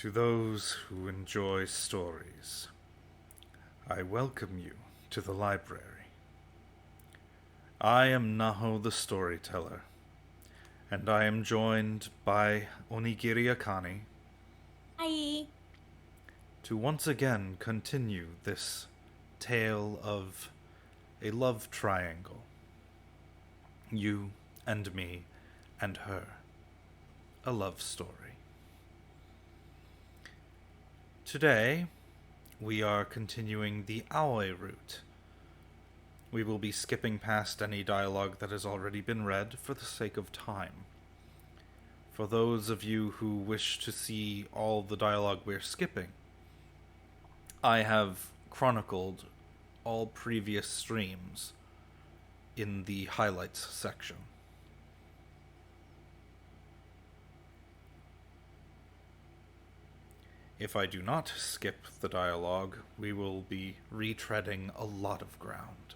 To those who enjoy stories, I welcome you to the library. I am Naho the Storyteller, and I am joined by Onigiri Akane Hi. to once again continue this tale of a love triangle. You and me and her. A love story. Today, we are continuing the Aoi route. We will be skipping past any dialogue that has already been read for the sake of time. For those of you who wish to see all the dialogue we're skipping, I have chronicled all previous streams in the highlights section. If I do not skip the dialogue, we will be retreading a lot of ground.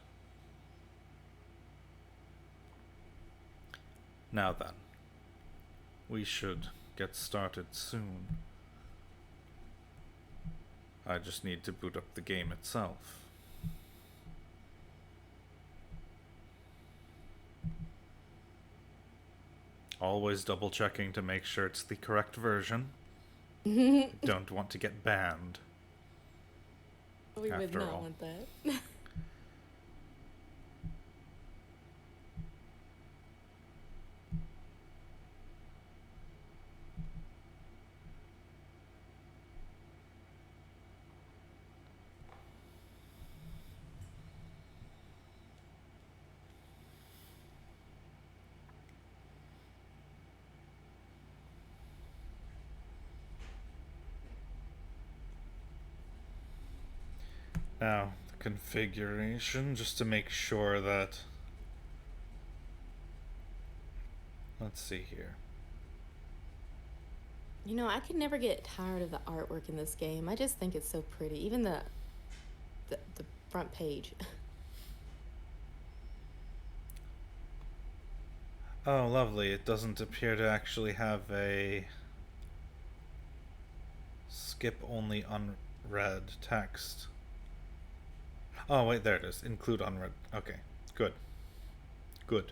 Now then, we should get started soon. I just need to boot up the game itself. Always double checking to make sure it's the correct version. We Don't want to get banned. would After not all. want that. Now, the configuration, just to make sure that. Let's see here. You know, I could never get tired of the artwork in this game. I just think it's so pretty. Even the front page. Oh, lovely. It doesn't appear to actually have a skip only unread text. Oh, wait, there it is. Include unread. Okay, good. Good.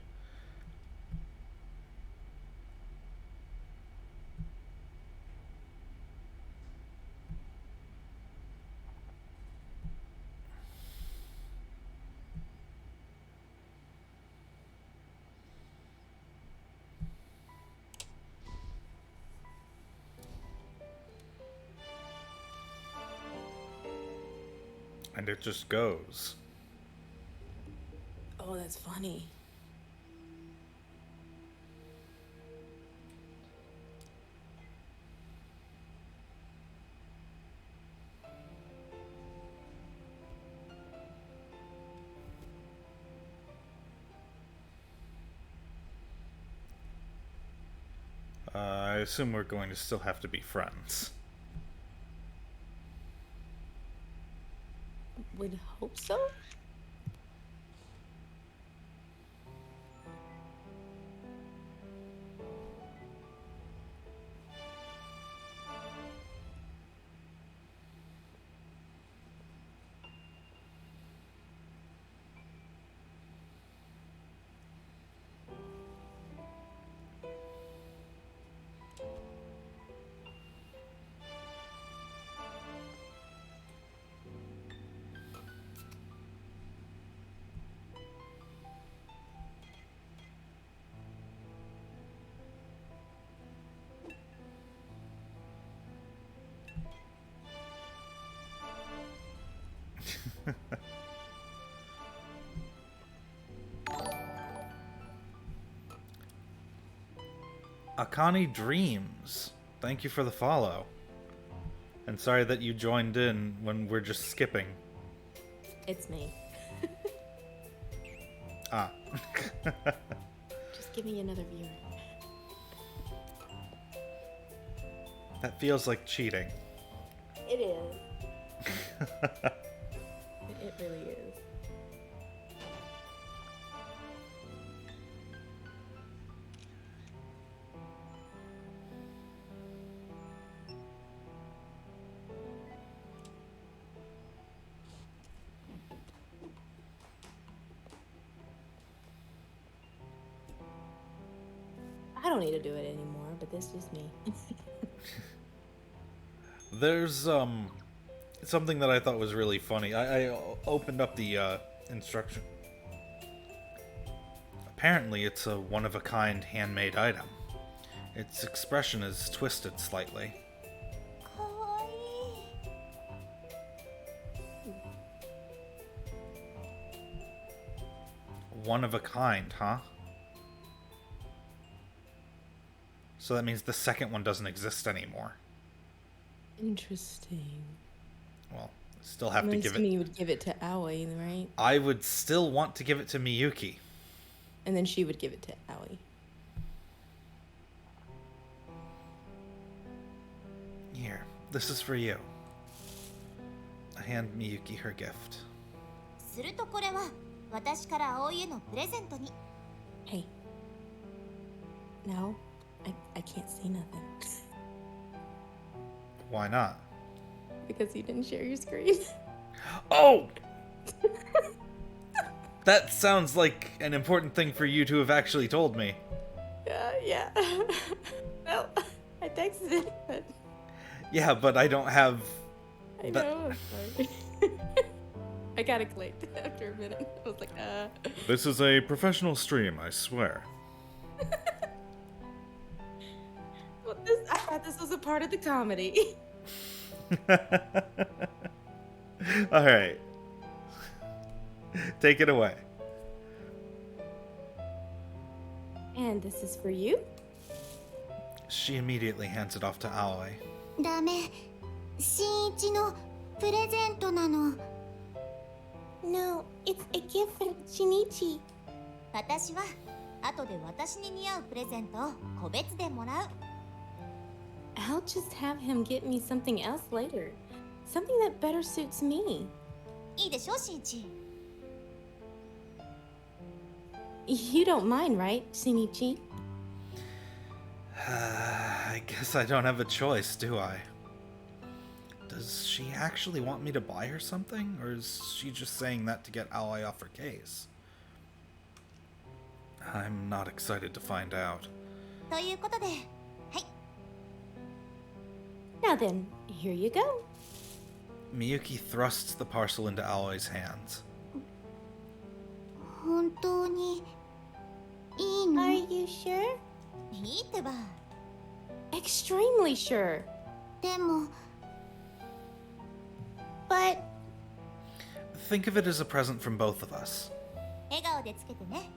And it just goes. Oh, that's funny. I assume we're going to still have to be friends. Would hope so. Akane Dreams. Thank you for the follow. And sorry that you joined in when we're just skipping. It's me. Ah. Just give me another viewer. That feels like cheating. It is. It really is. I don't need to do it anymore, but that's just me. There's something that I thought was really funny. I opened up the instruction. Apparently, it's a one-of-a-kind handmade item. Its expression is twisted slightly. かわいい One of a kind, huh? So that means the second one doesn't exist anymore. Interesting. Well, still have to I'm give assuming it. you would give it to Aoi, right? I would still want to give it to Miyuki. And then she would give it to Aoi. Here, this is for you. I hand Miyuki her gift. するとこれは私から葵へのプレゼントに Hey. No, I can't say nothing. Why not? Because you didn't share your screen. Oh! That sounds like an important thing for you to have actually told me. Yeah. Well, I texted it, but Yeah, but I don't have. I That- know, I'm sorry. I got it clicked after a minute. I was like, This is a professional stream, I swear. Well, I thought this was a part of the comedy. Alright. Take it away. And this is for you? She immediately hands it off to Aoi. ダメ新一のプレゼントなの No, it's a gift from Shinichi. 私は後で私に似合うプレゼントを個別でもらう I'll just have him get me something else later. Something that better suits me. いいでしょ新一 You don't mind, right, Shinichi? I guess I don't have a choice, do I? Does she actually want me to buy her something? Or is she just saying that to get Aoi off her case? I'm not excited to find out. ということではい Now then, here you go. Miyuki thrusts the parcel into Aoi's hands. 本当にいいの Are you sure? いいってば Extremely sure. でも But Think of it as a present from both of us. 笑顔でつけてね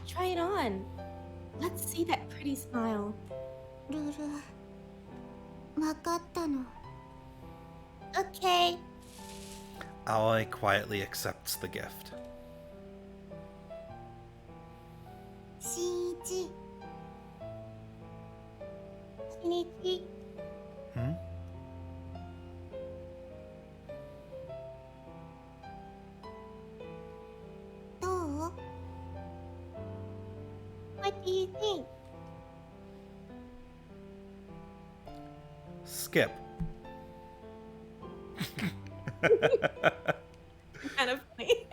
try it on. Let's see that pretty smile. ルル分かったの Okay. Aoi quietly accepts the gift. 新一 Shinichi. Hmm? どう What do you think? Skip. Kind of funny.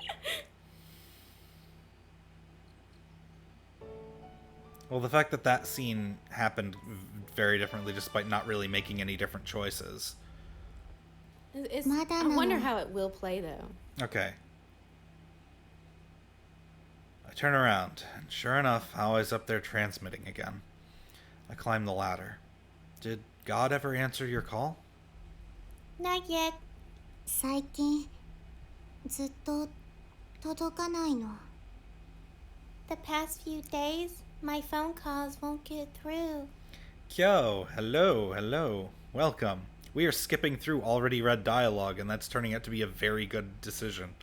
Well, the fact that that scene happened very differently despite not really making any different choices. I Madonna. wonder how it will play though. Okay. I turn around, and sure enough, Aoi's up there transmitting again. I climb the ladder. Did God ever answer your call? Not yet. 最近ずっと届かないの The past few days, my phone calls won't get through. Kyo, hello. Welcome. We are skipping through already read dialogue, and that's turning out to be a very good decision.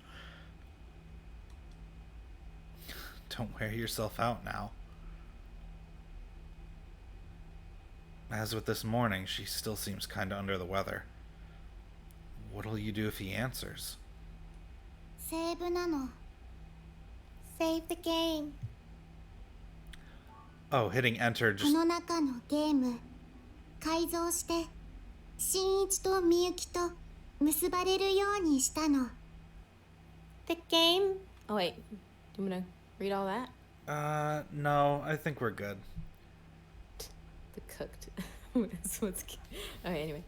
Don't wear yourself out now. As with this morning, she still seems kinda under the weather. What'll you do if he answers? セーブなの Save the game. Oh, hitting enter こ just... の中のゲーム改造して新一とみゆきと結ばれるようにしたの The game Oh, wait. Do you want to read all that? No, I think we're good. The cooked. Okay, anyway.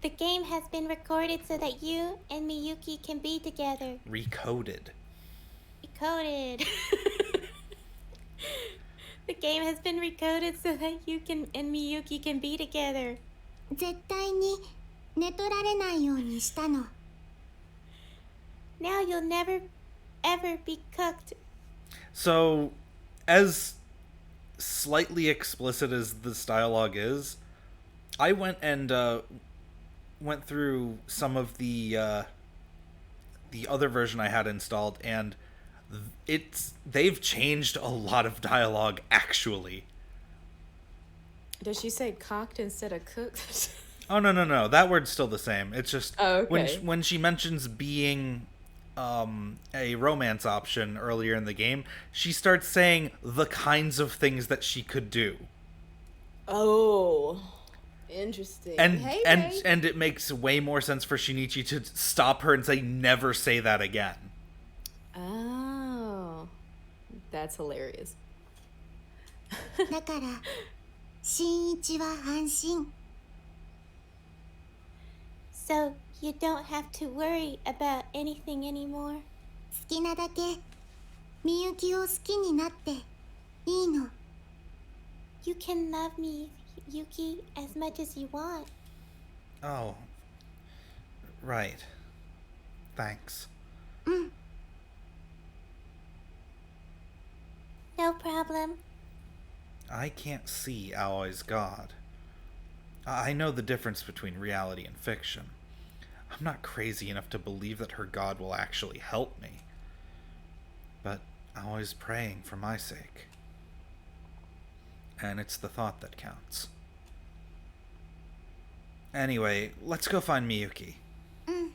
The game has been recorded so that you and Miyuki can be together. Recoded. Recoded. The game has been recoded so that you and Miyuki can be together. 絶対に寝取られないようにしたの。 Now you'll never, ever be cooked. So, as slightly explicit as this dialogue is, I went and went through some of the other version I had installed, and they've changed a lot of dialogue actually. Does she say cocked instead of cooked? Oh no, that word's still the same. It's just when okay. when she mentions being a romance option earlier in the game, she starts saying the kinds of things that she could do. Oh, interesting. And hey, and Ray. and it makes way more sense for Shinichi to stop her and say never say that again. Oh, that's hilarious. だから新一は安心。 So you don't have to worry about anything anymore. 好きなだけみゆきを好きになっていいの。 You can love me, Yuki, as much as you want. Oh. Right. Thanks. うん。 No problem. I can't see Aoi's god. I know the difference between reality and fiction. I'm not crazy enough to believe that her god will actually help me. But Aoi's praying for my sake. And it's the thought that counts. Anyway, let's go find Miyuki. うん。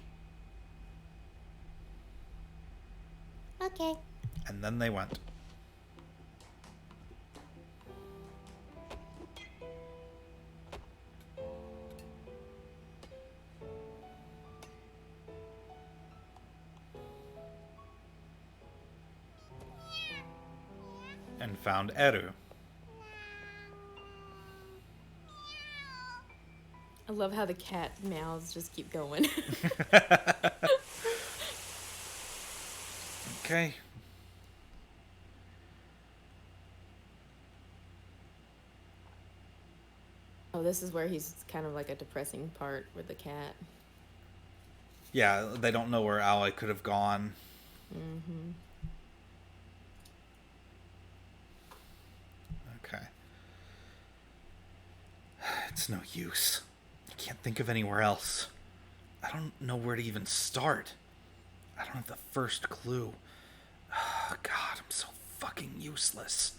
Okay. And then they went. And found Eru. I love how the cat mouths just keep going. Okay. Oh, this is where he's kind of like a depressing part with the cat. Yeah, they don't know where Aoi could have gone. Mm-hmm. Okay. It's no use. I can't think of anywhere else. I don't know where to even start. I don't have the first clue. God, I'm so fucking useless.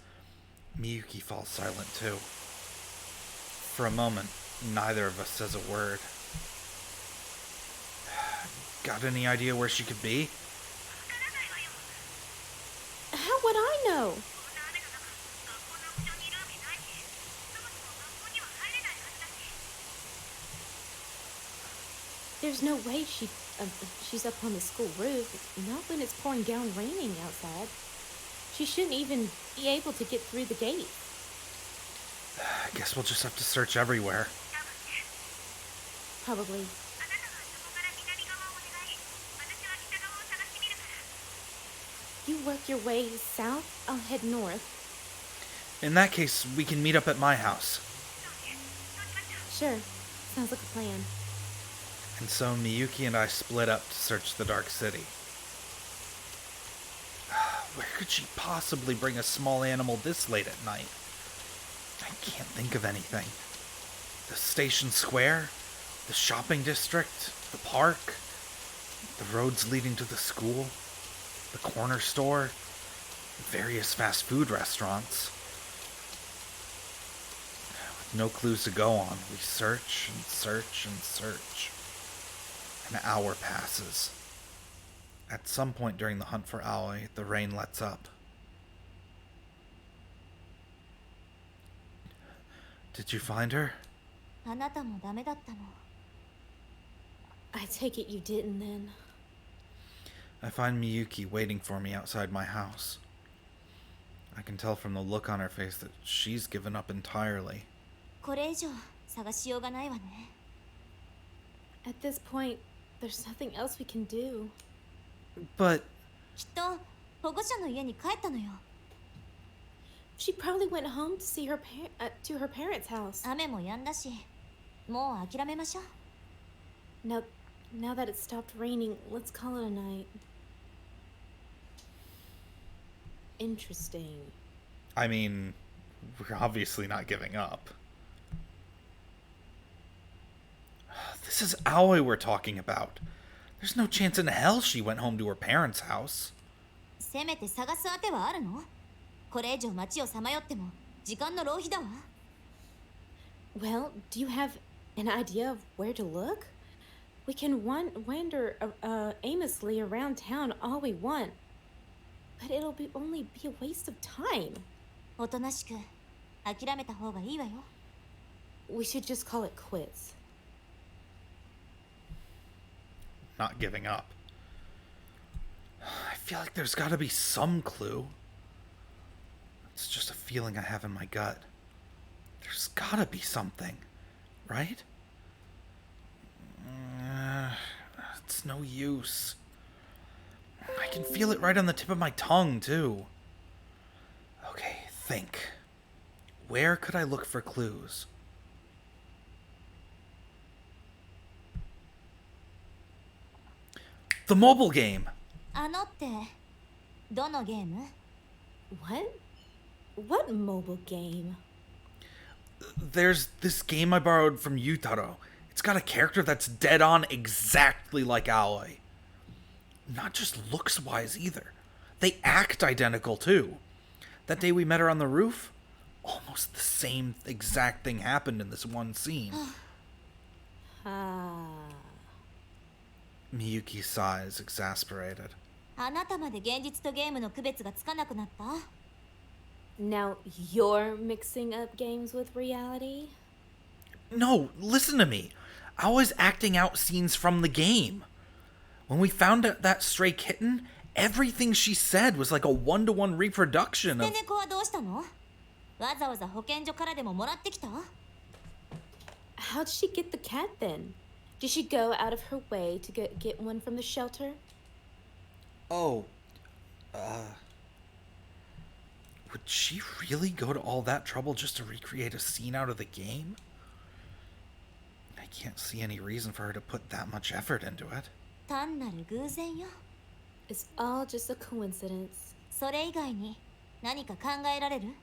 Miyuki falls silent too. For a moment, neither of us says a word. Got any idea where she could be? How would I know? There's no way she's up on the school roof. Not when it's pouring down raining outside. She shouldn't even be able to get through the gate. I guess we'll just have to search everywhere. Probably. You work your way south, I'll head north. In that case, we can meet up at my house. Sure. Sounds like a plan. And so Miyuki and I split up to search the Dark City. Where could she possibly bring a small animal this late at night? I can't think of anything. The station square? The shopping district? The park? The roads leading to the school? The corner store? Various fast food restaurants? With no clues to go on, we search and search and search. An hour passes. At some point during the hunt for Aoi, the rain lets up. Did you find her? あなたもダメだったの。 I take it you didn't then. I find Miyuki waiting for me outside my house. I can tell from the look on her face that she's given up entirely. これ以上探しようがないわね。 At this point, there's nothing else we can do. But きっと保護者の家に帰ったのよ。 She probably went home to see her to her parents' house. 雨も止んだし、もう諦めましょう。 Now that it's stopped raining, let's call it a night. Interesting. I mean, we're obviously not giving up. This is Aoi we're talking about. There's no chance in hell she went home to her parents' house. せめて探す当てはあるの？これ以上街をさまよっても時間の浪費だわ。 Well, do you have an idea of where to look? We can wander aimlessly around town all we want, but it'll only be a waste of time. おとなしく諦めた方がいいわよ。 We should just call it quits. Not giving up. I feel like there's gotta be some clue. It's just a feeling I have in my gut. There's gotta be something, right? It's no use. I can feel it right on the tip of my tongue, too. Okay, think. Where could I look for clues? The mobile game! あのってどのゲーム？ What mobile game? There's this game I borrowed from Yutaro. It's got a character that's dead on exactly like Aoi. Not just looks-wise either. They act identical too. That day we met her on the roof, almost the same exact thing happened in this one scene. Miyuki sighs, exasperated. あなたまで現実とゲームの区別がつかなくなった？ Now you're mixing up games with reality? No, listen to me. Aoi's acting out scenes from the game. When we found out that stray kitten, everything she said was like a one-to-one reproduction 捨 of... て猫はどうしたの？わざわざ保健所からでももらってきた？ How'd she get the cat then? Did she go out of her way to get one from the shelter? Oh, would she really go to all that trouble just to recreate a scene out of the game? I can't see any reason for her to put that much effort into it. 単なる偶然よ。 It's all just a coincidence. それ以外に何か考えられる？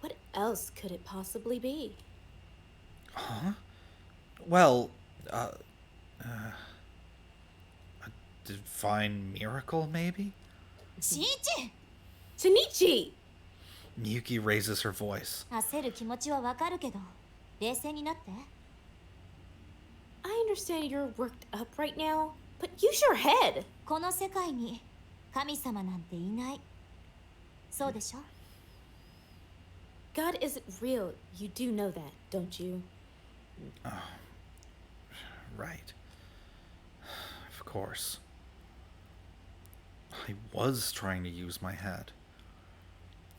What else could it possibly be? Huh? Well, a divine miracle, maybe? しんいち！ Shinichi! Miyuki raises her voice. 焦る気持ちはわかるけど、冷静になって。 I understand you're worked up right now, but use your head! この世界に神様なんていない。そうでしょ？ God isn't real. You do know that, don't you? Right. Of course. I was trying to use my head.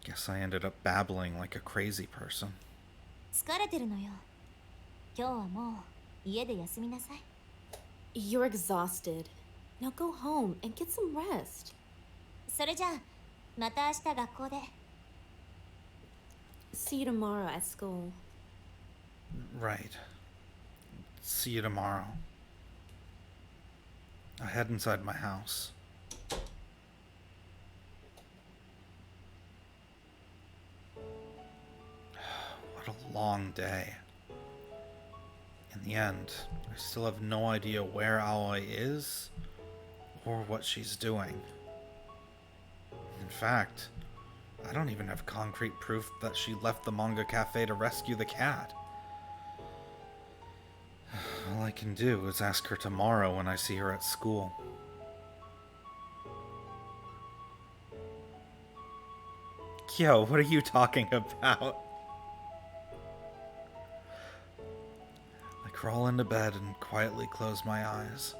Guess I ended up babbling like a crazy person. 疲れてるのよ。今日はもう家で休みなさい。 You're exhausted. Now go home and get some rest. それじゃあ、また明日学校で。 See you tomorrow at school. Right. See you tomorrow. I head inside my house. What a long day. In the end, I still have no idea where Aoi is or what she's doing. In fact, I don't even have concrete proof that she left the manga cafe to rescue the cat. All I can do is ask her tomorrow when I see her at school. Yo, what are you talking about? I crawl into bed and quietly close my eyes.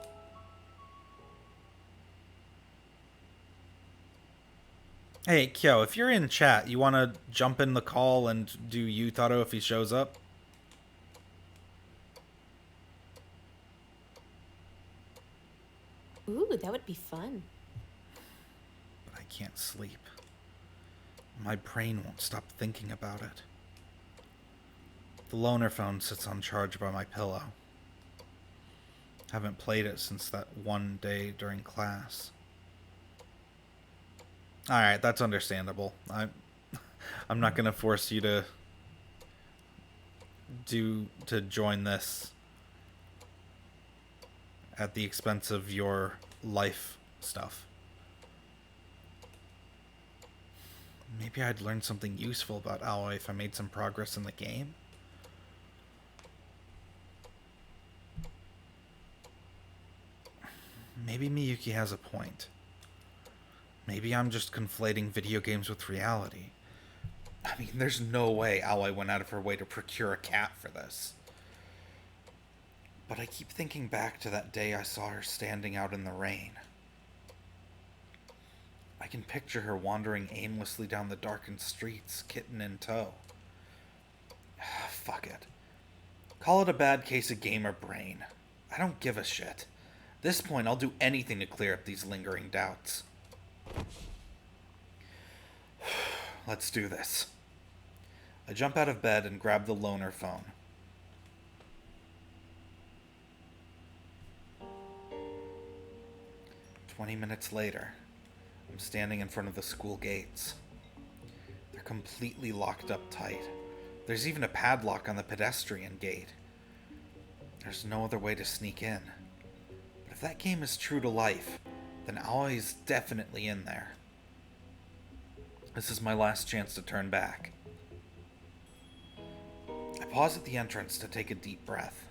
Hey, Kyo, if you're in chat, you want to jump in the call and do Yutaro if he shows up? Ooh, that would be fun. But I can't sleep. My brain won't stop thinking about it. The loner phone sits on charge by my pillow. Haven't played it since that one day during class. Alright, that's understandable. I'm not gonna force you to join this at the expense of your life stuff. Maybe I'd learn something useful about Aoi if I made some progress in the game. Maybe Miyuki has a point. Maybe I'm just conflating video games with reality. I mean, there's no way Aoi went out of her way to procure a cat for this. But I keep thinking back to that day I saw her standing out in the rain. I can picture her wandering aimlessly down the darkened streets, kitten in tow. Fuck it. Call it a bad case of gamer brain. I don't give a shit. At this point, I'll do anything to clear up these lingering doubts. Let's do this. I jump out of bed and grab the loner phone. "20 minutes later, I'm standing in front of the school gates. They're completely locked up tight. There's even a padlock on the pedestrian gate. There's no other way to sneak in. But if that game is true to life, then Aoi's definitely in there. This is my last chance to turn back. I pause at the entrance to take a deep breath.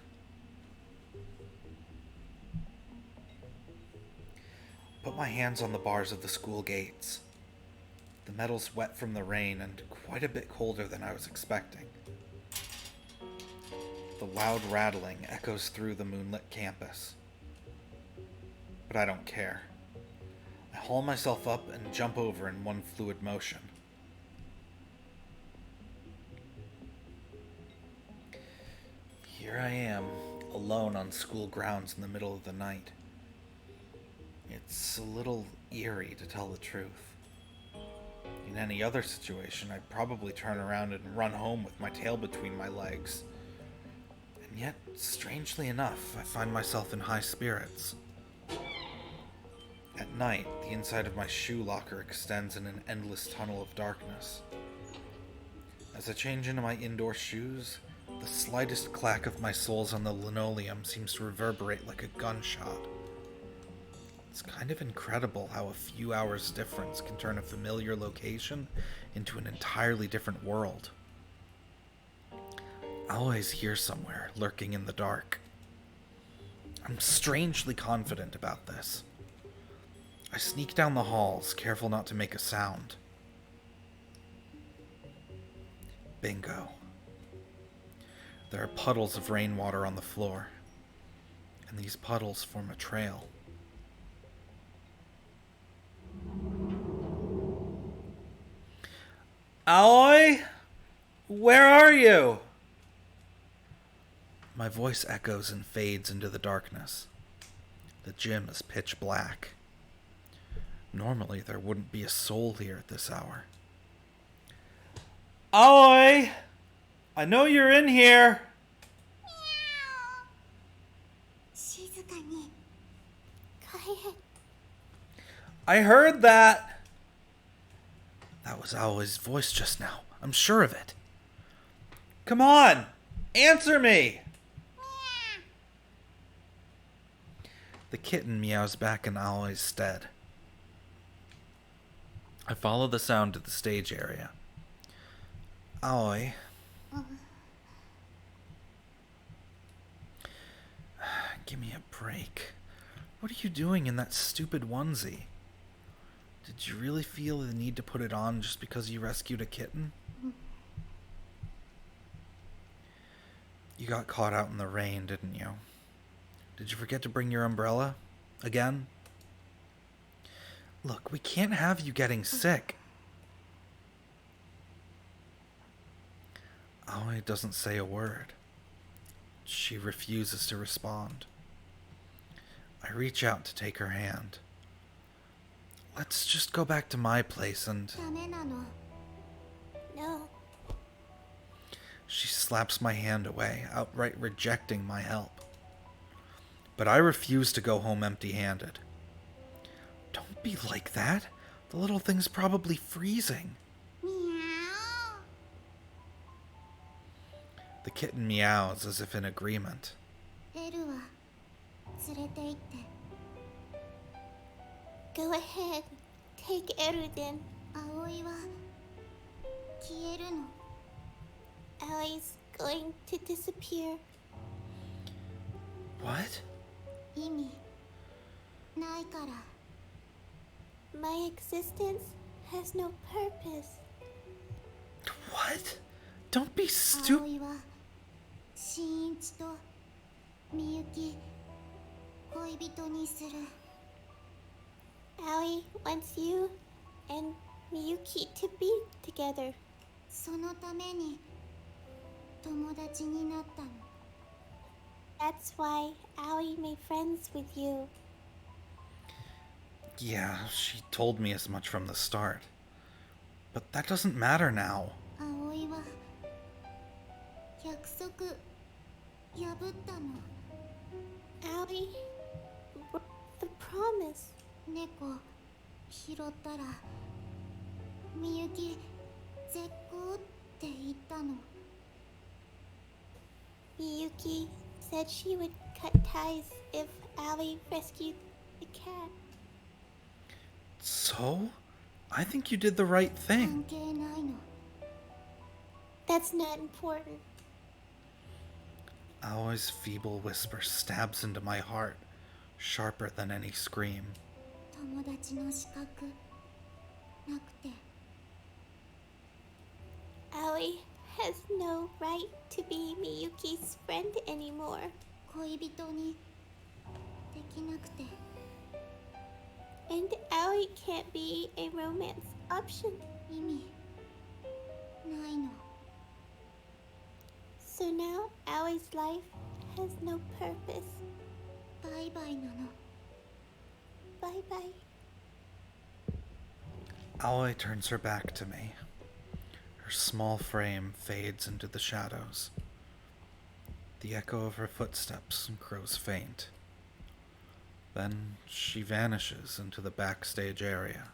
Put my hands on the bars of the school gates. The metal's wet from the rain and quite a bit colder than I was expecting. The loud rattling echoes through the moonlit campus. But I don't care. I haul myself up and jump over in one fluid motion. Here I am, alone on school grounds in the middle of the night. It's a little eerie, to tell the truth. In any other situation, I'd probably turn around and run home with my tail between my legs. And yet, strangely enough, I find myself in high spirits. At night, the inside of my shoe locker extends in an endless tunnel of darkness. As I change into my indoor shoes, the slightest clack of my soles on the linoleum seems to reverberate like a gunshot. It's kind of incredible how a few hours difference can turn a familiar location into an entirely different world. Aoi's here somewhere, lurking in the dark. I'm strangely confident about this. I sneak down the halls, careful not to make a sound. Bingo. There are puddles of rainwater on the floor, and these puddles form a trail. Aoi? Where are you? My voice echoes and fades into the darkness. The gym is pitch black. Normally, there wouldn't be a soul here at this hour. Aoi! I know you're in here! 静かに Quiet. I heard that! That was Aoi's voice just now. I'm sure of it. Come on! Answer me! The kitten meows back in Aoi's stead. I follow the sound to the stage area. Aoi. Give me a break. What are you doing in that stupid onesie? Did you really feel the need to put it on just because you rescued a kitten? You got caught out in the rain, didn't you? Did you forget to bring your umbrella? Again? Look, we can't have you getting sick. Aoi doesn't say a word. She refuses to respond. I reach out to take her hand. Let's just go back to my place and... ダメなの。 No. She slaps my hand away, outright rejecting my help. But I refuse to go home empty-handed. Don't be like that. The little thing's probably freezing. ミャ The kitten meows as if in agreement. オ。エルは連れて行って。 Go ahead. Take Eruden. 葵は消えるの。 Allie's going to disappear. What? 意味ないから。 My existence has no purpose. What? Don't be stupid. 葵は新一とみゆき恋人にする。 Allie wants you and Miyuki to be together. そのために友達になったの。 That's why Allie made friends with you. Yeah, she told me as much from the start. But that doesn't matter now. 葵は約束破ったの。 Allie, the promise. 猫拾ったらみゆき絶好って言ったの。 Miyuki said she would cut ties if Allie rescued the cat. So? I think you did the right 関 thing. 係ないの。 That's not important. Aoi's feeble whisper stabs into my heart, sharper than any scream. 友達の資格なくて。 Allie has no right to be Miyuki's friend anymore. 恋人にできなくて。 And Allie can't be a romance option. 意味ないの。 So now Allie's life has no purpose. バイバイなの。 Bye bye. Aoi turns her back to me. Her small frame fades into the shadows. The echo of her footsteps grows faint. Then she vanishes into the backstage area.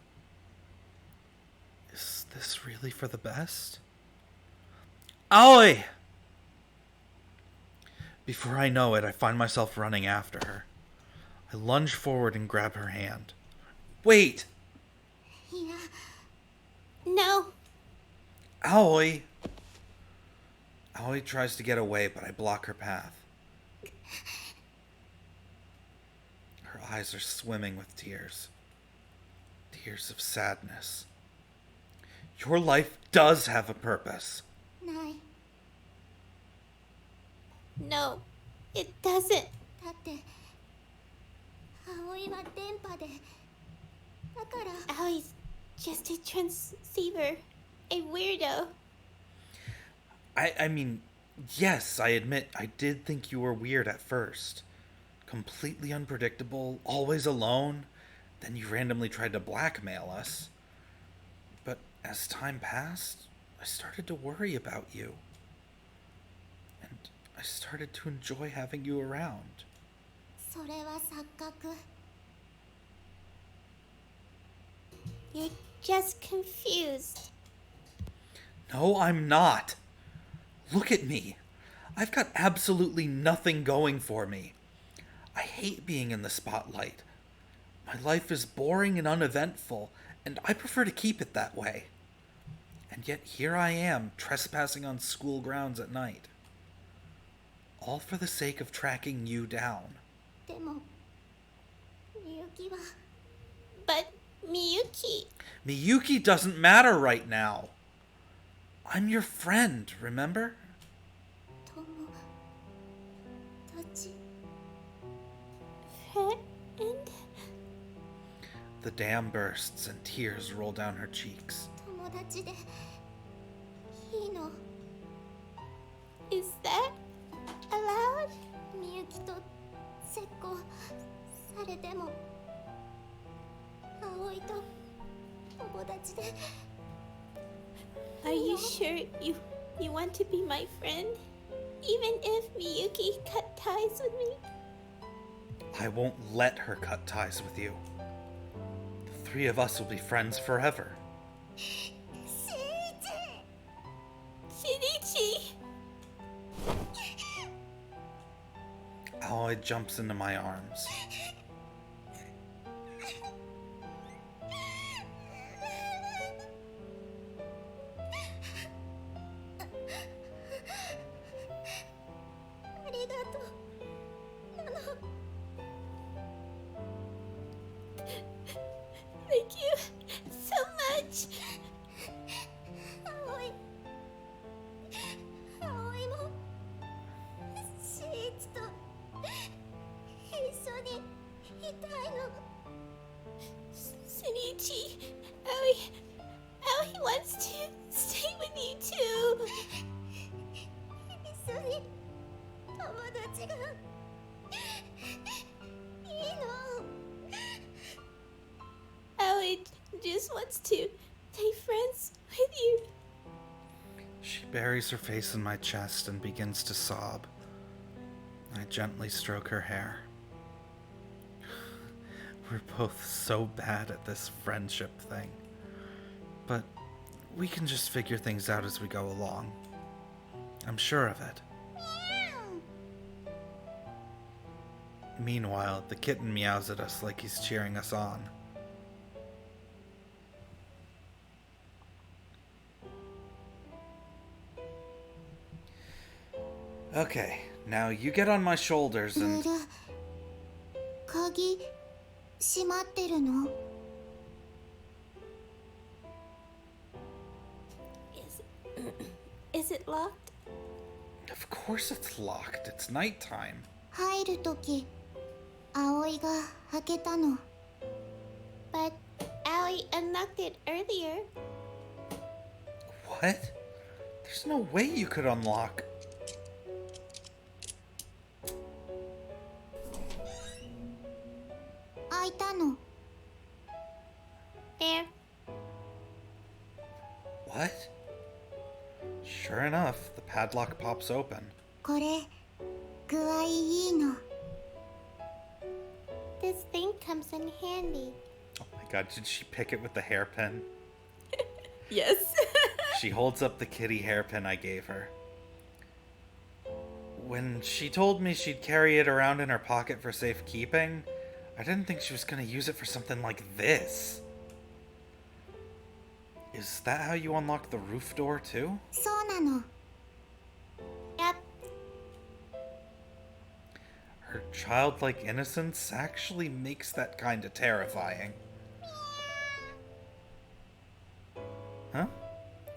Is this really for the best? Aoi! Before I know it, I find myself running after her. I lunge forward and grab her hand. Wait! いや No. Aoi! Aoi tries to get away, but I block her path. Her eyes are swimming with tears. Tears of sadness. Your life does have a purpose. ない。 No, it doesn't. だって葵は電波で。だから Allie's just a transceiver. A weirdo. I mean, yes, I admit I did think you were weird at first. Completely unpredictable, always alone. Then you randomly tried to blackmail us. But as time passed, I started to worry about you. And I started to enjoy having you around. それは錯覚。 You're just confused. No, I'm not. Look at me. I've got absolutely nothing going for me. I hate being in the spotlight. My life is boring and uneventful, and I prefer to keep it that way. And yet here I am, trespassing on school grounds at night. All for the sake of tracking you down. でもみゆきは But Miyuki. Miyuki doesn't matter right now. I'm your friend, remember? 友達。 Friend? The dam bursts and tears roll down her cheeks. 友達でいいの。れでも葵と友達で Are you sure you want to be my friend? Even if Miyuki cut ties with me? I won't let her cut ties with you. The three of us will be friends forever. Shinichi! Aoi jumps into my arms. ありがとうナナ Thank you so much! 葵葵もシーツと一緒にいたいの Shinichi, Aoi wants to stay with you too. 一緒に友達がいいの Aoi just wants to stay friends with you. She buries her face in my chest and begins to sob. I gently stroke her hair. We're both so bad at this friendship thing. But we can just figure things out as we go along. I'm sure of it. Meanwhile, the kitten meows at us like he's cheering us on. Okay, now you get on my shoulders ル and... ル鍵閉まってるの Is it locked? Of course it's locked. It's nighttime. 入るとき葵が開けたの But Aoi unlocked it earlier. What? There's no way you could unlock... 開いたの There. What? Sure enough, the padlock pops open. これ具合いいの This thing comes in handy. Oh my god, did she pick it with the hairpin? Yes. She holds up the kitty hairpin I gave her. When she told me she'd carry it around in her pocket for safekeeping, I didn't think she was gonna use it for something like this. Is that how you unlock the roof door too? そうなの Yep. Her childlike innocence actually makes that kinda terrifying. Huh?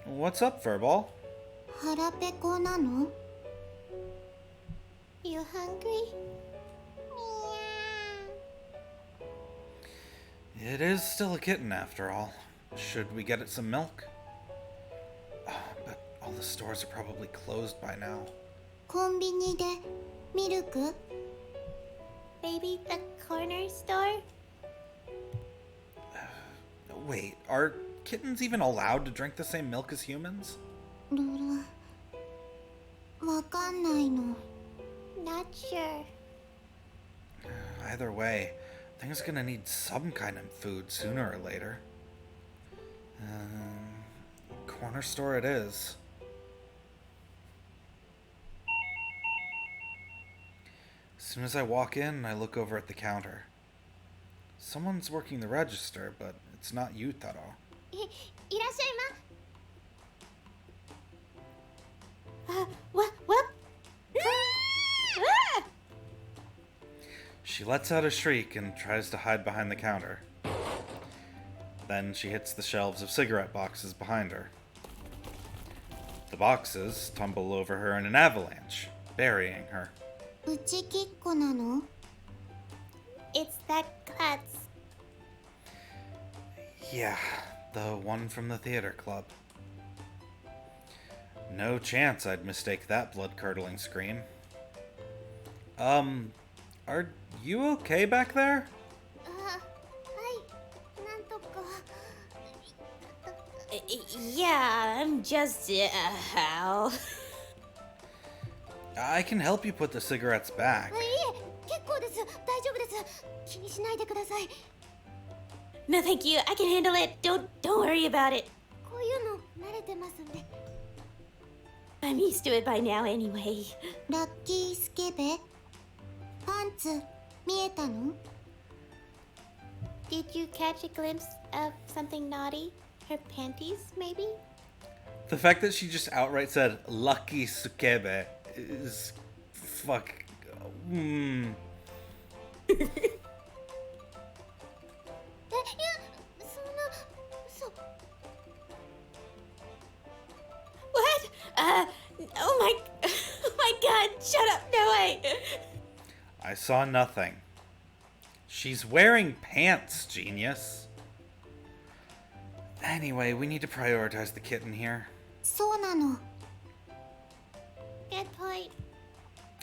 What's up, Furball? 腹ペコなの You hungry? It is still a kitten after all. Should we get it some milk? But all the stores are probably closed by now. コンビニでミルク Maybe the corner store? Wait, are kittens even allowed to drink the same milk as humans? ルルわかんないの Not sure. Either way, thing's gonna need some kind of food sooner or later. Corner store it is. As soon as I walk in, I look over at the counter. Someone's working the register, but it's not Yutaro. いらっしゃい What? Ah! She lets out a shriek and tries to hide behind the counter. Then she hits the shelves of cigarette boxes behind her. The boxes tumble over her in an avalanche, burying her. まうちきっこなの It's that Klutz. Yeah, the one from the theater club. No chance I'd mistake that blood-curdling scream. Are you okay back there? Yeah, I'm just Al. I can help you put the cigarettes back. いえ結構です大丈夫です気にしないでください No, thank you. I can handle it. Don't worry about it. こういうの慣れてますんで I'm used to it by now anyway. ラッキースケベパンツ見えたの Did you catch a glimpse of something naughty? Her panties, maybe? The fact that she just outright said "lucky sukebe" is fuck. Hmm. えいやそんな嘘 What? Oh my, oh my God! Shut up! No way! I saw nothing. She's wearing pants, genius. Anyway, we need to prioritize the kitten here. そうなの Good point.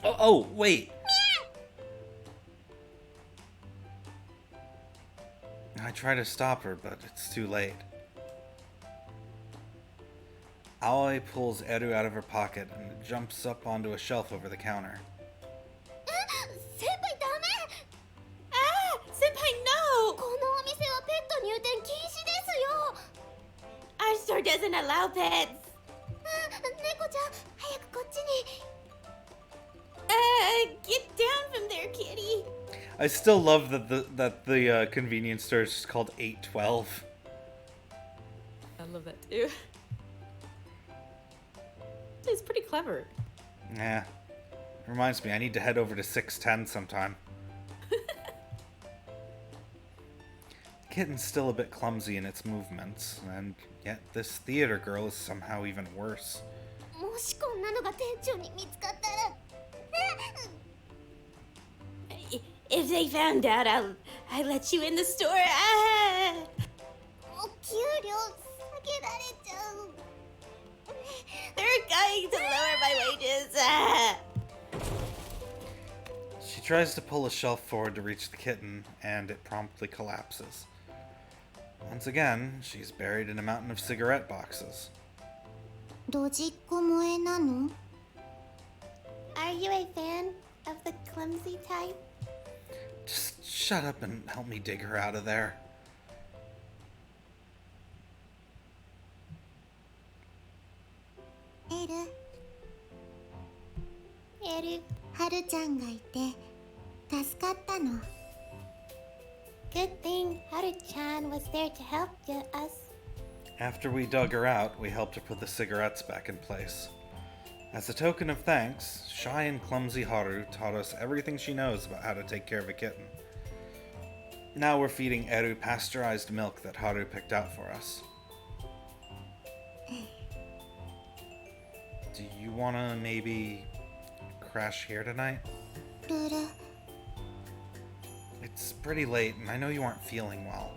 Oh, wait. I try to stop her, but it's too late. Aoi pulls Eru out of her pocket and jumps up onto a shelf over the counter. 先輩ダメ Ah, senpai, no! このお店はペット入店禁止ですよ Our store doesn't allow pets. 猫ちゃん早くこっちに Get down from there, kitty. I still love that the convenience store is just called 812. I love that too. It's pretty clever. Yeah. Reminds me, I need to head over to 610 sometime. Kitten's still a bit clumsy in its movements, and yet this theater girl is somehow even worse. もしこんなのが店長に見つかったら If they found out, I'd let you in the store. Ah! お給料下げられちゃう They're going to lower my wages. Ah! She tries to pull a shelf forward to reach the kitten, and it promptly collapses. Once again, she's buried in a mountain of cigarette boxes. ドジっ子萌えなの Are you a fan of the clumsy type? Just shut up and help me dig her out of there. エル Eru, はるちゃんがいて助かったの good thing Haru-chan was there to help us. After we dug her out, we helped her put the cigarettes back in place. As a token of thanks, shy and clumsy Haru taught us everything she knows about how to take care of a kitten. Now we're feeding Eru pasteurized milk that Haru picked out for us. Do you wanna maybe crash here tonight? ルル It's pretty late, and I know you aren't feeling well.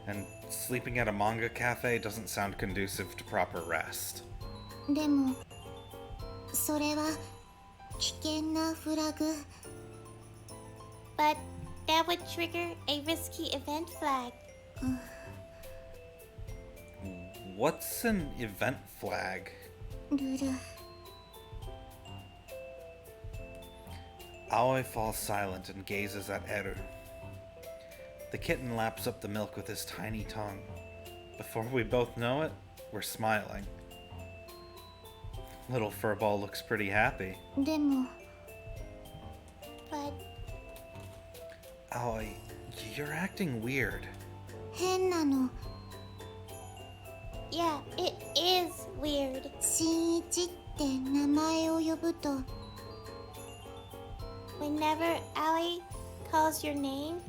And sleeping at a manga cafe doesn't sound conducive to proper rest. でもそれは危険なフラグ But that would trigger a risky event flag. What's an event flag? ルル Aoi falls silent and gazes at Eru. The kitten laps up the milk with his tiny tongue. Before we both know it, we're smiling. Little furball looks pretty happy. でも But Aoi, you're acting weird. 変なの yeah, it is weird. 新一って名前を呼ぶと Whenever Allie calls your name,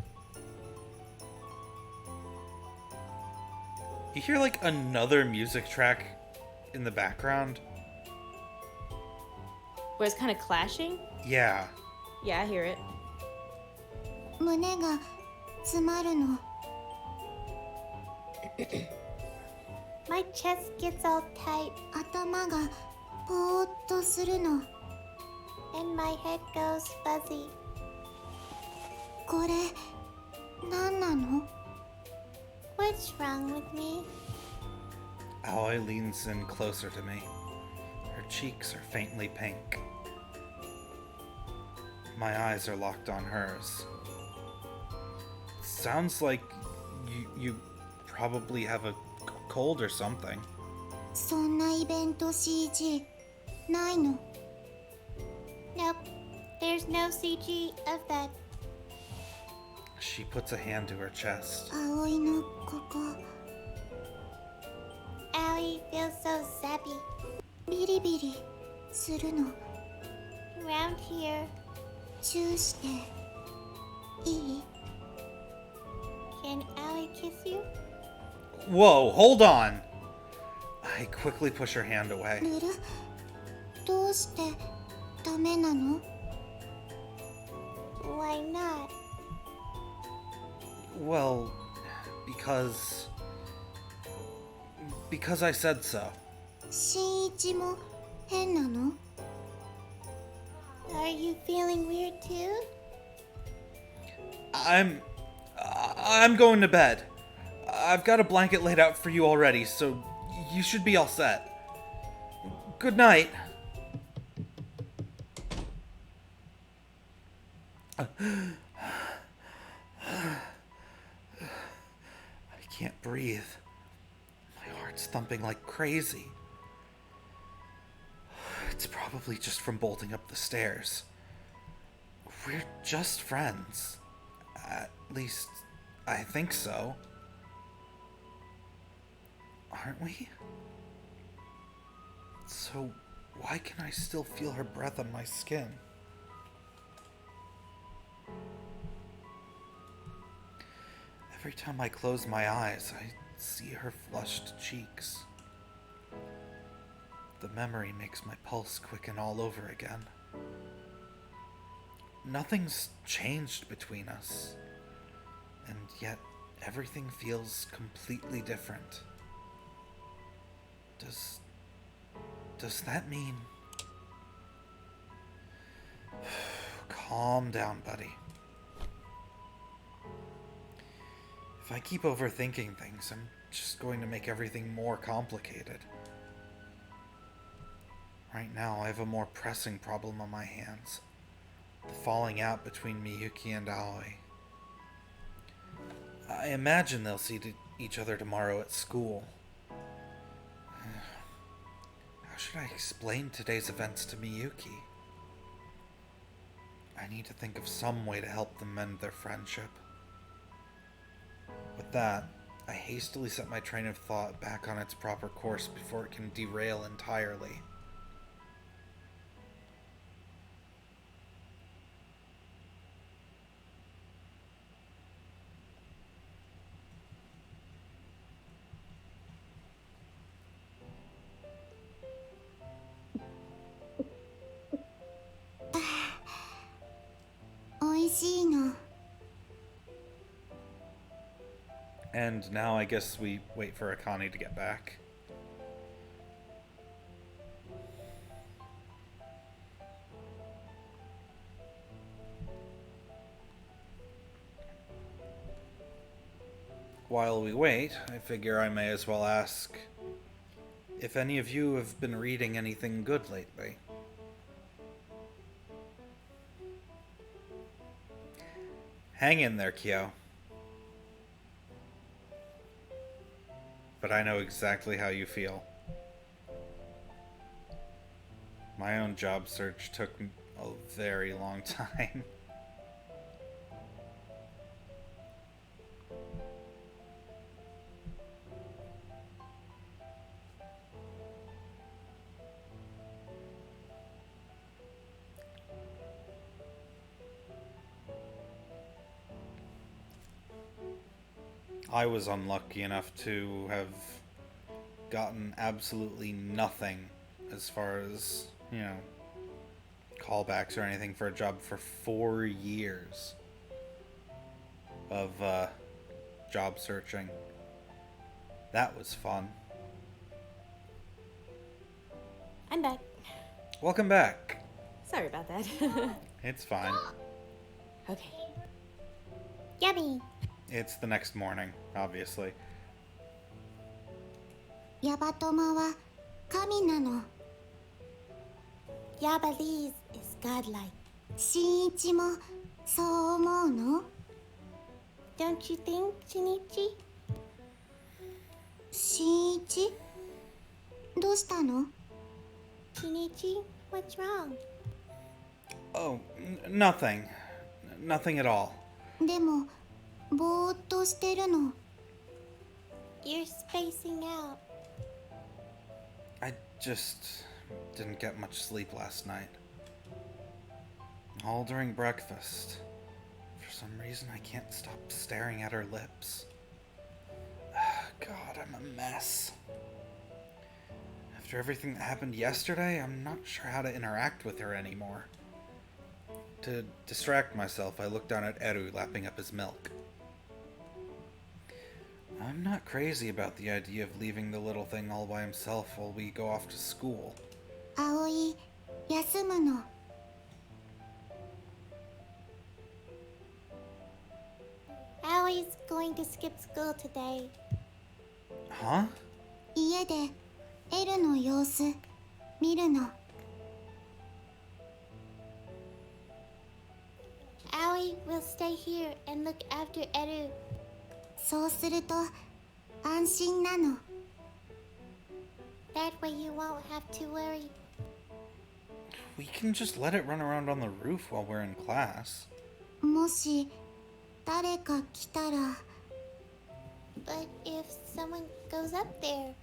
You hear like another music track in the background? where it's kind of clashing. Yeah. Yeah, I hear it. 胸が詰まるの My chest gets all tight 頭がぼーっとするの and my head goes fuzzy. これ何なの What's wrong with me? Aoi leans in closer to me. Her cheeks are faintly pink. My eyes are locked on hers. Sounds like you probably have a cold or something. そんなイベント CG ないの Nope, there's no CG of that. She puts a hand to her chest. 葵のここ Allie feels so sappy. ビリビリするの Around here. チューしていい Can Allie kiss you? Whoa, hold on! I quickly push her hand away. ルルどうしてダメなの Why not? Well, because I said so. 新一も変なの Are you feeling weird too? I'm going to bed. I've got a blanket laid out for you already, so you should be all set. Good night. I can't breathe. My heart's thumping like crazy. It's probably just from bolting up the stairs. We're just friends. At least, I think so. Aren't we? So, why can I still feel her breath on my skin? Every time I close my eyes, I see her flushed cheeks. The memory makes my pulse quicken all over again. Nothing's changed between us, and yet everything feels completely different. Does that mean... Calm down, buddy. If I keep overthinking things, I'm just going to make everything more complicated. Right now, I have a more pressing problem on my hands. The falling out between Miyuki and Aoi. I imagine they'll see each other tomorrow at school. How should I explain today's events to Miyuki? I need to think of some way to help them mend their friendship. With that, I hastily set my train of thought back on its proper course before it can derail entirely. And now I guess we wait for Akane to get back. While we wait, I figure I may as well ask if any of you have been reading anything good lately. Hang in there, Kyo. But I know exactly how you feel. My own job search took a very long time. I was unlucky enough to have gotten absolutely nothing as far as, callbacks or anything for a job for 4 years of job searching. That was fun. I'm back. Welcome back. Sorry about that. It's fine. Okay. Yummy. It's the next morning, obviously. ヤバトマは神なの。 Yabalese is godlike. 新一もそう思うの？ Don't you think, Shinichi? 新一？どうしたの？ Shinichi, what's wrong? Oh, nothing. Nothing at all. でもぼーっとしてるの。 You're spacing out. I just didn't get much sleep last night. All during breakfast. For some reason, I can't stop staring at her lips. God, I'm a mess. After everything that happened yesterday, I'm not sure how to interact with her anymore. To distract myself, I looked down at Eru lapping up his milk. I'm not crazy about the idea of leaving the little thing all by himself while we go off to school. 葵、休むの。 Allie's going to skip school today. Huh? 家でエルの様子見るの。 Allie will stay here and look after Eru. そうすると安心なの。 That way you won't have to worry. We can just let it run around on the roof while we're in class. もし誰か来たら。 But if someone goes up there,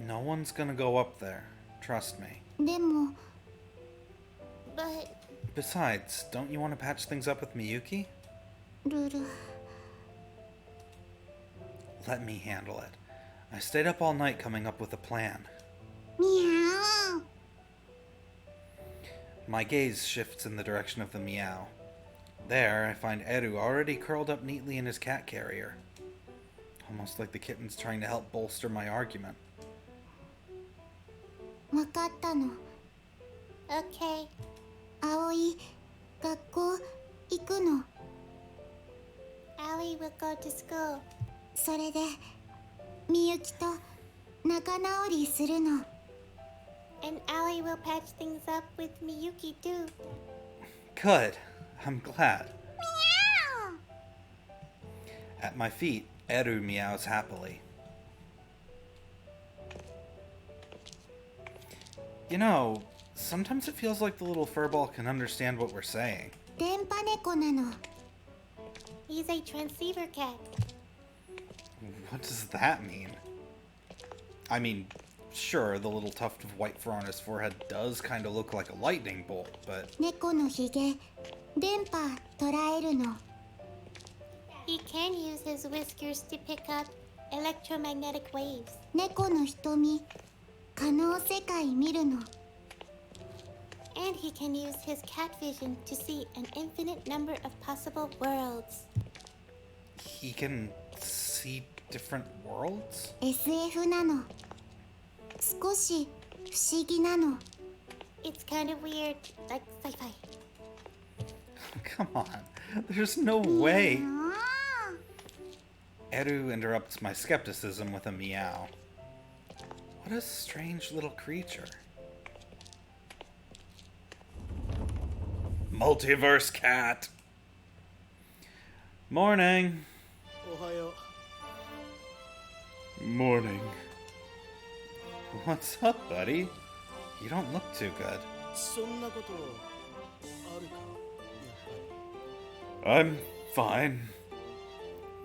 No one's gonna go up there. Trust me. でも but Besides, don't you want to patch things up with Miyuki? ルル。 Let me handle it. I stayed up all night coming up with a plan. ミャー。 My gaze shifts in the direction of the meow. There, I find Eru already curled up neatly in his cat carrier. Almost like the kitten's trying to help bolster my argument. わかったの。 okay. 葵、学校行くの。 Allie will go to school. それでみゆきと仲直りするの。 And Allie will patch things up with Miyuki too. Good. I'm glad. At my feet, Eru meows happily. You know, sometimes it feels like the little furball can understand what we're saying. 電波猫なの。 He's a transceiver cat. What does that mean? I mean, sure, the little tuft of white fur on his forehead does kind of look like a lightning bolt, but 猫のひげ、電波捉えるの。 He can use his whiskers to pick up electromagnetic waves. 猫の瞳、可能世界見るの。 And he can use his cat vision to see an infinite number of possible worlds. he can see different worlds? SF なの。少し不思議なの。 It's kind of weird, like sci-fi. Come on, there's no way. あ Eru interrupts my skepticism with a meow. What a strange little creature. Multiverse cat. Morning. おはよう。 Morning. What's up, buddy? You don't look too good. そんなことあるかやっぱり。 I'm fine.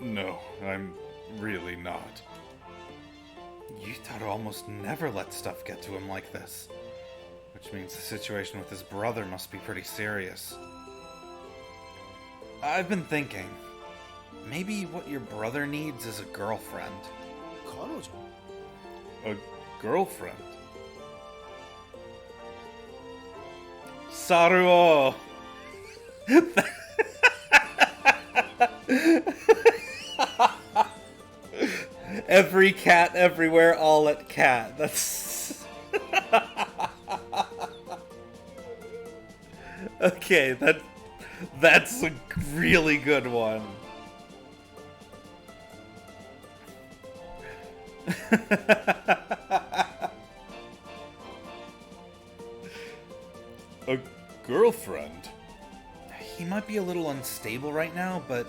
No, I'm really not. Yutaro almost never lets stuff get to him like this. Which means the situation with his brother must be pretty serious. I've been thinking. Maybe what your brother needs is a girlfriend. 彼女 A girlfriend? Saruo! Every cat everywhere, all at cat. That's okay. That's a really good one. A girlfriend? He might be a little unstable right now, but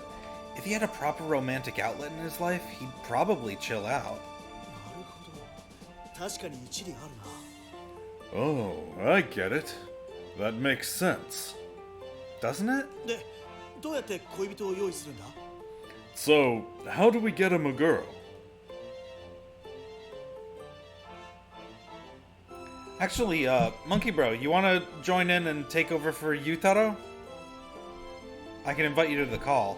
if he had a proper romantic outlet in his life, he'd probably chill out. なるほど。確かに一理あるな。Oh, I get it. That makes sense. Doesn't it? で、どうやって恋人を用意するんだ？ So, how do we get him a girl? Actually, Monkey Bro, you want to join in and take over for Yutaro? I can invite you to the call.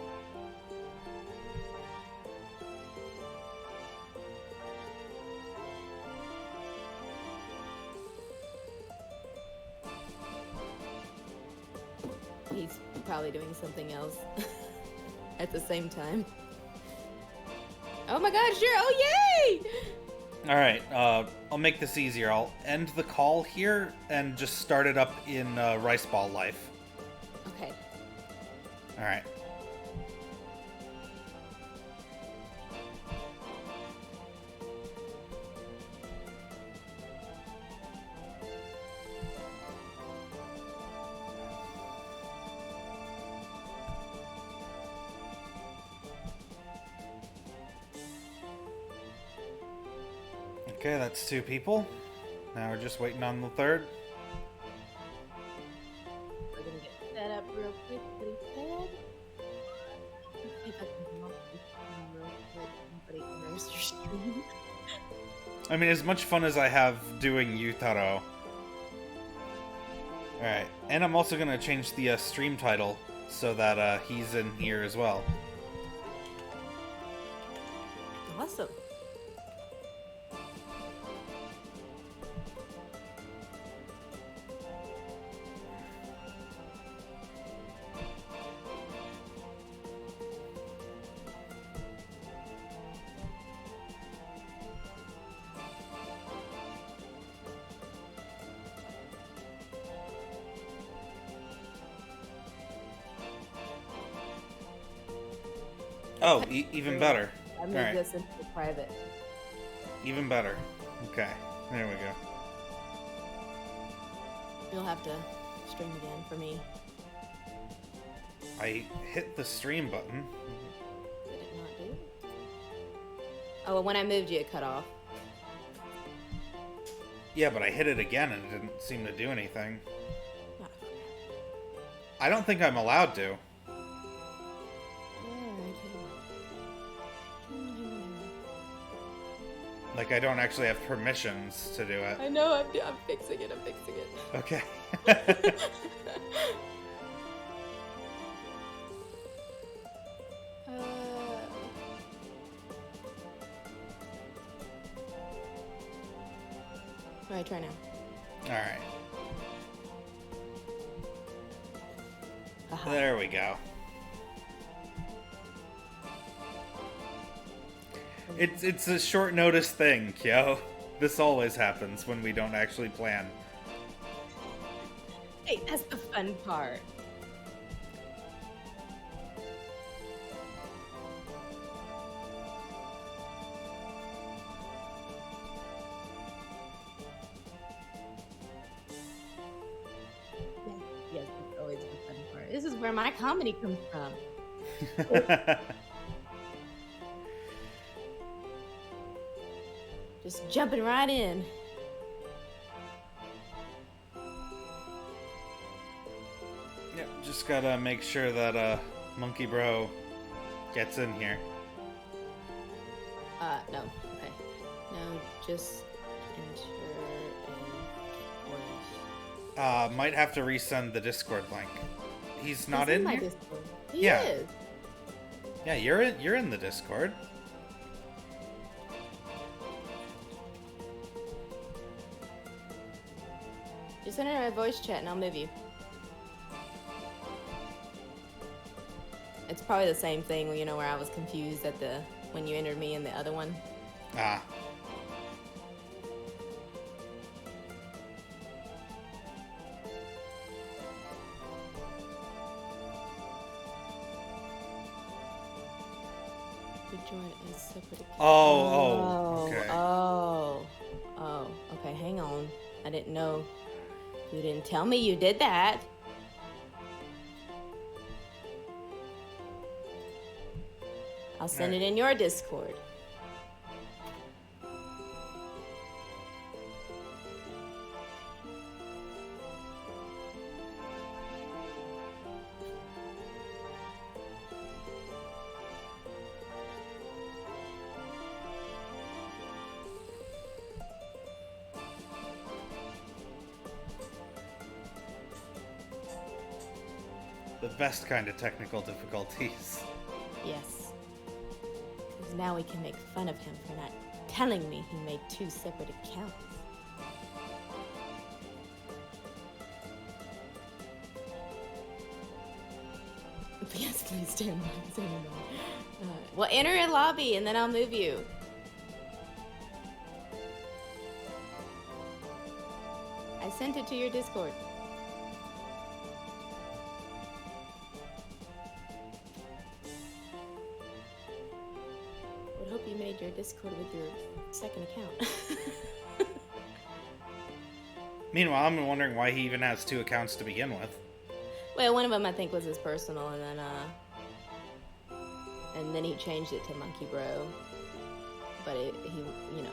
He's probably doing something else at the same time. Oh my god, sure! Oh, yay! Alright, I'll make this easier. I'll end the call here and just start it up in Rice Ball Life. Okay. Alright. Okay, that's 2 people. Now we're just waiting on the third. We're gonna get set up real quick, what he said. Let's see if I can come up with this real quick. Nobody knows your stream. I mean, as much fun as I have doing Yutaro. Alright, and I'm also gonna change the stream title so that he's in here as well. Awesome. Oh, even better. I moved Alright. this into private. Even better. Okay, there we go. You'll have to stream again for me. I hit the stream button. Did it not do? Oh, well, when I moved you, it cut off. Yeah, but I hit it again and it didn't seem to do anything. Oh, I don't think I'm allowed to. Like, I don't actually have permissions to do it. I know, I'm fixing it, I'm fixing it. Okay. Alright, try now. Alright. Aha. There we go. It's a short notice thing, Kyo. This always happens when we don't actually plan. Hey, that's the fun part. Yes, it's always the fun part. This is where my comedy comes from. Just jumping right in. Yep, just gotta make sure that Monkey Bro gets in here. No. Okay. No, just enter a voice. Might have to resend the Discord link. He's not He's in my here? Discord. He Yeah. is. Yeah, you're in the Discord. Just enter a voice chat and I'll move you. It's probably the same thing, you know, where I was confused at the when you entered me in the other one. Ah. To join a separate account. Oh, okay. Okay, hang on. I didn't know. You didn't tell me you did that. I'll send it in your Discord. The best kind of technical difficulties. Yes. Because now we can make fun of him for not telling me he made 2 separate accounts. Yes, please stand by. Stand by. Well, enter a lobby and then I'll move you. I sent it to your Discord. Would hope you made your Discord with your second account. Meanwhile, I'm wondering why he even has 2 accounts to begin with. Well, one of them I think was his personal, and then he changed it to Monkey Bro. But he, you know,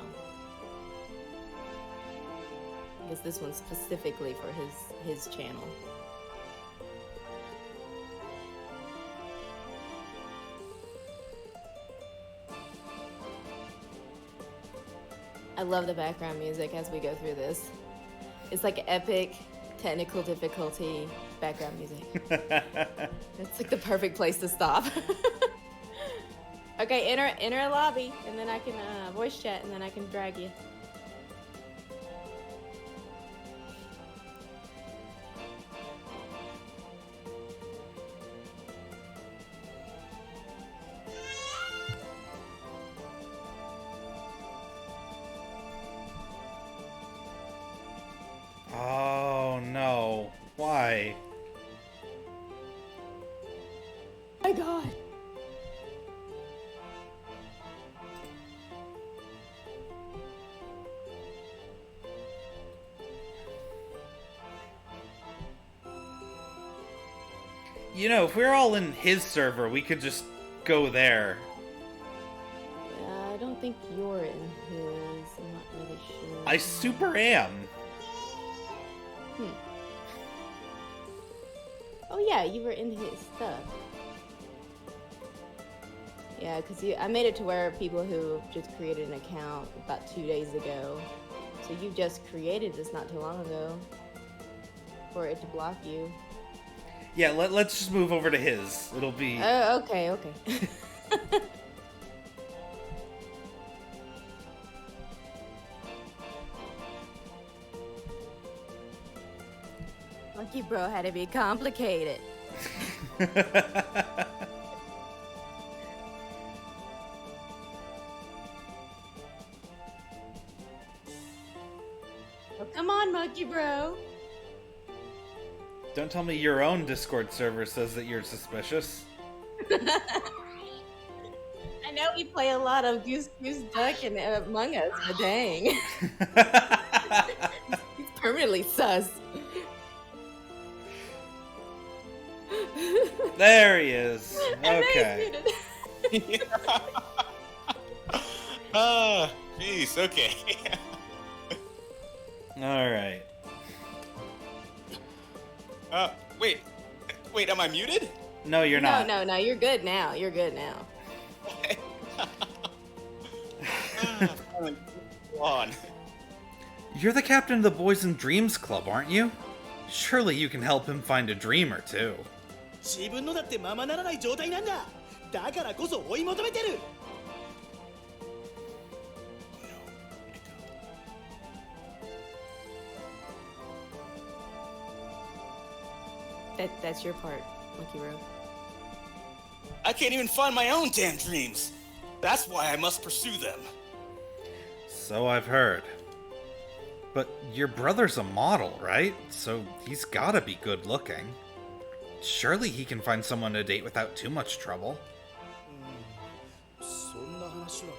I guess this one's specifically for his channel. I love the background music as we go through this. It's like epic technical difficulty background music. It's like the perfect place to stop. Okay, enter a lobby, and then I can voice chat, and then I can drag you. Oh no. Why? My God. You know, if we're all in his server, we could just go there. I don't think you're in his. I'm not really sure. I super am. Oh yeah, you were in his stuff. Yeah, because I made it to where people who just created an account about 2 days ago. So you just created this not too long ago. For it to block you. Yeah, let's just move over to his. It'll be... Oh, okay. Monkey Bro had to be complicated. Oh, come on, Monkey Bro. Don't tell me your own Discord server says that you're suspicious. I know we play a lot of Goose Duck and Among Us, but dang. He's permanently sus. There he is. And Okay. then he's muted. Jeez, okay. Alright. Wait, am I muted? No, you're not. No, you're good now. You're good now. Go on. You're the captain of the Boys and Dreams Club, aren't you? Surely you can help him find a dream or two. 自分のだってままならない状態なんだ。だからこそ追い求めてる。That's your part, Monkey Bro. I can't even find my own damn dreams. That's why I must pursue them. So I've heard. But your brother's a model, right? So he's gotta be good looking. Surely he can find someone to date without too much trouble. そんな話は聞かない。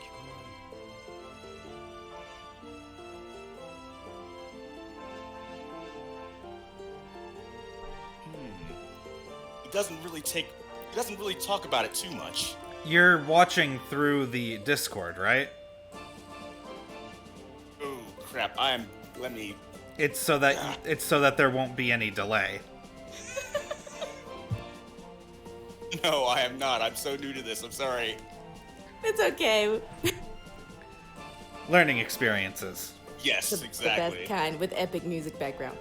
he doesn't really talk about it too much. You're watching through the Discord, right? Oh crap! Let me. It's so that there won't be any delay. No, I am not. I'm so new to this. I'm sorry. It's okay. Learning experiences. Yes, The exactly. best kind with epic music background.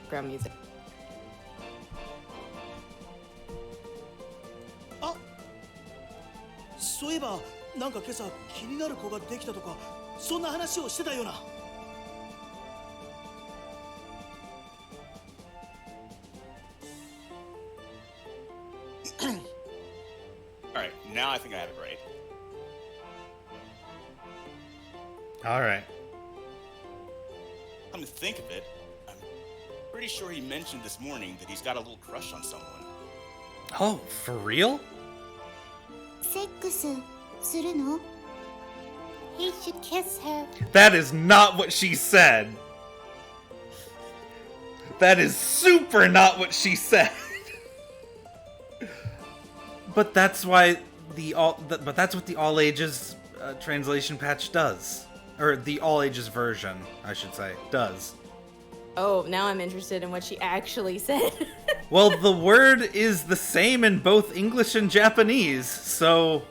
Background music. あ、そういえばなんか今朝気になる子ができたとかそんな話をしてたような。All right, now I think I have it right. All right. Come to think of it, I'm pretty sure he mentioned this morning that he's got a little crush on someone. Oh, for real? セックスするの He should kiss her. That is not what she said. That is super not what she said. But that's why but that's what the all ages translation patch does, or the all ages version, I should say, does. Oh, now I'm interested in what she actually said. Well, the word is the same in both English and Japanese, so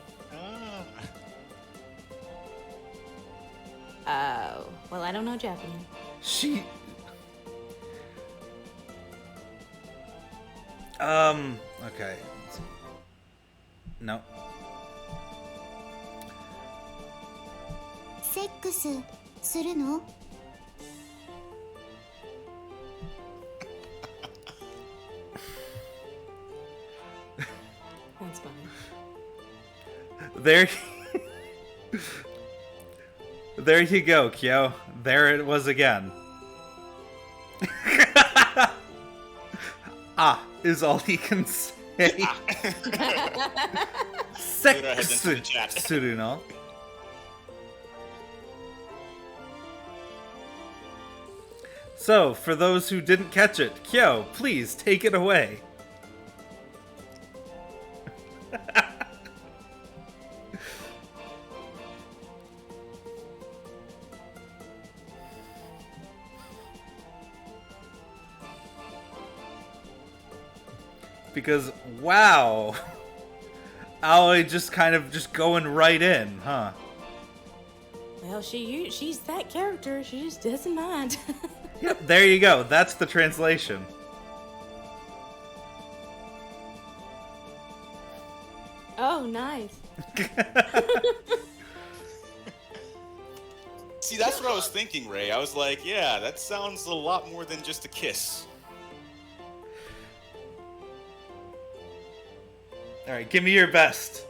Oh, well, I don't know Japanese. she okay. No. セックスするの That's funny. There There you go, Kyo. There it was again. Is all he can say. Heads into the chat. Suruno. So, for those who didn't catch it, Kyo, please take it away. Because, wow, Aoi just kind of just going right in, huh? Well, she's that character. She just doesn't mind. Yep, there you go. That's the translation. Oh, nice. See, that's what I was thinking, Ray. I was like, yeah, that sounds a lot more than just a kiss. Alright, give me your best.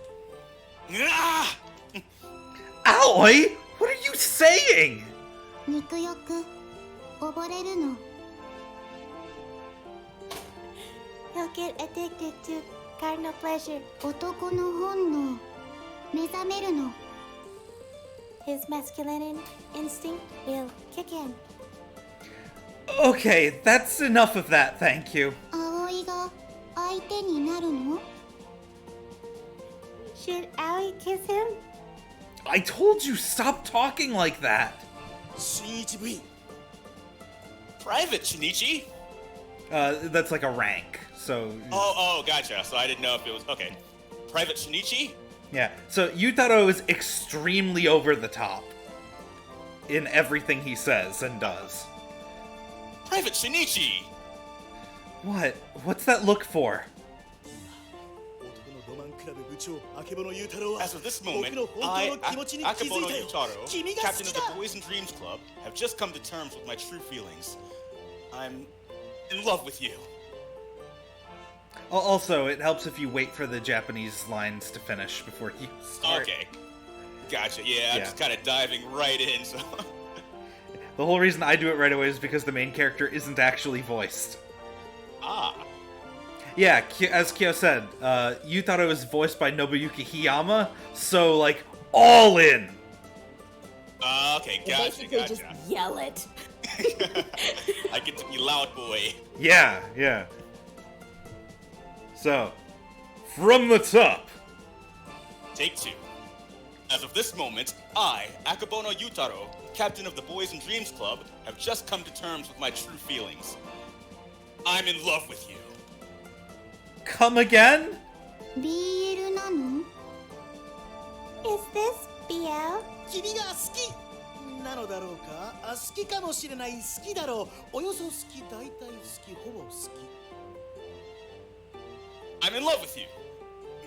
Ah! Aoi! What are you saying? 肉欲溺れるの He'll get addicted to carnal pleasure 男の本能目覚めるの His masculine instinct will kick in Okay, that's enough of that, thank you. 葵が相手になるの Should Aoi kiss him? I told you, stop talking like that. 新一部員 Private, Shinichi? That's like a rank, so... Oh, gotcha. So I didn't know if it was... Okay. Private Shinichi? Yeah, so Yutaro is extremely over the top in everything he says and does. Private Shinichi! What? What's that look for? 男のロマンクラブ部長明物優太郎は As of this 僕 moment, の本当 I, の気持ちに気づい Akabono たよ Yutaro, 君が好 captain き of だ the Boys and Dreams Club, have just come to terms with my true feelings. I'm in love with you. Also, it helps if you wait for the Japanese lines to finish before you start. Okay. Gotcha. Yeah, I'm Yeah. just kind of diving right in, so... The whole reason I do it right away is because the main character isn't actually voiced. Ah. Yeah, as Kyo said, Yutaro is voiced by Nobuyuki Hiyama, so, like, all in! Okay, You gotcha, basically gotcha. just yell it. I get to be loud boy. Yeah, yeah. So, from the top. Take 2. As of this moment, I, Akabono Yutaro, captain of the Boys and Dreams Club, have just come to terms with my true feelings. I'm in love with you. Come again? BL なの Is this BL? 君が好きなのだろうか。好きかもしれない。好きだろう。およそ好き。大体好き。ほぼ好き。 I'm in love with you.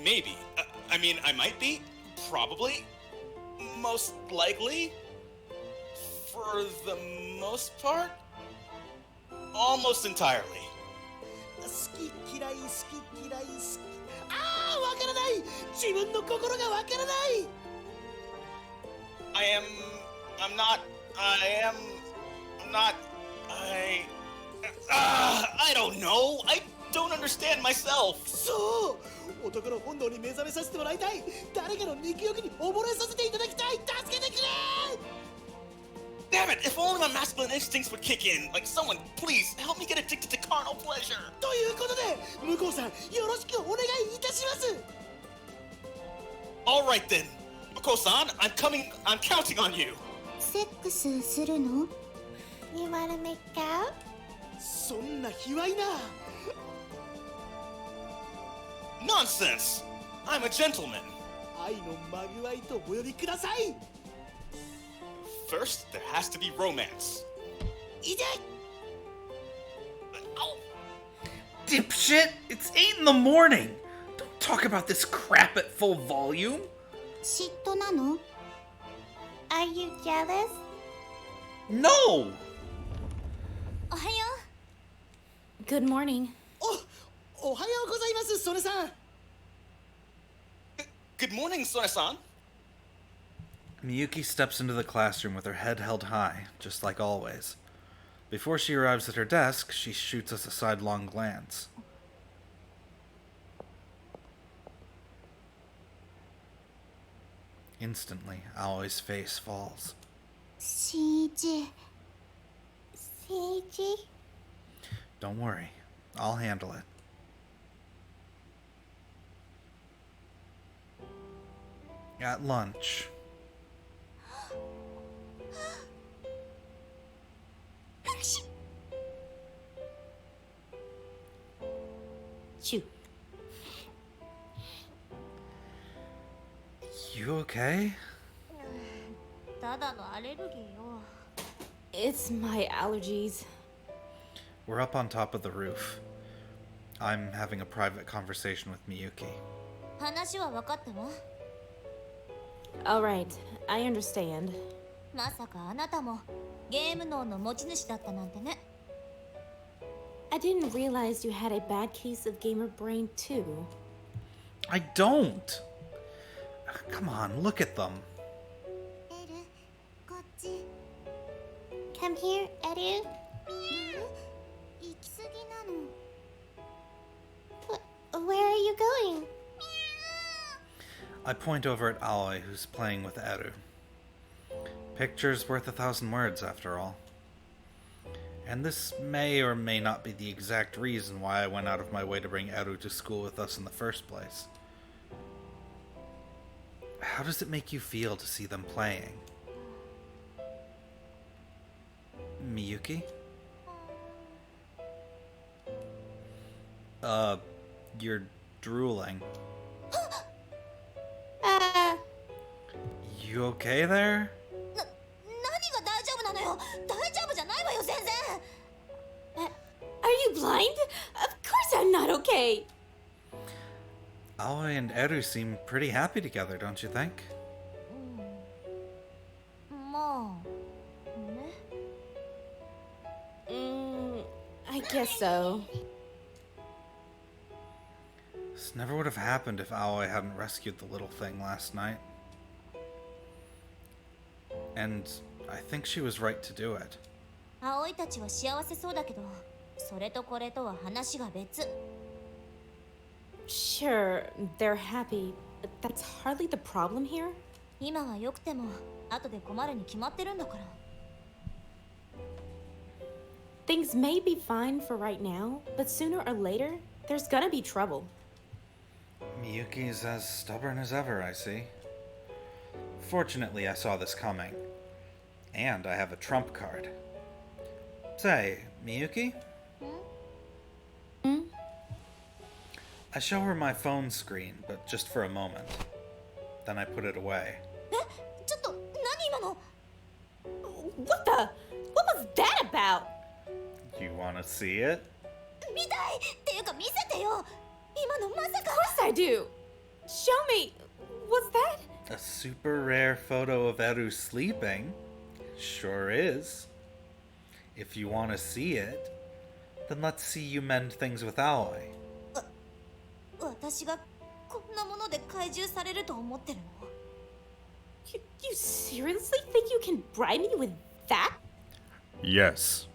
Maybe. I mean, I might be. Probably. Most likely. For the most part. Almost entirely. 好き嫌い好き嫌い好き。ああ、わからない。自分の心がわからない。I'm not, I don't know. I don't understand myself. そう。男の本能に目覚めさせてもらいたい。誰かの肉欲に溺れさせていただきたい。助けてくれ。 Damn it, if only my masculine instincts would kick in. Like, someone, please, help me get addicted to carnal pleasure. ということで、向こうさん、よろしくお願いいたします。 Alright then. Mako-san, I'm counting on you. セックスするの You wanna make out? そんな卑猥な。 Nonsense. I'm a gentleman. 愛のまぐわいとお呼びください。 First, there has to be romance. いで。 Oh, Dipshit! It's 8 in the morning! Don't talk about this crap at full volume! 嫉妬なの Are you jealous? No! おはよ Good morning. おはようございます、ソネさん。 good morning, Sone-san. Miyuki steps into the classroom with her head held high, just like always. Before she arrives at her desk, she shoots us a sidelong glance. Instantly, Aoi's face falls. う。CG。CG? Don't worry, I'll handle it. At lunch, Shoot. you okay? ただのアレルギーよ。 It's my allergies. We're up on top of the roof. I'm having a private conversation with Miyuki. 話は分かったわ。 Alright, I understand. まさかあなたもゲーム脳の持ち主だったなんてね。 I didn't realize you had a bad case of gamer brain too. I don't! Come on, look at them. エル、こっち。Come here, エル。行き過ぎなの。Where are you going? I point over at Aoi, who's playing with Eru. Picture's worth 1,000 words, after all. And this may or may not be the exact reason why I went out of my way to bring Eru to school with us in the first place. How does it make you feel to see them playing? Miyuki? You're drooling. You okay there? 何が大丈夫なのよ。大丈夫じゃないわよ、全然。 Are you blind? Of course I'm not okay. Aoi and Eru seem pretty happy together, don't you think? まあね。 I guess so. This never would have happened if Aoi hadn't rescued the little thing last night. And I think she was right to do it. 葵たちは幸せそうだけど、それとこれとは話が別。 Sure, they're happy, but that's hardly the problem here. 今は良くても、後で困るに決まってるんだから。 Things may be fine for right now, but sooner or later, there's gonna be trouble. Miyuki's as stubborn as ever, I see. Fortunately, I saw this coming. And I have a trump card. Say, Miyuki? Hmm? I show her my phone screen, but just for a moment. Then I put it away. ちょっと何今の What the? What was that about? You wanna see it? 見たいっていうか見せてよ今のまさか Of course I do. Show me. What's that? A super rare photo of Eru sleeping? Sure is. If you wanna see it, then let's see you mend things with Aoi. 私がこんなもので怪獣されると思ってるの You seriously think you can bribe me with that? Yes.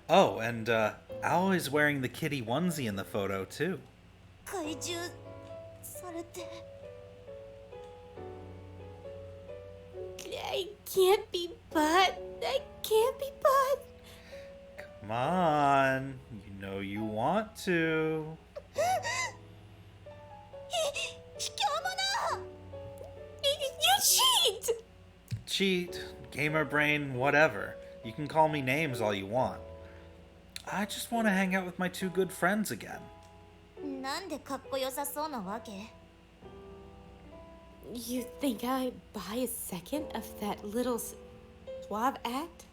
Oh, and Aoi's wearing the kitty onesie in the photo, too. 怪獣されて I can't be but. I can't be but. Come on. You know you want to. 卑怯者 You cheat! Cheat, gamer brain, whatever. You can call me names all you want. I just want to hang out with my two good friends again. なんでかっこよさそうなわけ You think I buy a second of that little suave act?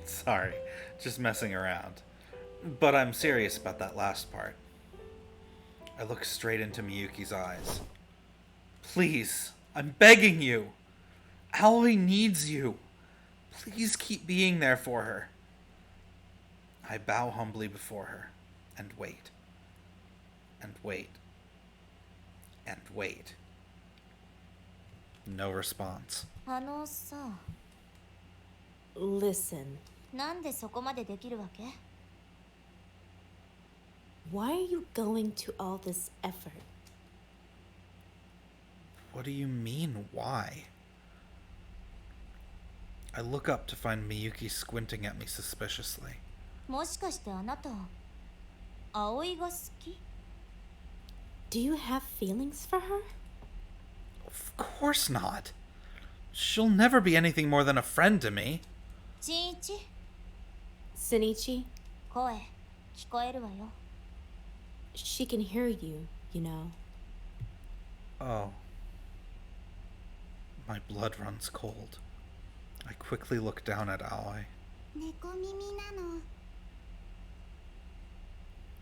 Sorry, just messing around. But I'm serious about that last part. I look straight into Miyuki's eyes. Please, I'm begging you. Aoi needs you. Please keep being there for her. I bow humbly before her, and wait. And wait. And wait. No response. あのさ Listen, なんでそこまでできるわけ why are you going to all this effort? What do you mean, why? I look up to find Miyuki squinting at me suspiciously. もしかしてあなた葵が好き Do you have feelings for her? Of course not. She'll never be anything more than a friend to me. ちいち Senichi, 声聞こえるわよ she can hear you, you know. Oh. My blood runs cold. I quickly look down at Aoi. 猫耳なの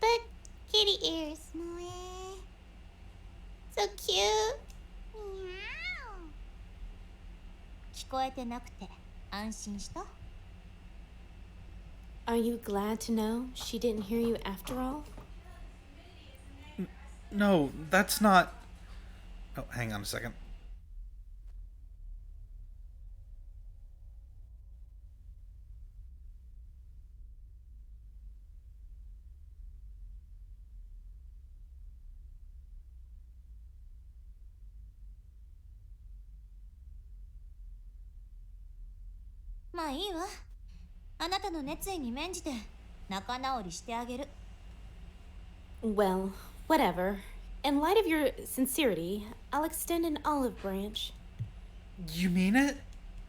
But kitty ears 萌え So cute 聞こえてなくて安心した Are you glad to know she didn't hear you after all? No, that's not... Oh, hang on a second.「まあいいわあなたの熱意に免じて仲直りしてあげる Well, whatever. In light of your sincerity, I'll extend an olive branch. You mean it?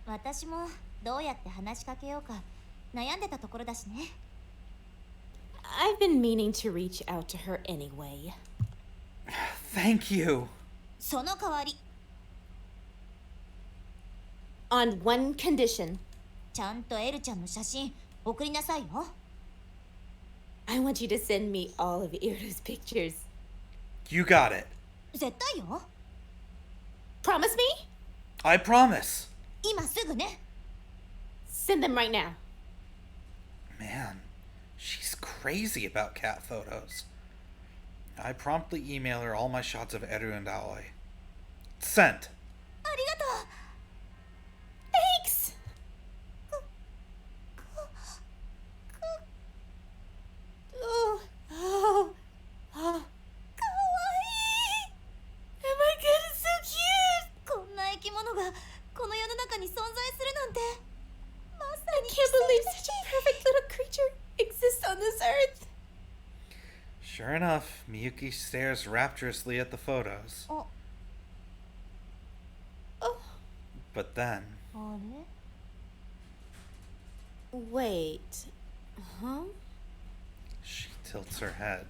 私もどうやって話しかけようか悩んでたところだしね I've been meaning to reach out to her anyway. Thank you. その代わり On one condition. ちゃんとエルちゃんの写真送りなさいよ I want you to send me all of Iru's pictures. You got it. 絶対よ Promise me? I promise. 今すぐね Send them right now. Man, she's crazy about cat photos. I promptly email her all my shots of Eru and Aoi. Sent. ありがとう Thanks! Oh, oh, oh. かわいい Oh my god, it's so cute! こんな生き物がこの世の中に存在するなんてまさ I に can't believe such a perfect little creature exists on this earth. Sure enough, Miyuki stares rapturously at the photos. あ Oh, But then, あれ wait. Huh? she tilts her head.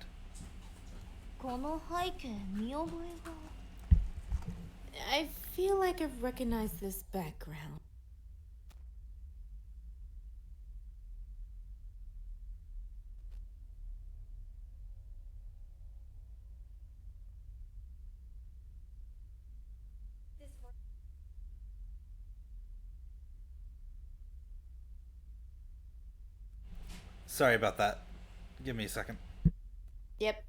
この背景見覚えが I feel like I recognize this background. Sorry about that. Give me a second. Yep.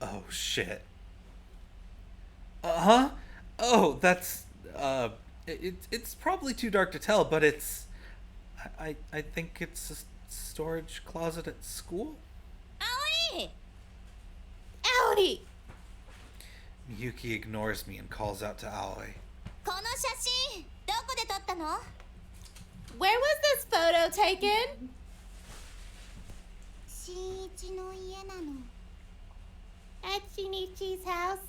Oh shit. Huh? Oh, that's it's probably too dark to tell, but I think it's a storage closet at school. 葵 Audi! Miyuki ignores me and calls out to Aoi. この写真どこで撮ったの Where was this photo taken? 新一の家なの At Shinichi's house.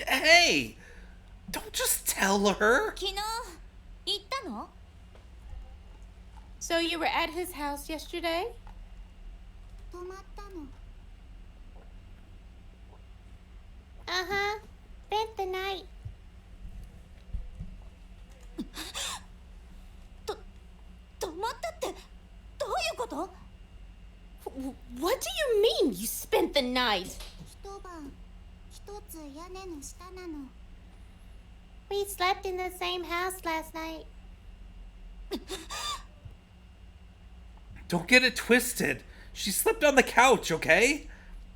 Hey! Don't just tell her! 昨日行ったの So you were at his house yesterday? 泊まったの Uh-huh. Spent the night. 泊まったってどういうこと What do you mean you spent the night? 一晩一つ屋根の下なの We slept in the same house last night. Don't get it twisted. She slept on the couch, okay?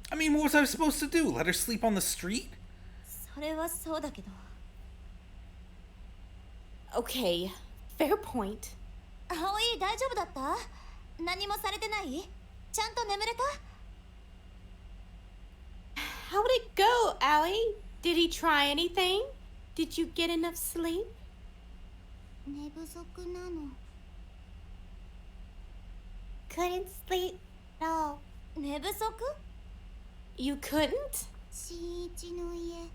I mean, what was I supposed to do? Let her sleep on the street? それはそうだけど Okay, fair point. 葵大丈夫だった何もされてないちゃんと眠れた How'd it go, Allie? Did he try anything? Did you get enough sleep? 寝不足なの Couldn't sleep at all. 寝不足 You couldn't? 新一の家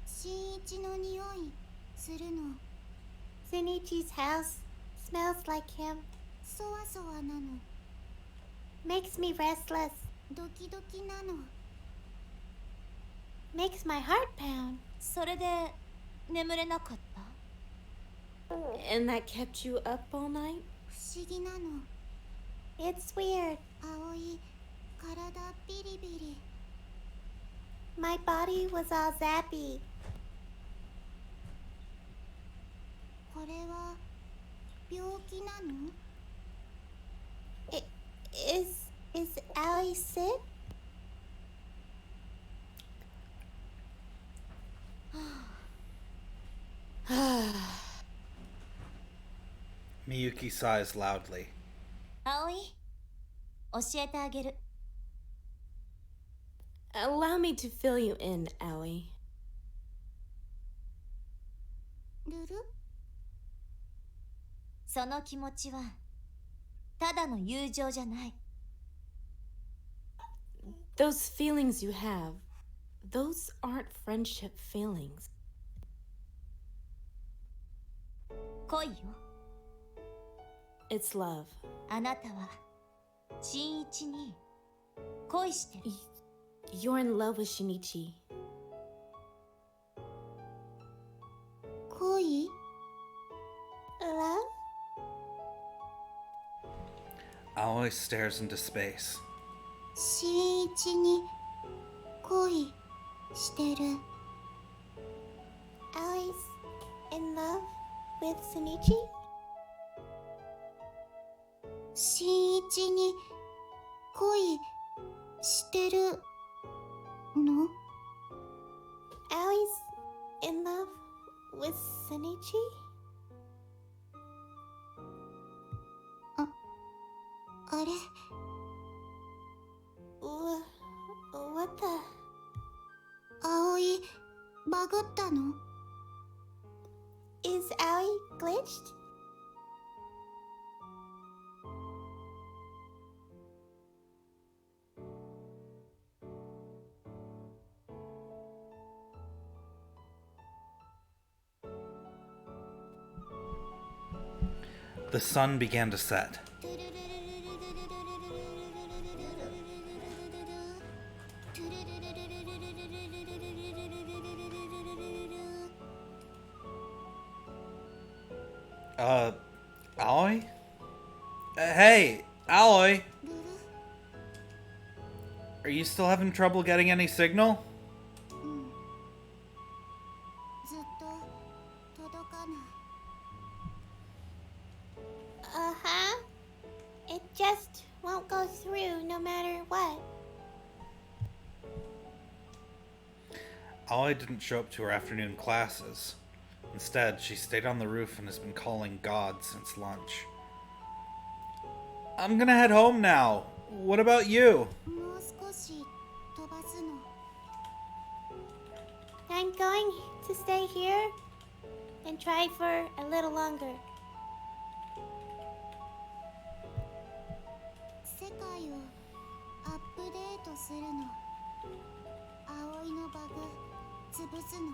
新一の匂いするの Shinichi's house smells like him. そわそわなの Makes me restless. ドキドキなの Makes my heart pound. それで眠れなかった And that kept you up all night? 不思議なの It's weird. 葵体ビリビリ My body was all zappy. これは病気なの Is Allie sick? Miyuki sighs loudly. 葵教えてあげる Allow me to fill you in, Allie. ルルその気持ちはただの友情じゃない Those feelings you have, those aren't friendship feelings. 恋よ It's love. あなたは新一に恋してる You're in love with Shinichi. 恋 Love? Aoi stares into space. 新一に恋してる Allie's in love with Shinichi? 新一に恋してるの？ Aoi's in love with Shinichi? あれ What the? 葵バグったの？ Is Aoi glitched? The sun began to set. Alloy? Hey, Alloy! Are you still having trouble getting any signal? ずっと届かない。 Uh-huh. It just won't go through no matter what. Alloy didn't show up to her afternoon classes. Instead, she stayed on the roof and has been calling God since lunch. I'm gonna head home now. What about you? もう少し飛ばすの。 I'm going to stay here and try for a little longer. 世界をアップデートするの。葵のバグ潰すの。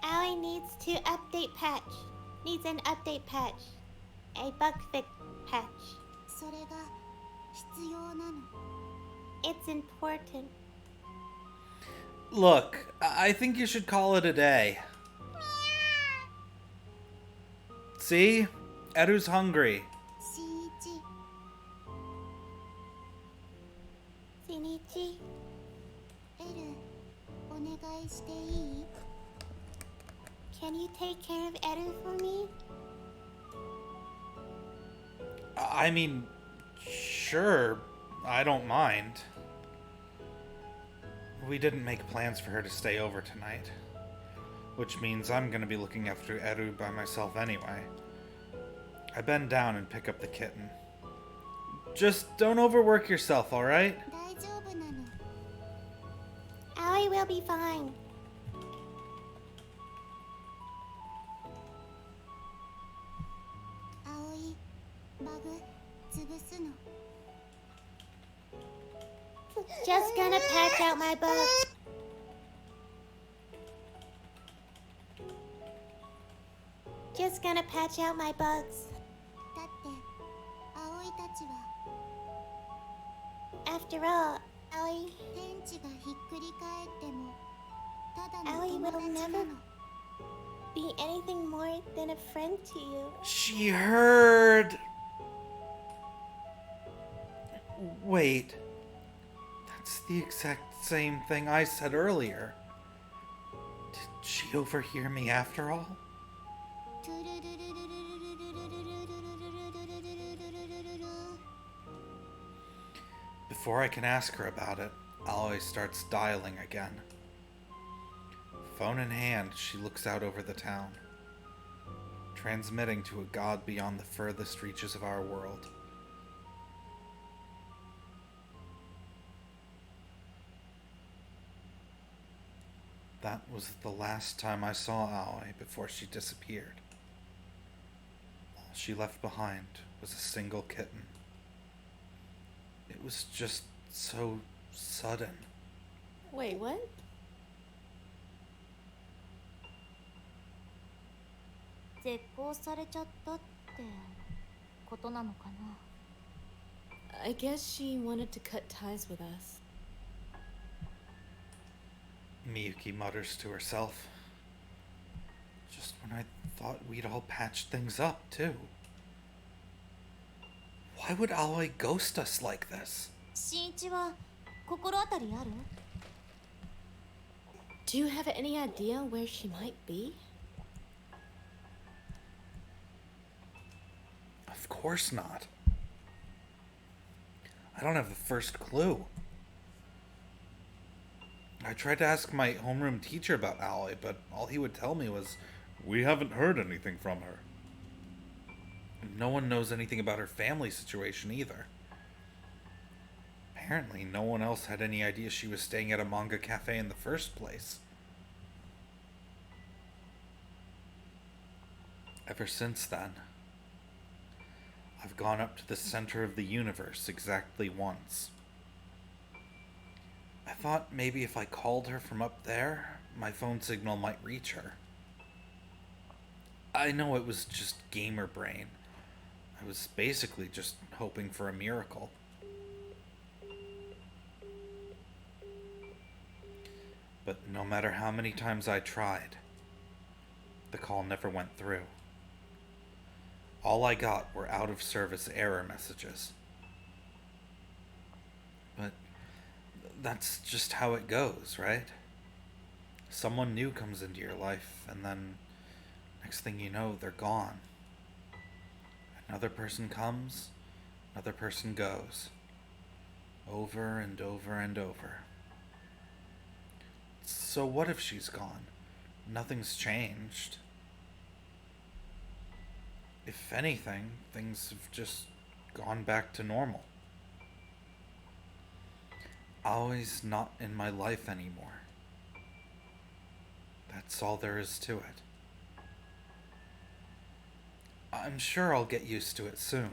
Aoi needs to update patch. Needs an update patch. A bug fix patch. それが必要なの。 It's important. Look, I think you should call it a day. See? Edu's hungry. 新一 Shinichi, エルお願いしていい？ can you take care of Eru for me? I mean, sure, I don't mind. We didn't make plans for her to stay over tonight, which means I'm gonna be looking after Eru by myself anyway. I bend down and pick up the kitten. Just don't overwork yourself, alright? 大丈夫なの。 Aoi will be fine. 葵バグ潰すの。 Just gonna patch out my bugs. Just gonna patch out my bugs. だって葵たちは After all, Aoi, 天地がひっくり返ってもただの Aoi 友 will 達な never の。 be anything more than a friend to you. She heard! Wait. That's the exact same thing I said earlier. Did she overhear me after all? Before I can ask her about it, Alloy starts dialing again. Phone in hand, she looks out over the town, transmitting to a god beyond the furthest reaches of our world. That was the last time I saw Aoi before she disappeared. All she left behind was a single kitten. It was just so sudden. Wait, what? 絶交されちゃったってことなのかな。 I guess she wanted to cut ties with us. Miyuki mutters to herself. Just when I thought we'd all patched things up, too. Why would Aoi ghost us like this? 新一は心当たりある？ Do you have any idea where she might be? Of course not. I don't have the first clue. I tried to ask my homeroom teacher about Aoi, but all he would tell me was, We haven't heard anything from her. no one knows anything about her family situation either. Apparently, no one else had any idea she was staying at a manga cafe in the first place. Ever since then, I've gone up to the center of the universe exactly once. I thought maybe if I called her from up there, my phone signal might reach her. I know it was just gamer brain. I was basically just hoping for a miracle. But no matter how many times I tried, the call never went through. All I got were out-of-service error messages. But that's just how it goes, right? Someone new comes into your life, and then next thing you know, they're gone. Another person comes, another person goes. Over and over and over. So what if she's gone? Nothing's changed. If anything, things have just gone back to normal. Aoi's not in my life anymore. That's all there is to it. I'm sure I'll get used to it soon.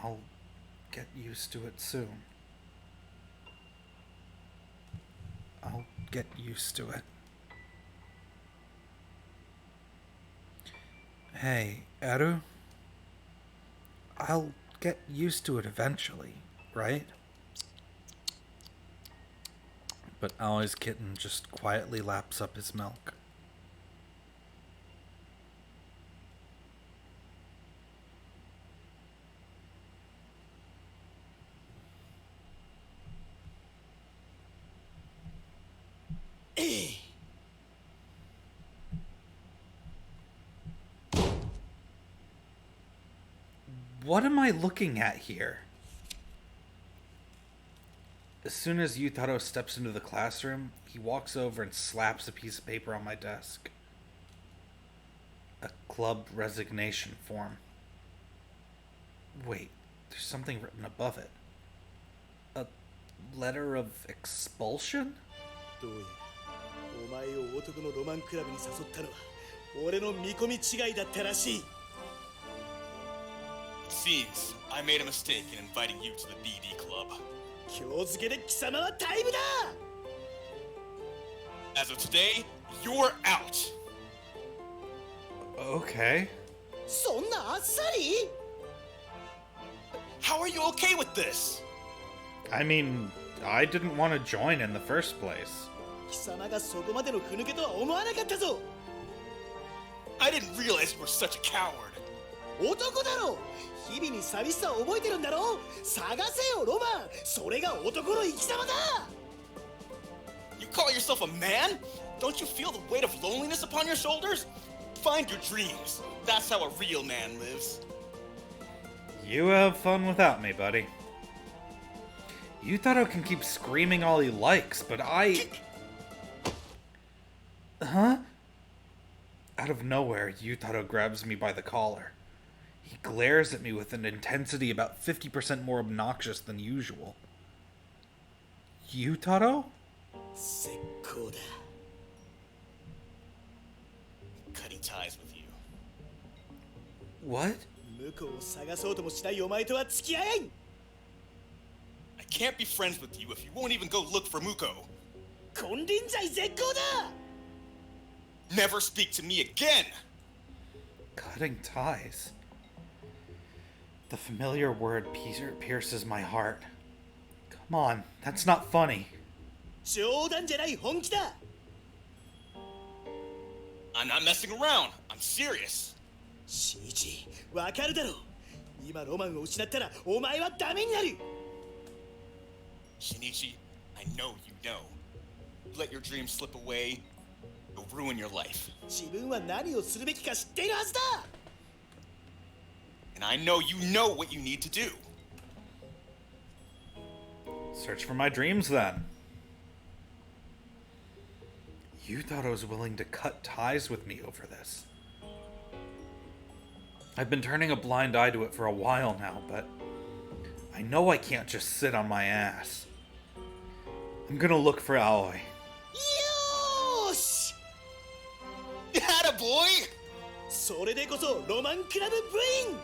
I'll get used to it soon. I'll get used to it. Hey, Eru? I'll get used to it eventually, right? But Aoi's kitten just quietly laps up his milk. What am I looking at here? As soon as Yutaro steps into the classroom, he walks over and slaps a piece of paper on my desk. A club resignation form. Wait, there's something written above it. A letter of expulsion? どうやらお前を男のロマンクラブに誘ったのは俺の見込み違いだったらしい。 It seems I made a mistake in inviting you to the BD club. 今日付けで貴様はタイムだ。 As of today, you're out. Okay. そんなあっさり？ How are you okay with this? I mean, I didn't want to join in the first place. 貴様がそこまでのふぬけとは思わなかったぞ。 I didn't realize you were such a coward. 男だろ。日々に寂しさを覚えてるんだろ。探せよロマン。それが男の生き様だ。 You call yourself a man? Don't you feel the weight of loneliness upon your shoulders? Find your dreams. That's how a real man lives. You have fun without me, buddy. Yutaro can keep screaming all he likes, but I... Huh? Out of nowhere, Yutaro grabs me by the collar. He glares at me with an intensity about 50% more obnoxious than usual. Yutaro? 絶好だ。 Cutting ties with you. What? 向こうを探そうともしないお前とは付き合えん。 I can't be friends with you if you won't even go look for Muko. 金輪際絶好だ。 Never speak to me again! Cutting ties. The familiar word pierces my heart. Come on, that's not funny. 冗談じゃない本気だ。 I'm not messing around. I'm serious. シイチ、わかるだろう。今ロマンを失ったらお前はダメになる。 Shinichi, I know you know. Let your dreams slip away, you'll ruin your life. 自分は何をするべきか知っているはずだ。And I know you know what you need to do. Search for my dreams, then. You thought I was willing to cut ties with me over this. I've been turning a blind eye to it for a while now, but I know I can't just sit on my ass. I'm gonna look for Aoi. よーし Atta boy! それでこそロマンクラブブレイン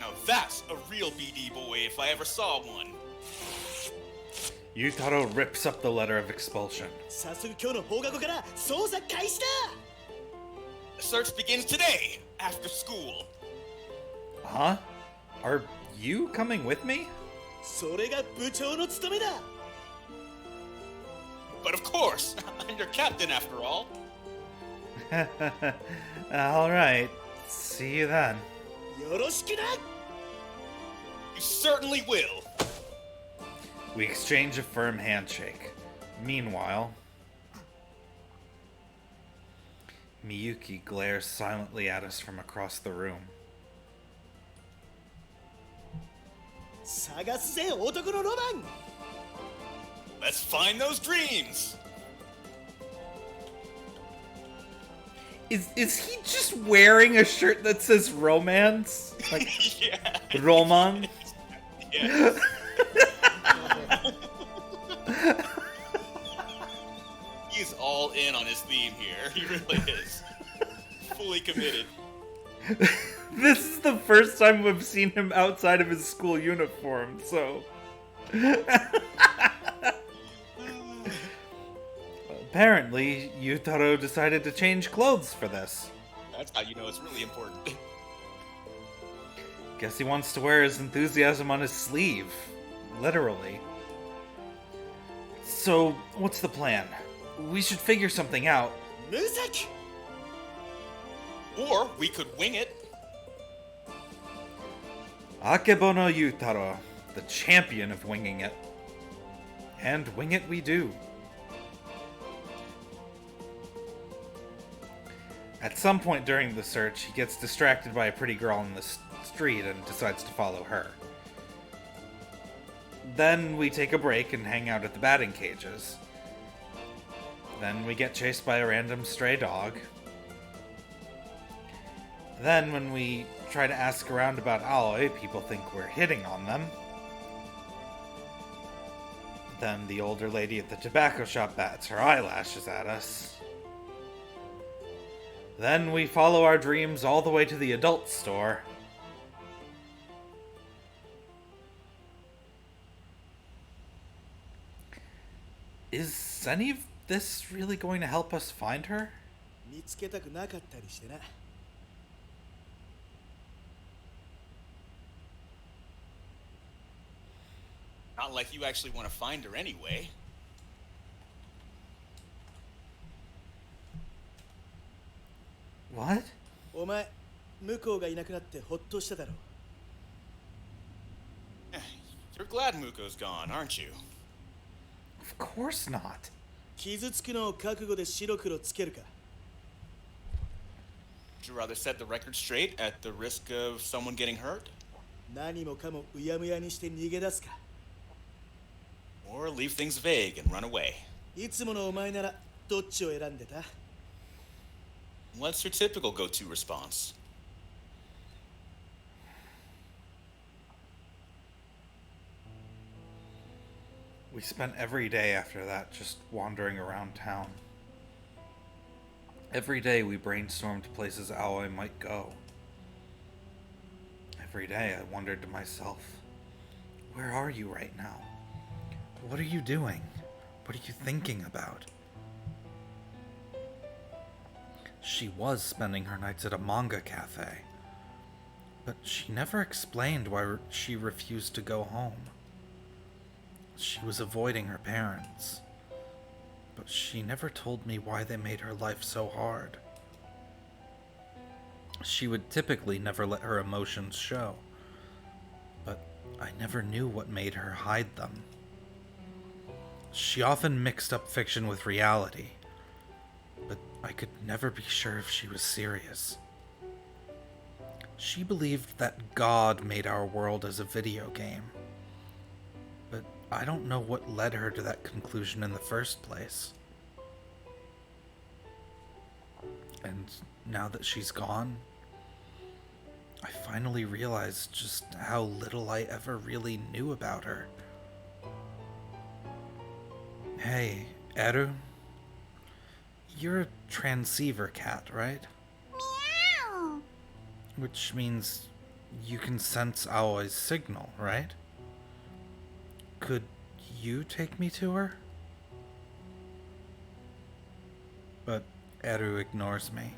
Now that's a real BD boy if I ever saw one. Yutaro rips up the letter of expulsion. 早速今日の放課後から捜査開始だ The search begins today, after school. Huh? Are you coming with me? それが部長の務めだ But of course, I'm your captain after all. Alright. See you then. よろしくな You certainly will. We exchange a firm handshake. Meanwhile, Miyuki glares silently at us from across the room. 探すぜ男のロマン Let's find those dreams. Is he just wearing a shirt that says romance? Like Yeah. Roman? Yeah. He's all in on his theme here. He really is. Fully committed. This is the first time we've seen him outside of his school uniform, so. Apparently, Yutaro decided to change clothes for this. That's how you know it's really important. Guess he wants to wear his enthusiasm on his sleeve. Literally. So, what's the plan? We should figure something out. 無策 Or we could wing it. Akebo no Yutaro, the champion of winging it. And wing it we do. At some point during the search, he gets distracted by a pretty girl on the street and decides to follow her. Then we take a break and hang out at the batting cages. Then we get chased by a random stray dog. Then when we try to ask around about Aoi, people think we're hitting on them. Then the older lady at the tobacco shop bats her eyelashes at us. Then we follow our dreams all the way to the adult store. Is any of this really going to help us find her? 見つけたくなかったりしてな Not like you actually want to find her anyway. What? お前向こうがいなくなってほっとしただろ You're glad Muko's gone, aren't you? Of course not. 傷つくのを覚悟で白黒つけるか Would you rather set the record straight at the risk of someone getting hurt? 何もかもうやむやにして逃げ出すか Or leave things vague and run away? いつものお前ならどっちを選んでた What's your typical go-to response? We spent every day after that just wandering around town. Every day we brainstormed places Aoi might go. Every day I wondered to myself, where are you right now? What are you doing? What are you thinking about? She was spending her nights at a manga cafe, but she never explained why she refused to go home. She was avoiding her parents, but she never told me why they made her life so hard. She would typically never let her emotions show, but I never knew what made her hide them. She often mixed up fiction with reality, but I could never be sure if she was serious. She believed that God made our world as a video game. But I don't know what led her to that conclusion in the first place. And now that she's gone, I finally realized just how little I ever really knew about her. Hey, Eru? You're a transceiver cat, right? Meow. Which means you can sense Aoi's signal, right? Could you take me to her? But Eru ignores me.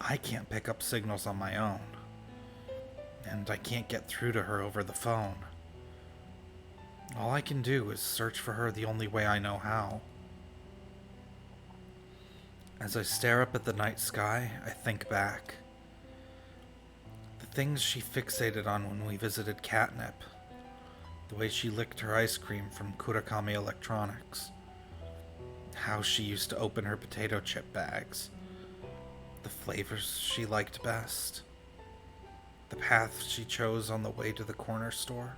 I can't pick up signals on my own. And I can't get through to her over the phone. All I can do is search for her the only way I know how. As I stare up at the night sky, I think back. The things she fixated on when we visited Catnip. The way she licked her ice cream from Kurakami Electronics. How she used to open her potato chip bags. The flavors she liked best. The path she chose on the way to the corner store.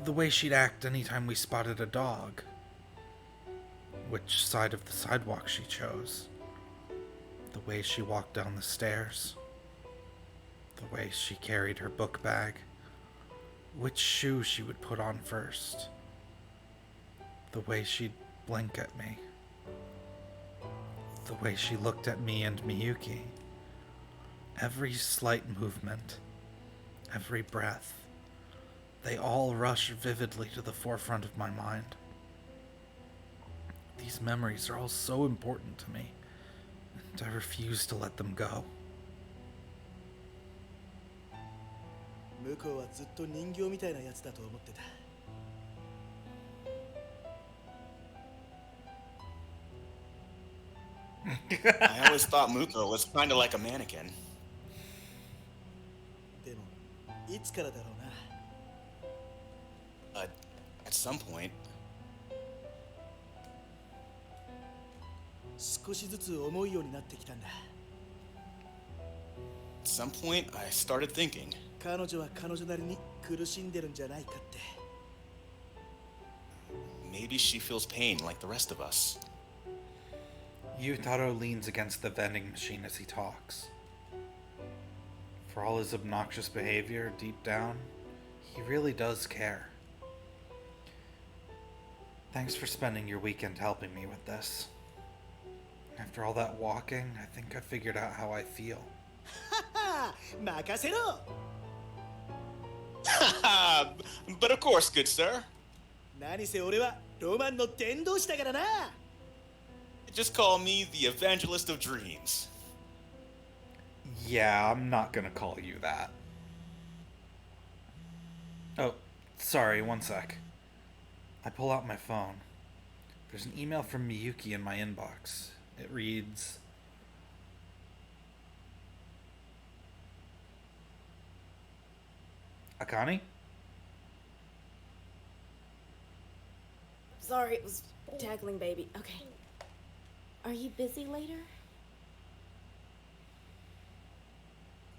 The way she'd act anytime we spotted a dog. Which side of the sidewalk she chose. The way she walked down the stairs. The way she carried her book bag. Which shoe she would put on first. The way she'd blink at me. The way she looked at me and Miyuki. Every slight movement. Every breath. They all rush vividly to the forefront of my mind. These memories are all so important to me, and I refuse to let them go. 向こうはずっと人形みたいなやつだと思ってた。I always thought Muko was kind of like a mannequin. でも、いつからだろうな。At some point, 少しずつ思うようになってきたんだ。at some point, I started thinking, 彼女は彼女なりに苦しんでるんじゃないかって。 maybe she feels pain like the rest of us. Yutaro leans against the vending machine as he talks. For all his obnoxious behavior, deep down, he really does care. Thanks for spending your weekend helping me with this. After all that walking, I think I figured out how I feel. はは任せろ But of course, good sir. 何せ俺はロマンの伝道師だからな Just call me the evangelist of dreams. Yeah, I'm not gonna call you that. Oh, sorry, one sec. I pull out my phone. There's an email from Miyuki in my inbox. It reads... Akane? Sorry, it was tackling baby. Okay. Are you busy later?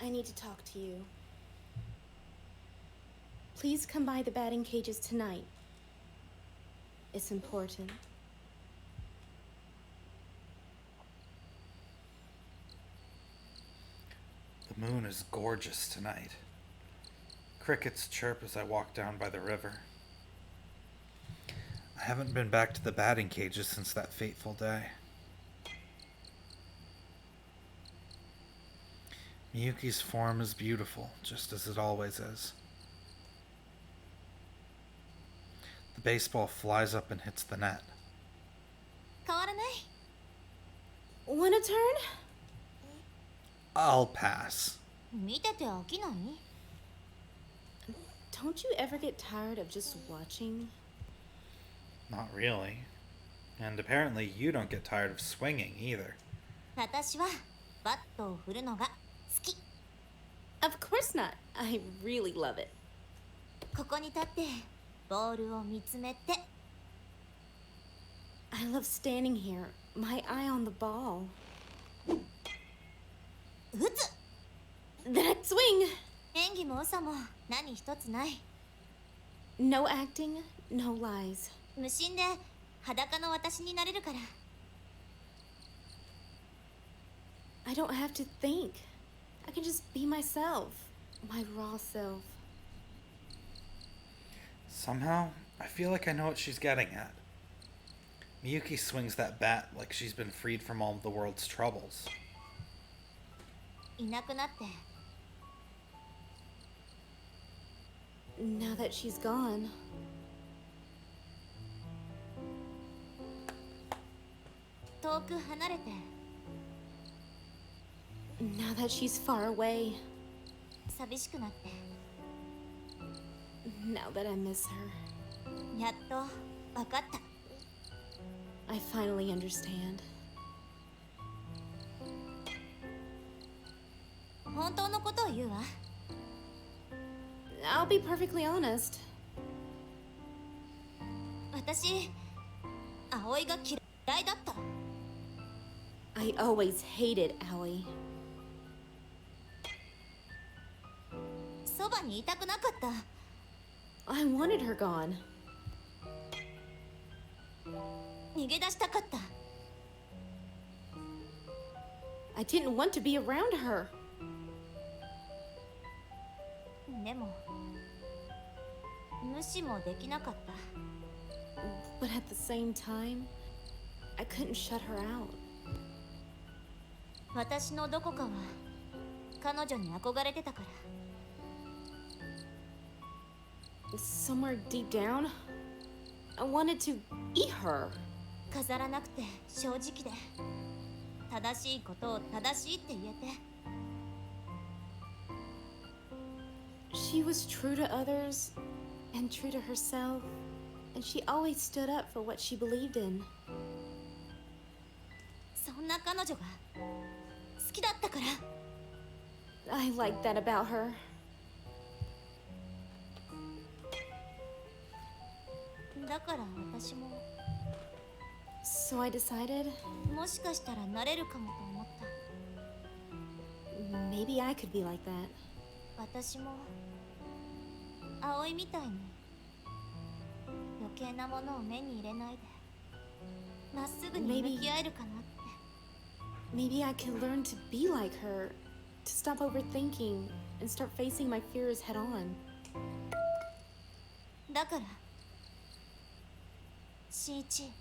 I need to talk to you. Please come by the batting cages tonight. It's important. The moon is gorgeous tonight. Crickets chirp as I walk down by the river. I haven't been back to the batting cages since that fateful day. Miyuki's form is beautiful, just as it always is. The baseball flies up and hits the net. 変わらない Want a turn? I'll pass. 見てて飽きない Don't you ever get tired of just watching? Not really. And apparently you don't get tired of swinging either. 私はバットを振るのが好き Of course not. I really love it. ここに立ってボールを見つめて I love standing here, my eye on the ball. 打つ Then I'd swing. 演技も嘘も何一つない。 No acting, no lies. 無心で裸の私になれるから。 I don't have to think. I can just be myself. My raw self. Somehow, I feel like I know what she's getting at. Miyuki swings that bat like she's been freed from all of the world's troubles. いなくなって Now that she's gone, 遠く離れて now that she's far away, 寂しくなって now that I miss her, やっと分かった。 I finally understand. 本当のことを言うわ。 I'll be perfectly honest. 私葵が嫌いだった。 I always hated Aoi. そばにいたくなかった。 I wanted her gone. 逃げ出したかった。 I didn't want to be around her. でも無視もできなかった。 But at the same time, I couldn't shut her out. 私のどこかは彼女に憧れてたから。 Somewhere deep down, I wanted to eat her. 飾らなくて正直で正しいことを正しいって言えて。 She was true to others and true to herself, and she always stood up for what she believed in. そんな彼女が好きだったから。 I like that about her. だから私も So I decided もしかしたらなれるかもと思った。 maybe I could be like that. 私も葵みたいに余計なものを目に入れないでまっすぐに向き合えるかなって。 Maybe I could learn to be like her, to stop overthinking and start facing my fears head on. だからしんいち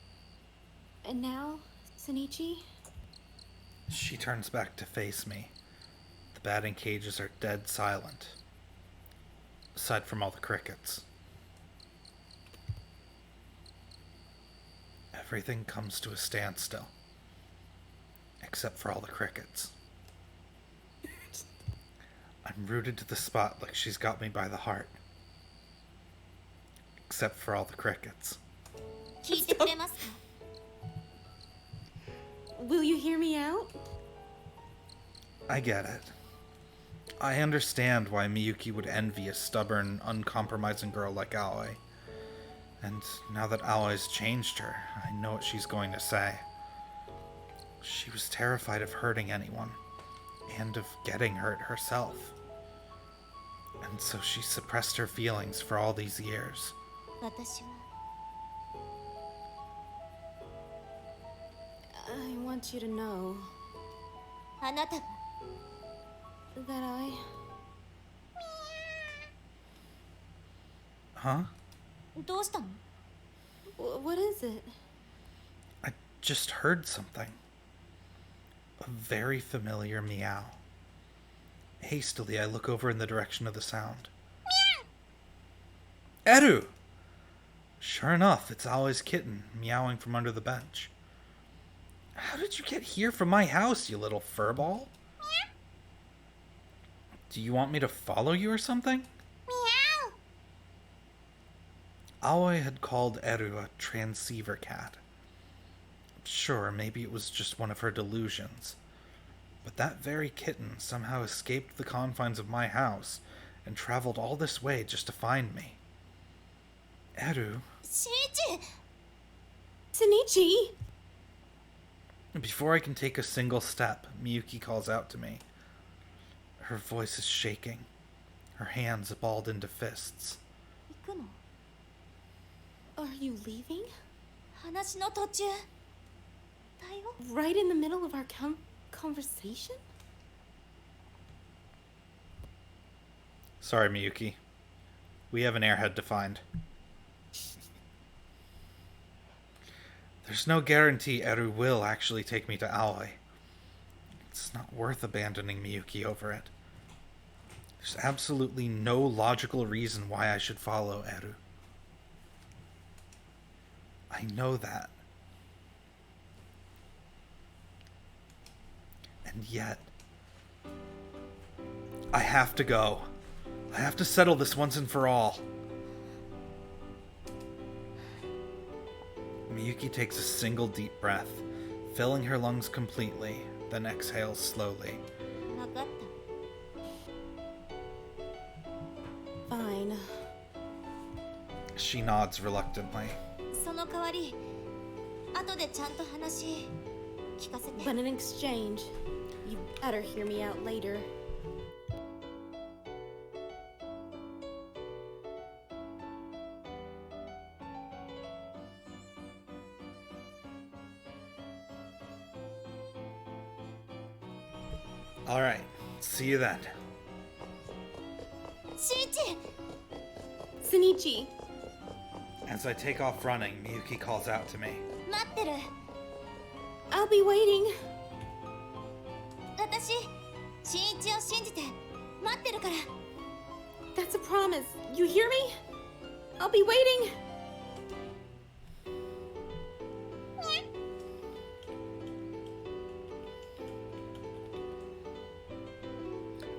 And now, Sunichi? She turns back to face me. The batting cages are dead silent. Aside from all the crickets. Everything comes to a standstill. Except for all the crickets. I'm rooted to the spot like she's got me by the heart. Except for all the crickets. 聞いてくれますか？ Will you hear me out? I get it. I understand why Miyuki would envy a stubborn, uncompromising girl like Aoi. And now that Aoi's changed her, I know what she's going to say. She was terrified of hurting anyone, and of getting hurt herself. And so she suppressed her feelings for all these years. 私は I want you to know あなたが that I... Huh? どうしたの？ What is it? I just heard something. A very familiar meow. Hastily, I look over in the direction of the sound. Eru! Sure enough, it's Aoi's kitten, meowing from under the bench. How did you get here from my house, you little furball? Do you want me to follow you or something? Meow. Aoi had called Eru a transceiver cat. Sure, maybe it was just one of her delusions. But that very kitten somehow escaped the confines of my house and traveled all this way just to find me. Eru, しんいち Sunichi! before I can take a single step, Miyuki calls out to me. Her voice is shaking. Her hands are balled into fists. 行くの Are you leaving? 話の途中だよ Right in the middle of our conversation? Sorry, Miyuki. We have an airhead to find. There's no guarantee Eru will actually take me to Aoi. It's not worth abandoning Miyuki over it. There's absolutely no logical reason why I should follow Eru. I know that. And yet, I have to go. I have to settle this once and for all. Miyuki takes a single deep breath, filling her lungs completely, then exhales slowly. 分かっ Fine. She nods reluctantly. たその代わり後でちゃんと話聞かせて But in exchange, you better hear me out later. Alright, see you then. しんいち Senichi! As I take off running, Miyuki calls out to me. 待ってる I'll be waiting. 私しんいちを信じて待ってるから That's a promise. You hear me? I'll be waiting.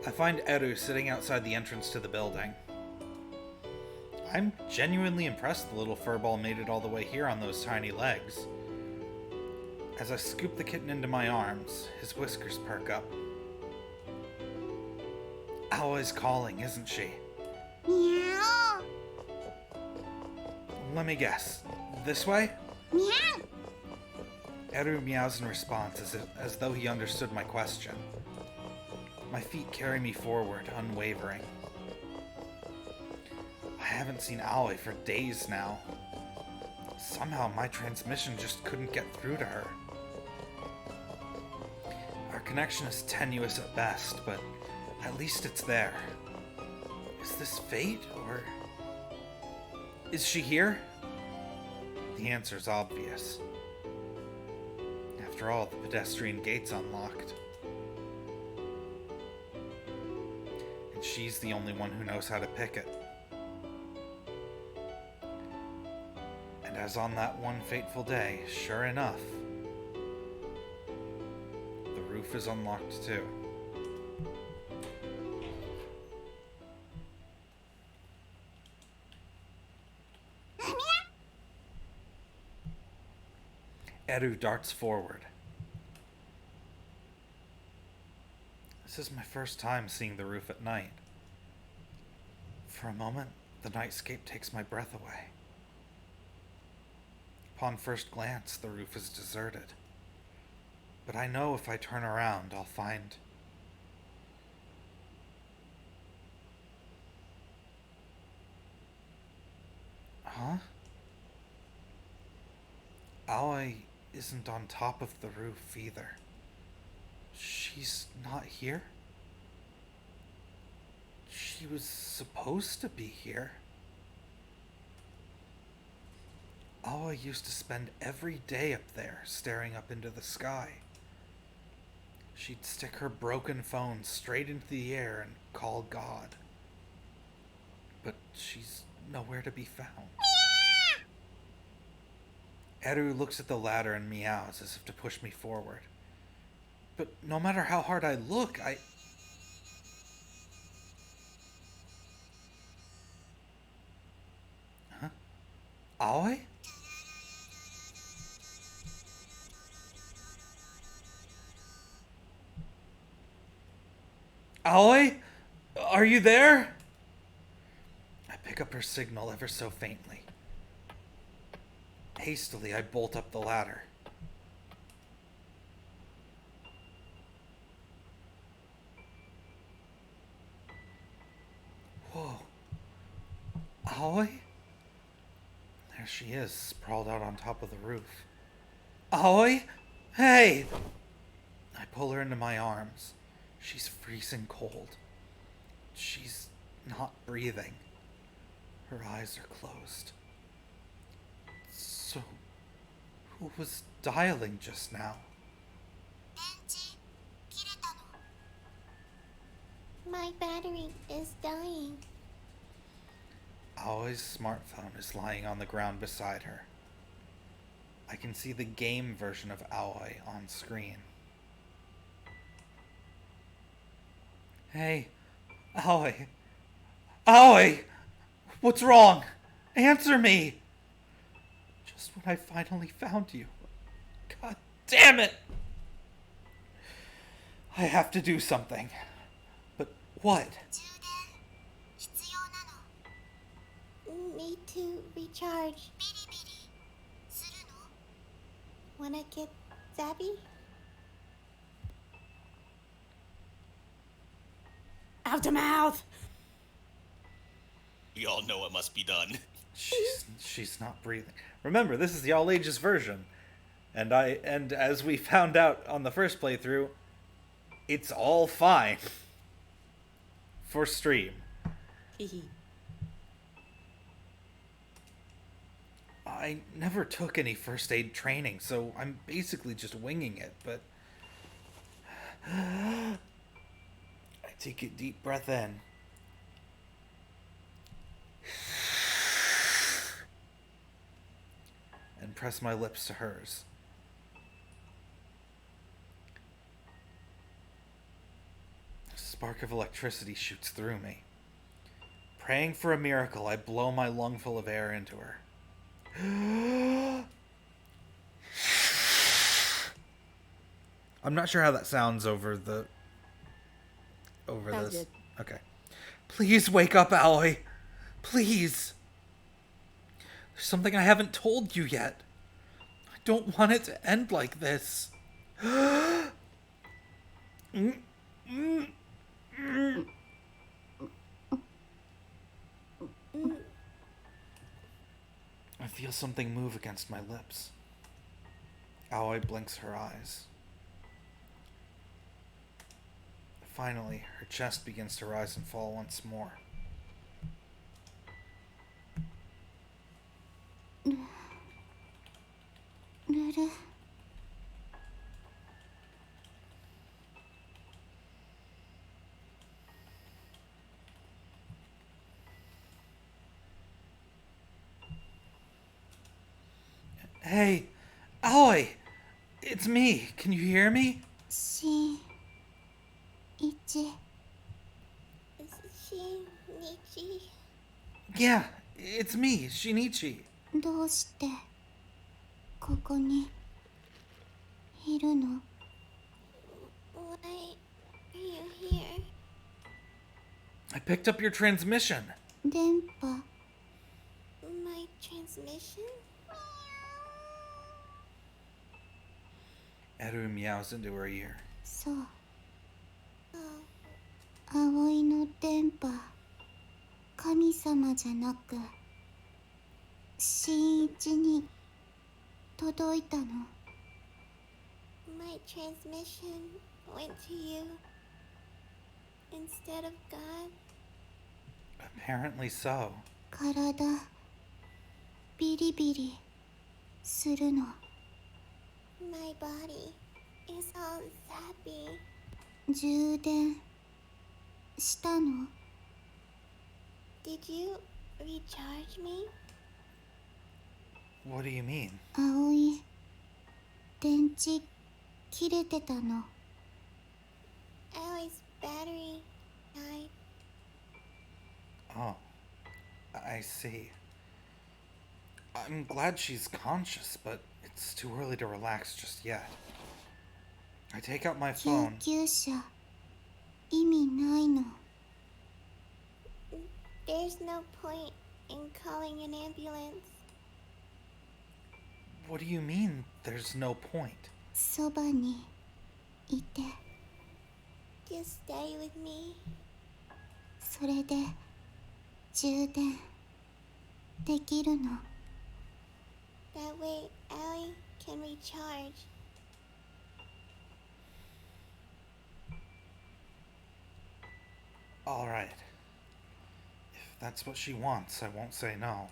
I find Eru sitting outside the entrance to the building. I'm genuinely impressed the little furball made it all the way here on those tiny legs. As I scoop the kitten into my arms, his whiskers perk up. Aoi's calling, isn't she? Meow. Let me guess. This way? Meow. Eru meows in response as though he understood my question. My feet carry me forward, unwavering. I haven't seen Aoi for days now. Somehow my transmission just couldn't get through to her. Our connection is tenuous at best, but at least it's there. Is this fate, or... is she here? The answer's obvious. After all, the pedestrian gate's unlocked. And she's the only one who knows how to pick it. And as on that one fateful day, sure enough, the roof is unlocked too. Eru darts forward. This is my first time seeing the roof at night. For a moment, the nightscape takes my breath away. Upon first glance, the roof is deserted. But I know if I turn around, I'll find... Huh? Aoi isn't on top of the roof either. She's not here? She was supposed to be here. Aoi used to spend every day up there, staring up into the sky. She'd stick her broken phone straight into the air and call God. But she's nowhere to be found. Eru looks at the ladder and meows as if to push me forward. But no matter how hard I look, Huh? Aoi? Aoi? Are you there? I pick up her signal ever so faintly. Hastily, I bolt up the ladder. Aoi? There she is, sprawled out on top of the roof. Aoi? Hey! I pull her into my arms. She's freezing cold. She's not breathing. Her eyes are closed. So, who was dialing just now? 電池切れたの。 My battery is dying. Aoi's smartphone is lying on the ground beside her. I can see the game version of Aoi on screen. Hey, Aoi. Aoi! What's wrong? Answer me! Just when I finally found you. God damn it! I have to do something. But what? 充電必要なの。 Need to recharge. ビリビリするの。 Wanna get zappy? Out to mouth! We all know what must be done. She's not breathing. Remember, this is the all ages version. And as we found out on the first playthrough, it's all fine. For stream. I never took any first aid training, so I'm basically just winging it, but I take a deep breath in. And press my lips to hers. A spark of electricity shoots through me. Praying for a miracle, I blow my lungful of air into her. I'm not sure how that sounds over Sounds this. good. Okay. Please wake up, Aoi. Please. There's something I haven't told you yet. I don't want it to end like this. I feel something move against my lips. Aoi blinks her eyes. Finally, her chest begins to rise and fall once more. Lulu. Hey, Aoi! It's me. Can you hear me? しんいち Shinichi. Yeah, it's me, Shinichi. どうしてここにいるの？ Why are you here? I picked up your transmission. 電波 My transmission? Eru meows into her ear. そう Oh, 葵の電波神様じゃなく新一に届いたの。 my transmission went to you instead of God. Apparently so. 体ビリビリするの。 My body is all zappy. 充電したの？ Did you recharge me? What do you mean? 葵電池切れてたの。 Allie's battery died. Oh, I see. I'm glad she's conscious, but it's too early to relax just yet. I take out my 救 phone. 急車意味ないの。 There's no point in calling an ambulance. What do you mean, there's no point? そばにいて Just stay with me. それで充電できるの。 That way, Aoi can recharge. Alright. If that's what she wants, I won't say no.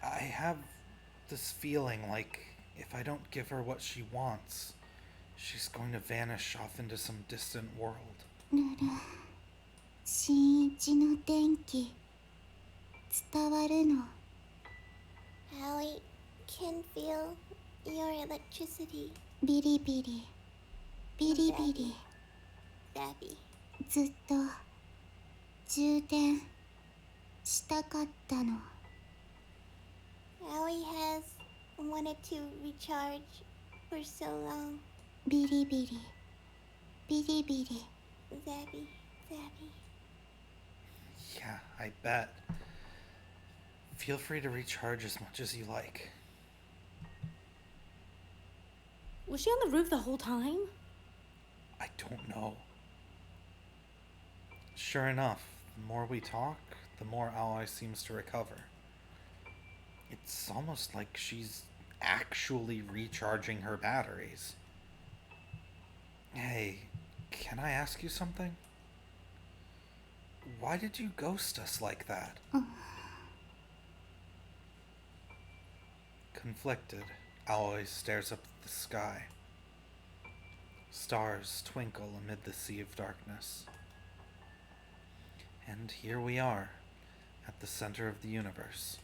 I have this feeling like if I don't give her what she wants, she's going to vanish off into some distant world. ルル、新一の電気伝わるの。 Aoi can feel your electricity, ビリビリビリビリ Zappy. ずっと充電したかったの。 Aoi has wanted to recharge for so long. ビリビリビリビリ Zappy, Zappy. Yeah, I bet. Feel free to recharge as much as you like. Was she on the roof the whole time? I don't know. Sure enough, the more we talk, the more Aoi seems to recover. It's almost like she's actually recharging her batteries. Hey, can I ask you something? Why did you ghost us like that? Conflicted, Aoi stares up at the sky. Stars twinkle amid the sea of darkness. And here we are, at the center of the universe.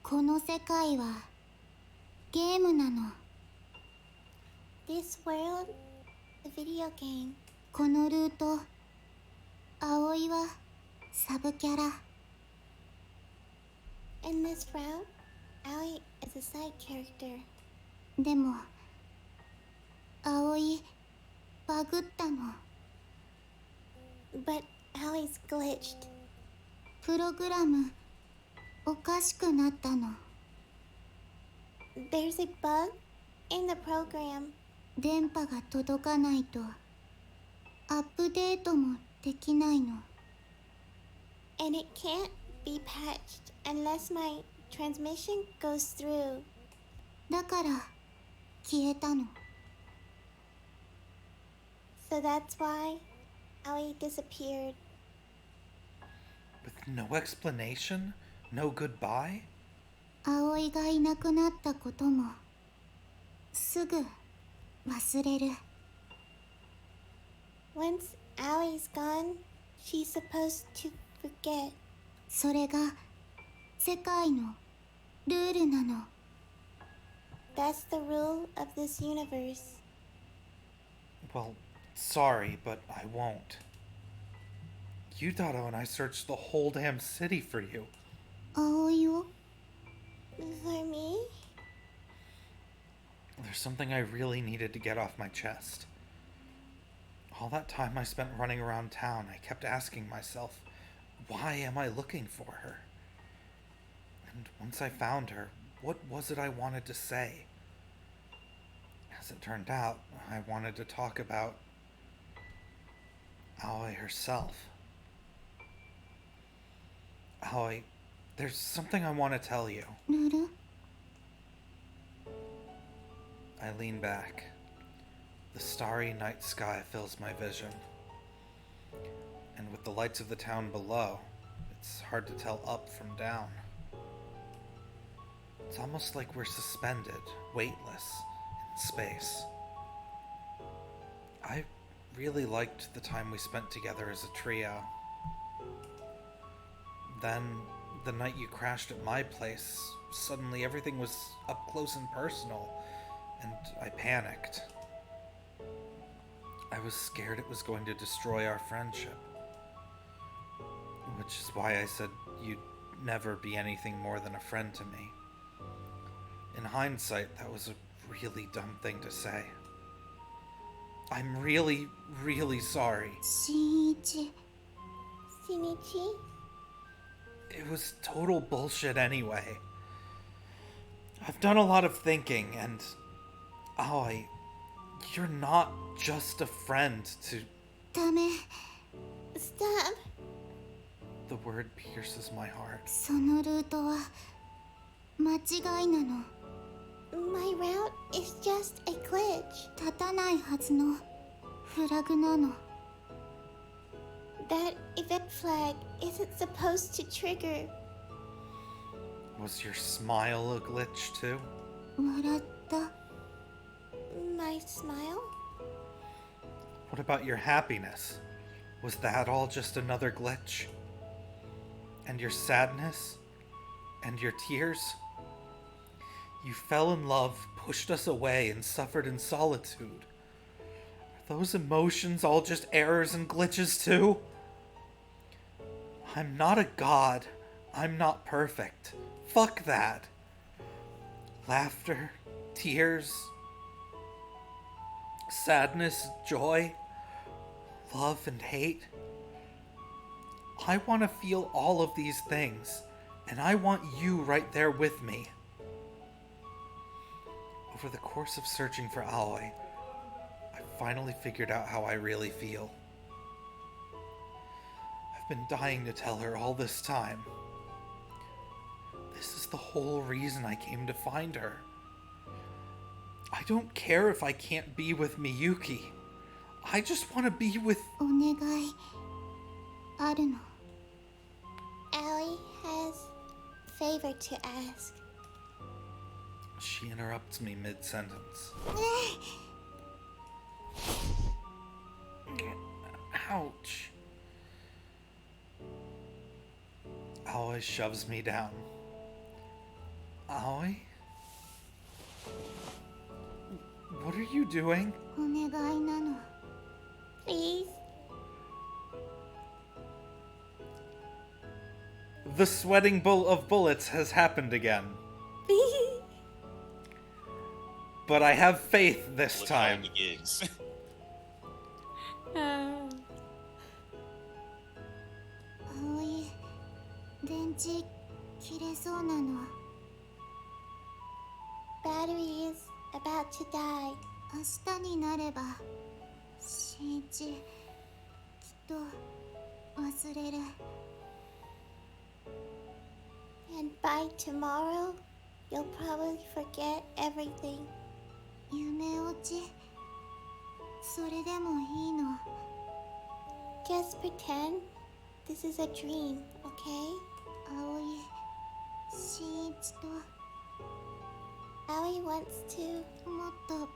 この世界はゲームなの。 This world, the video game. このルート、葵はサブキャラ。 In this route, Aoi is a side character. でも葵バグったの。 But Aoi's glitched. プログラムおかしくなったの。 There's a bug in the program. 電波が届かないとアップデートもできないの。 And it can't be patched unless my transmission goes through. だから消えたの。 So that's why Aoi disappeared. With no explanation? No goodbye? 葵がいなくなったこともすぐ忘れる。 Once Aoi's gone, she's supposed to forget. それが世界のルールなの。 That's the rule of this universe. Well, sorry, but I won't. Yutaro and I searched the whole damn city for you. 葵を For me? There's something I really needed to get off my chest. All that time I spent running around town, I kept asking myself, why am I looking for her? And once I found her, what was it I wanted to say? As it turned out, I wanted to talk about Aoi herself. Aoi, there's something I want to tell you. ルル I lean back. The starry night sky fills my vision. And with the lights of the town below, it's hard to tell up from down. It's almost like we're suspended, weightless, in space. I really liked the time we spent together as a trio. Then, the night you crashed at my place, suddenly everything was up close and personal, and I panicked. I was scared it was going to destroy our friendship. Which is why I said you'd never be anything more than a friend to me. In hindsight, that was a really dumb thing to say. I'm really, really sorry. 新一 Shinichi? It was total bullshit anyway. I've done a lot of thinking, and Aoi, you're not just a friend to... ダメ Stop. The word pierces my heart. そのルートは間違いなの。 My route is just a glitch. 立たないはずのフラグなの。 That event flag isn't supposed to trigger. Was your smile a glitch too? 笑った。 My smile? What about your happiness? Was that all just another glitch? And your sadness? And your tears? You fell in love, pushed us away, and suffered in solitude. Are those emotions all just errors and glitches too? I'm not a god. I'm not perfect. Fuck that. Laughter, tears, sadness, joy, love, and hate. I want to feel all of these things, and I want you right there with me. Over the course of searching for Aoi, I finally figured out how I really feel. I've been dying to tell her all this time. This is the whole reason I came to find her. I don't care if I can't be with Miyuki. I just want to be with... お願いあるの。 Allie has a favor to ask. She interrupts me mid-sentence. Ouch. Aoi shoves me down. Aoi? What are you doing? お願いなの。 Please? The sweating of bullets has happened again. But I have faith this Look how time. it begins. 葵、電池切れそうなの。 Battery is about to die. 明日になれば、新一、きっと忘れる。 And by tomorrow, you'll probably forget everything. 夢落ち、それでもいいの。 Just pretend this is a dream, okay? 葵、新一と Allie wants to もっと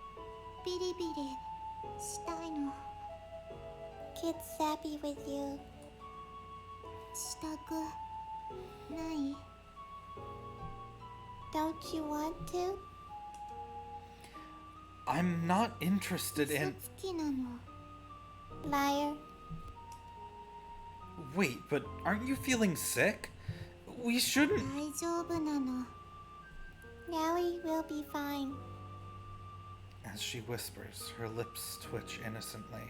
ビリビリしたいの。 get sappy with you. したくない？ Don't you want to? I'm not interested 嘘 in... つきなの。 Liar. Wait, but aren't you feeling sick? We shouldn't... 大丈夫なの。 Allie will be fine. As she whispers, her lips twitch innocently.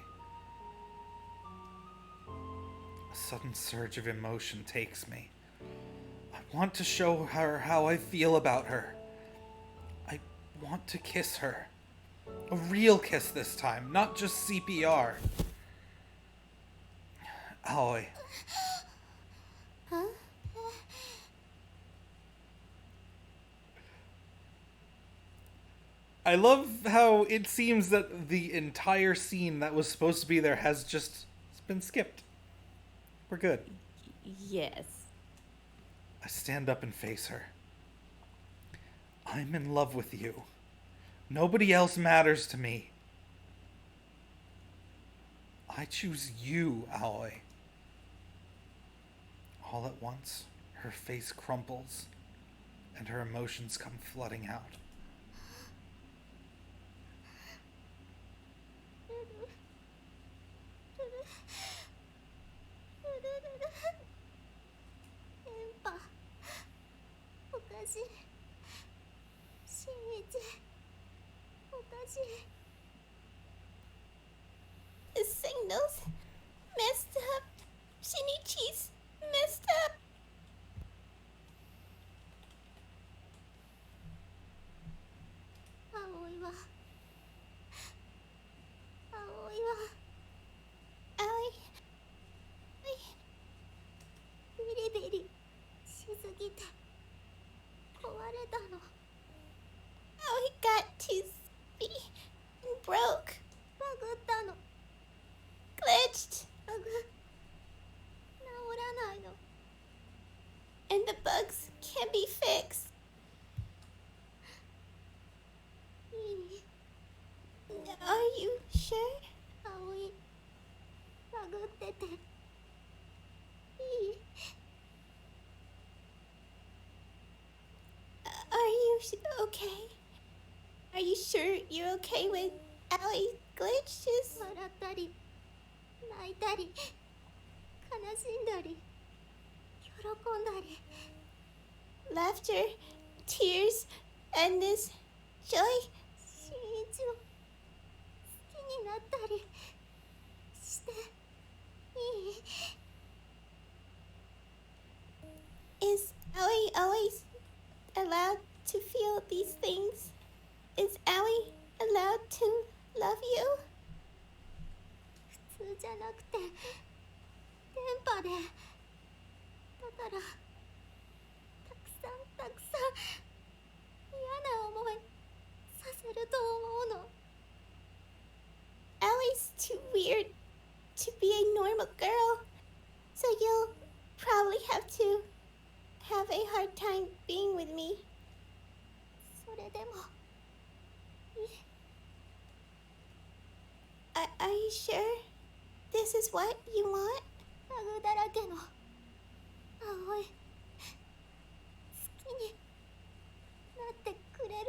A sudden surge of emotion takes me. I want to show her how I feel about her. I want to kiss her. A real kiss this time, not just CPR. Aoi. Huh? I love how it seems that the entire scene that was supposed to be there has just been skipped. We're good. Yes. I stand up and face her. I'm in love with you. Nobody else matters to me. I choose you, Aoi. All at once, her face crumples, and her emotions come flooding out. The signal's messed up. Shinichi's messed up. 葵は Allie. and the bugs can be fixed. Are you sure? 葵、バグってていい？ Are you okay? Are you sure you're okay with Allie's glitches? 笑ったり泣いたり悲しんだり喜んだり Laughter, tears, and this joy? 新一を好きになったりしていい？ Is Allie always allowed to feel these things? Is Allie allowed to love you? 普通じゃなくて電波でだからたくさん嫌な思いさせると思うの。 Allie's too weird to be a normal girl, so you'll probably have to have a hard time being with me. それでもいい？ Are you sure this is what you want? バグだらけの葵好きになってくれる？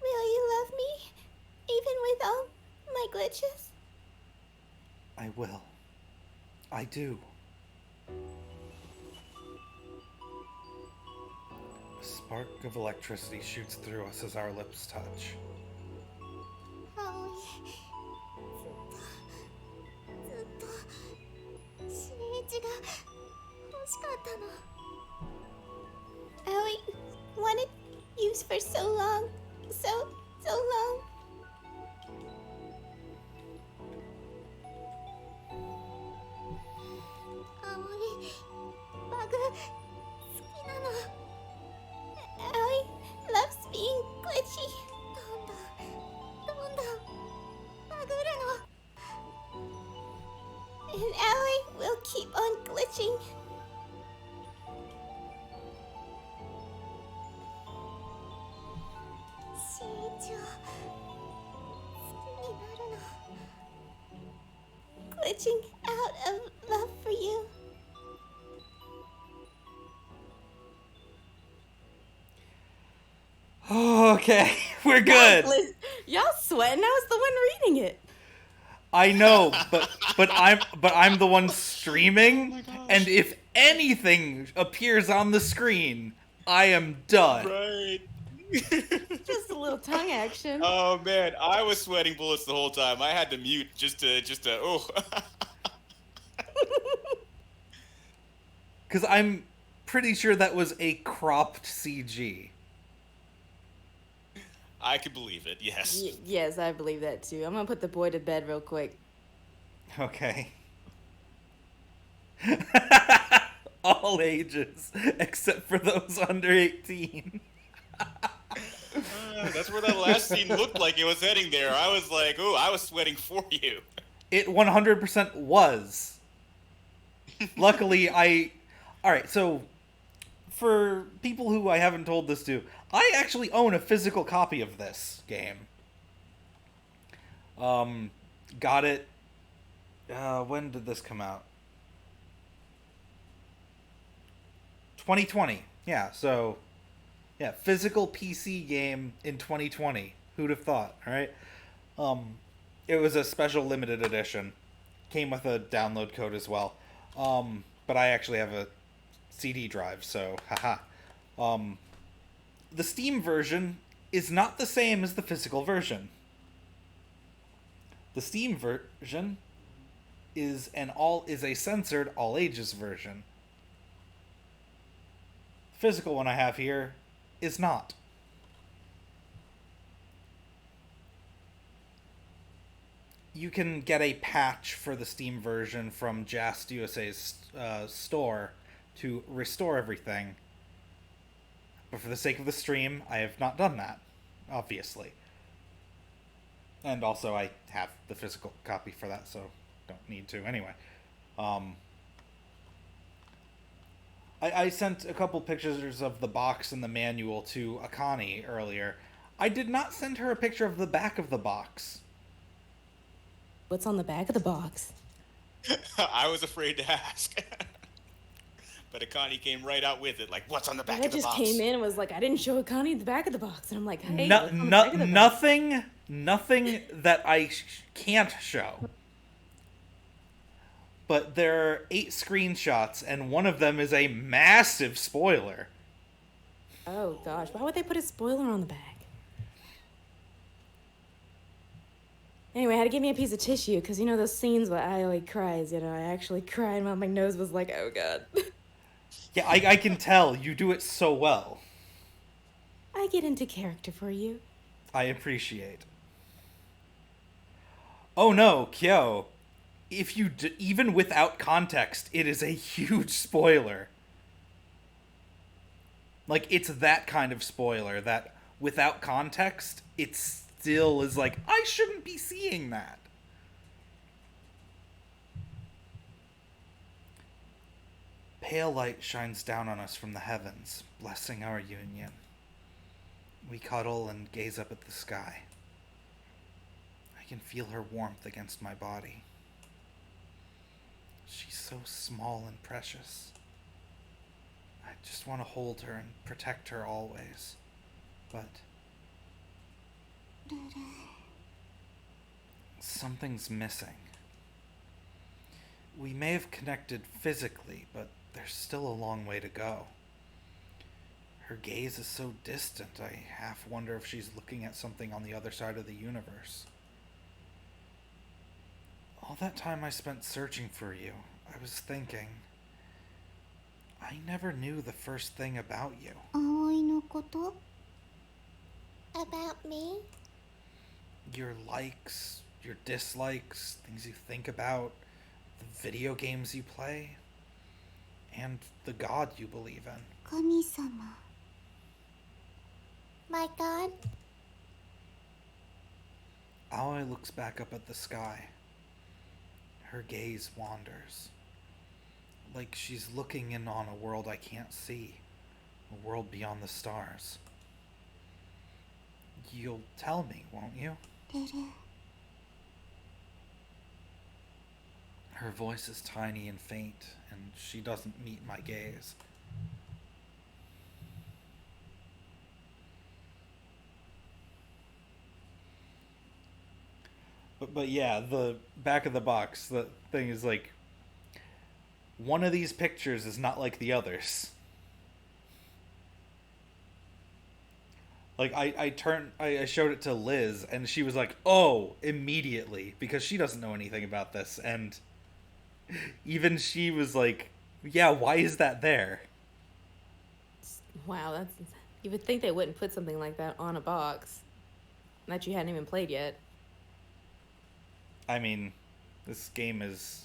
Will you love me, even with all my glitches? I will. I do. A spark of electricity shoots through us as our lips touch. 葵ずっと新一が欲しかったの。 Allie wanted you for so long, so long. 葵バグ好きなの。 Allie loves being glitchy. どんどんバグるの。 And Allie will keep on glitching. 新一を好きになるの。 Glitching out of love for you. Okay, we're good. Y'all sweating. I was the one reading it. I know, but I'm the one streaming, and if anything appears on the screen, I am done. Right. Just a little tongue action. Oh man, I was sweating bullets the whole time. I had to mute just to oh. Because I'm pretty sure that was a cropped CG. I could believe it. Yes. Yes, I believe that too. I'm gonna put the boy to bed real quick. Okay. All ages, except for those under 18. That's where that last scene looked like it was heading there. I was like, oh, I was sweating for you. It 100% was. Luckily, Alright, so, for people who I haven't told this to, I actually own a physical copy of this game. Got it. When did this come out? 2020. Yeah, so, yeah, physical PC game in 2020. Who'd have thought, alright? It was a special limited edition. Came with a download code as well. But I actually have a CD drive, so haha. The Steam version is not the same as the physical version. The Steam version is a censored all ages version. The physical one I have here is not. You can get a patch for the Steam version from Just USA's store to restore everything. But for the sake of the stream, I have not done that, obviously. And also, I have the physical copy for that, so don't need to anyway. I sent a couple pictures of the box and the manual to Akane earlier. I did not send her a picture of the back of the box. What's on the back of the box? I was afraid to ask. But Akane came right out with it, like, what's on the back I of the just box? came in and was like, I didn't show Akane the back of the box. And I'm like, hey, No, what's on the back of the box? nothing that I can't show. But there are 8 screenshots, and one of them is a massive spoiler. Oh, gosh. Why would they put a spoiler on the back? Anyway, I had to give me a piece of tissue, because you know those scenes where Aoi cries, I actually cried while my nose was like, oh, God. Yeah, I can tell. You do it so well. I get into character for you. I appreciate. Oh no, Kyo. If you even without context, it is a huge spoiler. Like, it's that kind of spoiler that without context, it still is like, I shouldn't be seeing that. Pale light shines down on us from the heavens, blessing our union. We cuddle and gaze up at the sky. I can feel her warmth against my body. She's so small and precious. I just want to hold her and protect her always. But something's missing. We may have connected physically, but there's still a long way to go. Her gaze is so distant, I half wonder if she's looking at something on the other side of the universe. All that time I spent searching for you, I was thinking, I never knew the first thing about you. Aoi no koto? About me? Your likes, your dislikes, things you think about, the video games you play, and the god you believe in. Kami-sama. My god? Aoi looks back up at the sky. Her gaze wanders. Like she's looking in on a world I can't see. A world beyond the stars. You'll tell me, won't you? Ruru. Her voice is tiny and faint, and she doesn't meet my gaze. But yeah, the back of the box, the thing is like, one of these pictures is not like the others. Like, I showed it to Liz, and she was like, oh, immediately, because she doesn't know anything about this, and even she was like, yeah, why is that there? Wow, that's... You would think they wouldn't put something like that on a box that you hadn't even played yet. I mean, this game is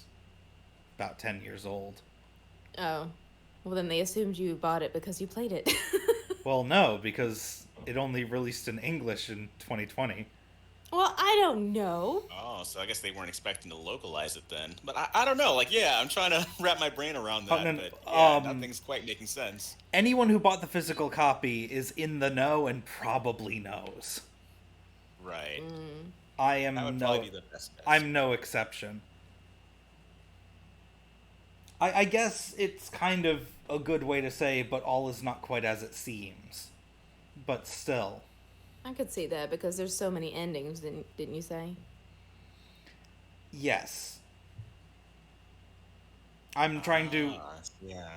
about 10 years old. Oh. Well, then they assumed you bought it because you played it. Well, no, because it only released in English in 2020. Well, I don't know. Oh, so I guess they weren't expecting to localize it then. But I don't know. Like, yeah, I'm trying to wrap my brain around that. No, but yeah, nothing's quite making sense. Anyone who bought the physical copy is in the know and probably knows. Right. I am That would no. probably be the best guess. I'm no exception. I guess it's kind of a good way to say, but all is not quite as it seems. But still. I could see that because there's so many endings, didn't you say? Yes. I'm trying to, Yeah.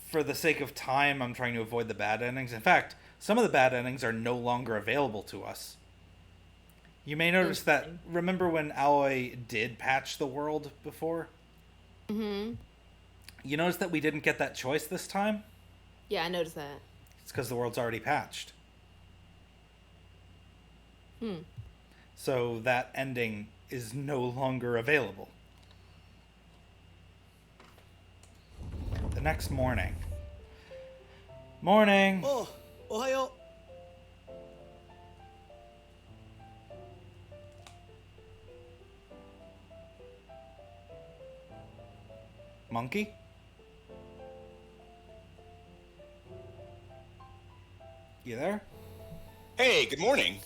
for the sake of time, I'm trying to avoid the bad endings. In fact, some of the bad endings are no longer available to us. You may notice that, remember when Aoi did patch the world before? Mm-hmm. You notice that we didn't get that choice this time? Yeah, I noticed that. It's because the world's already patched. So that ending is no longer available. The next morning. Morning! Oh, ohayo. Monkey? You there? Hey, good morning.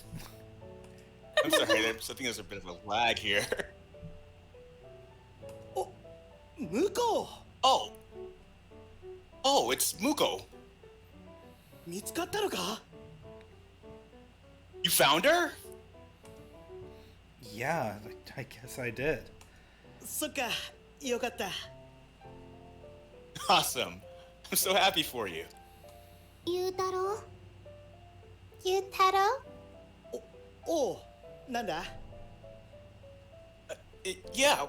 I'm sorry, I think there's a bit of a lag here. 向こ Oh. Oh, it's Muko. う見つかったのか You found her? Yeah, I guess I did. そっかよかった Awesome. I'm so happy for you. ゆうたろうゆうたろうおうなんだ Yeah,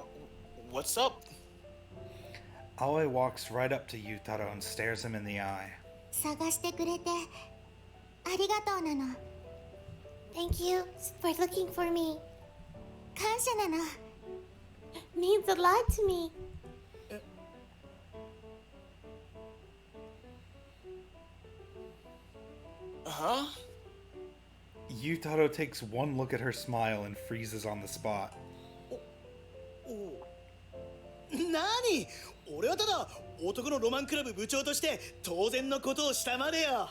what's up? Aoi walks right up to Yutaro and stares him in the eye. 探してくれてありがとうなの Thank you for looking for me 感謝なの Means a lot to me Huh? Yutaro takes one look at her smile and freezes on the spot. 何俺はただ男のロマンクラブ部長として当然のことをしたまでよ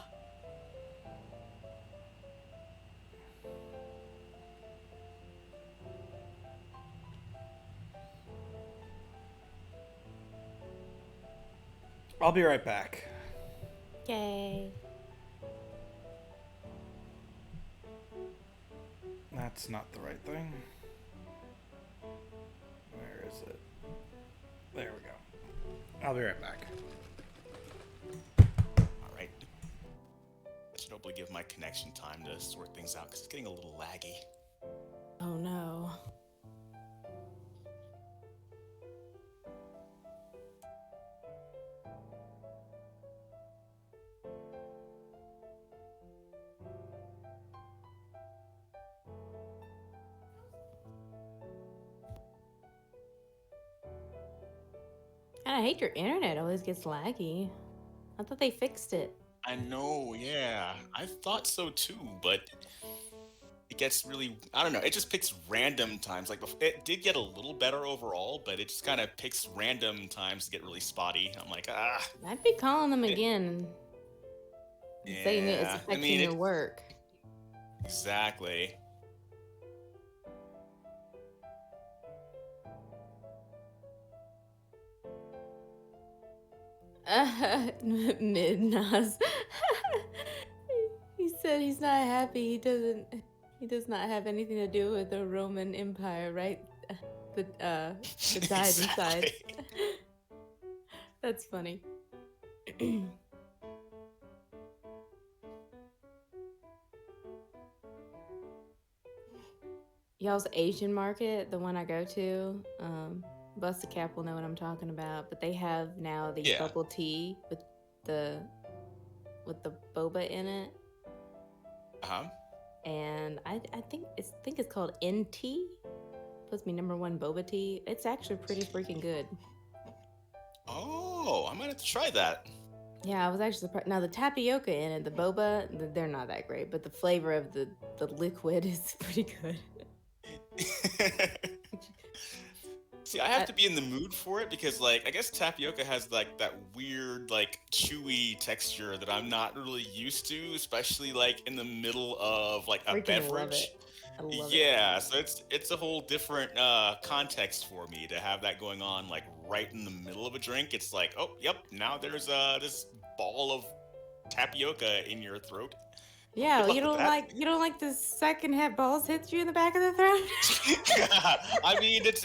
I'll be right back. Yay. That's not the right thing. Where is it? There we go. I'll be right back. Alright. I should hopefully give my connection time to sort things out, because it's getting a little laggy. Oh no. I hate your internet always gets laggy. I thought they fixed it. I know, yeah. I thought so too, but it gets really, I don't know, it just picks random times. Like, it did get a little better overall, but it just kind of picks random times to get really spotty. I'm like, ah. I'd be calling them again. Saying it is Yeah, affecting your work. Exactly. Mid-Nas. He said he's not happy. He does not have anything to do with the Roman Empire, right? The died inside. Exactly. That's funny. Y'all's Asian market, the one I go to, Busta Cap will know what I'm talking about, but they have now the Yeah. bubble tea the with the boba in it, Uh-huh. and I think it's called NT. Supposed to be #1 boba tea. It's actually pretty freaking good. Oh, I might have to try that. Yeah, I was actually surprised. Now the tapioca in it, the boba, they're not that great, but the flavor of the liquid is pretty good. See, I have to be in the mood for it because, like, I guess tapioca has like that weird, like, chewy texture that I'm not really used to, especially like in the middle of like a Freaking love beverage. it. I love it. Yeah, so it's a whole different context for me to have that going on like right in the middle of a drink. It's like, oh, yep, now there's this ball of tapioca in your throat. Yeah, Good you luck don't with like the second half balls hits you in the back of the throat. I mean, it's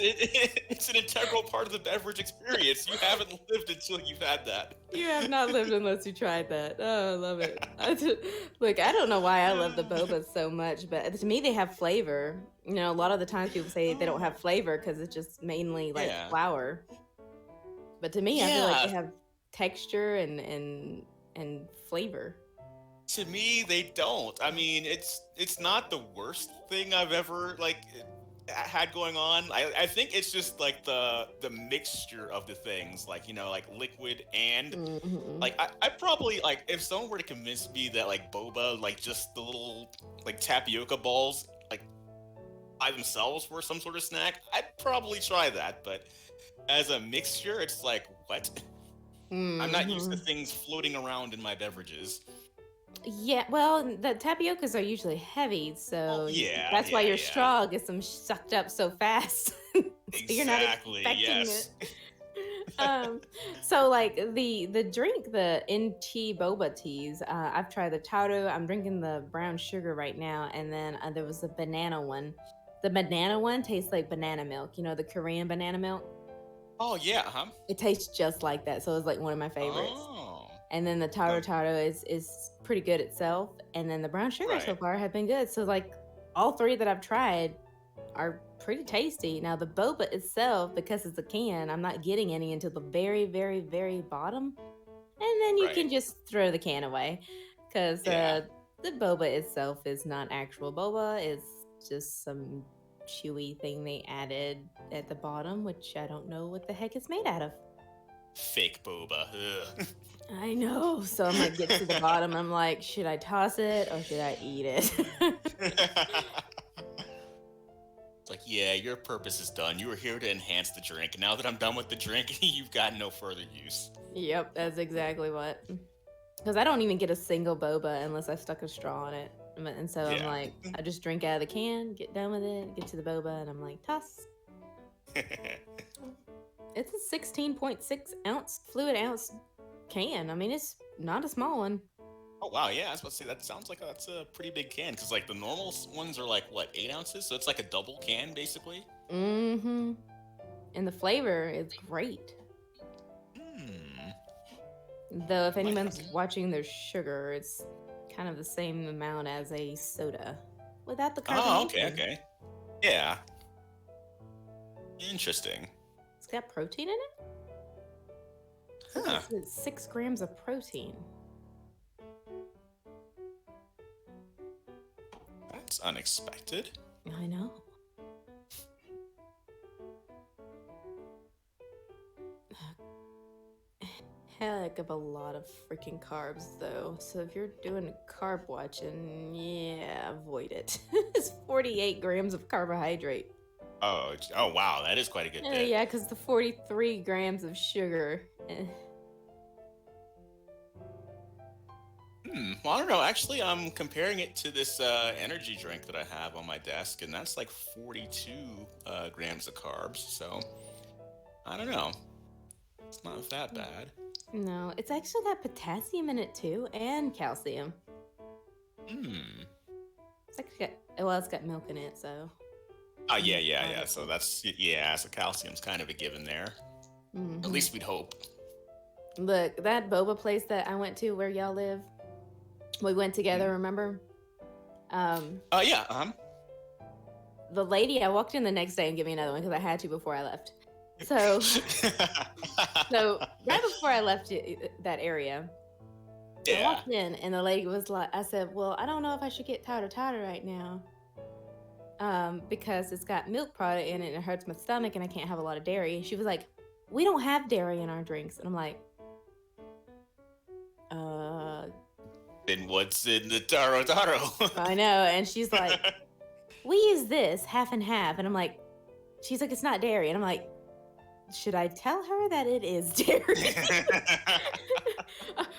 an integral part of the beverage experience. You haven't lived until you've had that. You have not lived unless you tried that. Oh, I love it. Look, I don't know why I love the boba so much, but to me they have flavor. You know, a lot of the times people say they don't have flavor because it's just mainly like Yeah. flour. But to me, I feel like Yeah. they have texture and flavor. To me, they don't. I mean, it's not the worst thing I've ever like had going on. I think it's just like the mixture of the things, like, you know, like liquid and Mhm. like I probably, like, if someone were to convince me that like boba, like just the little like tapioca balls, like by themselves were some sort of snack, I'd probably try that. But as a mixture, it's like, what? I'm not used to Mhm. things floating around in my beverages. Yeah, well, the tapiocas are usually heavy, so Yeah, that's why yeah, your yeah. straw gets them sucked up so fast. So you're not Exactly. expecting Yes. it. um so like the drink, the NT boba teas, I've tried the taru. I'm drinking the brown sugar right now, and then there was a banana one. The banana one tastes like banana milk, the Korean banana milk. Oh yeah, huh? It tastes just like that, so it's like one of my favorites. Oh. And then the taru taru is pretty good itself, and then the brown sugar so Right. far have been good. So like all three that I've tried are pretty tasty. Now the boba itself, because it's a can, I'm not getting any until the very, very, very bottom, and then you can Right. just throw the can away, because Yeah. the boba itself is not actual boba. It's just some chewy thing they added at the bottom, which I don't know what the heck it's made out of. Fake boba. Ugh. I know. So I'm like, get to the bottom. I'm like, should I toss it or should I eat it? It's like, yeah, your purpose is done. You were here to enhance the drink. Now that I'm done with the drink, you've got no further use. Yep, that's exactly what. Because I don't even get a single boba unless I stuck a straw in it. And so I'm Yeah. like, I just drink out of the can, get done with it, get to the boba, and I'm like, toss. It's a 16.6 ounce fluid ounce can. I mean, it's not a small one. Oh wow, yeah, I was about to say that sounds like that's a pretty big can because like the normal ones are like what 8 ounces, so it's like a double can basically. Mm-hmm. And the flavor is great. Hmm. Though if Might have anyone's to- watching their sugar, it's kind of the same amount as a soda without the carbonation. Oh, okay, okay. Yeah. Interesting. It's got protein in it? Huh. It's 6 grams of protein. That's unexpected. I know. Heck of a lot of freaking carbs, though. So if you're doing a carb watching, yeah, avoid it. It's 48 grams of carbohydrate. Oh wow, that is quite a good bit. Yeah, because the 43 grams of sugar. Well, I don't know. Actually, I'm comparing it to this energy drink that I have on my desk, and that's like 42 grams of carbs. So I don't know. It's not that bad. No, it's actually got potassium in it too, and calcium. Hmm. It's actually got, well, it's got milk in it, so. Oh yeah. So that's so calcium's kind of a given there. Mhm. At least we'd hope. Look, that boba place that I went to where y'all live, we went together, remember? Oh yeah. The lady, I walked in the next day and gave me another one because I had to before I left. So, so right before I left that area, I yeah. walked in and the lady was like, I said, well, I don't know if I should get tater right now. Because it's got milk product in it and it hurts my stomach and I can't have a lot of dairy. She was like, we don't have dairy in our drinks. And I'm like, Then what's in the taro? I know. And she's like, we use this half and half. And I'm like, she's like, it's not dairy. And I'm like, should I tell her that it is dairy?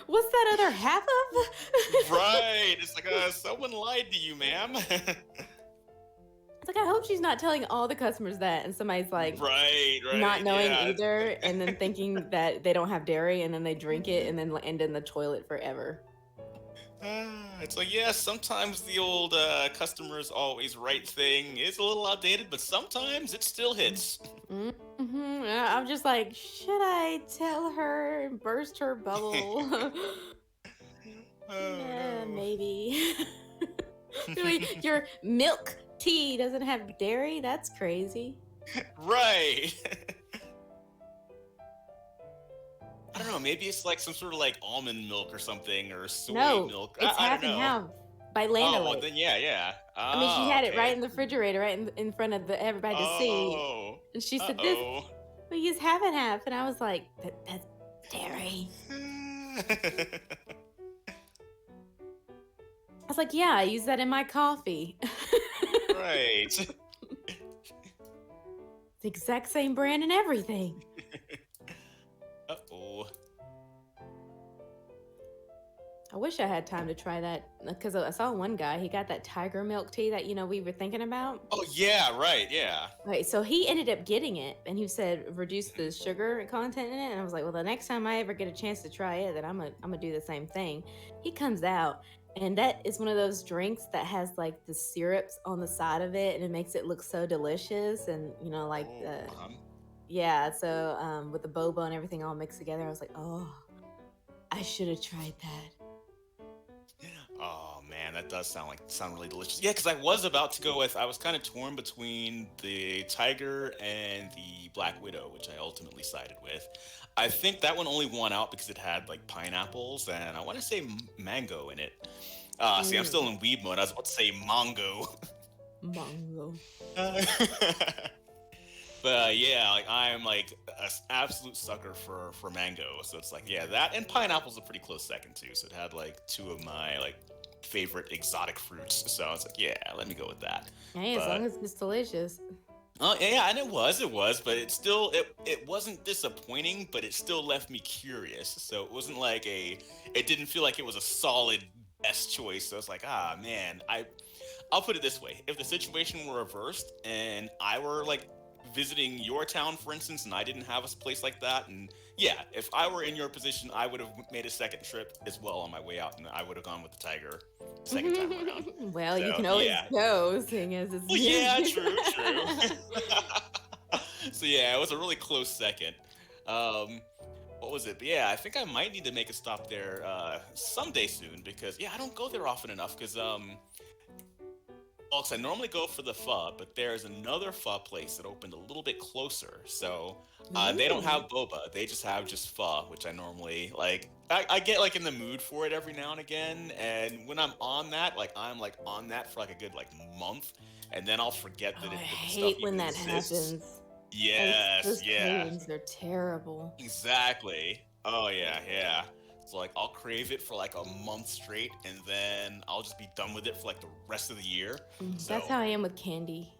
What's that other half of? Right. It's like someone lied to you, ma'am. It's like, I hope she's not telling all the customers that. And somebody's like, right. not knowing yeah. either, and then thinking that they don't have dairy, and then they drink it and then end in the toilet forever. It's like, yeah, sometimes the old customer's always right thing is a little outdated, but sometimes it still hits. Mm-hmm. I'm just like, should I tell her and burst her bubble? Yeah, no. maybe. Really, your milk tea doesn't have dairy? That's crazy. Right. I don't know. Maybe it's like some sort of like almond milk or something, or soy No, milk. it's I half don't and know. half by Land Oh, well, O'Lakes. then yeah. I mean, she had it okay. right in the refrigerator, right in front of everybody to see. Oh. And she said, "This Uh-oh. we use half and half," and I was like, "That's dairy." I was like, "Yeah, I use that in my coffee." Right. The exact same brand and I wish I had time to try that because I saw one guy. He got that tiger milk tea that we were thinking about. Oh yeah, right, yeah. Right, so he ended up getting it, and he said reduce the sugar content in it. And I was like, well, the next time I ever get a chance to try it, then I'm gonna do the same thing. He comes out, and that is one of those drinks that has like the syrups on the side of it, and it makes it look so delicious. And like yeah. So with the boba and everything all mixed together, I was like, oh, I should have tried that. Oh man, that does sound really delicious. Yeah, because I was kind of torn between the Tiger and the Black Widow, which I ultimately sided with. I think that one only won out because it had like pineapples and I want to say mango in it. See, I'm still in weeb mode. I was about to say mango. Mango. But yeah, like I'm like an absolute sucker for mango. So it's like, yeah, that and pineapple's a pretty close second too. So it had like two of my like favorite exotic fruits. So I was like, yeah, let me go with that. Hey, as long as it's delicious. Oh yeah, and it was, but it still it wasn't disappointing, but it still left me curious. So it wasn't like it didn't feel like it was a solid best choice. So I was like, ah man, I'll put it this way: if the situation were reversed and I were like visiting your town, for instance, and I didn't have a place like that, and yeah, if I were in your position, I would have made a second trip as well on my way out, and I would have gone with the Tiger second time around. Well, So, you can always yeah. go, seeing as it's Well, yeah, true. So yeah, it was a really close second. What was it? But yeah, I think I might need to make a stop there someday soon because yeah, I don't go there often enough because well, 'cause I normally go for the pho, but there's another pho place that opened a little bit closer. So they don't have boba; they just have pho, which I normally like. I get like in the mood for it every now and again, and when I'm on that, like I'm like on that for like a good like month, and then I'll forget that I the stuff hate when even that exists. happens. Yes, Those yeah, cravings are terrible. exactly. Oh yeah, yeah. So like I'll crave it for like a month straight, and then I'll just be done with it for like the rest of the year. So. That's how I am with candy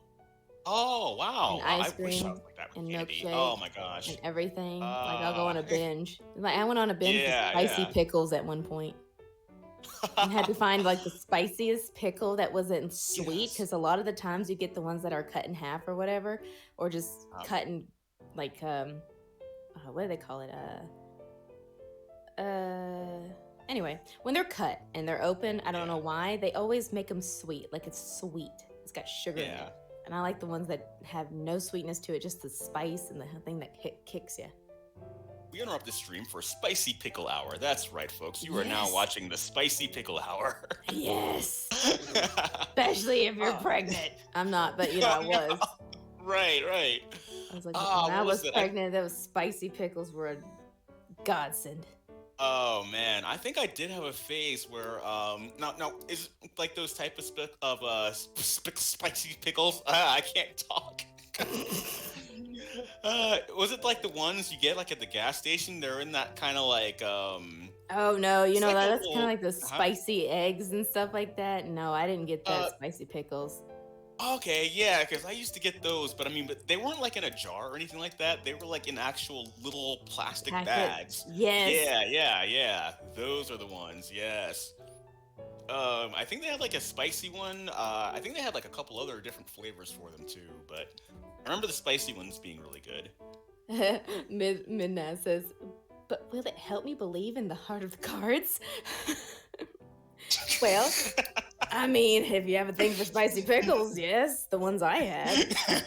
Oh wow! and Wow, ice I wish I cream was like that with and candy. milkshake Oh my gosh. and everything. Like I'll go on a Uh, binge. Like I went on a binge yeah, for spicy yeah. pickles at one point. And had to find like the spiciest pickle that wasn't sweet Yes. because a lot of the times you get the ones that are cut in half or whatever, or just Um, cut in like what do they call it? Anyway, when they're cut and they're open, I don't know Yeah. why they always make them sweet. Like it's sweet. It's got sugar in Yeah. it, and I like the ones that have no sweetness to it, just the spice and the thing that kicks you. We interrupt the stream for Spicy Pickle Hour. That's right, folks. You are now Yes. watching the Spicy Pickle Hour. Yes, especially if you're Oh. pregnant. I'm not, but I was. Right. I was like, Ah, when I what was was it? pregnant, those spicy pickles were a godsend. Oh man, I think I did have a phase where no is it like those type of spicy pickles. I can't talk. Was it like the ones you get like at the gas station? They're in that kind of like Oh no, It's like a that's kind little- of like the huh? spicy eggs and stuff like that. No, I didn't get that Uh, spicy pickles. Okay, yeah, because I used to get those, but I mean, but they weren't like in a jar or anything like that. They were like in actual little plastic Packet. bags. Yes. Yeah. Those are the ones. Yes. I think they had like a spicy one. I think they had like a couple other different flavors for them too, but I remember the spicy ones being really good. Midnight says, but will it help me believe in the heart of the cards? Well, I mean, if you have a thing for spicy pickles, yes, the ones I had.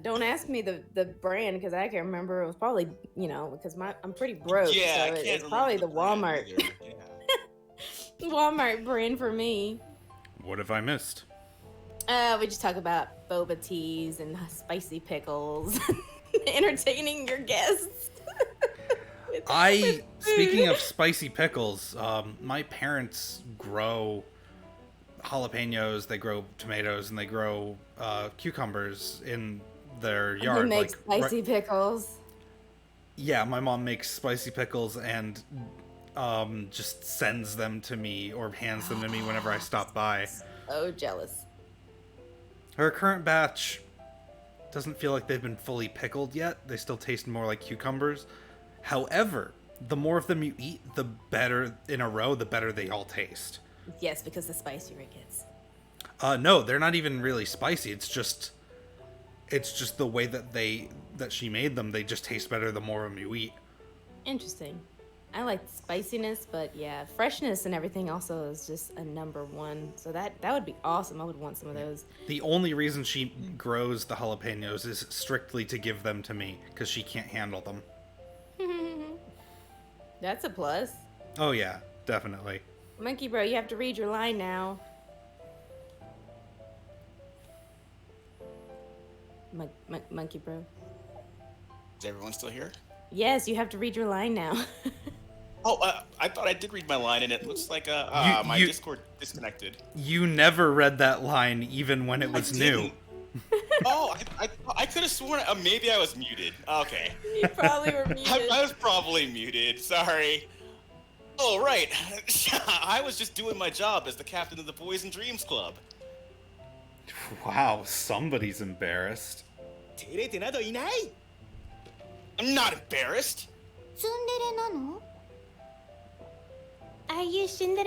Don't ask me the brand because I can't remember. It was probably because I'm pretty broke, Yeah, so I can't it's remember probably the brand Walmart either. Yeah. Walmart brand for me. What have I missed? We just talk about boba teas and spicy pickles, entertaining your guests. Speaking of spicy pickles, my parents grow jalapenos, they grow tomatoes, and they grow cucumbers in their yard. Who makes like, spicy pickles? Yeah, my mom makes spicy pickles and just sends them to me or hands them to me whenever I stop by. Oh, jealous. Her current batch doesn't feel like they've been fully pickled yet. They still taste more like cucumbers. However, The more of them you eat, the better in a row, the better they all taste. Yes, because the spicier it gets. No, they're not even really spicy. It's just the way that she made them. They just taste better the more of them you eat. Interesting. I like spiciness, but yeah, freshness and everything also is just a number one. So that would be awesome. I would want some of those. The only reason she grows the jalapenos is strictly to give them to me, because she can't handle them. That's a plus. Oh yeah, definitely. Monkey Bro, you have to read your line now. Monkey Bro. Is everyone still here? Yes, you have to read your line now. Oh, I thought I did read my line, and it looks like my Discord disconnected. You never read that line, even when it was new. Didn't. Oh, I could have sworn maybe I was muted. Okay. You probably were muted. I was probably muted. Sorry. Oh, right. I was just doing my job as the captain of the Boys and Dreams Club. Wow, somebody's embarrassed. 照れてなどいない。 I'm not embarrassed. ツンデレなの？ Are you Shindere?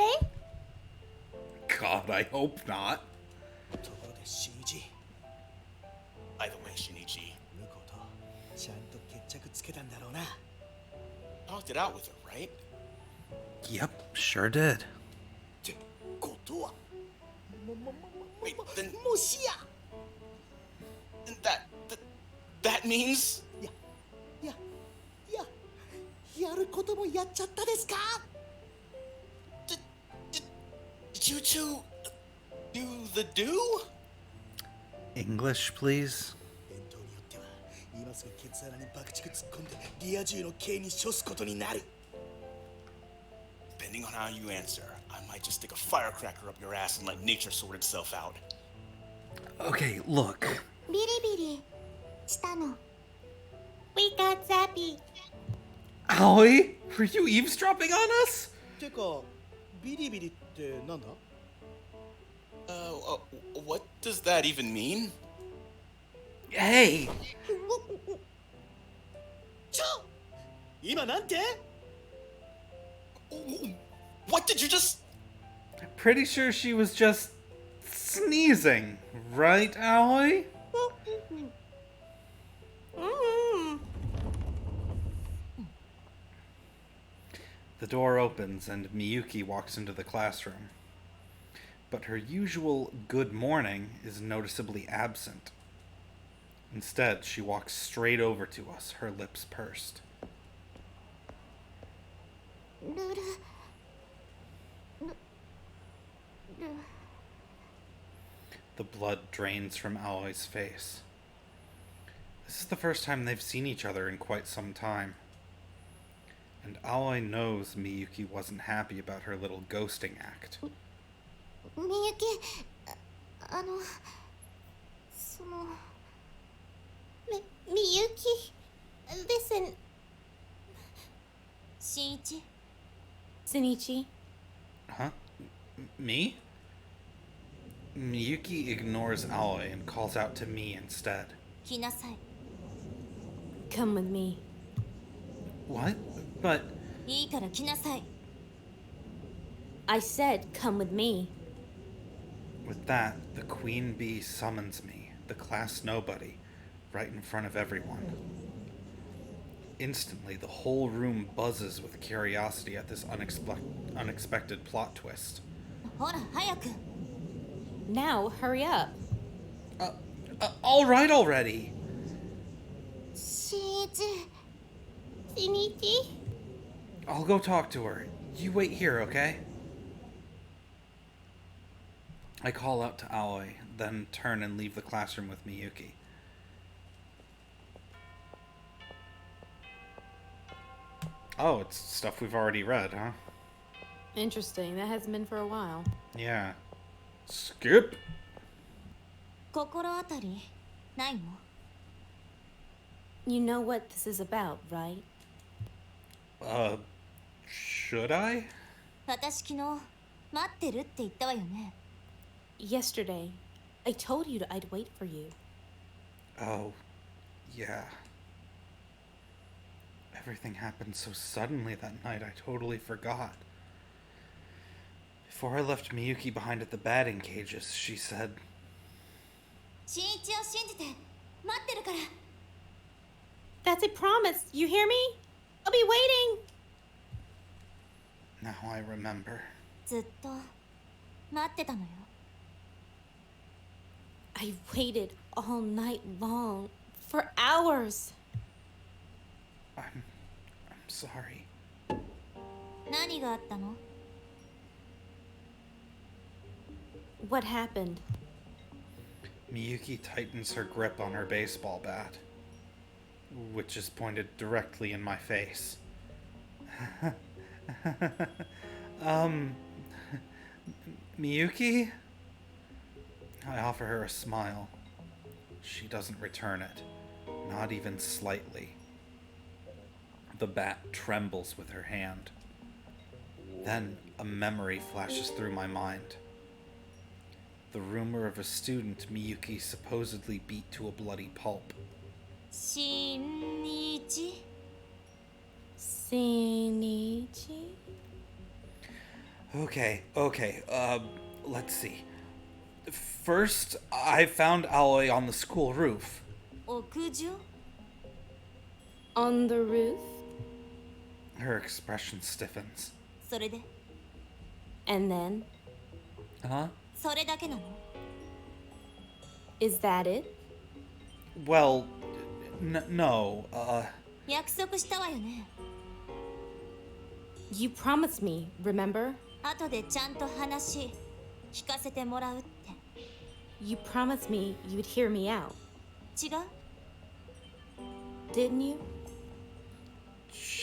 God, I hope not. ところで新一、 By the way, Shinichi, 向こうとちゃんと決着つけたんだろうな。 talked it out with her, right? Yep, sure did. ってことは、Wait, then もしや。 that means やることもやっちゃったですか？ did you two do the do? English, please. 伝統によっては今すぐケツ穴に爆竹突っ込んでリア充の刑に処すことになる。 Depending on how you answer, I might just stick a firecracker up your ass and let nature sort itself out. Okay, look. ビリビリしたの。 We got zappy. Aoi, were you eavesdropping on us? てかビリビリってなんだ？ What does that even mean? Hey! ちょ！今なんて？ What did you just... Pretty sure she was just sneezing, right, Aoi? The door opens and Miyuki walks into the classroom. But her usual good morning is noticeably absent. Instead, she walks straight over to us, her lips pursed. ルル。The blood drains from Aoi's face. This is the first time they've seen each other in quite some time. And Aoi knows Miyuki wasn't happy about her little ghosting act. みゆき、その。Miyuki, listen. 新一。 Shinichi. Huh? Me? Miyuki ignores Aoi and calls out to me instead. 来なさい。 Come with me. What? But いいから来なさい。 I said, come with me. with that, the queen bee summons me, the class nobody, right in front of everyone. Instantly, the whole room buzzes with curiosity at this unexpected plot twist. ほら、早く。 Now, hurry up. All right already. 新一。 Shinichi? I'll go talk to her. You wait here, okay? I call out to Aoi, then turn and leave the classroom with Miyuki. Oh, it's stuff we've already read, huh? Interesting. That hasn't been for a while. Yeah. Skip? 心当たりないの？ You know what this is about, right? Should I? 私昨日待ってるって言ったわよね。 Yesterday, I told you I'd wait for you. Oh, yeah. Everything happened so suddenly that night, I totally forgot. Before I left Miyuki behind at the batting cages, she said, 新一を信じて待ってるから。 That's a promise. You hear me? I'll be waiting. now I remember. ずっと待ってたのよ。 I waited all night long. For hours. I'm sorry. 何があったの？ What happened? Miyuki tightens her grip on her baseball bat, which is pointed directly in my face. Miyuki? I offer her a smile. She doesn't return it, not even slightly. The bat trembles with her hand. Then a memory flashes through my mind. The rumor of a student Miyuki supposedly beat to a bloody pulp. 新一？ Shinichi? Okay, let's see. First, I found Aoi on the school roof. 屋上？ On the roof? Her expression stiffens. それで？ And then? Huh? それだけなの？ Is that it? Well, no, 約束したわよね。 You promised me, remember? 後でちゃんと話聞かせてもらうって。 You promised me you'd hear me out, 違う？ didn't you?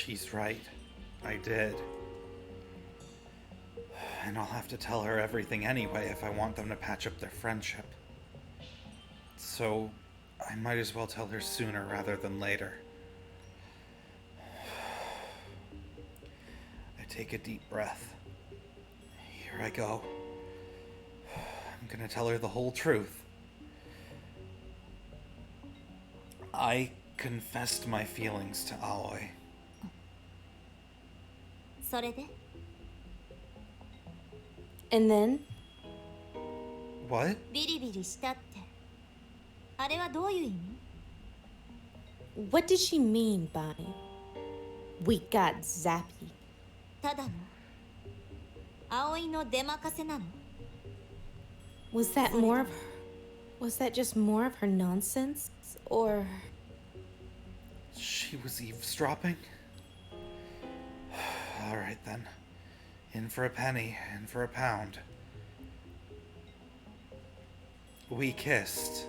she's right. I did. And I'll have to tell her everything anyway if I want them to patch up their friendship. So, I might as well tell her sooner rather than later. I take a deep breath. Here I go. I'm gonna tell her the whole truth. I confessed my feelings to Aoi. それで？ And then? What? ビリビリしたって。あれはどういう意味？ What did she mean by we got zappy? ただの葵の出任せなの？ Was that more of her? Was that just more of her nonsense? Or She was eavesdropping? Alright then. In for a penny, in for a pound. We kissed.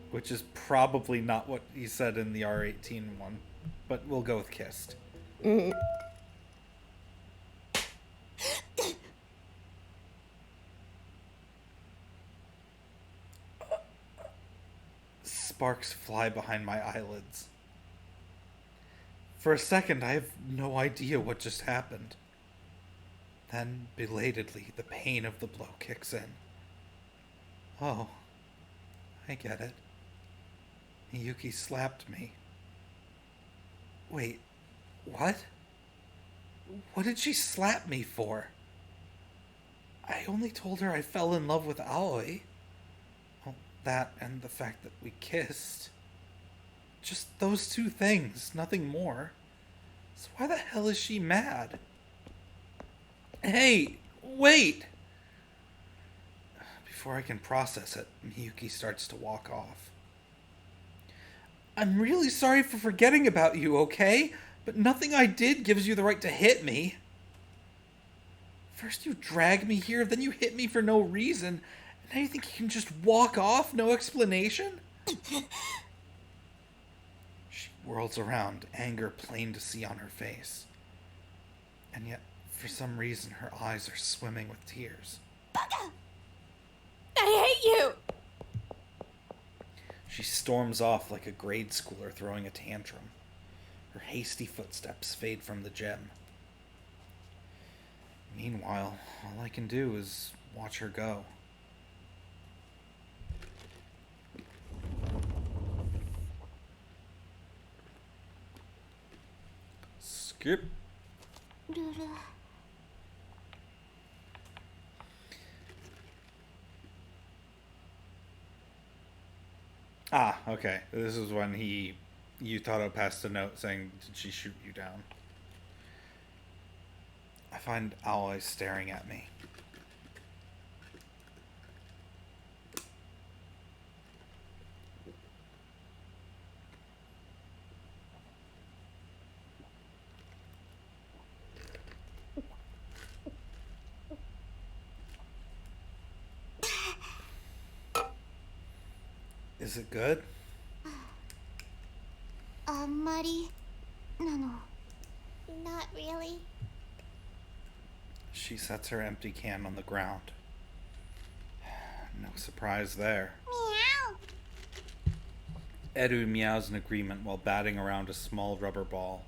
Which is probably not what he said in the R18 one. But we'll go with kissed. Sparks fly behind my eyelids. For a second, I have no idea what just happened. Then, belatedly, the pain of the blow kicks in. Oh, I get it. Miyuki slapped me. Wait, what? What did she slap me for? I only told her I fell in love with Aoi. Well, that and the fact that we kissed. Just those two things, nothing more. So why the hell is she mad? Hey, wait! Before I can process it, Miyuki starts to walk off. I'm really sorry for forgetting about you, okay? But nothing I did gives you the right to hit me. First you drag me here, then you hit me for no reason, and now you think you can just walk off, no explanation? She whirls around, anger plain to see on her face. And yet, for some reason, her eyes are swimming with tears. I hate you! She storms off like a grade schooler throwing a tantrum. Her hasty footsteps fade from the gym. Meanwhile, all I can do is watch her go. Skip. ルル。 Ah, okay. This is when Yutaro passed a note saying, "Did she shoot you down?" I find Aoi staring at me. Is it good? あんまりなの。 Not really. She sets her empty can on the ground. No surprise there. Meow. Edu meows in agreement while batting around a small rubber ball.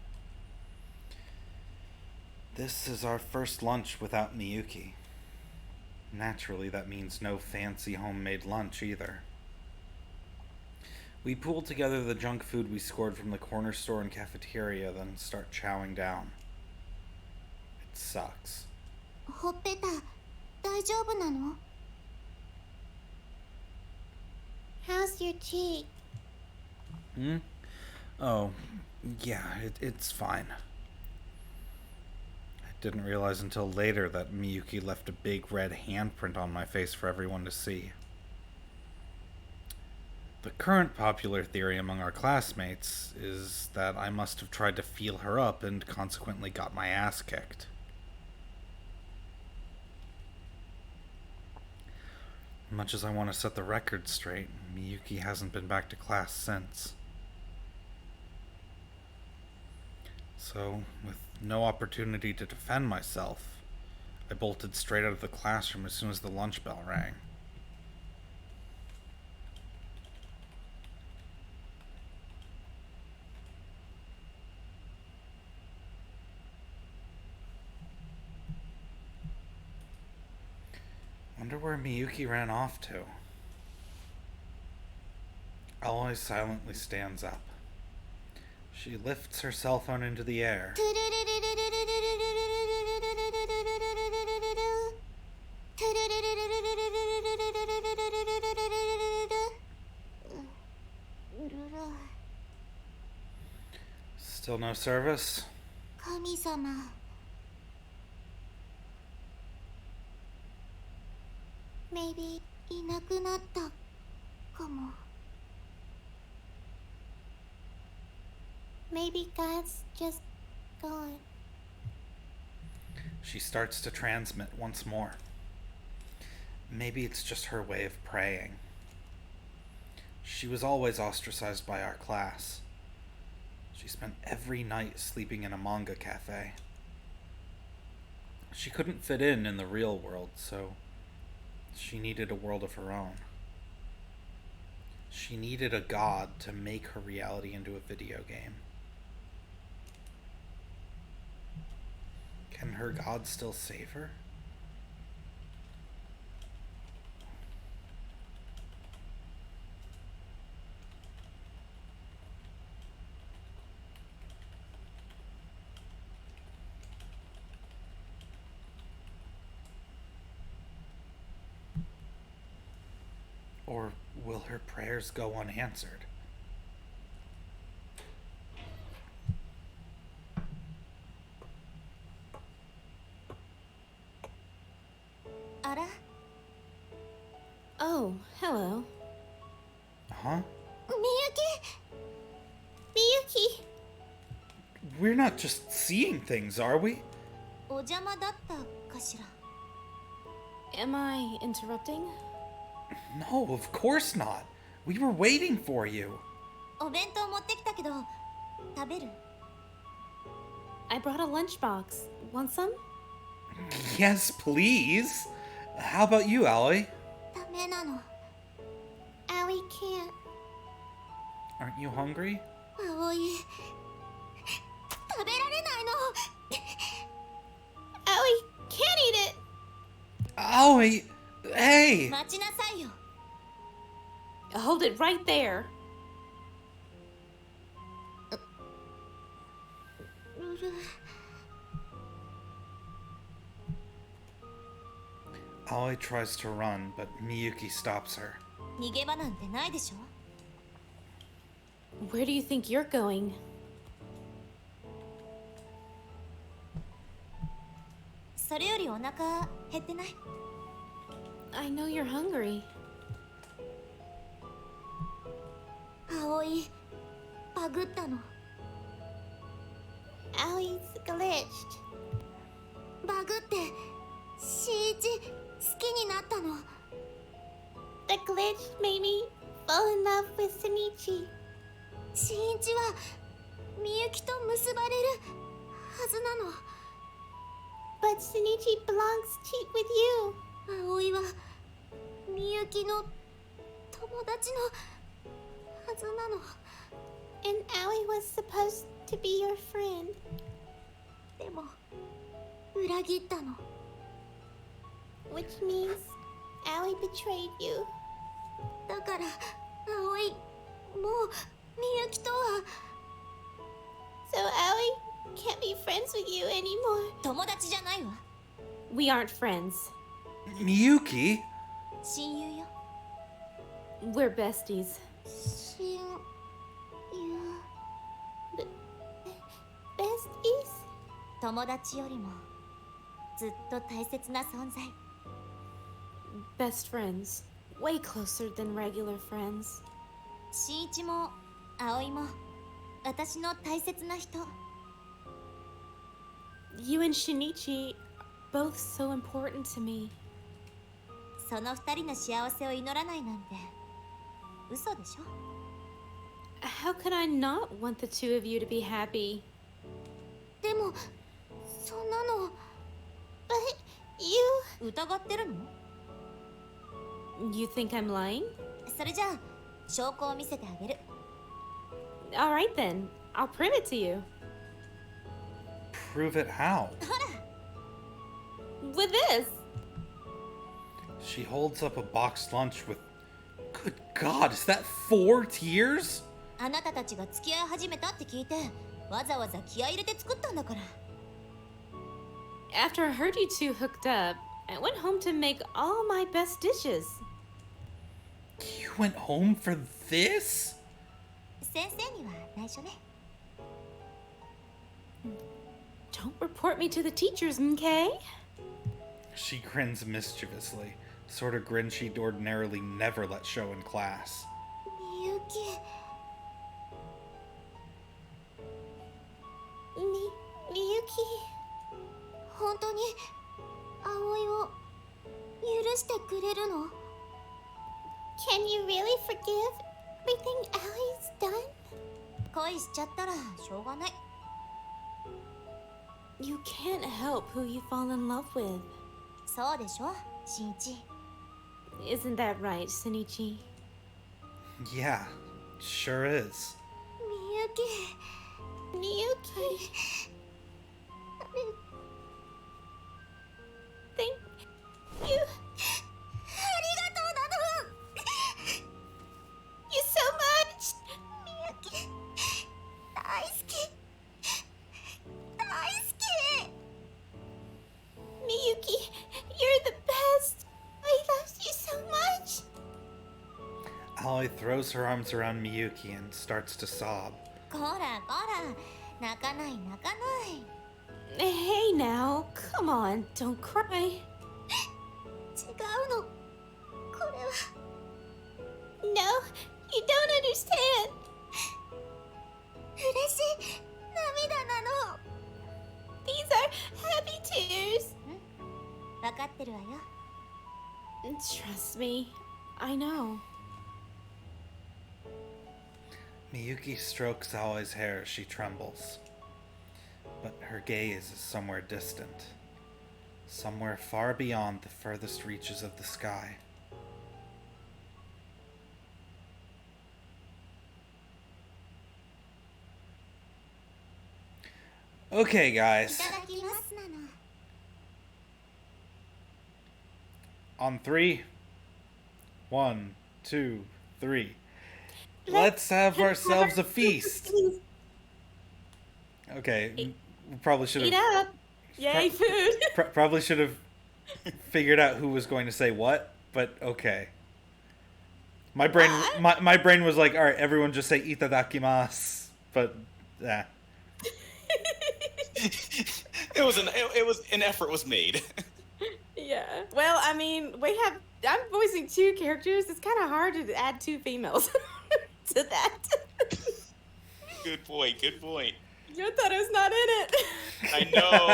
This is our first lunch without Miyuki. Naturally, that means no fancy homemade lunch either. We pool together the junk food we scored from the corner store and cafeteria, then start chowing down. It sucks. ほっぺた大丈夫なの？ How's your cheek? Hmm? Oh, yeah, it's fine. I didn't realize until later that Miyuki left a big red handprint on my face for everyone to see. The current popular theory among our classmates is that I must have tried to feel her up and consequently got my ass kicked. Much as I want to set the record straight, Miyuki hasn't been back to class since. So, with no opportunity to defend myself, I bolted straight out of the classroom as soon as the lunch bell rang. Wonder where Miyuki ran off to. Aoi silently stands up. She lifts her cell phone into the air. Still no service? 神様。Maybe いなくなったかも。 Maybe God's just gone. She starts to transmit once more. Maybe it's just her way of praying. She was always ostracized by our class. She spent every night sleeping in a manga cafe. She couldn't fit in the real world, so she needed a world of her own. She needed a god to make her reality into a video game. Can her god still save her? Or will her prayers go unanswered? あら？ Oh, hello. Huh? みゆき。 Miyuki! We're not just seeing things, are we? お邪魔だったかしら。 Am I interrupting? No, of course not. We were waiting for you. お弁当持ってきたけど食べる？ I brought a lunchbox. Want some? Yes, please. How about you, Aoi? ダメなの。 Aoi can't. Aren't you hungry? 葵。食べられないの。 Aoi can't eat it! Aoi! Hey! 待ちなさいよ。 Hold it right there. ルル。Aoi tries to run, but Miyuki stops her. 逃げ場なんてないでしょ Where do you think you're going? それよりお腹減ってない I know you're hungry. 葵バグったの Owie's glitched. バグってしんいち好きになったの The glitch made me fall in love with Shinichi. しんいちはみゆきと結ばれるはずなの But Shinichi belongs with you. 葵はみゆきの友達のはずなの And Aoi was supposed to be your friend. でも裏切ったの Which means Aoi betrayed you. だから葵もうみゆきとは So Aoi can't be friends with you anymore. 友達じゃないわ We aren't friends. Miyuki? 親友よ We're besties. 親友 Besties? 友達よりもずっと大切な存在 Best friends. Way closer than regular friends. しんいちも葵も私の大切な人 You and Shinichi are both so important to me. その二人の幸せを祈らないなんて嘘でしょ How could I not want the two of you to be happy? でもそんなの But you... 疑ってるの You think I'm lying? それじゃあ証拠を見せてあげる Alright then. I'll prove it to you. Prove it how? With this! She holds up a boxed lunch with... Good God, is that 4 tears? あなたたちが付き合い始めたって聞いてわざわざ気合い入れて作ったんだから After I heard you two hooked up, I went home to make all my best dishes. You went home for this? 先生には内緒ね Don't report me to the teachers, okay? She grins mischievously, sort of grin she'd ordinarily never let show in class. みゆきMiyuki... 本当に葵を許してくれるの Can you really forgive everything Aoi's done? 恋しちゃったらしょうがない You can't help who you fall in love with. そうでしょしんいち Isn't that right, Shinichi? Yeah, sure is. みゆき Miyuki... Thank you. ありがとうなの You so much. みゆき大好き大好き Miyuki, you're the best. I love you so much. Aoi throws her arms around Miyuki and starts to sob. こらこら泣かない泣かない Hey now, come on, don't cry. 違うのこれは No, you don't understand. 嬉しい涙なの These are happy tears. 分かってるわよ Trust me, I know. Miyuki strokes Aoi's hair as she trembles. But her gaze is somewhere distant. Somewhere far beyond the furthest reaches of the sky. Okay, い guys. ただきますなの On 3. 1, 2, 3. Let's have ourselves a feast. Okay, we probably should Eat have up! Yay, food! probably should have figured out who was going to say what, but okay. My brain was like, all right, everyone just say itadakimasu, but yeah. It was an effort was made. Yeah. Well, I mean, I'm voicing 2 characters. It's kind of hard to add 2 females to that. Good point. Good point. You thought I was not in it. I know.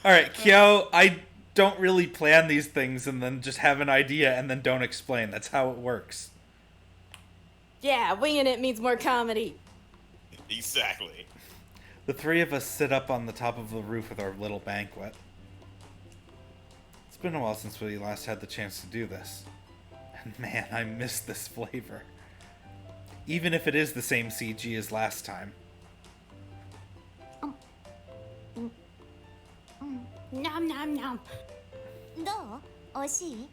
All right, Kyo, I don't really plan these things and then just have an idea and then don't explain. That's how it works. Yeah, winging it means more comedy. Exactly. The 3 of us sit up on the top of the roof with our little banquet. It's been a while since we last had the chance to do this. And man, I miss this flavor. Even if it is the same CG as last time. Nom nom nom. どう？美味しい？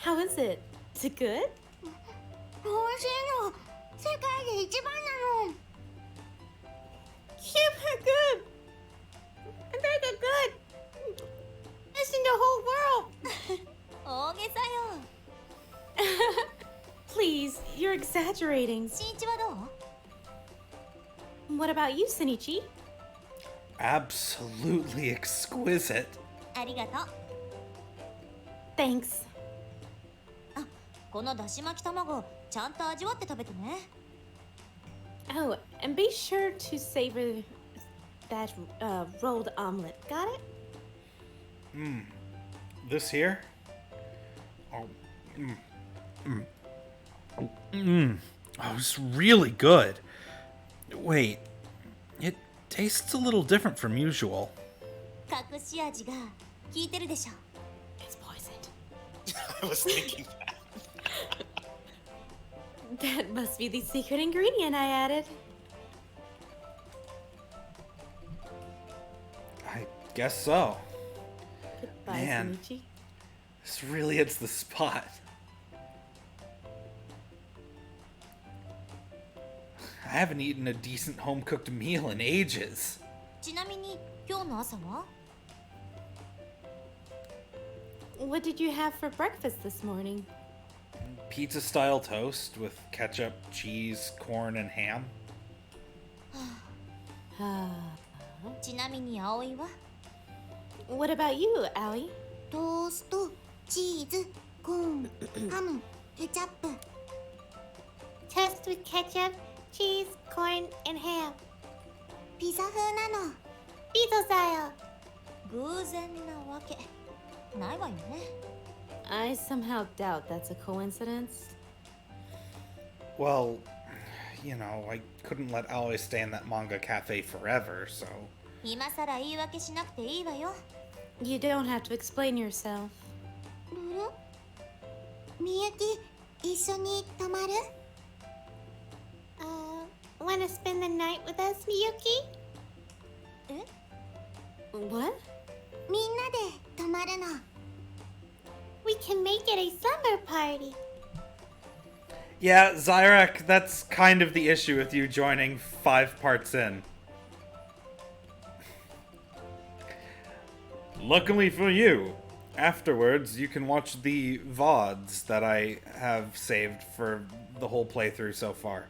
How is it? Is it good? 美味しいの。世界で一番なの。 Super good. Very good. It's in the whole world. 大げさよ。 Please, you're exaggerating. しんいちはどう？ What about you, Shinichi? Absolutely exquisite. ありがとう。 Thanks. あ、このだし巻き卵ちゃんと味わって食べてね。 Oh, and be sure to savor that rolled omelet. Got it? This here? Oh, Oh, it's really good. Wait, it tastes a little different from usual. 隠し味が効いてるでしょ。 It's poisoned. I was thinking that. That must be the secret ingredient I added. I guess so. Goodbye, Man. Shinichi. This really hits the spot. I haven't eaten a decent home-cooked meal in ages. ちなみに今日の朝は？ What did you have for breakfast this morning? Pizza-style toast with ketchup, cheese, corn, and ham. ちなみに葵は？ What about you, Allie? トースト、チーズ、コーン、ハム、ケチャップ。 Toast with ketchup, cheese, corn, and ham. ピザ風なの。 Pizza style. 偶然なわけないわよね。 I somehow doubt that's a coincidence. Well, you know, I couldn't let Aoi stay in that manga cafe forever, so... 今さら言い訳しなくていいわよ。 You don't have to explain yourself. ルル？みゆき、一緒に泊まる？ Wanna spend the night with us, Miyuki? え？ What? みんなで泊まるの。 We can make it a summer party. Yeah, Zyrak, that's kind of the issue with you joining 5 parts in. Luckily for you, afterwards you can watch the VODs that I have saved for the whole playthrough so far.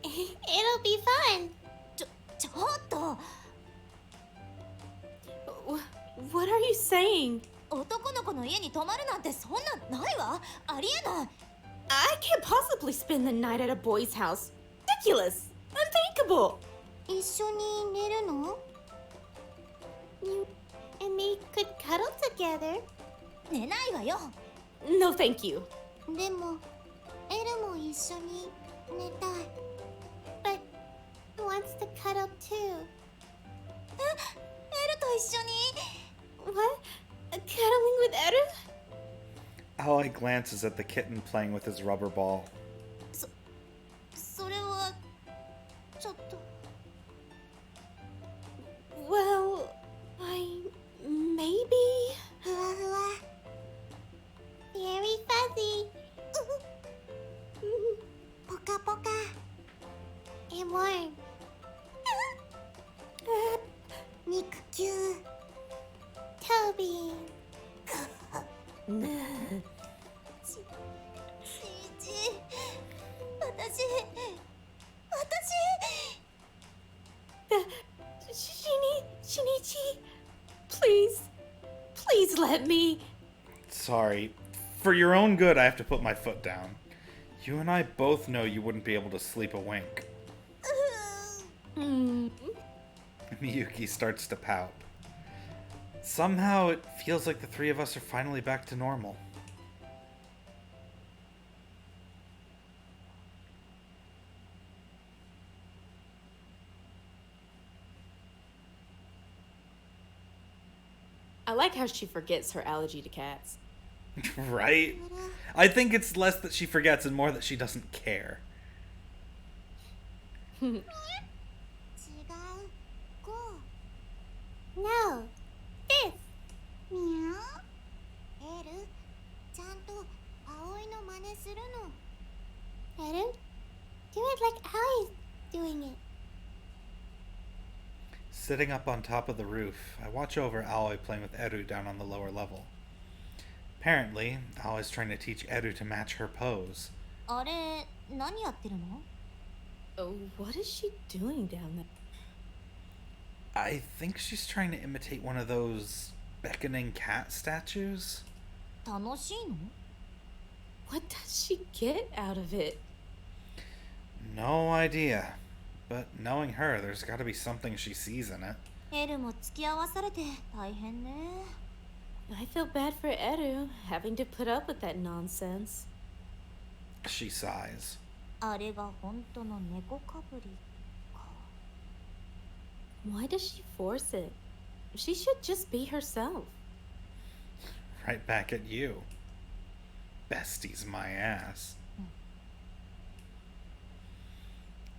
It'll be fun. ちょっと。 What are you saying? 男の子の家に泊まるなんてそんなないわ。ありえない。 I can't possibly spend the night at a boy's house. Ridiculous. Unthinkable. 一緒に寝るの？ You and me could cuddle together. 寝ないわよ。 No, thank you. でも、エルも一緒に寝たい。 But he wants to cuddle too. エルと一緒に？ What? Cuddling with Eru? Aoi glances at the kitten playing with his rubber ball. それはちょっと。 Well, maybe. ふわふわ。 Very fuzzy. しんいち私 Shinichi, please let me. Sorry. For your own good, I have to put my foot down. You and I both know you wouldn't be able to sleep a wink. Miyuki starts to pout. Somehow it feels like the three of us are finally back to normal. I like how she forgets her allergy to cats. Right? I think it's less that she forgets and more that she doesn't care. 違う Go No This みゃエルちゃんと葵の真似するのエル Do it like Aoi's doing it Sitting up on top of the roof, I watch over Aoi playing with Eru down on the lower level. Apparently, Aoi's trying to teach Eru to match her pose. あれ何やってるの Oh, what is she doing down there? I think she's trying to imitate one of those beckoning cat statues. 楽しいの What does she get out of it? No idea. But knowing her, there's gotta be something she sees in it. エルも付き合わされて大変ね I feel bad for Eru, having to put up with that nonsense. She sighs. あれが本当の猫かぶりか Why does she force it? She should just be herself. Right back at you. Bestie's my ass.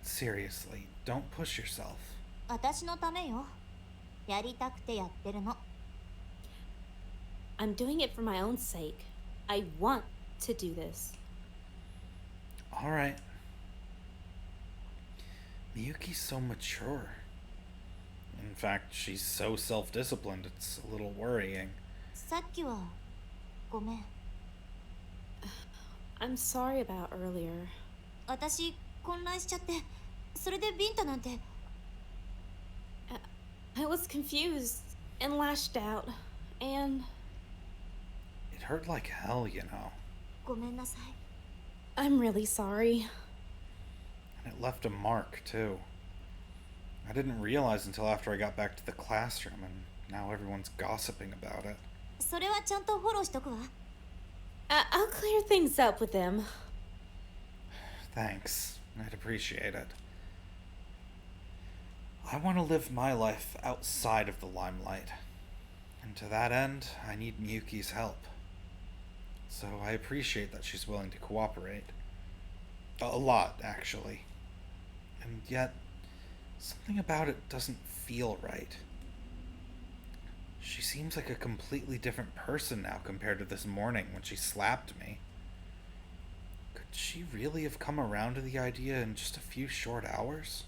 Seriously, don't push yourself. 私のためよやりたくてやってるの I'm doing it for my own sake. I want to do this. Alright. Miyuki's so mature. In fact, she's so self-disciplined, it's a little worrying. さっきはごめん I'm sorry about earlier. 私混乱しちゃってそれでビンタなんて I was confused and lashed out, and It hurt like hell, you know. ごめんなさい I'm really sorry. And it left a mark, too. I didn't realize until after I got back to the classroom, and now everyone's gossiping about it. それはちゃんとフォローしとくわ I'll clear things up with them. Thanks. I'd appreciate it. I want to live my life outside of the limelight. And to that end, I need Miyuki's help. So I appreciate that she's willing to cooperate. A lot, actually. And yet, something about it doesn't feel right. She seems like a completely different person now compared to this morning when she slapped me. Could she really have come around to the idea in just a few short hours?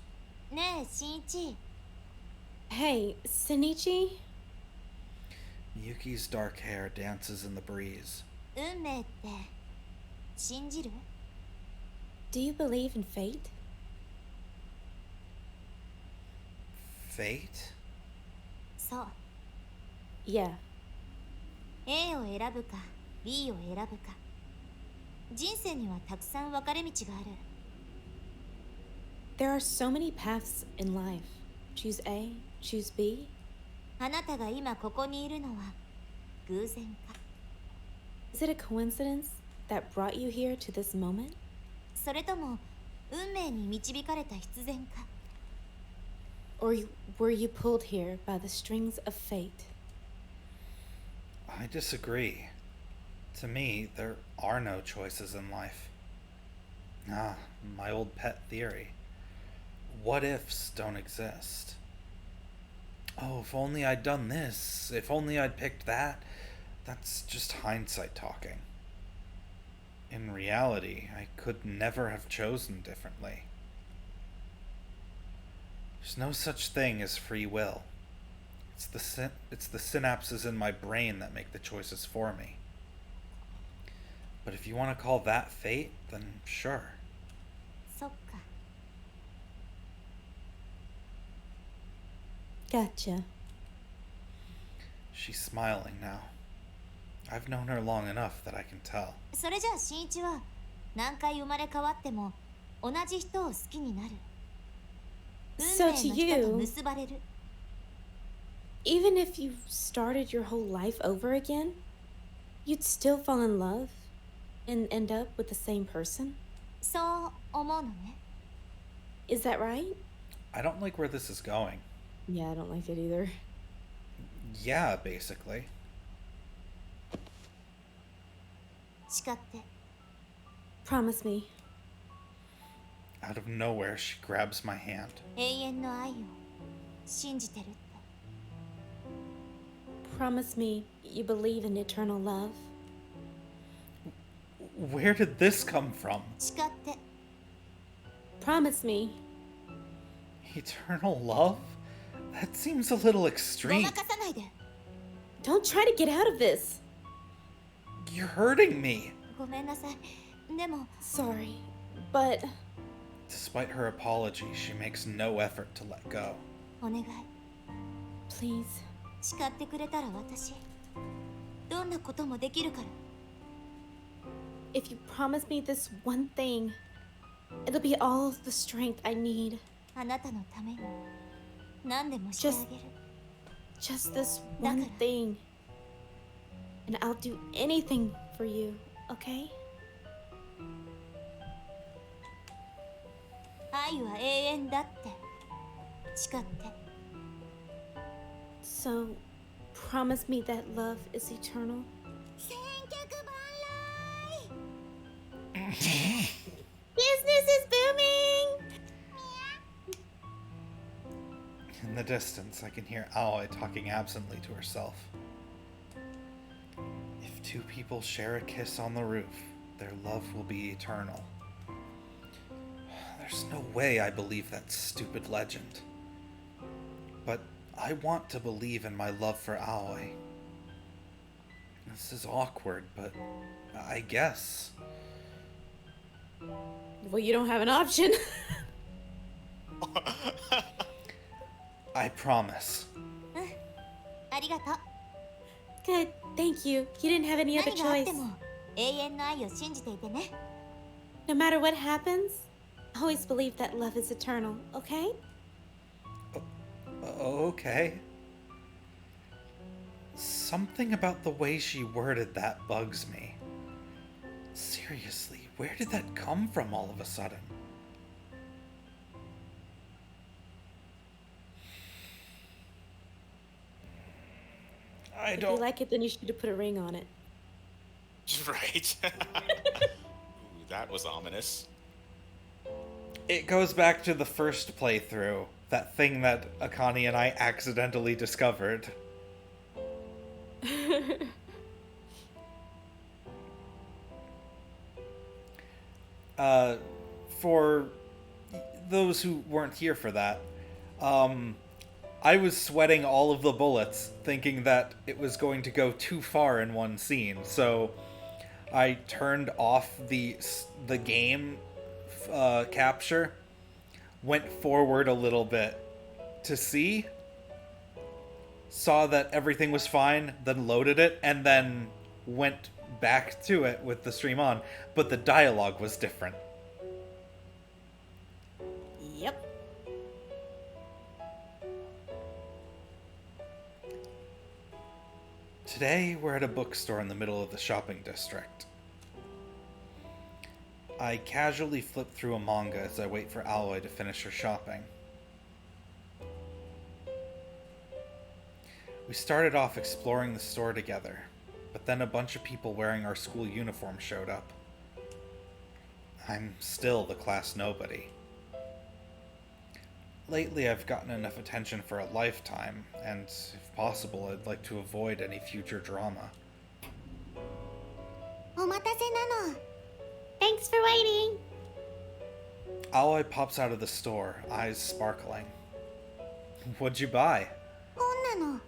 ねえしんいち Hey, Shinichi? Miyuki's dark hair dances in the breeze. 運命って信じる Do you believe in fate? Fate? そう Yeah. A を選ぶか B を選ぶか人生にはたくさん分かれ道がある There are so many paths in life. Choose A, choose B. あなたが今ここにいるのは偶然か Is it a coincidence that brought you here to this moment? それとも運命に導かれた必然か Or were you pulled here by the strings of fate? I disagree. To me, there are no choices in life. Ah, my old pet theory. What ifs don't exist. Oh, if only I'd done this, if only I'd picked that. That's just hindsight talking. In reality, I could never have chosen differently. There's no such thing as free will. It's the synapses in my brain that make the choices for me. But if you want to call that fate, then sure. そっか。 Gotcha. She's smiling now. I've known her long enough that I can tell. それじゃあ新一は何回生まれ変わっても同じ人を好きになる。運 So 命 to の人と you, 結ばれる。 even if you started your whole life over again, you'd still fall in love and end up with the same person? そう思うのね。 Is that right? I don't like where this is going. Yeah, I don't like it either. Yeah, basically. 誓って。 Promise me. Out of nowhere, she grabs my hand. 永遠の愛を信じてるって。 Promise me you believe in eternal love. Where did this come from? 誓って。 Promise me. Eternal love? That seems a little ご extreme. まかさないで。 Don't try to get out of this. You're hurting me. ごめんなさい。でも Sorry, but Despite her apology, she makes no effort to let go. お願い。 please. 誓ってくれたら私どんなこともできるから。 If you promise me this one thing, it'll be all the strength I need. あなたのために何でもしてあげる。 Just this one thing. And I'll do anything for you, okay? 愛は永遠だって誓って。 So, promise me that love is eternal. 千客万来 Business is booming! In the distance, I can hear Aoi talking absently to herself. If two people share a kiss on the roof, their love will be eternal. There's no way I believe that stupid legend. But I want to believe in my love for Aoi. This is awkward, but I guess. Well, you don't have an option. I promise. ありがとう。 Good, thank you. You didn't have any other 何があっ choice. ても永遠の愛を信じていてね。 No matter what happens, always believe that love is eternal, okay? Okay. Something about the way she worded that bugs me. Seriously, where did that come from all of a sudden? I If you don't. like it, then you should have put a ring on it. Right. Ooh, that was ominous. It goes back to the first playthrough. That thing that Akane and I accidentally discovered. For those who weren't here for that, I was sweating all of the bullets, thinking that it was going to go too far in one scene. So I turned off the game capture, went forward a little bit to see, saw that everything was fine, then loaded it, and then went back to it with the stream on. But the dialogue was different. Yep. Today, we're at a bookstore in the middle of the shopping district. I casually flip through a manga as I wait for Aoi to finish her shopping. We started off exploring the store together, but then a bunch of people wearing our school uniform showed up. I'm still the class nobody. Lately, I've gotten enough attention for a lifetime, and if possible, I'd like to avoid any future drama. お待たせなの。 Thanks for waiting. Aoi pops out of the store, eyes sparkling. What'd you buy? 本なの。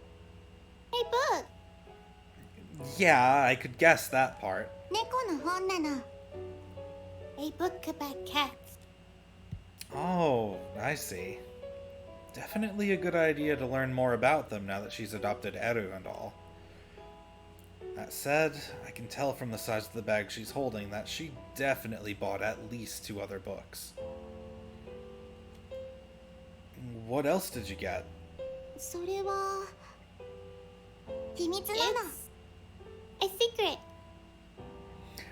Hey, book. Yeah, I could guess that part. 猫の本なの。 A book about cats. Oh, I see. Definitely a good idea to learn more about them now that she's adopted Eru and all. That said, I can tell from the size of the bag she's holding that she definitely bought at least 2 other books. What else did you get? それは秘密なの。 A secret.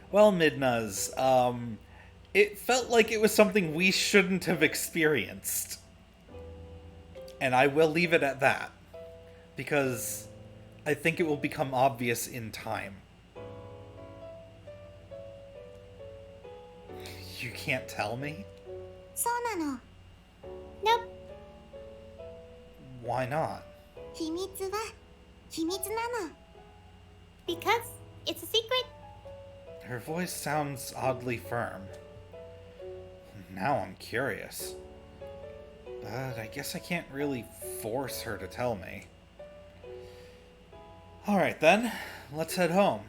Well, Midna's, it felt like it was something we shouldn't have experienced. And I will leave it at that. Because I think it will become obvious in time. You can't tell me? そうなの。 Nope. Why not? 秘密は秘密なの。 Because it's a secret. Her voice sounds oddly firm. Now I'm curious. But I guess I can't really force her to tell me. Alright then, let's head home.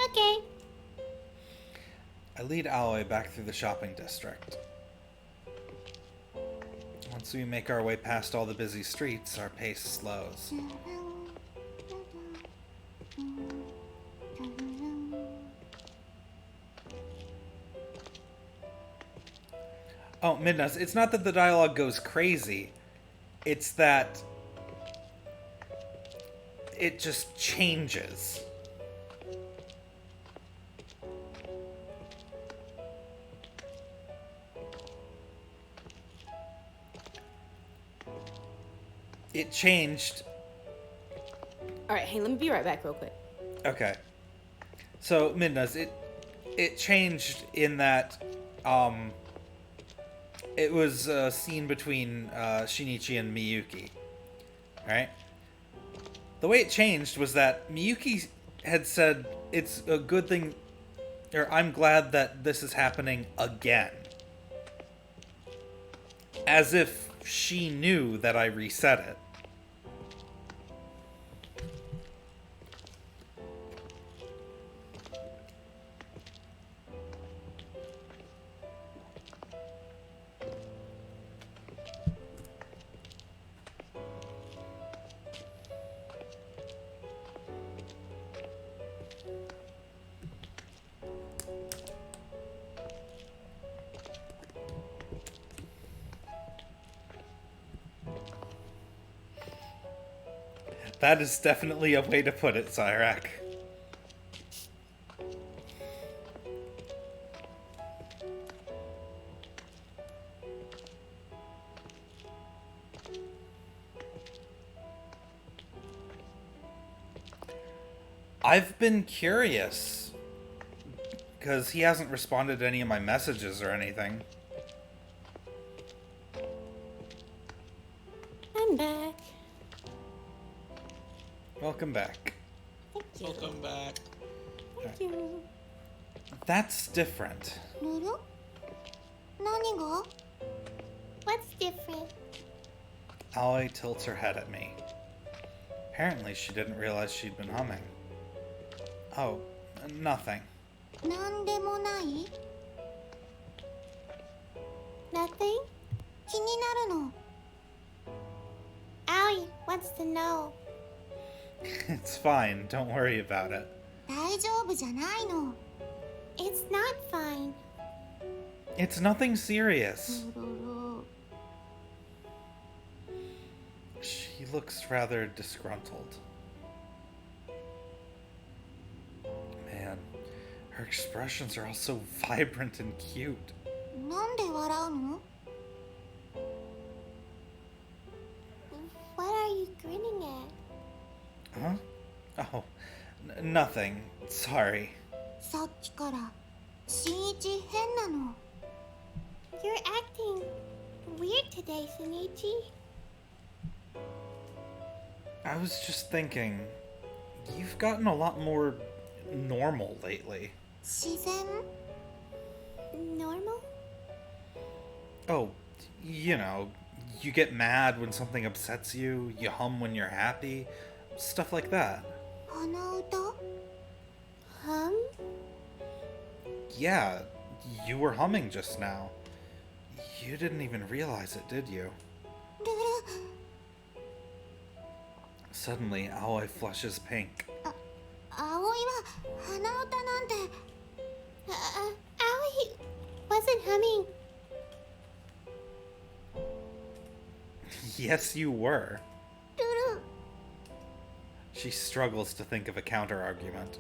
Okay. I lead Aoi back through the shopping district. Once we make our way past all the busy streets, our pace slows. Oh, Midnas, it's not that the dialogue goes crazy. It's that it just changes. It changed. Alright, hey, let me be right back real quick. Okay. So, Midnas, it changed in that it was a scene between Shinichi and Miyuki. Right? The way it changed was that Miyuki had said it's a good thing, or I'm glad that this is happening again. As if she knew that I reset it. That is definitely a way to put it, Cyrac. I've been curious, because he hasn't responded to any of my messages or anything. I'm back. Welcome back. Thank you. Welcome back. Thank you. That's different. ルル何が What's different? Aoi tilts her head at me. Apparently she didn't realize she'd been humming. Oh, nothing. なんでもない Nothing? 気になるの Aoi wants to know. It's fine, don't worry about it. 大丈夫じゃないの It's not fine. It's nothing serious. ルルル She looks rather disgruntled. Man, her expressions are all so vibrant and cute. なんで笑うの What are you grinning at? Huh? Oh, nothing. Sorry. さっきから新一変なの You're acting weird today, Shinichi. I was just thinking, you've gotten a lot more normal lately. 自然 Normal? Oh, you know, You get mad when something upsets you, you hum when you're happy, stuff like that. 鼻歌 Hum? Yeah, you were humming just now. You didn't even realize it, did you? ルル Suddenly, Aoi flushes pink. 葵は鼻歌なんて Aoi wasn't humming. Yes, you were. ルル She struggles to think of a counter-argument.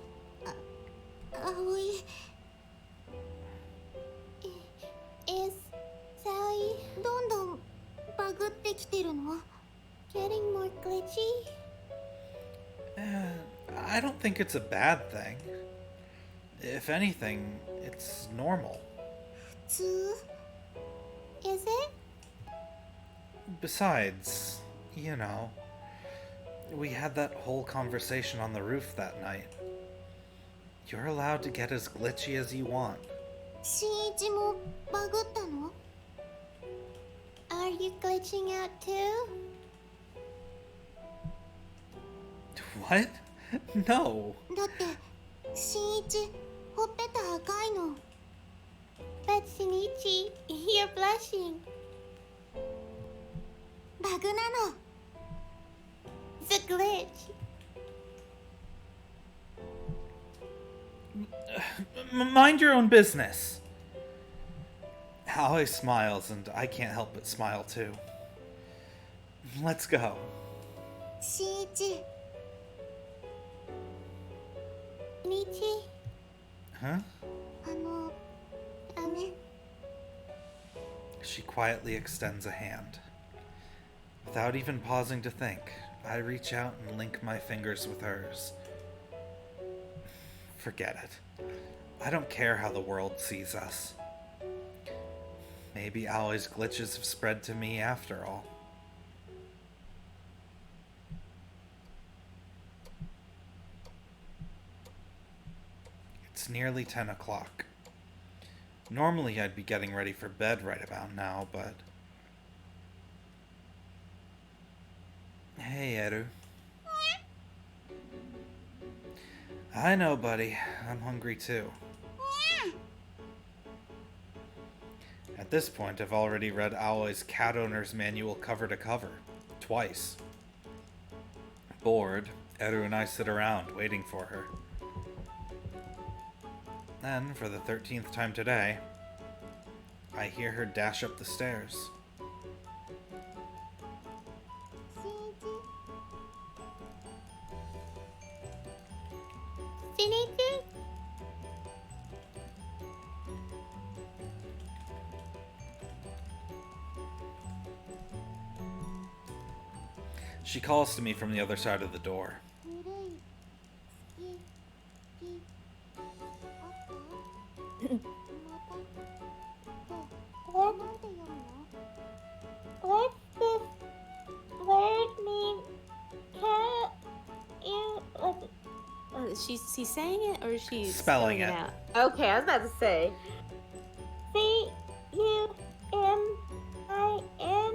葵 Is Sally どんどんバグってきてるの getting more glitchy? I don't think it's a bad thing. If anything, it's normal. 普通 Is it? Besides, you know, we had that whole conversation on the roof that night. You're allowed to get as glitchy as you want. 新一もバグったの Are you glitching out too? What? No. だって新一ほっぺた赤いの But Shinichi, you're blushing. バグなの The glitch. Mind your own business. Aoi smiles, and I can't help but smile too. Let's go. 新一 Shinichi, Huh? ね She quietly extends a hand. Without even pausing to think, I reach out and link my fingers with hers. Forget it. I don't care how the world sees us. Maybe Aoi's glitches have spread to me after all. It's nearly 10 o'clock. Normally I'd be getting ready for bed right about now, but... Hey, Eru. I know, buddy. I'm hungry too. At this point, I've already read Aoi's Cat Owner's Manual cover to cover. Twice. Bored, Eru and I sit around, waiting for her. Then, for the 13th time today, I hear her dash up the stairs. 新一 Shinichi, She calls to me from the other side of the door. 古い好きあったまたなんて読むの what's this word mean? Can you? She's saying it or she's Spelling it. out? Okay, I was about to say. C-U-M-I-N.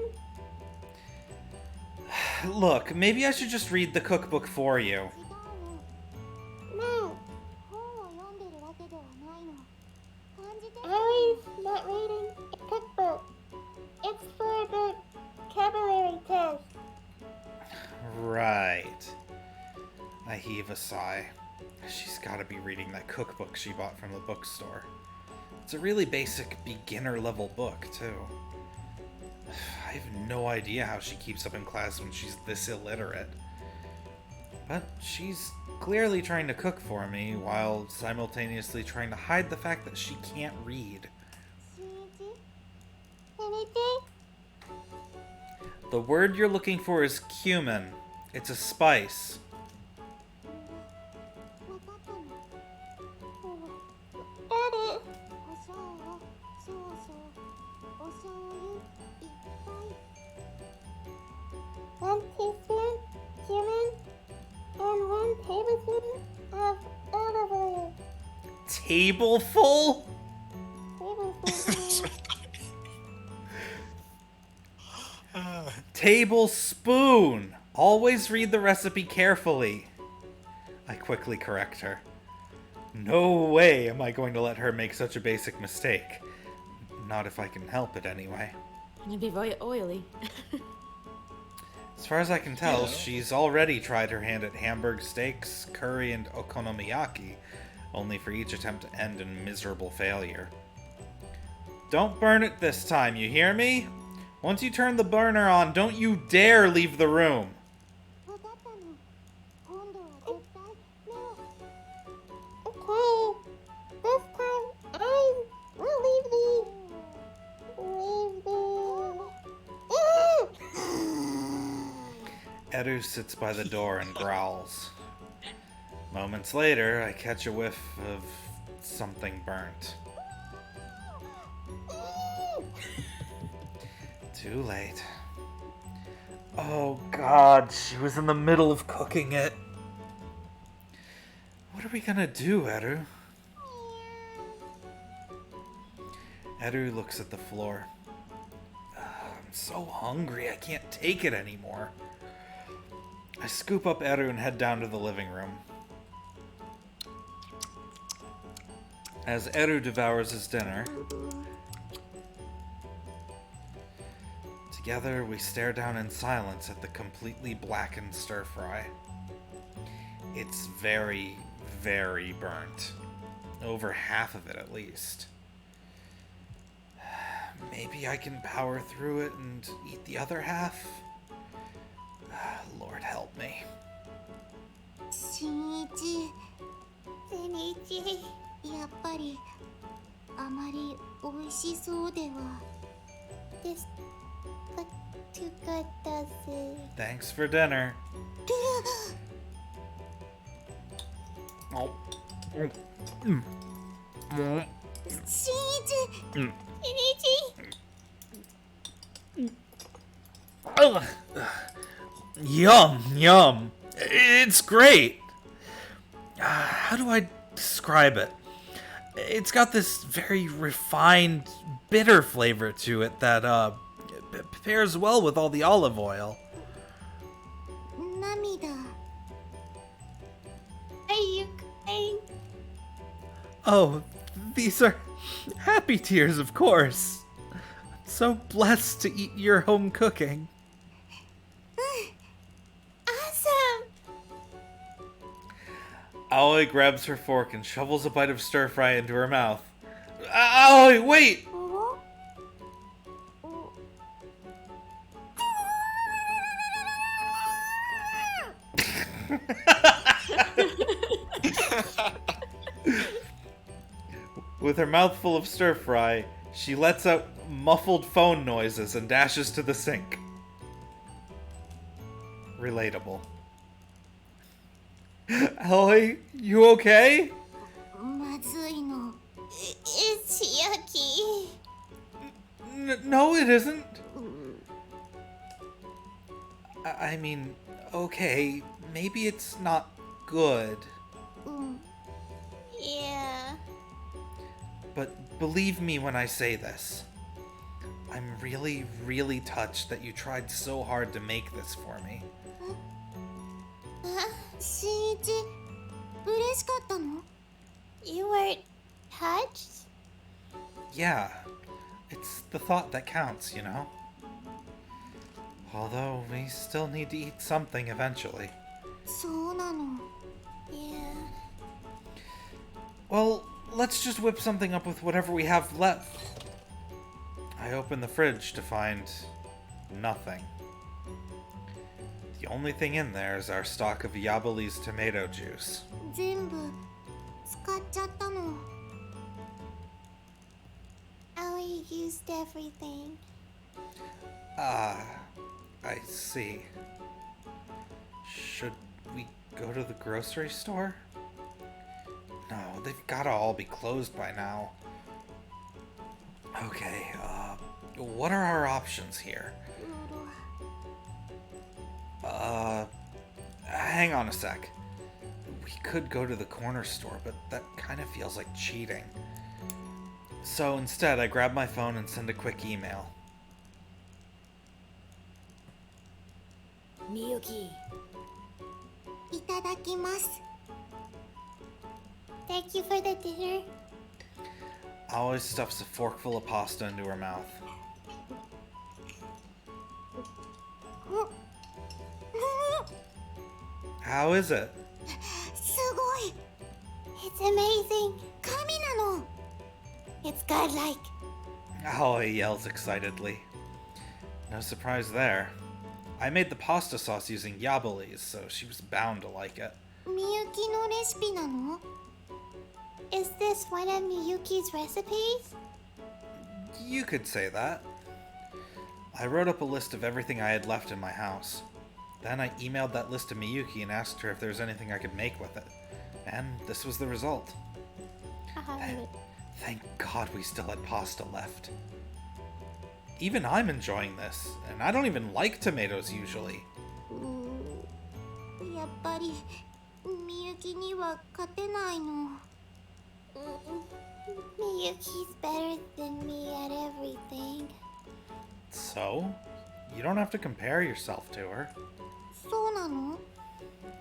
Look, maybe I should just read the cookbook for you. 違う No, 本を読んでるわけではないの漢字テスト Ellie's not reading a cookbook. It's for the vocabulary test. Right. I heave a sigh. She's gotta be reading that cookbook she bought from the bookstore. It's a really basic beginner level book, too. I have no idea how she keeps up in class when she's this illiterate. But she's clearly trying to cook for me while simultaneously trying to hide the fact that she can't read. 新一 Shinichi, The word you're looking for is cumin. It's a spice. わかったの got it. 胡椒を少々お醤油いっぱい 1 teaspoon cumin and 1 tablespoon of olive oil. Tableful? Tablespoon. tablespoon! Always read the recipe carefully. I quickly correct her. No way am I going to let her make such a basic mistake. Not if I can help it, anyway. It'd be very oily. As far as I can tell, she's already tried her hand at Hamburg steaks, curry, and okonomiyaki, only for each attempt to end in miserable failure. Don't burn it this time, you hear me? Once you turn the burner on, don't you dare leave the room! わかったの。今度は絶対目を。Okay. This time I will leave thee. Eru sits by the door and growls. Moments later, I catch a whiff of something burnt. Too late. Oh god, she was in the middle of cooking it. What are we gonna do, Eru? Eru looks at the floor. I'm so hungry, I can't take it anymore. I scoop up Eru and head down to the living room. As Eru devours his dinner, together we stare down in silence at the completely blackened stir-fry. It's very, very burnt. Over half of it, at least. Maybe I can power through it and eat the other half? Lord help me. 新一。千一。やっぱりあまり美味しそうでは。This look too good, does it? Thanks for dinner. Oh. 新一。千一。 Ugh. Yum, yum. It's great. How do I describe it? It's got this very refined, bitter flavor to it that pairs well with all the olive oil. 涙。 Are you crying? Oh, these are happy tears, of course. I'm so blessed to eat your home cooking. Awesome! Aoi grabs her fork and shovels a bite of stir-fry into her mouth. Aoi, wait! With her mouth full of stir-fry, she lets out muffled phone noises and dashes to the sink. Relatable. Aoi, you okay? まずいの。 It's yucky. No, it isn't. I mean, okay, maybe it's not good, うん。 Yeah. but believe me when I say this. I'm really, really touched that you tried so hard to make this for me. 新一。嬉しかったの？ You were touched? Yeah, it's the thought that counts, you know? Although, we still need to eat something eventually. そうなの。 Yeah. Well, let's just whip something up with whatever we have left. I open the fridge to find nothing. The only thing in there is our stock of Yabali's tomato juice. 全部使っちゃったの。 Aoi used everything. Ah, I see. Should we go to the grocery store? No, they've gotta all be closed by now. Okay, what are our options here? Hang on a sec. We could go to the corner store, but that kind of feels like cheating. So instead, I grab my phone and send a quick email. Miyuki. いただきます Thank you for the dinner. Aoi stuffs a forkful of pasta into her mouth. How is it? すごい It's amazing 神なの It's godlike Aoi yells excitedly. No surprise there. I made the pasta sauce using Yabolis, so she was bound to like it. みゆきのレシピなの Is this one of Miyuki's recipes? You could say that. I wrote up a list of everything I had left in my house. Then I emailed that list to Miyuki and asked her if there was anything I could make with it. And this was the result. Thank God we still had pasta left. Even I'm enjoying this, and I don't even like tomatoes usually. やっぱりみゆきには勝てないの Miyuki's better than me at everything So, you don't have to compare yourself to her. そうなの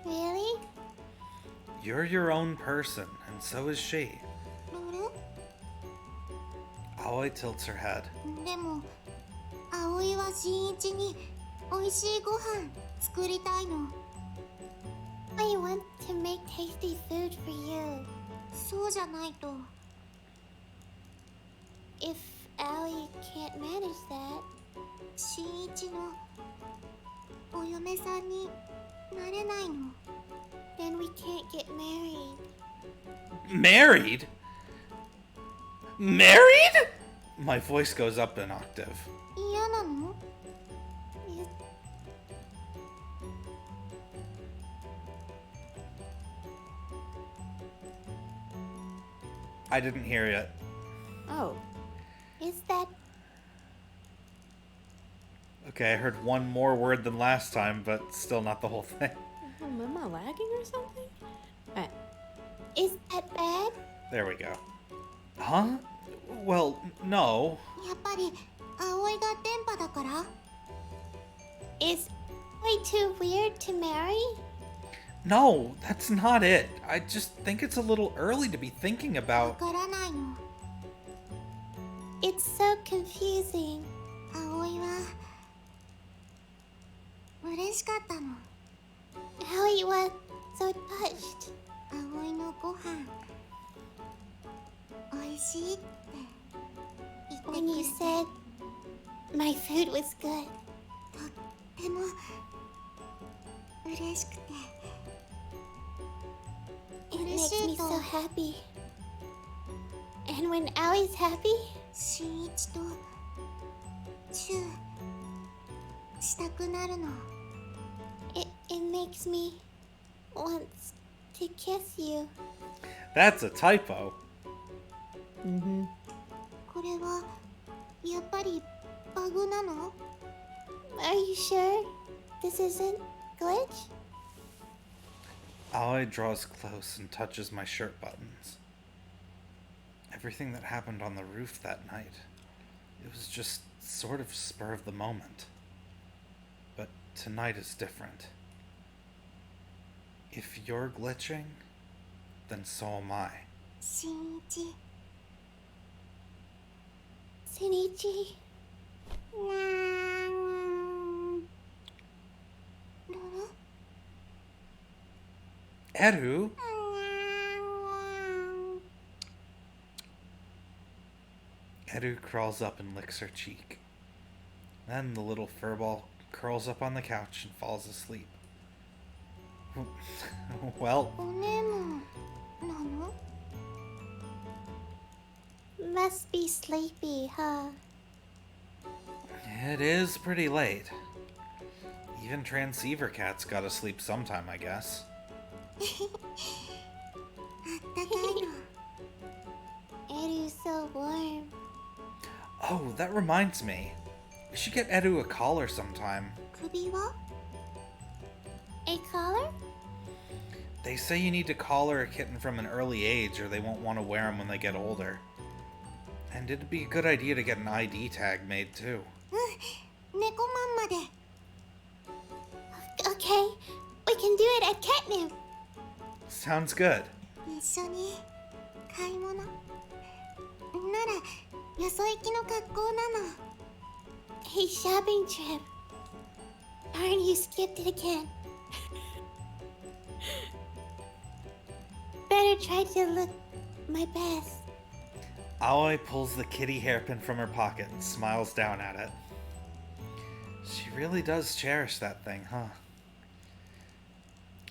Really? You're your own person, and so is she. あれ Aoi tilts her head. でも葵は新一に美味しいご飯作りたいの I want to make tasty food for you そうじゃないと If Allie can't manage that 新一のお嫁さんになれないの Then we can't get married Married? Married? My voice goes up an octave. 嫌なの I didn't hear it. Oh. Is that Okay, I heard one more word than last time, but still not the whole thing. Am I lagging or something? Alright. Is that bad? There we go. Huh? Well, no. やっぱり葵が電波だから Is way too weird to marry? No, that's not it. I just think it's a little early to be thinking わ about. からないの It's so confusing 葵は嬉しかったの Aoi was so touched 葵のご飯美味しいって言ってくれて When you said my food was good とっても嬉しくて It makes me so happy And when Aoi's happy 新一とチューしたくなるの It makes me want to kiss you That's a typo. Mm-hmm. これはやっぱりバグなの Are you sure this isn't glitch? Aoi draws close and touches my shirt buttons. Everything that happened on the roof that night, it was just sort of spur of the moment. But tonight is different. If you're glitching, then so am I. 新一新一Eru? Eru crawls up and licks her cheek. Then the little furball curls up on the couch and falls asleep. Well, おねもなの Must be sleepy, huh? it is pretty late. Even transceiver cats gotta sleep sometime, I guess. あったかいの Eru's so warm Oh, that reminds me. We should get Eru a collar sometime. 首は A collar? They say you need to collar a kitten from an early age or they won't want to wear them when they get older. And it'd be a good idea to get an ID tag made too. 猫まんまで Okay, we can do it at Catnip. Sounds good. 一緒に買い物ならよそ行きの格好なの。 A shopping trip. Darn, you skipped it again. Better try to look my best. Aoi pulls the kitty hairpin from her pocket and smiles down at it. She really does cherish that thing, huh?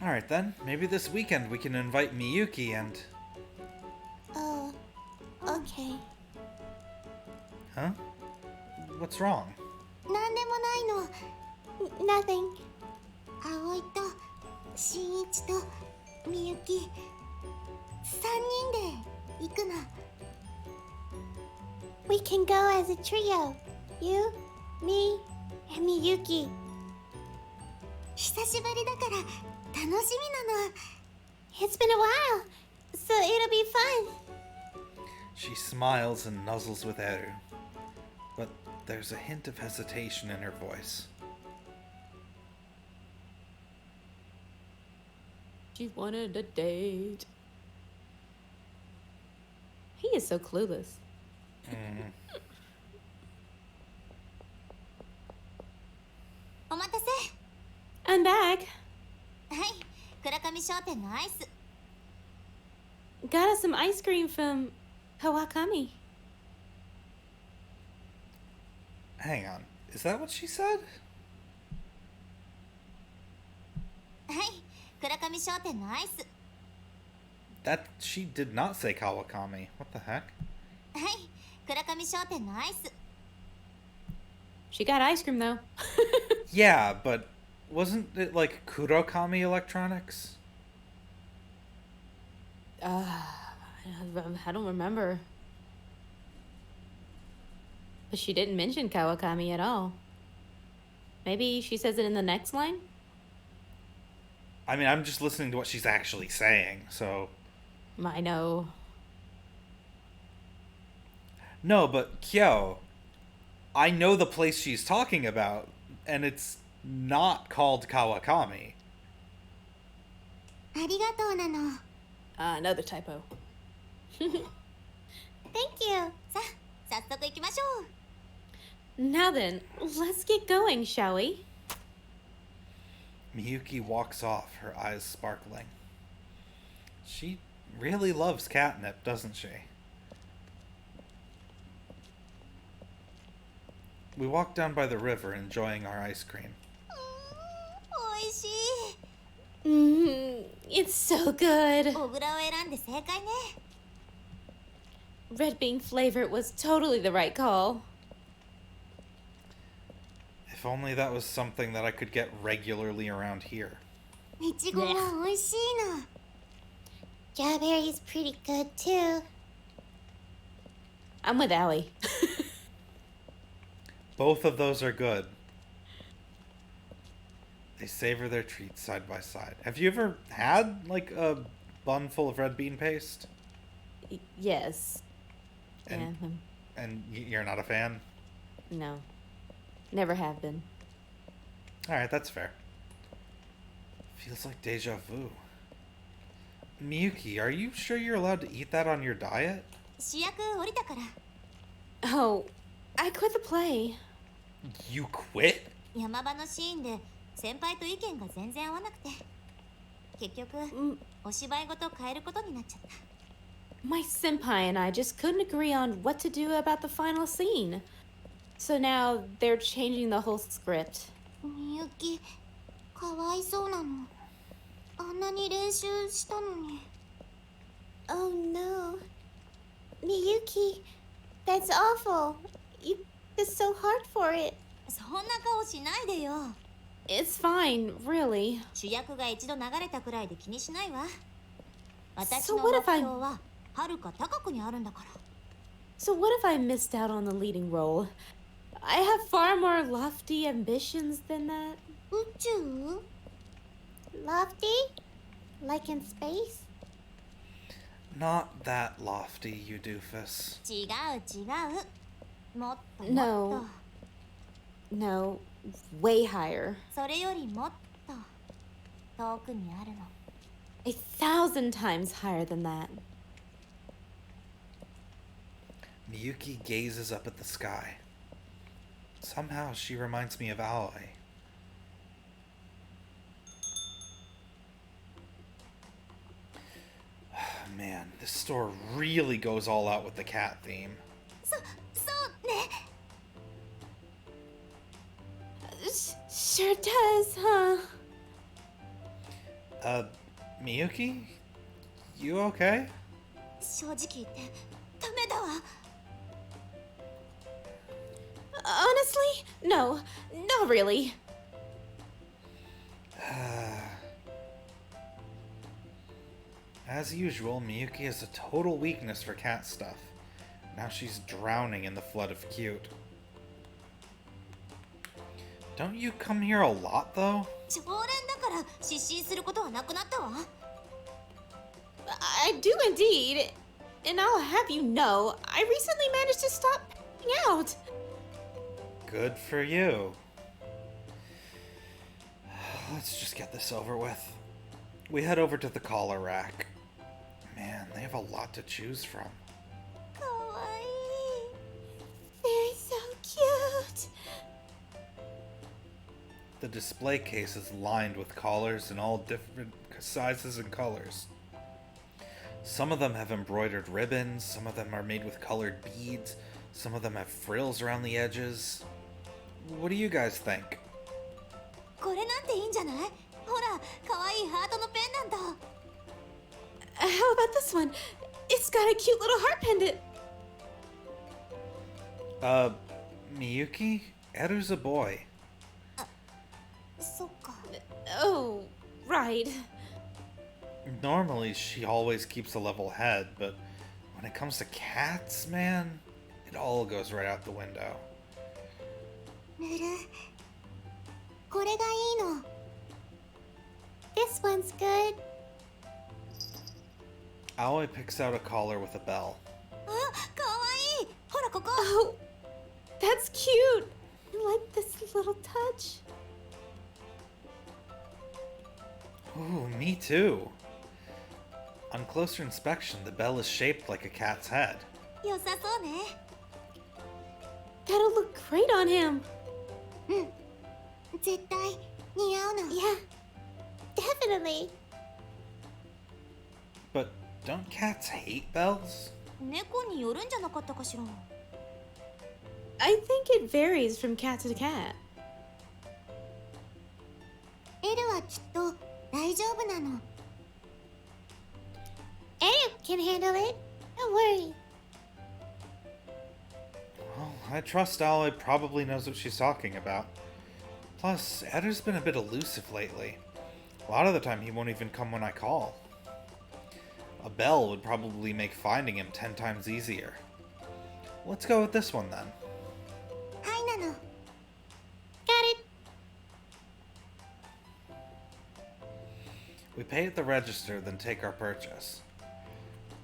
Alright then, maybe this weekend we can invite Miyuki and... Oh, okay. Huh? What's wrong? なんでもないの。 Nothing. 葵と新一とみゆき3人で行くの。 We can go as a trio. You, me, and Miyuki. 久しぶりだから楽しみなの。 It's been a while, so it'll be fun. She smiles and nuzzles with Eru. But there's a hint of hesitation in her voice. She wanted a date. He is so clueless. Mm. お待たせ。 I'm back. はい、倉上商店のアイス。 Got us some ice cream from Kawakami. Hang on. Is that what she said? はい、倉上商店のアイス。 That she did not say Kawakami. What the heck? はい、倉上商店のアイス。 She got ice cream though. Yeah, but wasn't it like Kurokami Electronics? I don't remember. But she didn't mention Kawakami at all. Maybe she says it in the next line? I mean, I'm just listening to what she's actually saying, so... I know. No, but Kyo, I know the place she's talking about, and it's not called Kawakami. ありがとうなの。 Another typo. Thank you. さあ、早速行きましょう。 Now then, let's get going, shall we? Miyuki walks off, her eyes sparkling. She really loves catnip, doesn't she? We walk down by the river, enjoying our ice cream. おいしい。 It's so good. 小倉を選んで正解ね。 Red bean flavor was totally the right call. If only that was something that I could get regularly around here. いちごも美味しいの。 Strawberry's pretty good too. I'm with Allie. Both of those are good. They savor their treats side by side. Have you ever had, like, a bun full of red bean paste? Yes. And- Yeah. And you're not a fan? No. Never have been. Alright, that's fair. Feels like deja vu. Miyuki, are you sure you're allowed to eat that on your diet? 主役降りたから。 Oh, I quit the play. You quit? 山場のシーンで先輩と意見が全然合わなくて。結局、お芝居ごと変えることになっちゃった。 My senpai and I just couldn't agree on what to do about the final scene. So now they're changing the whole script. みゆき、かわいそうなの。あんなに練習したのに。 Oh no. Miyuki, that's awful. You did so hard for it. そんな顔しないでよ。 It's fine, really. 主役が一度流れたくらいで気にしないわ。私 So の what 目 if I- 標は遥か高くにあるんだから。 So what if I missed out on the leading role? I have far more lofty ambitions than that. 宇宙？ Lofty? Like in space? Not that lofty, you doofus. 違う違う。もっともっと。 No. No, way higher. それよりもっと。遠くにあるの。 1,000 times higher than that. Miyuki gazes up at the sky. Somehow she reminds me of Aoi. Man, this store really goes all out with the cat theme. そうね。 Sure does, huh? Miyuki? You okay? 正直言ってダメだわ。 Honestly, no. Not really. As usual, Miyuki has a total weakness for cat stuff. Now she's drowning in the flood of cute. Don't you come here a lot, though? 常連だから失神することはなくなったわ。 I do indeed. And I'll have you know, I recently managed to stop hanging out. Good for you. Let's just get this over with. We head over to the collar rack. Man, they have a lot to choose from. かわいい。They're so cute. The display case is lined with collars in all different sizes and colors. Some of them have embroidered ribbons, some of them are made with colored beads, some of them have frills around the edges. What do you guys think? これなんていいんじゃない？ほら、かわいいハートのペンダント。 How about this one? It's got a cute little heart pendant. Miyuki? Edu's a boy. そっか。 Oh, right. Normally, she always keeps a level head, but when it comes to cats, man, it all goes right out the window. ぬる。これがいいの。This one's good. Aoi picks out a collar with a bell. あ、かわいい。ほらここ。 Oh, that's cute. I like this little touch. Ooh, me too. On closer inspection, the bell is shaped like a cat's head. 良さそうね。 That'll look great on him. 絶対似合うの。Yeah, definitely. But don't cats hate bells? 猫によるんじゃなかったかしら。 I think it varies from cat to cat. エルはきっと大丈夫なの。エル can handle it. Don't worry. Well, I trust Aoi probably knows what she's talking about. Plus, Edu's been a bit elusive lately. A lot of the time he won't even come when I call. A bell would probably make finding him 10 times easier. Let's go with this one then. はいなの。Got it. We pay at the register, then take our purchase.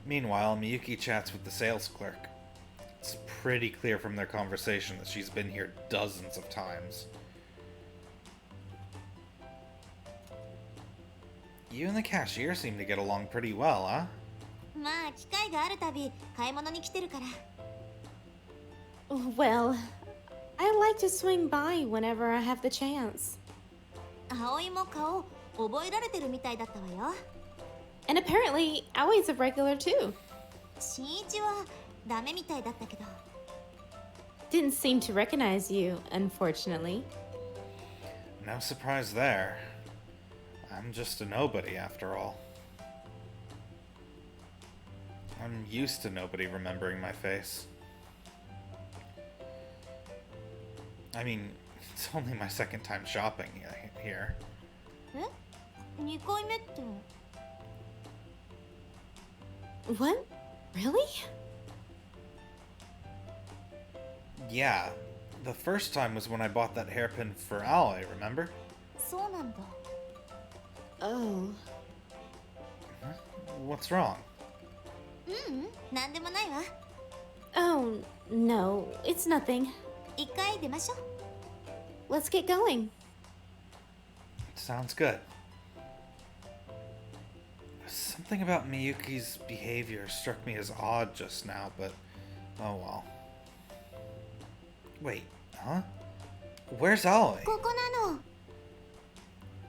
Meanwhile, Miyuki chats with the sales clerk. It's pretty clear from their conversation that she's been here dozens of times. You and the cashier seem to get along pretty well, huh? まあ機会があるたび買い物に来てるから。 Well, I like to swing by whenever I have the chance. 葵も顔覚えられてるみたいだったわよ。 And apparently, Aoi's a regular too. 新一はダメみたいだったけど。 Didn't seem to recognize you, unfortunately. No surprise there. I'm just a nobody after all. I'm used to nobody remembering my face. I mean, it's only my second time shopping here. え？2回目って。 What? Really? Yeah, the first time was when I bought that hairpin for Aoi, remember? そうなんだ。 Oh. What's wrong? なんでもないわ。 Oh, no, it's nothing. 一回出ましょう。 Let's get going. Sounds good. Something about Miyuki's behavior struck me as odd just now, but oh well. Wait, huh? Where's Aoi? ここなの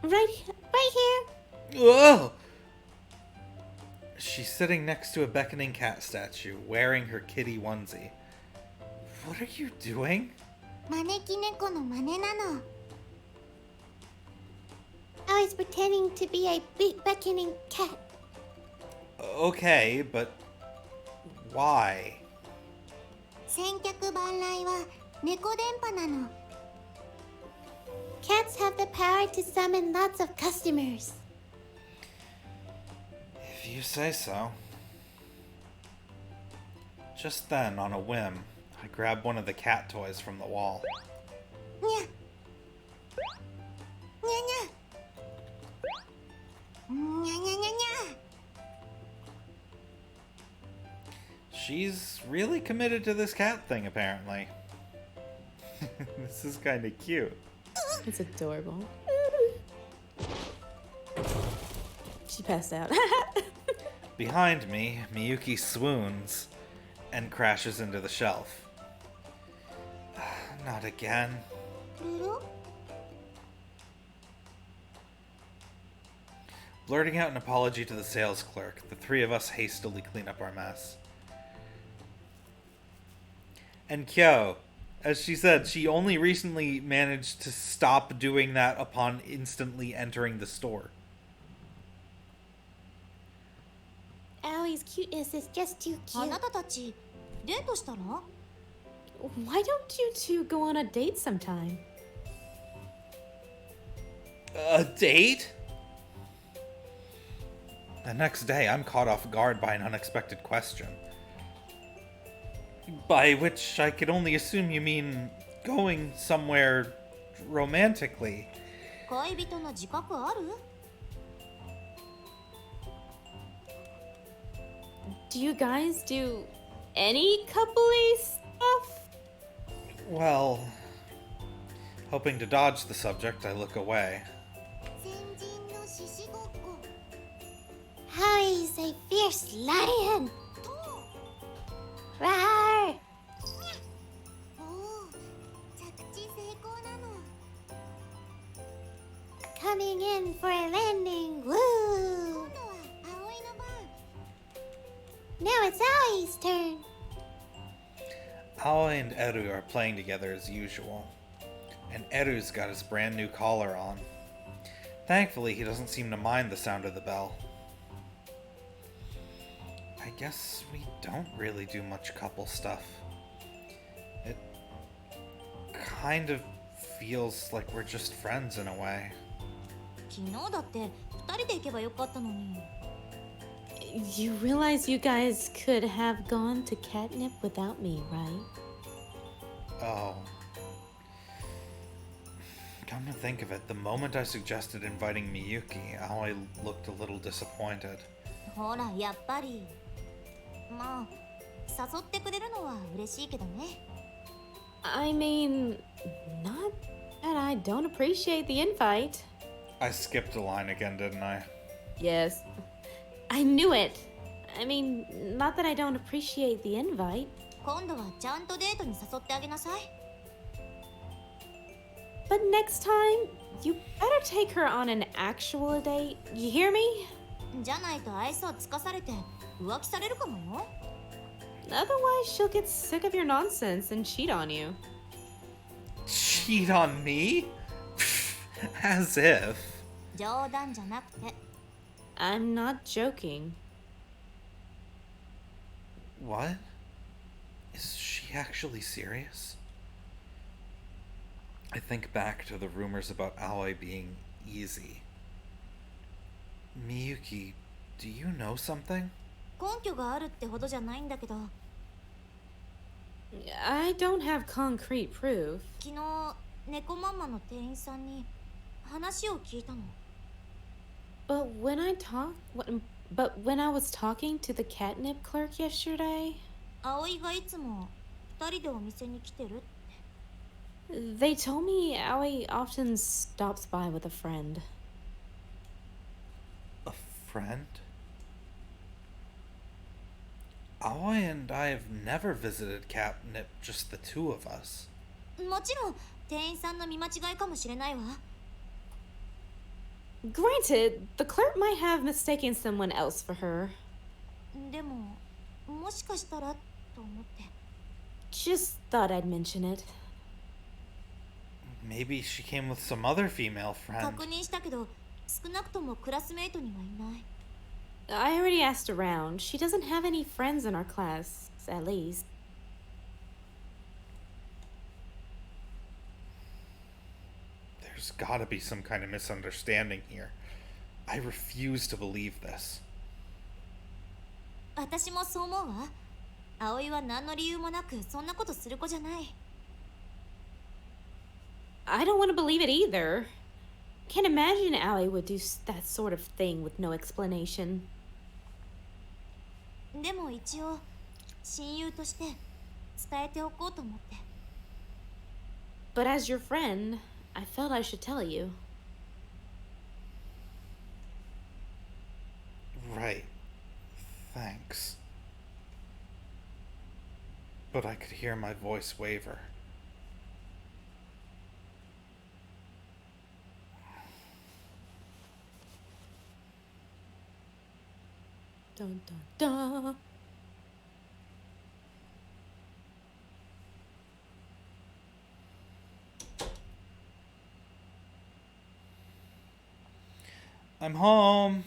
Right here. Whoa! She's sitting next to a beckoning cat statue, wearing her kitty onesie. What are you doing? 招き猫の真似なの I was pretending to be a big beckoning cat. Okay, but why? 千客万来は猫電波なの Cats have the power to summon lots of customers. If you say so. Just then, on a whim, I grabbed one of the cat toys from the wall. にゃにゃにゃにゃにゃにゃにゃ She's really committed to this cat thing, apparently. This is kind of cute. It's adorable. She passed out. Behind me, Miyuki swoons and crashes into the shelf. Not again. ルル Blurting out an apology to the sales clerk, the three of us hastily clean up our mess. And Kyo, as she said, she only recently managed to stop doing that upon instantly entering the store. Allie's cuteness is just too あ cute. なたたちデートしたの Why don't you two go on a date sometime? A date? The next day, I'm caught off guard by an unexpected question. By which I could only assume you mean going somewhere romantically. 恋人の自覚ある Do you guys do any coupley stuff? Well, hoping to dodge the subject, I look away. 先人の獅子ごっこ Harry's a fierce lion. Rawr! おお着地成功なの Coming in for a landing. 今 Woo! 度は葵の番 Now it's Allie's turn. Aoi and Eru are playing together as usual, and Eru's got his brand new collar on. Thankfully, he doesn't seem to mind the sound of the bell. I guess we don't really do much couple stuff. It kind of feels like we're just friends in a way. 昨日だって2人で行けばよかったのに You realize you guys could have gone to catnip without me, right? Oh. Come to think of it, the moment I suggested inviting Miyuki, Aoi looked a little disappointed. ほらやっぱりまあ誘ってくれるのは嬉しいけどね I mean, not that I don't appreciate the invite. I skipped a line again, didn't I? Yes. I knew it. I mean, not that I don't appreciate the invite. 今度はちゃんとデートに誘ってあげなさい But next time, you better take her on an actual date. You hear me? じゃないと愛想つかされて浮気されるかもよ Otherwise, she'll get sick of your nonsense and cheat on you. Cheat on me? As if. 冗談じゃなくて I'm not joking. What? Is she actually serious? I think back to the rumors about Aoi being easy. Miyuki, do you know something? 根拠があるってほどじゃないんだけど I don't have concrete proof. 昨日猫ママの店員さんに話を聞いたの But when I was talking to the catnip clerk yesterday, 葵がいつも2人でお店に来てる they told me Aoi often stops by with a friend. A friend? Aoi and I have never visited Catnip, just the two of us. もちろん店員さんの見間違いかもしれないわ。 Granted, the clerk might have mistaken someone else for her. でももしかしたらと思って。 Just thought I'd mention it. Maybe she came with some other female friend. 確認したけど少なくともクラスメイトにはいない。 I already asked around. She doesn't have any friends in our class, at least. There's gotta be some kind of misunderstanding here. I refuse to believe this. 私もそう思うわ。葵は何の理由もなくそんなことする子じゃない。 I don't want to believe it either. Can't imagine Allie would do that sort of thing with no explanation. でも一応親友として伝えておこうと思って。 But as your friend, I felt I should tell you. Right. Thanks. But I could hear my voice waver. Dun dun dun. I'm home.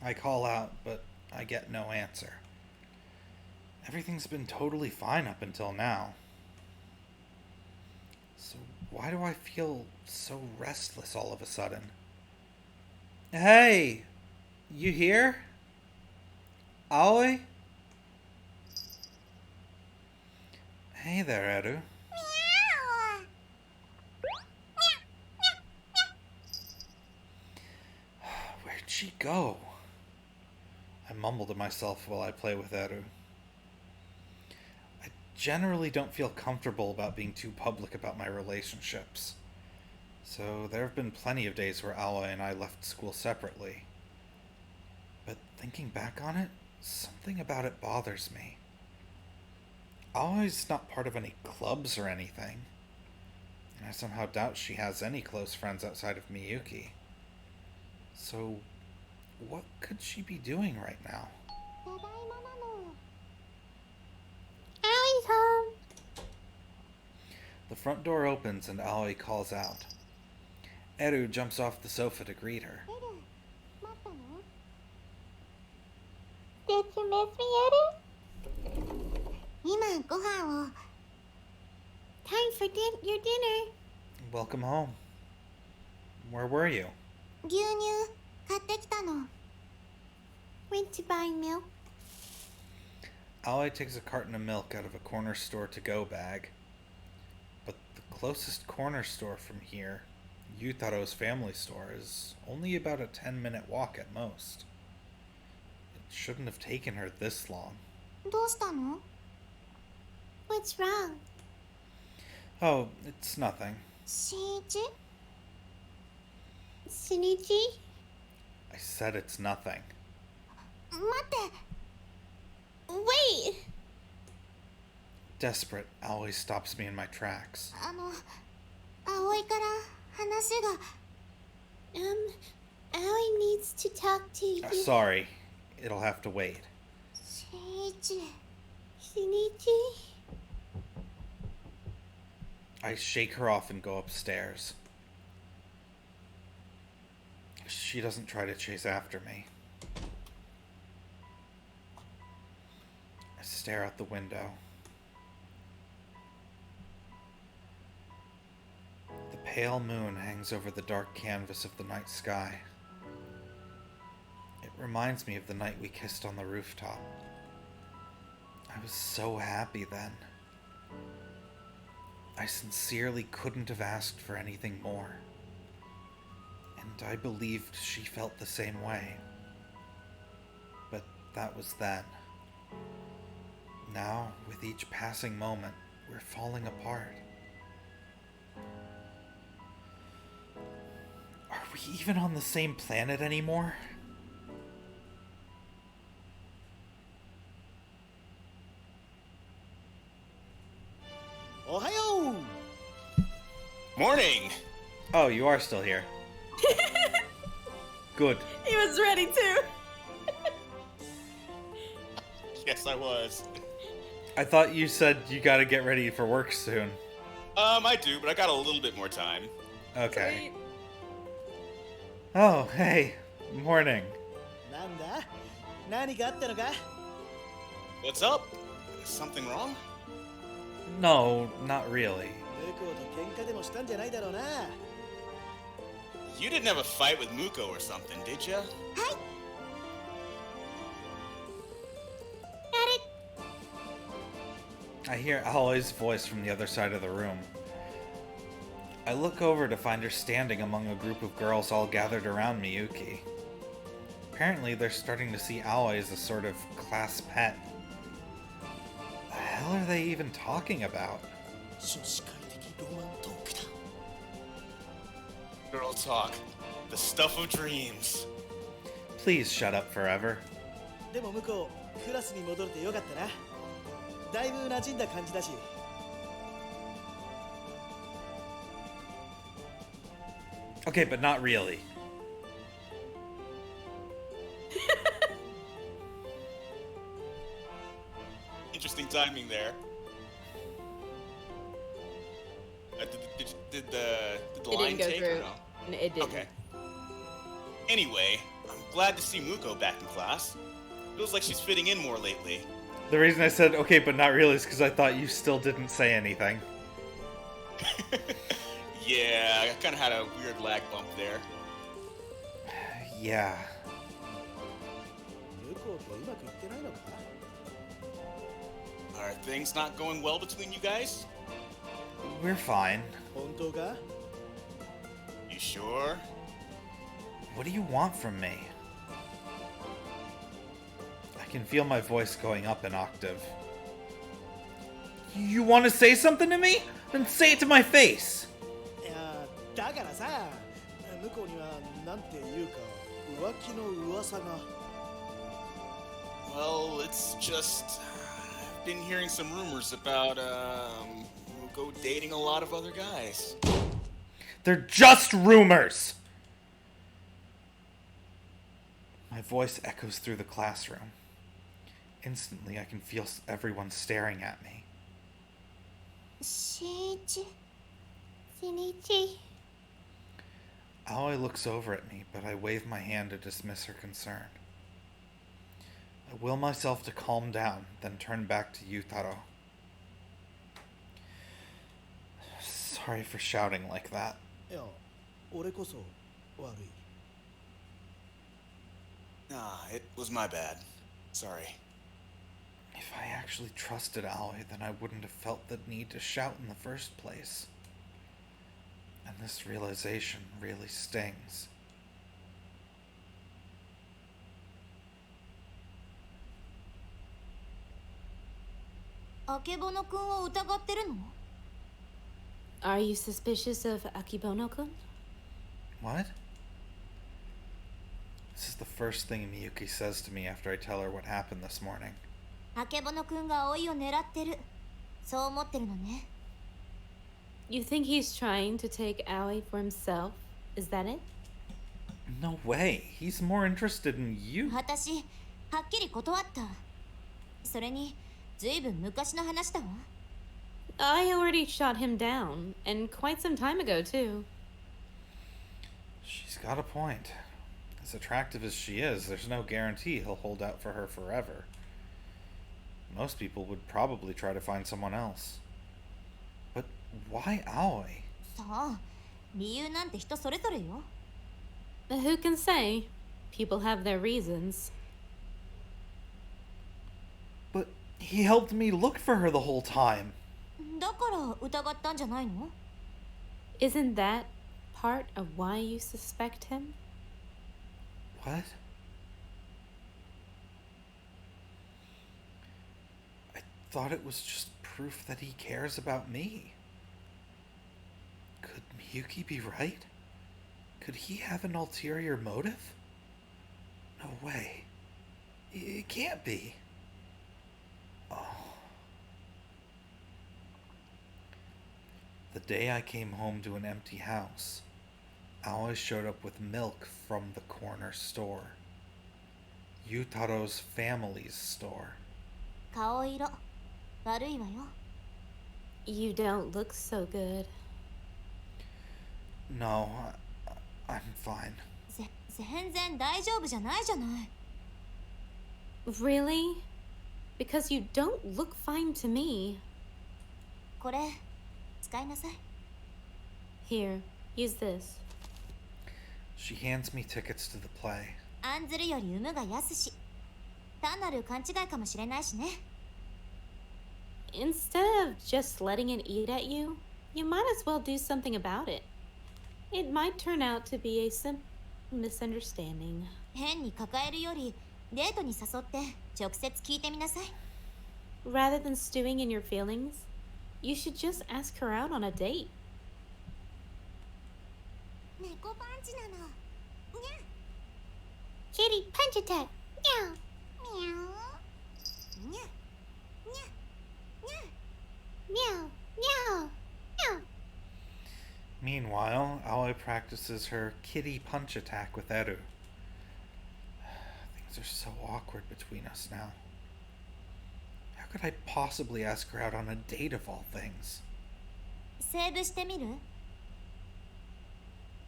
I call out, but I get no answer. Everything's been totally fine up until now. So why do I feel so restless all of a sudden? Hey! You here? Aoi? Hey there, Eru. Where'd she go? I mumble to myself while I play with Eru. I generally don't feel comfortable about being too public about my relationships. So there have been plenty of days where Aoi and I left school separately. But thinking back on it, something about it bothers me. Aoi's not part of any clubs or anything. And I somehow doubt she has any close friends outside of Miyuki. So, what could she be doing right now? Allie's home. The front door opens and Aoi calls out. Eru jumps off the sofa to greet her. Did you miss me, Eddie? 今ご飯を。Time for your dinner. Welcome home. Where were you? 牛乳買ってきたの。Went to buy milk. Aoi takes a carton of milk out of a corner store to-go bag. But the closest corner store from here, Yutaro's family store, is only about a 10-minute walk at most. It shouldn't have taken her this long. どうしたの? What's wrong? Oh, it's nothing. しんいち? Shinichi? I said it's nothing. 待って. Wait! Desperate, Aoi stops me in my tracks. 葵から話が。Aoi needs to talk to you. Sorry, it'll have to wait. しんいち. Shinichi? I shake her off and go upstairs. She doesn't try to chase after me. I stare out the window. The pale moon hangs over the dark canvas of the night sky. It reminds me of the night we kissed on the rooftop. I was so happy then. I sincerely couldn't have asked for anything more. And I believed she felt the same way. But that was then. Now, with each passing moment, we're falling apart. Are we even on the same planet anymore? Oh, you are still here. Good. He was ready too. Yes, I was. I thought you said you gotta get ready for work soon. I do, but I got a little bit more time. Okay. Oh, hey. Morning. なんだ何かあったのか What's up? Is something wrong? No, not really. 向こうと喧嘩でもしたんじゃないだろうな You didn't have a fight with Muko or something, did ya? I hear Aoi's voice from the other side of the room. I look over to find her standing among a group of girls all gathered around Miyuki. Apparently, they're starting to see Aoi as a sort of class pet. The hell are they even talking about? 女子会的ロマントークだ Girl talk. The stuff of dreams. Please shut up forever. でも向こうクラスに戻れてよかったなだいぶ馴染んだ感じだし Okay, but not really. Interesting timing there. Did the It line didn't go take or through. no? It didn't. Okay. Anyway, I'm glad to see Muko back in class. Feels like she's fitting in more lately. The reason I said okay, but not really is because I thought you still didn't say anything. Yeah, I kind of had a weird lag bump there. Yeah. 向こうとうまくいってないのか Are things not going well between you guys? We're fine. 本当か You sure? What do you want from me? I can feel my voice going up an octave. You want to say something to me? Then say it to my face! いやだからさ向こうにはなんていうか浮気の噂が Well, it's just I've been hearing some rumors about Muko dating a lot of other guys. They're just rumors! My voice echoes through the classroom. Instantly, I can feel everyone staring at me. しんいちしんいち Aoi looks over at me, but I wave my hand to dismiss her concern. I will myself to calm down, then turn back to Yutaro. Sorry for shouting like that. いや俺こそ悪い Nah, it was my bad. Sorry. If I actually trusted Aoi, then I wouldn't have felt the need to shout in the first place. And this realization really stings. あけぼのくんを疑ってるの Are you suspicious of Akibono-kun? What? This is the first thing Miyuki says to me after I tell her what happened this morning. あけぼのくんが葵を狙ってるそう思ってるのね You think he's trying to take Aoi for himself? Is that it? No way. He's more interested in you. 私はっきり断ったそれにずいぶん昔の話だわ I already shot him down, and quite some time ago, too. She's got a point. As attractive as she is, there's no guarantee he'll hold out for her forever. Most people would probably try to find someone else. But why Aoi? さあ理由なんて人それぞれよ But who can say? People have their reasons. But he helped me look for her the whole time. だから疑ったんじゃないの Isn't that part of why you suspect him? What? I thought it was just proof that he cares about me. Could Miyuki be right? Could he have an ulterior motive? No way. It can't be. Oh. The day I came home to an empty house, Aoi showed up with milk from the corner store. Yutaro's family's store. 顔色悪いわよ。 You don't look so good. No, I'm fine. 全然大丈夫じゃないじゃない。 Really? Because you don't look fine to me. これ使いなさい。 Here, use this. She hands me tickets to the play. 案ずるより有無が安し。単なる勘違いかもしれないしね。 Instead of just letting it eat at you, you might as well do something about it. It might turn out to be a simple misunderstanding. 変に抱えるよりデートに誘って直接聞いてみなさい。 Rather than stewing in your feelings, you should just ask her out on a date. 猫パンチなの。にゃ。 Kitty punch attack. Meow. みゃう。にゃ。にゃ。にゃ。 Meow. Meow. Meow. Meanwhile, Aoi practices her kitty punch attack with Eru. Things are so awkward between us now. How could I possibly ask her out on a date of all things? セーブしてみる？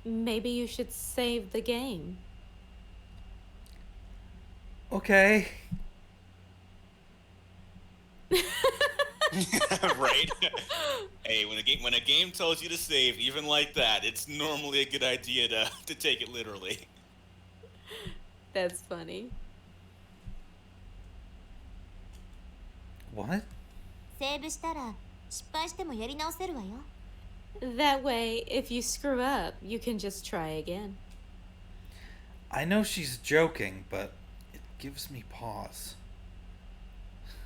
Maybe you should save the game. Okay. Right? Hey, when a game tells you to save, even like that, it's normally a good idea to take it literally. That's funny. What? セーブしたら失敗してもやり直せるわよ。 That way, if you screw up, you can just try again. I know she's joking, but it gives me pause.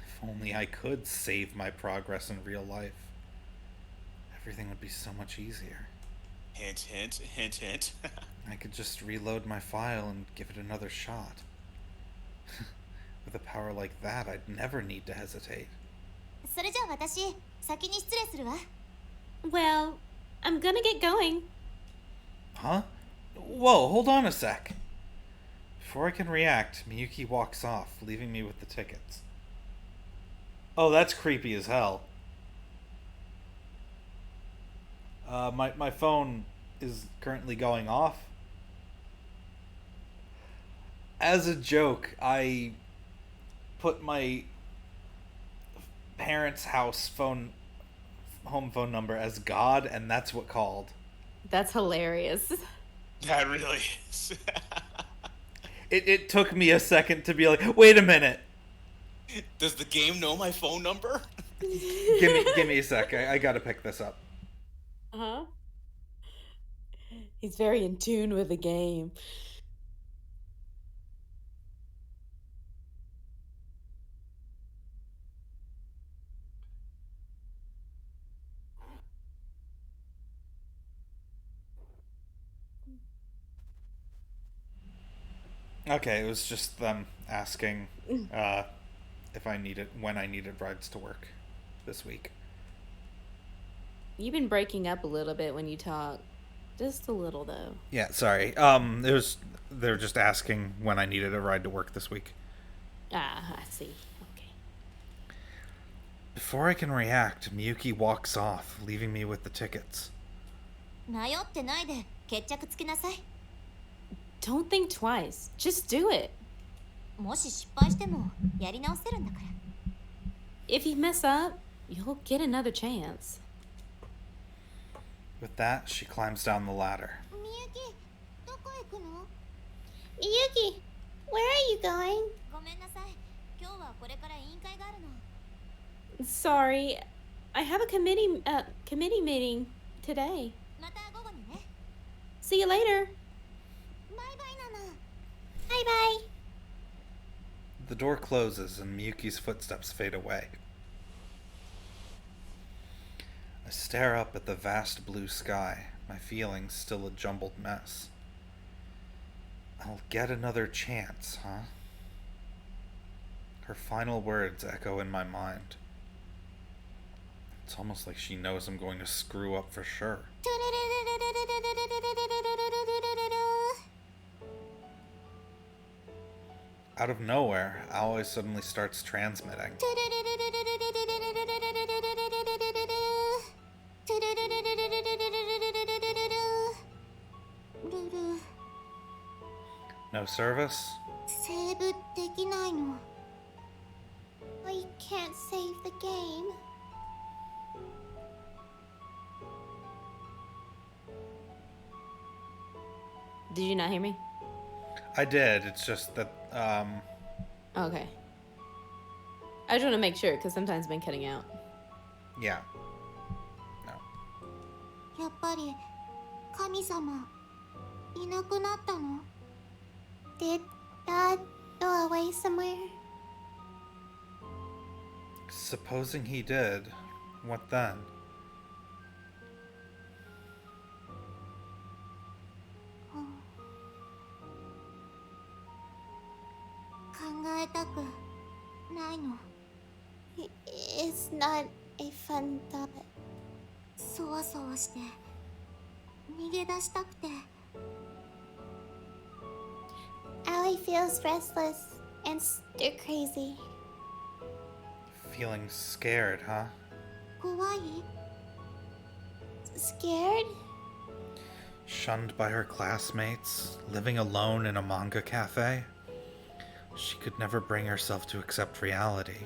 If only I could save my progress in real life. Everything would be so much easier. Hint, hint, hint, hint. I could just reload my file and give it another shot. With a power like that, I'd never need to hesitate. それじゃあ私先に失礼するわ。 Well, I'm gonna get going. Huh? Whoa, hold on a sec. Before I can react, Miyuki walks off, leaving me with the tickets. Oh, that's creepy as hell. My phone is currently going off. As a joke, I put my parents' home phone number as God, and that's what called. That's hilarious. That really is. It took me a second to be like, wait a minute. Does the game know my phone number? Give me a sec. I gotta pick this up. Uh-huh. He's very in tune with the game. Okay, it was just them asking if when I needed rides to work this week. You've been breaking up a little bit when you talk. Just a little, though. Yeah, sorry. They're just asking when I needed a ride to work this week. Ah, I see. Okay. Before I can react, Miyuki walks off, leaving me with the tickets. 迷ってないで決着つけなさい。 Don't think twice. Just do it. もし失敗してもやり直せるんだから。 If you mess up, you'll get another chance. With that, she climbs down the ladder. みゆき、どこ行くの？ Miyuki, where are you going? ごめんなさい。今日はこれから委員会があるの。 Sorry, I have a committee meeting today. また午後にね。 See you later. バイバイなの。 Bye bye. The door closes and Miyuki's footsteps fade away. I stare up at the vast blue sky, my feelings still a jumbled mess. I'll get another chance, huh? Her final words echo in my mind. It's almost like she knows I'm going to screw up for sure. Out of nowhere, Aoi suddenly starts transmitting. No service? セーブできないの。I can't save the game. Did you not hear me? I did, it's just that, Okay. I just want to make sure, because sometimes it's been cutting out. yeah. No. やっぱり神様いなくなったの？ Did God go away somewhere? Supposing he did, what then? 考えたくないの。It's not a fun thought. そわそわして逃げ出したくて。Aoi feels restless and stir crazy. Feeling scared, huh? 怖い？ Scared? Shunned by her classmates, living alone in a manga cafe. She could never bring herself to accept reality.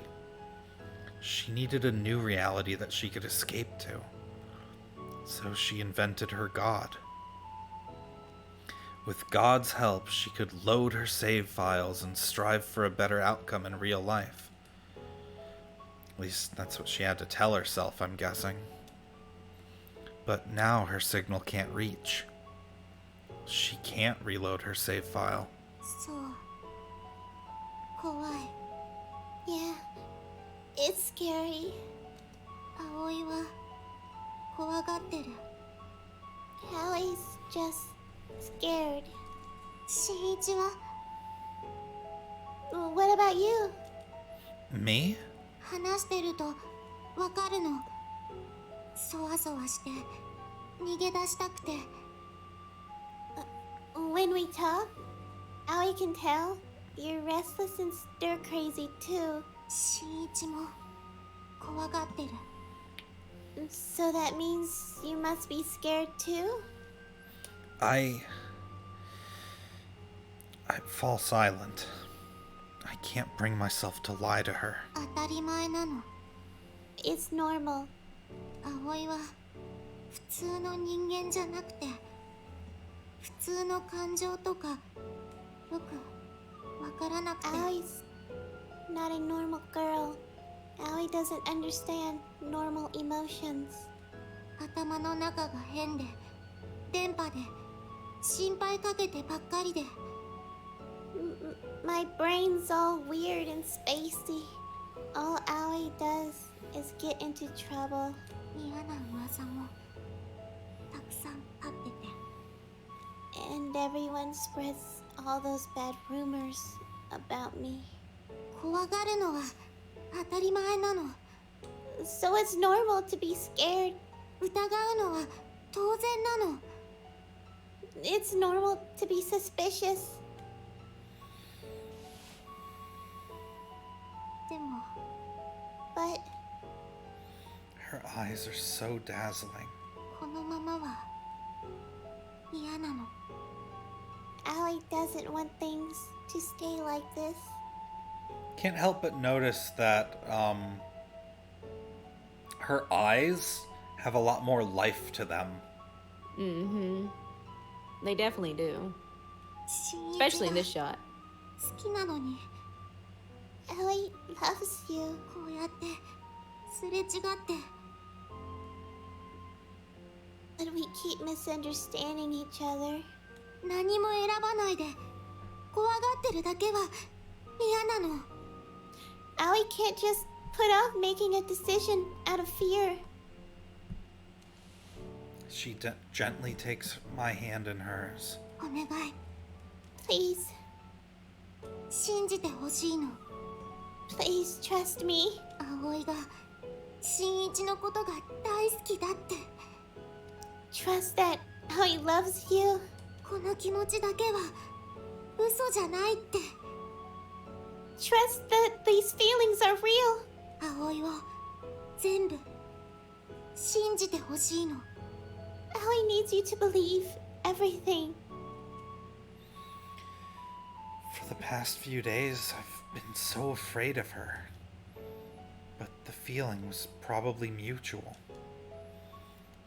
She needed a new reality that she could escape to. So she invented her god. With God's help, she could load her save files and strive for a better outcome in real life. At least that's what she had to tell herself, I'm guessing. But now her signal can't reach. She can't reload her save file. そう。怖い。Yeah, it's scary. 葵は怖がってる。Allie's just scared. 新一は What about you? Me? 話してるとわかるの。そわそわして逃げ出したくて。When we talk, Aoi can tell you're restless and stir crazy too. 新一も怖がってる。So that means you must be scared too? I fall silent. I can't bring myself to lie to her. 当たり前なの。It's normal. 葵は普通の人間じゃなくて、普通の感情とかよくわからなくて。Allie's not a normal girl. Allie doesn't understand normal emotions. 頭の中が変で、電波で、心配かけてばっかりで。My brain's all weird and spacey. All Aoi does is get into trouble. 嫌な噂もたくさん立ってて。And everyone spreads all those bad rumors about me. 怖がるのは当たり前なの。So it's normal to be scared. 疑うのは当然なの。It's normal to be suspicious. でも But Her eyes are so dazzling. このままは嫌なの。Allie doesn't want things to stay like this. Can't help but notice that her eyes have a lot more life to them. Mm-hmm. They definitely do. 新一 Especially in が this shot. 好きなのに。Ellie loves you. こうやってすれ違って。But we keep misunderstanding each other. 何も選ばないで怖がってるだけは嫌なの。Ellie can't just put off making a decision out of fear. She gently takes my hand in hers. お願い。Please. 信じてほしいの。Please trust me. 葵が新一のことが大好きだって。 Trust that Aoi loves you. この気持ちだけは嘘じゃないって。 Trust that these feelings are real. 葵を全部信じてほしいの。 Aoi needs you to believe everything. For the past few days, I've been so afraid of her. But the feeling was probably mutual.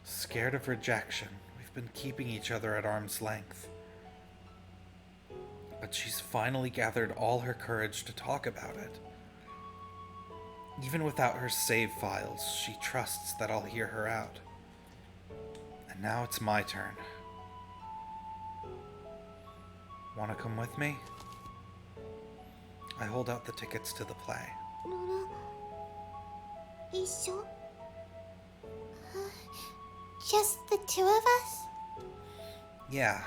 Scared of rejection, we've been keeping each other at arm's length. But she's finally gathered all her courage to talk about it. Even without her save files, she trusts that I'll hear her out. And now it's my turn. Wanna come with me? I hold out the tickets to the play. ロラ一緒？ Just the two of us? Yeah.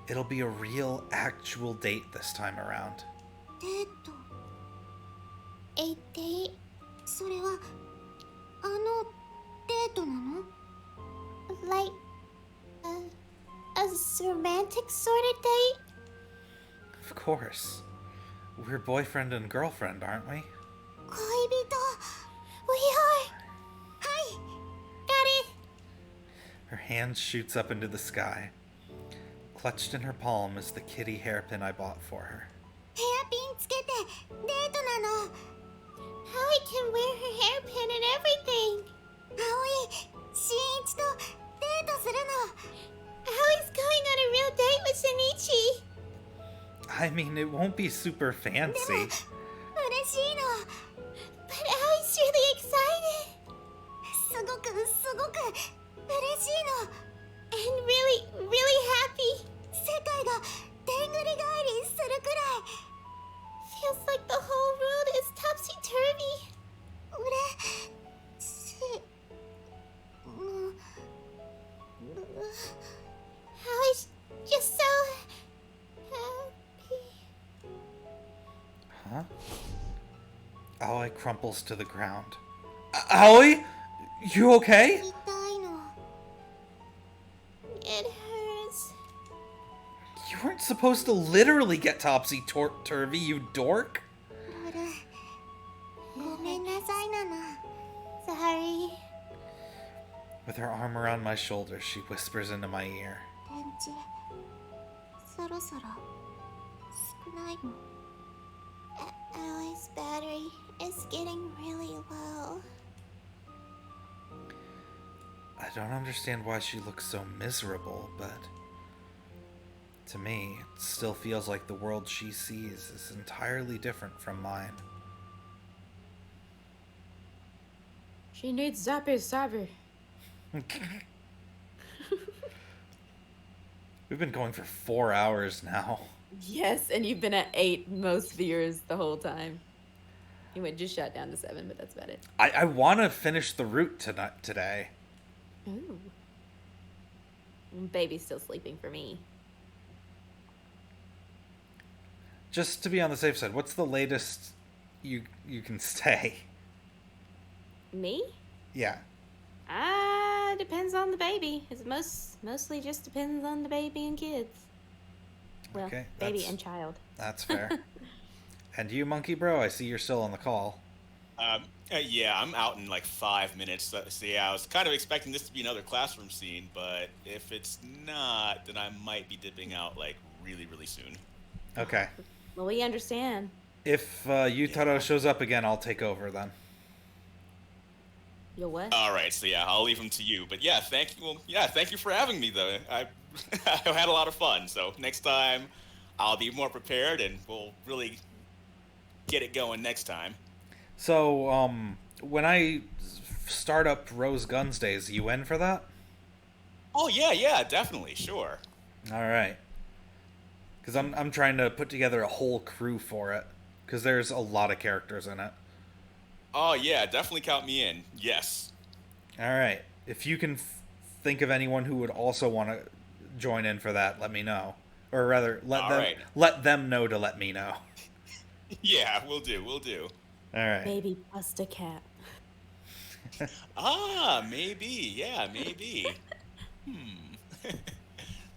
It'll be a real, actual date this time around. デート？ A date? それはあのデートなの？ Like a romantic sort of date? Of course. We're boyfriend and girlfriend, aren't we? 恋人？ We are. はい。 Daddy. Her hand shoots up into the sky. Clutched in her palm is the kitty hairpin I bought for her. ヘアピンつけてデートなの。 Aoi can wear her hairpin and everything. 葵、新一とデートするの。 Aoi's going on a real date with Shinichi. I mean, it won't be super fancy. 嬉しいの。 But Aoi's really excited. すごく嬉しいの。 And really, really happy. 世界がでんぐり返りするくらい。 Feels like the whole world is topsy-turvy. Aoi's just so happy. Huh? Aoi crumples to the ground. Aoi? You okay? 痛いの。 It hurts. You weren't supposed to literally get topsy-turvy, you dork. ロール、ごめんなさいなの。 Sorry. With her arm around my shoulder, she whispers into my ear. 電池そろそろ少ないの。 Aoi's battery is getting really low. I don't understand why she looks so miserable, but to me, it still feels like the world she sees is entirely different from mine. She needs Zappy Sabi. We've been going for 4 hours now. Yes, and you've been at 8 most viewers the whole time. You went just shot down to 7, but that's about it. I want to finish the route today. Ooh. Baby's still sleeping for me. Just to be on the safe side, what's the latest you can stay? Me? Yeah. Depends on the baby. It's mostly just depends on the baby and kids. Well, Okay, baby that's- and child. That's fair. And you, Monkey Bro, I see you're still on the call. Yeah, I'm out in like 5 minutes. So yeah, I was kind of expecting this to be another classroom scene, but if it's not, then I might be dipping out like really, really soon. Okay. Well, we understand. If Yutaro shows up again, I'll take over then. You'll what? All right, so yeah, I'll leave them to you. But yeah, thank you. Well, yeah, thank you for having me, though. I had a lot of fun. So next time, I'll be more prepared, and we'll really get it going next time. So, when I start up Rose Guns Days, you in for that? Oh yeah, definitely, sure. All right. Because I'm trying to put together a whole crew for it. Because there's a lot of characters in it. Oh yeah, definitely count me in. Yes. All right. If you can think of anyone who would also want to join in for that, let me know. Or rather, let them know to let me know. Yeah, we'll do. All right. Baby bust a cap. Ah, maybe. Yeah, maybe.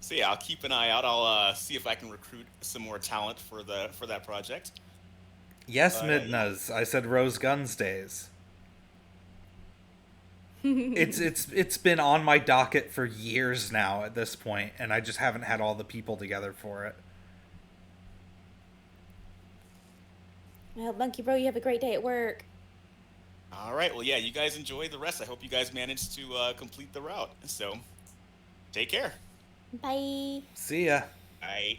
So yeah, I'll keep an eye out. I'll see if I can recruit some more talent for that project. Yes, But yeah. Midnas. I said Rose Guns Days. It's been on my docket for years now at this point, and I just haven't had all the people together for it. Well, Monkey Bro, you have a great day at work. All right. Well, yeah. You guys enjoy the rest. I hope you guys manage to complete the route. So, take care. Bye. See ya. Bye.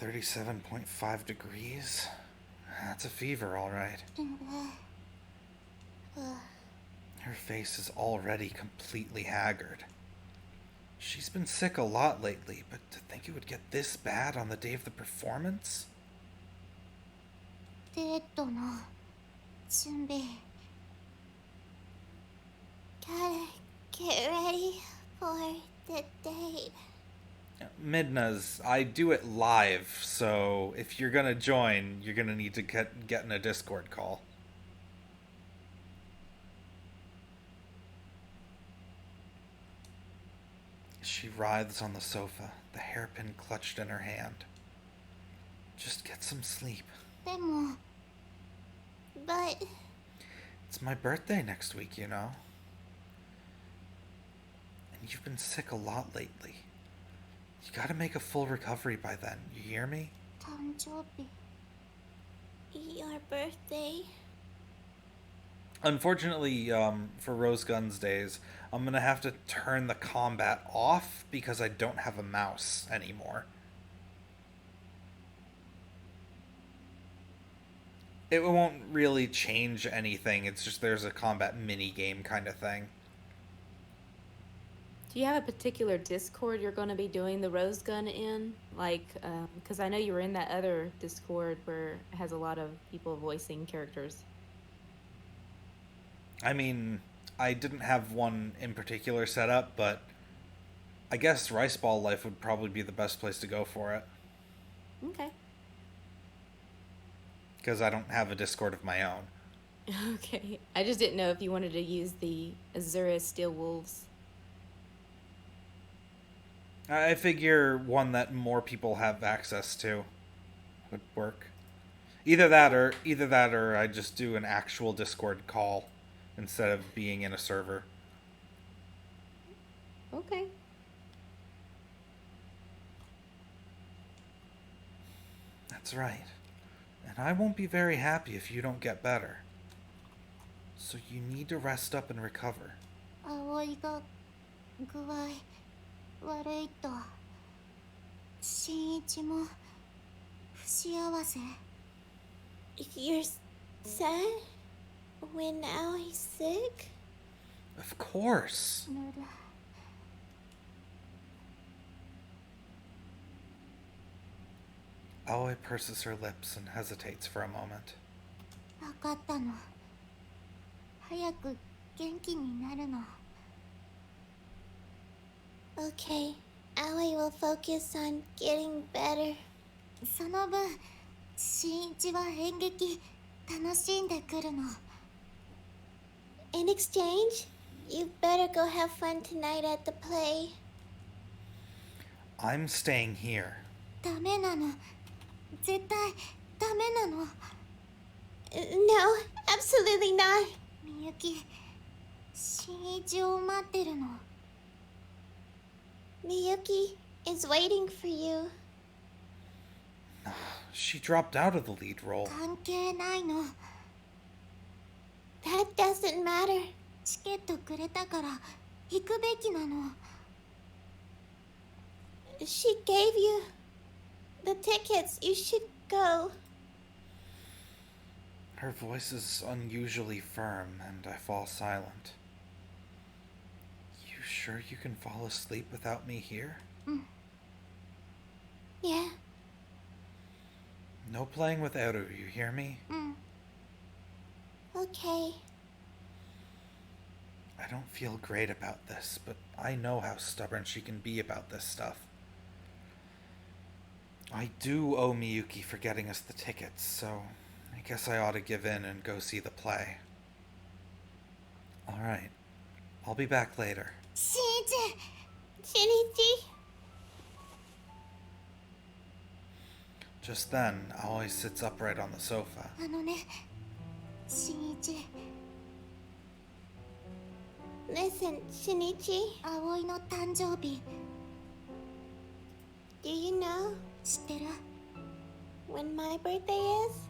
37.5 degrees. That's a fever, all right. Her face is already completely haggard. She's been sick a lot lately, but to think it would get this bad on the day of the performance? デートの準備 Gotta get ready for the date. Midna's, I do it live, so if you're gonna join, you're gonna need to get in a Discord call. She writhes on the sofa, the hairpin clutched in her hand. Just get some sleep. でも But It's my birthday next week, you know? And you've been sick a lot lately. You gotta make a full recovery by then, you hear me? 誕生日 Your birthday. Unfortunately, for Rose Guns Days, I'm gonna have to turn the combat off because I don't have a mouse anymore. It won't really change anything, it's just there's a combat mini game kind of thing. Do you have a particular Discord you're going to be doing the Rose Gun in? Like, because I know you were in that other Discord where it has a lot of people voicing characters. I mean, I didn't have one in particular set up, but I guess Rice Ball Life would probably be the best place to go for it. Okay. Because I don't have a Discord of my own. Okay. I just didn't know if you wanted to use the Azura Steel Wolves. I figure one that more people have access to would work. Either that or I just do an actual Discord call instead of being in a server. Okay. That's right. And I won't be very happy if you don't get better. So you need to rest up and recover. 葵が具合悪いと新一も不幸せ You're sad when Aoi's sick? Of course. ぬる Aoi purses her lips and hesitates for a moment. 分かったの早く元気になるの Okay, Aoi will focus on getting better. その分新一は演劇楽しんでくるの In exchange, you better go have fun tonight at the play. I'm staying here. ダメなの絶対ダメなの No, absolutely not. みゆき新一を待ってるの Miyuki is waiting for you. She dropped out of the lead role. 関係ないの That doesn't matter. チケットくれたから行くべきなの She gave you the tickets. You should go. Her voice is unusually firm, and I fall silent. You sure you can fall asleep without me here? Yeah. No playing with Eru, you hear me? うん Okay. I don't feel great about this, but I know how stubborn she can be about this stuff. I do owe Miyuki for getting us the tickets, so I guess I ought to give in and go see the play. Alright. I'll be back later. Shinichi. Just then, Aoi sits upright on the sofa. あのね、新一。 Listen, Shinichi. 葵の誕生日 Do you know 知ってる？ when my birthday is?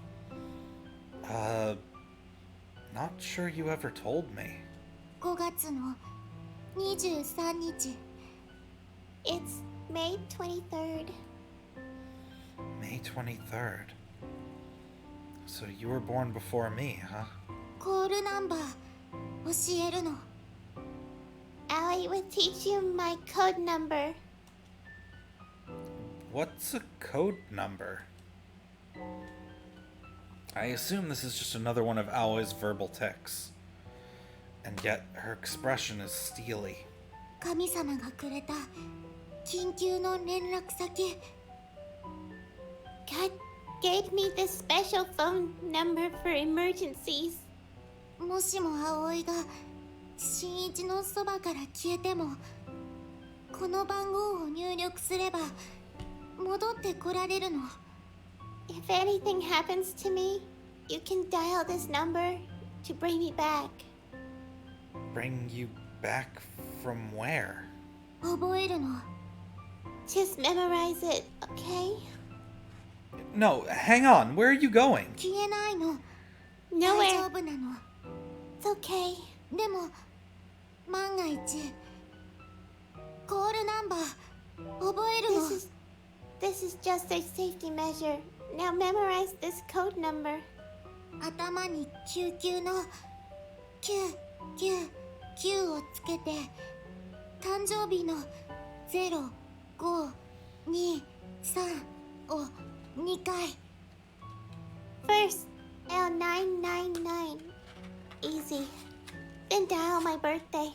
Not sure you ever told me. 5月の23日。 It's May 23rd. May 23rd. So you were born before me, huh? コールナンバー教えるの。 Aoi will teach you my code number. What's a code number? I assume this is just another one of Aoi's verbal tics. And yet, her expression is steely. 神様がくれた緊急の連絡先。 God gave me this special phone number for emergencies. もしも葵が新一のそばから消えても、この番号を入力すれば戻ってこられるの。 If anything happens to me, you can dial this number to bring me back. Bring you back from where? 覚えるの。 Just memorize it, okay? No, hang on. Where are you going? 消えないの。大丈 Nowhere. 夫なの。 It's okay. でも万が一コールナンバー覚えるの。 This is just a safety measure. Now memorize this code number. 頭に99の999をつけて、誕生日の0523を2回。 First, L999. Easy. Then dial my birthday.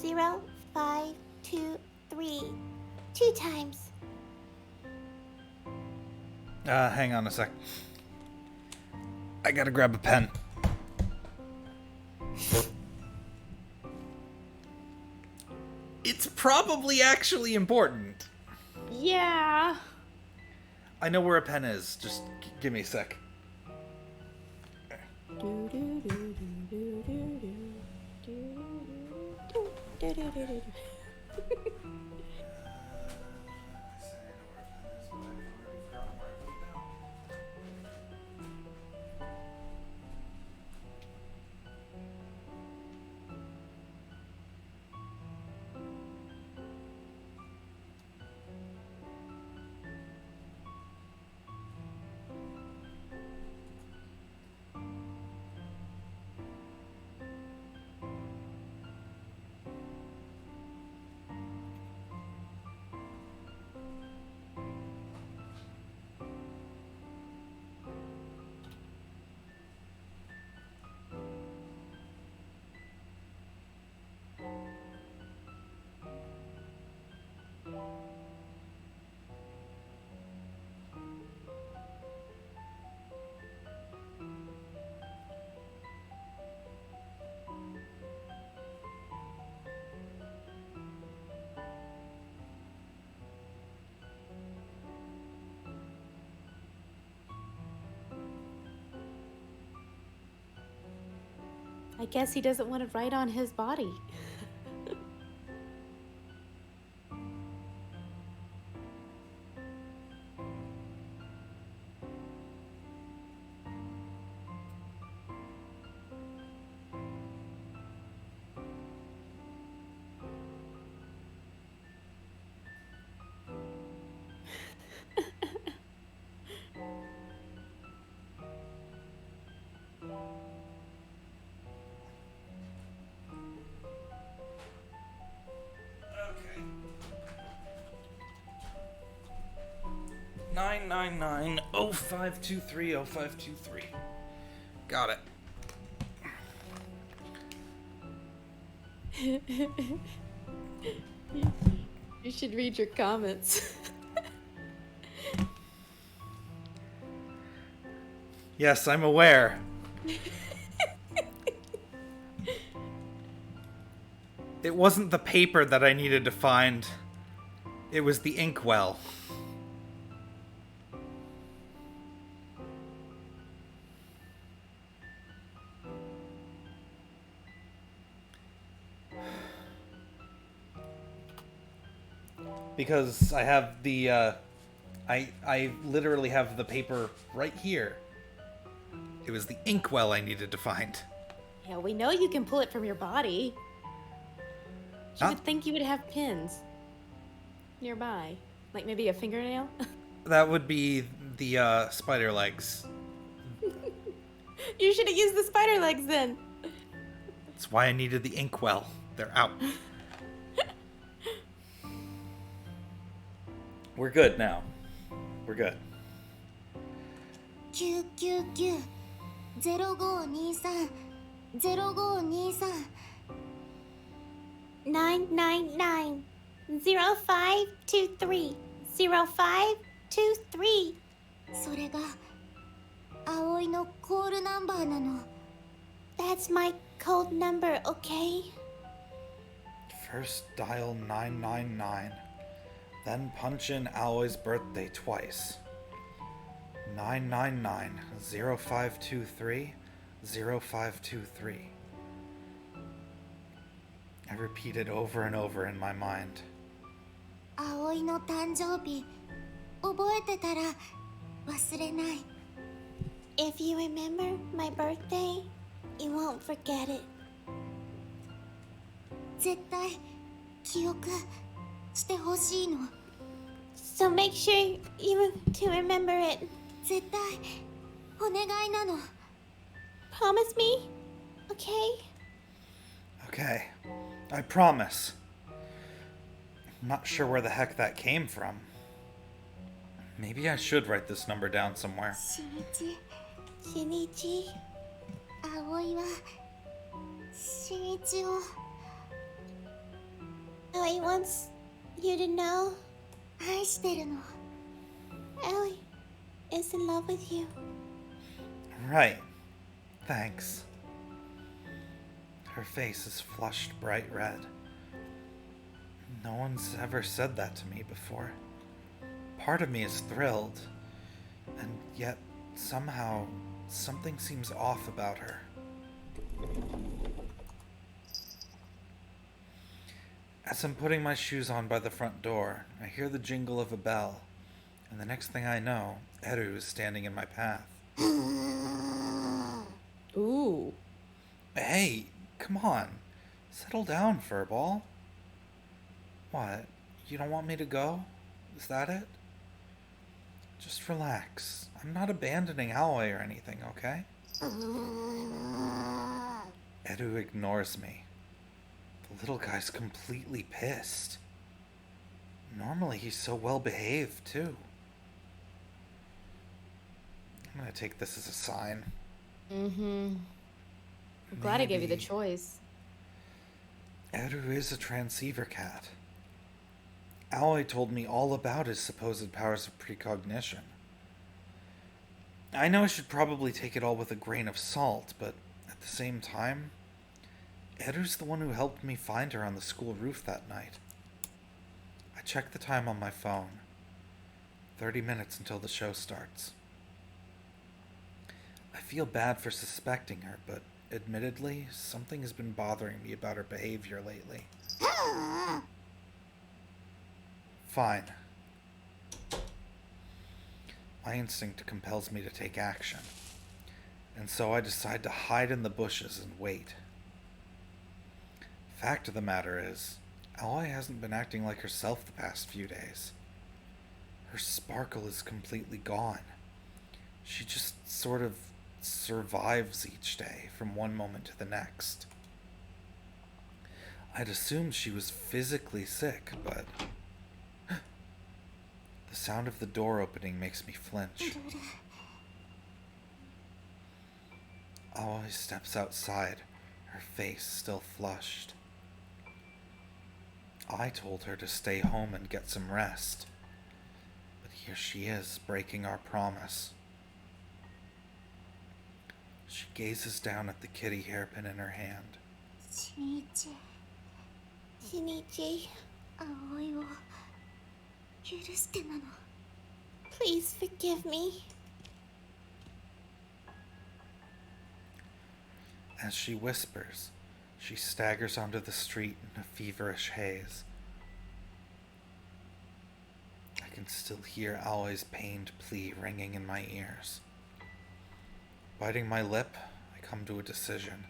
0523. 2 times. Hang on a sec. I gotta grab a pen. It's probably actually important. Yeah. I know where a pen is. Just give me a sec. I guess he doesn't want to write on his body. Okay. 999-0523-0523. Got it. You should read your comments. Yes, I'm aware. It wasn't the paper that I needed to find. It was the inkwell. Because I have the, I literally have the paper right here. It was the inkwell I needed to find. Yeah, we know you can pull it from your body. You Huh? would think you would have pins nearby. Like maybe a fingernail? That would be the, spider legs. You should have used the spider legs then. That's why I needed the inkwell. They're out. We're good now. We're good. 999-0523 0523それが葵のコールナンバーなの That's my code number, okay? First dial 999. Then punch in Alloy's birthday twice. 999-0523-0523. I repeat it over and over in my mind. 葵の誕生日覚えてたら忘れない If you remember my birthday, you won't forget it 絶対記憶してほしいの So make sure you to remember it 絶対お願いなの Promise me, okay? Okay, I promise. I'm not sure where the heck that came from. Maybe I should write this number down somewhere. しにち葵はしにちを Allie wants you to know 愛してるの Allie is in love with you Right. Thanks. Her face is flushed bright red. No one's ever said that to me before. Part of me is thrilled, and yet somehow something seems off about her. As I'm putting my shoes on by the front door, I hear the jingle of a bell, and the next thing I know, Eru is standing in my path. Ooh. Hey, come on. Settle down, Furball. What? You don't want me to go? Is that it? Just relax. I'm not abandoning Alloy or anything, okay? Edu ignores me. The little guy's completely pissed. Normally he's so well behaved, too. I'm gonna take this as a sign. Mm-hmm. I'm glad I gave you the Maybe choice. Eru is a transceiver cat. Alloy told me all about his supposed powers of precognition. I know I should probably take it all with a grain of salt, but at the same time, Eru's the one who helped me find her on the school roof that night. I checked the time on my phone. 30 minutes until the show starts. I feel bad for suspecting her, but admittedly, something has been bothering me about her behavior lately. Fine. My instinct compels me to take action, and so I decide to hide in the bushes and wait. Fact of the matter is, Alloy hasn't been acting like herself the past few days. Her sparkle is completely gone. She just sort of survives each day from one moment to the next. I'd assumed she was physically sick, but the sound of the door opening makes me flinch. Alloy steps outside, her face still flushed. I told her to stay home and get some rest, but here she is, breaking our promise. She gazes down at the kitty hairpin in her hand. しんいちしんいち葵を許してなの。 please forgive me. As she whispers, she staggers onto the street in a feverish haze. I can still hear Aoi's pained plea ringing in my ears. Biting my lip, I come to a decision.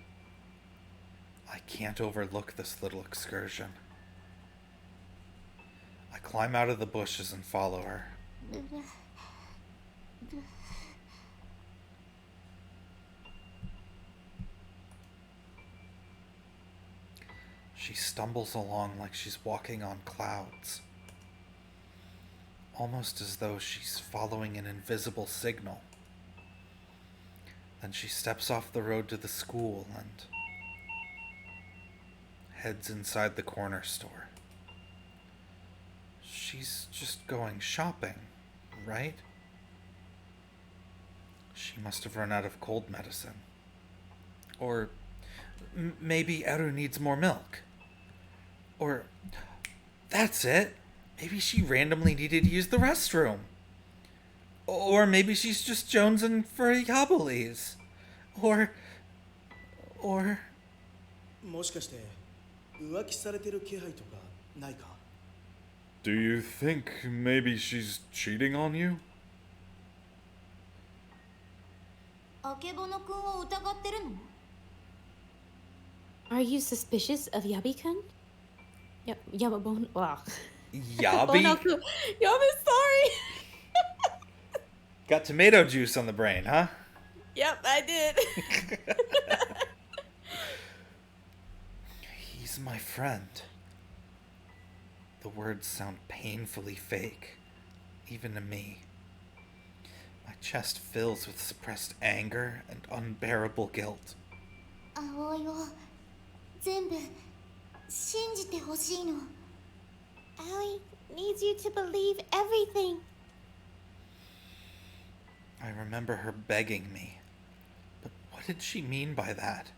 I can't overlook this little excursion. I climb out of the bushes and follow her. She stumbles along like she's walking on clouds, almost as though she's following an invisible signal. Then she steps off the road to the school and heads inside the corner store. She's just going shopping, right? She must have run out of cold medicine. Or maybe Eru needs more milk. Or, that's it. Maybe she randomly needed to use the restroom. Or maybe she's just jonesing for Yabulis. Or... もしかして浮気されてる気配とかないか？ Do you think maybe she's cheating on you? あけぼのくんを疑ってるの？ Are you suspicious of Yabi-kun? Yababon. Wow. Yabi? Bono-kun. Yabi, sorry. Got tomato juice on the brain, huh? Yep, I did. He's my friend. The words sound painfully fake, even to me. My chest fills with suppressed anger and unbearable guilt. 葵を全部信じてほしいの。 Aoi needs you to believe everything. I remember her begging me. But what did she mean by that?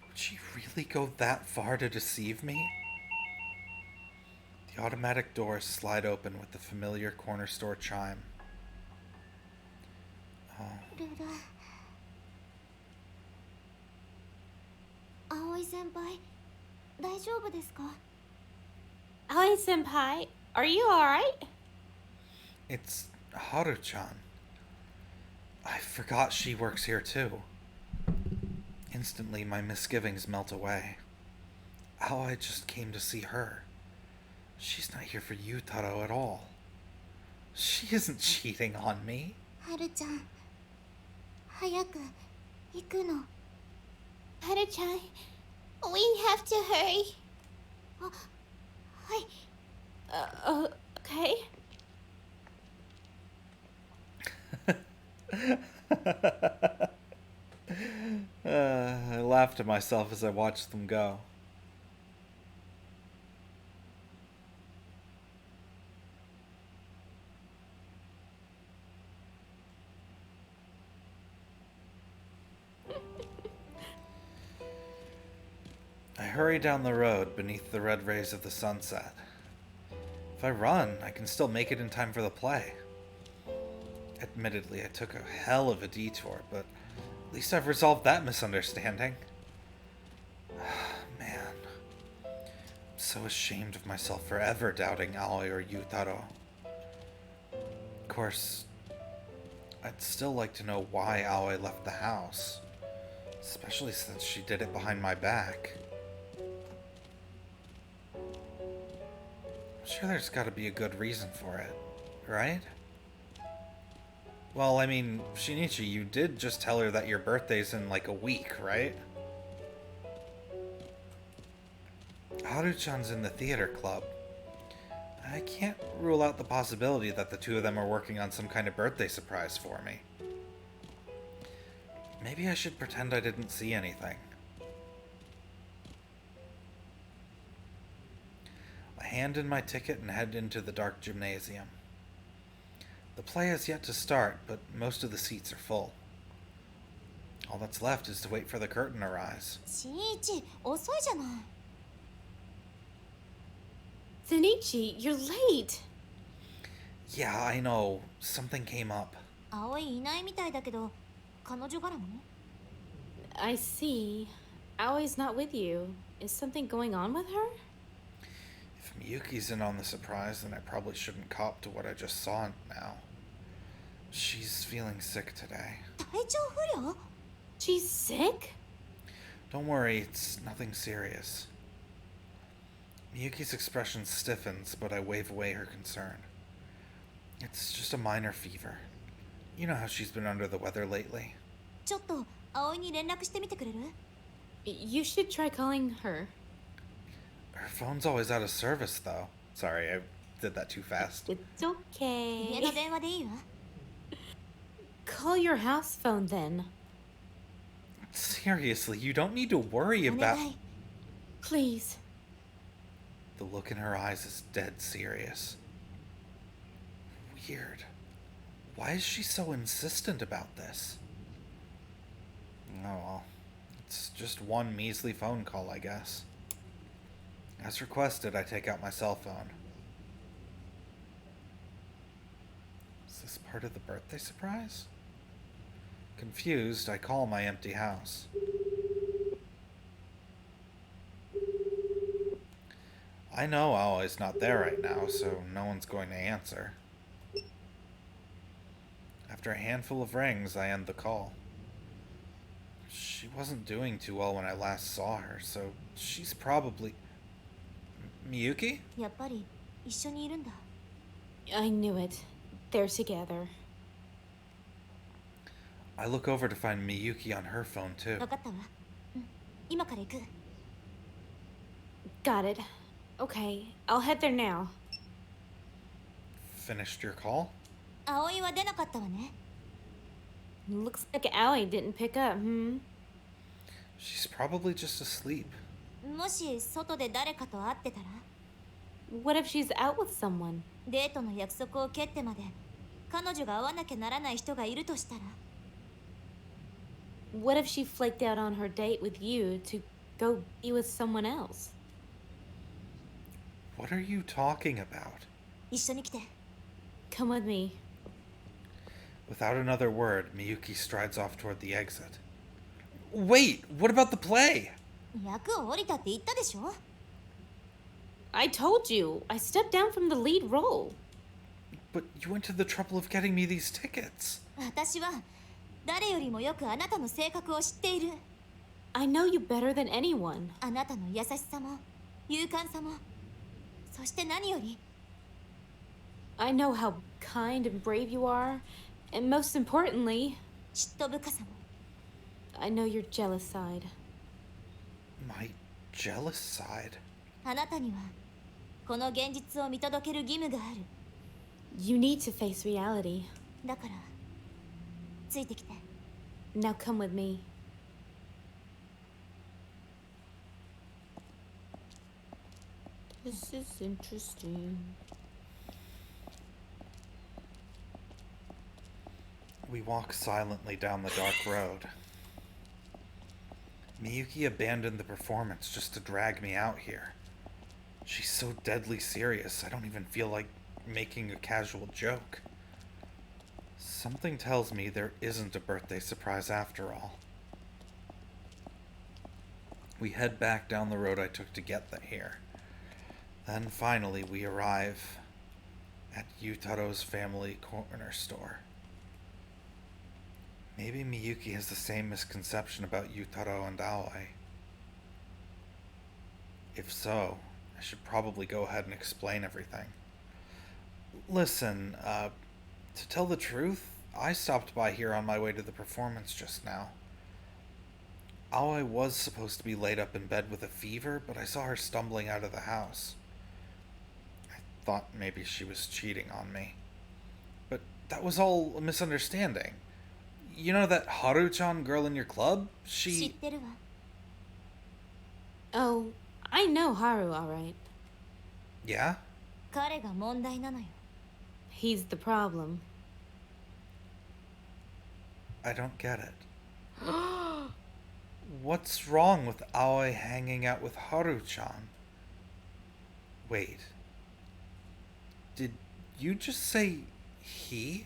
Would she really go that far to deceive me? The automatic doors slide open with the familiar corner store chime. Oh, ルル。葵先輩、大丈夫ですか？ Aoi senpai, are you alright? it's Haru-chan. I forgot she works here too. Instantly, my misgivings melt away. Aoi just came to see her. She's not here for Yutaro at all. She isn't cheating on me. はるちゃん、早く行くの。 Haru-chan, we have to hurry. あ、はい。 Okay. I laughed to myself as I watched them go. I hurry down the road beneath the red rays of the sunset. If I run, I can still make it in time for the play. Admittedly, I took a hell of a detour, but at least I've resolved that misunderstanding. Man, I'm so ashamed of myself for ever doubting Aoi or Yutaro. Of course, I'd still like to know why Aoi left the house, especially since she did it behind my back. I'm sure there's got to be a good reason for it, right? Well, I mean, Shinichi, you did just tell her that your birthday's in like a week, right? Haru-chan's in the theater club. I can't rule out the possibility that the two of them are working on some kind of birthday surprise for me. Maybe I should pretend I didn't see anything. I hand in my ticket and head into the dark gymnasium. The play has yet to start, but most of the seats are full. All that's left is to wait for the curtain to rise. 新一遅いじゃない。 Zenichi, you're late. Yeah, I know. Something came up. 葵いないみたいだけど、彼女絡み？ I see. Aoi's not with you. Is something going on with her? If Miyuki's in on the surprise, then I probably shouldn't cop to what I just saw now. She's feeling sick today. 体調不良？ She's sick? Don't worry, it's nothing serious. Miyuki's expression stiffens, but I wave away her concern. It's just a minor fever. You know how she's been under the weather lately. ちょっと葵に連絡してみてくれる？ You should try calling her. Her phone's always out of service, though. Sorry, I did that too fast. It's 家 okay. の電話でいいわ。 Call your house phone then. Seriously, you don't need to worry お about... 願い。 Please. The look in her eyes is dead serious. Weird. Why is she so insistent about this? Oh well. It's just one measly phone call, I guess. As requested, I take out my cell phone. Is this part of the birthday surprise? Confused, I call my empty house. I know Aoi's not there right now, so no one's going to answer. After a handful of rings, I end the call. She wasn't doing too well when I last saw her, so she's probably... Miyuki? やっぱり一緒にいるんだ。 I knew it. They're together. I look over to find Miyuki on her phone, too. 分かったわ。うん、今から行く。 Got it. Okay, I'll head there now. Finished your call? 葵は出なかったわね。 Looks like Aoi didn't pick up, She's probably just asleep. もし外で誰かと会ってたら、 What if she's out with someone? デートの約束を蹴ってまで彼女が会わなきゃならない人がいるとしたら、 What if she flaked out on her date with you to go be with someone else? What are you talking about? 一緒に来て。 Come with me. Without another word, Miyuki strides off toward the exit. Wait, what about the play? 役を降りたって言ったでしょ？ I told you, I stepped down from the lead role. But you went to the trouble of getting me these tickets. 私は誰よりもよくあなたの性格を知っている。 I know you better than anyone. あなたの優しさも勇敢さも、そして何より I know how kind and brave you are, and most importantly, 嫉妬深さも。 I know your jealous side. My jealous side? あなたにはこの現実を見届ける義務がある。 You need to face reality. だからついてきて。 Now come with me. This is interesting. We walk silently down the dark road. Miyuki abandoned the performance just to drag me out here. She's so deadly serious, I don't even feel like making a casual joke. Something tells me there isn't a birthday surprise after all. We head back down the road I took to get here. Then finally we arrive at Yutaro's family corner store. Maybe Miyuki has the same misconception about Yutaro and Aoi. If so, I should probably go ahead and explain everything. Listen, to tell the truth, I stopped by here on my way to the performance just now. Aoi was supposed to be laid up in bed with a fever, but I saw her stumbling out of the house. I thought maybe she was cheating on me. But that was all a misunderstanding. You know that Haru-chan girl in your club? 知っ She... てるわ。 Oh, I know Haru, all right. Yeah? 彼が問題なのよ。 He's the problem. I don't get it. What's wrong with Aoi hanging out with Haru-chan? Wait. Did you just say he?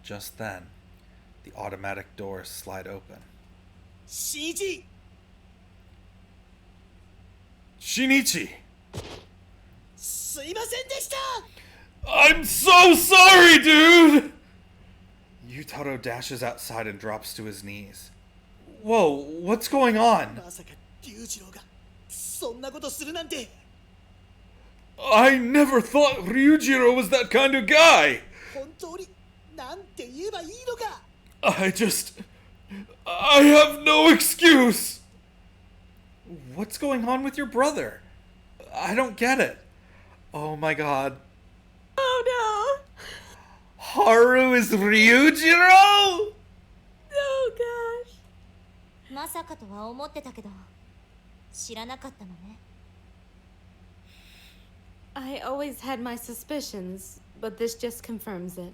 Just then, the automatic doors slide open. Shinichi! Shinichi! すいませんでした I'm so sorry, dude! Yutaro dashes outside and drops to his knees. Whoa, what's going on? まさか龍二郎がそんなことするなんて I never thought Ryujiro was that kind of guy! 本当になんて言えばいいのか I have no excuse! What's going on with your brother? I don't get it. Oh my god. Oh Haru is Ryujiro? no! Oh gosh. まさかとは思ってたけど知らなかったのね I always had my suspicions, but this just confirms it.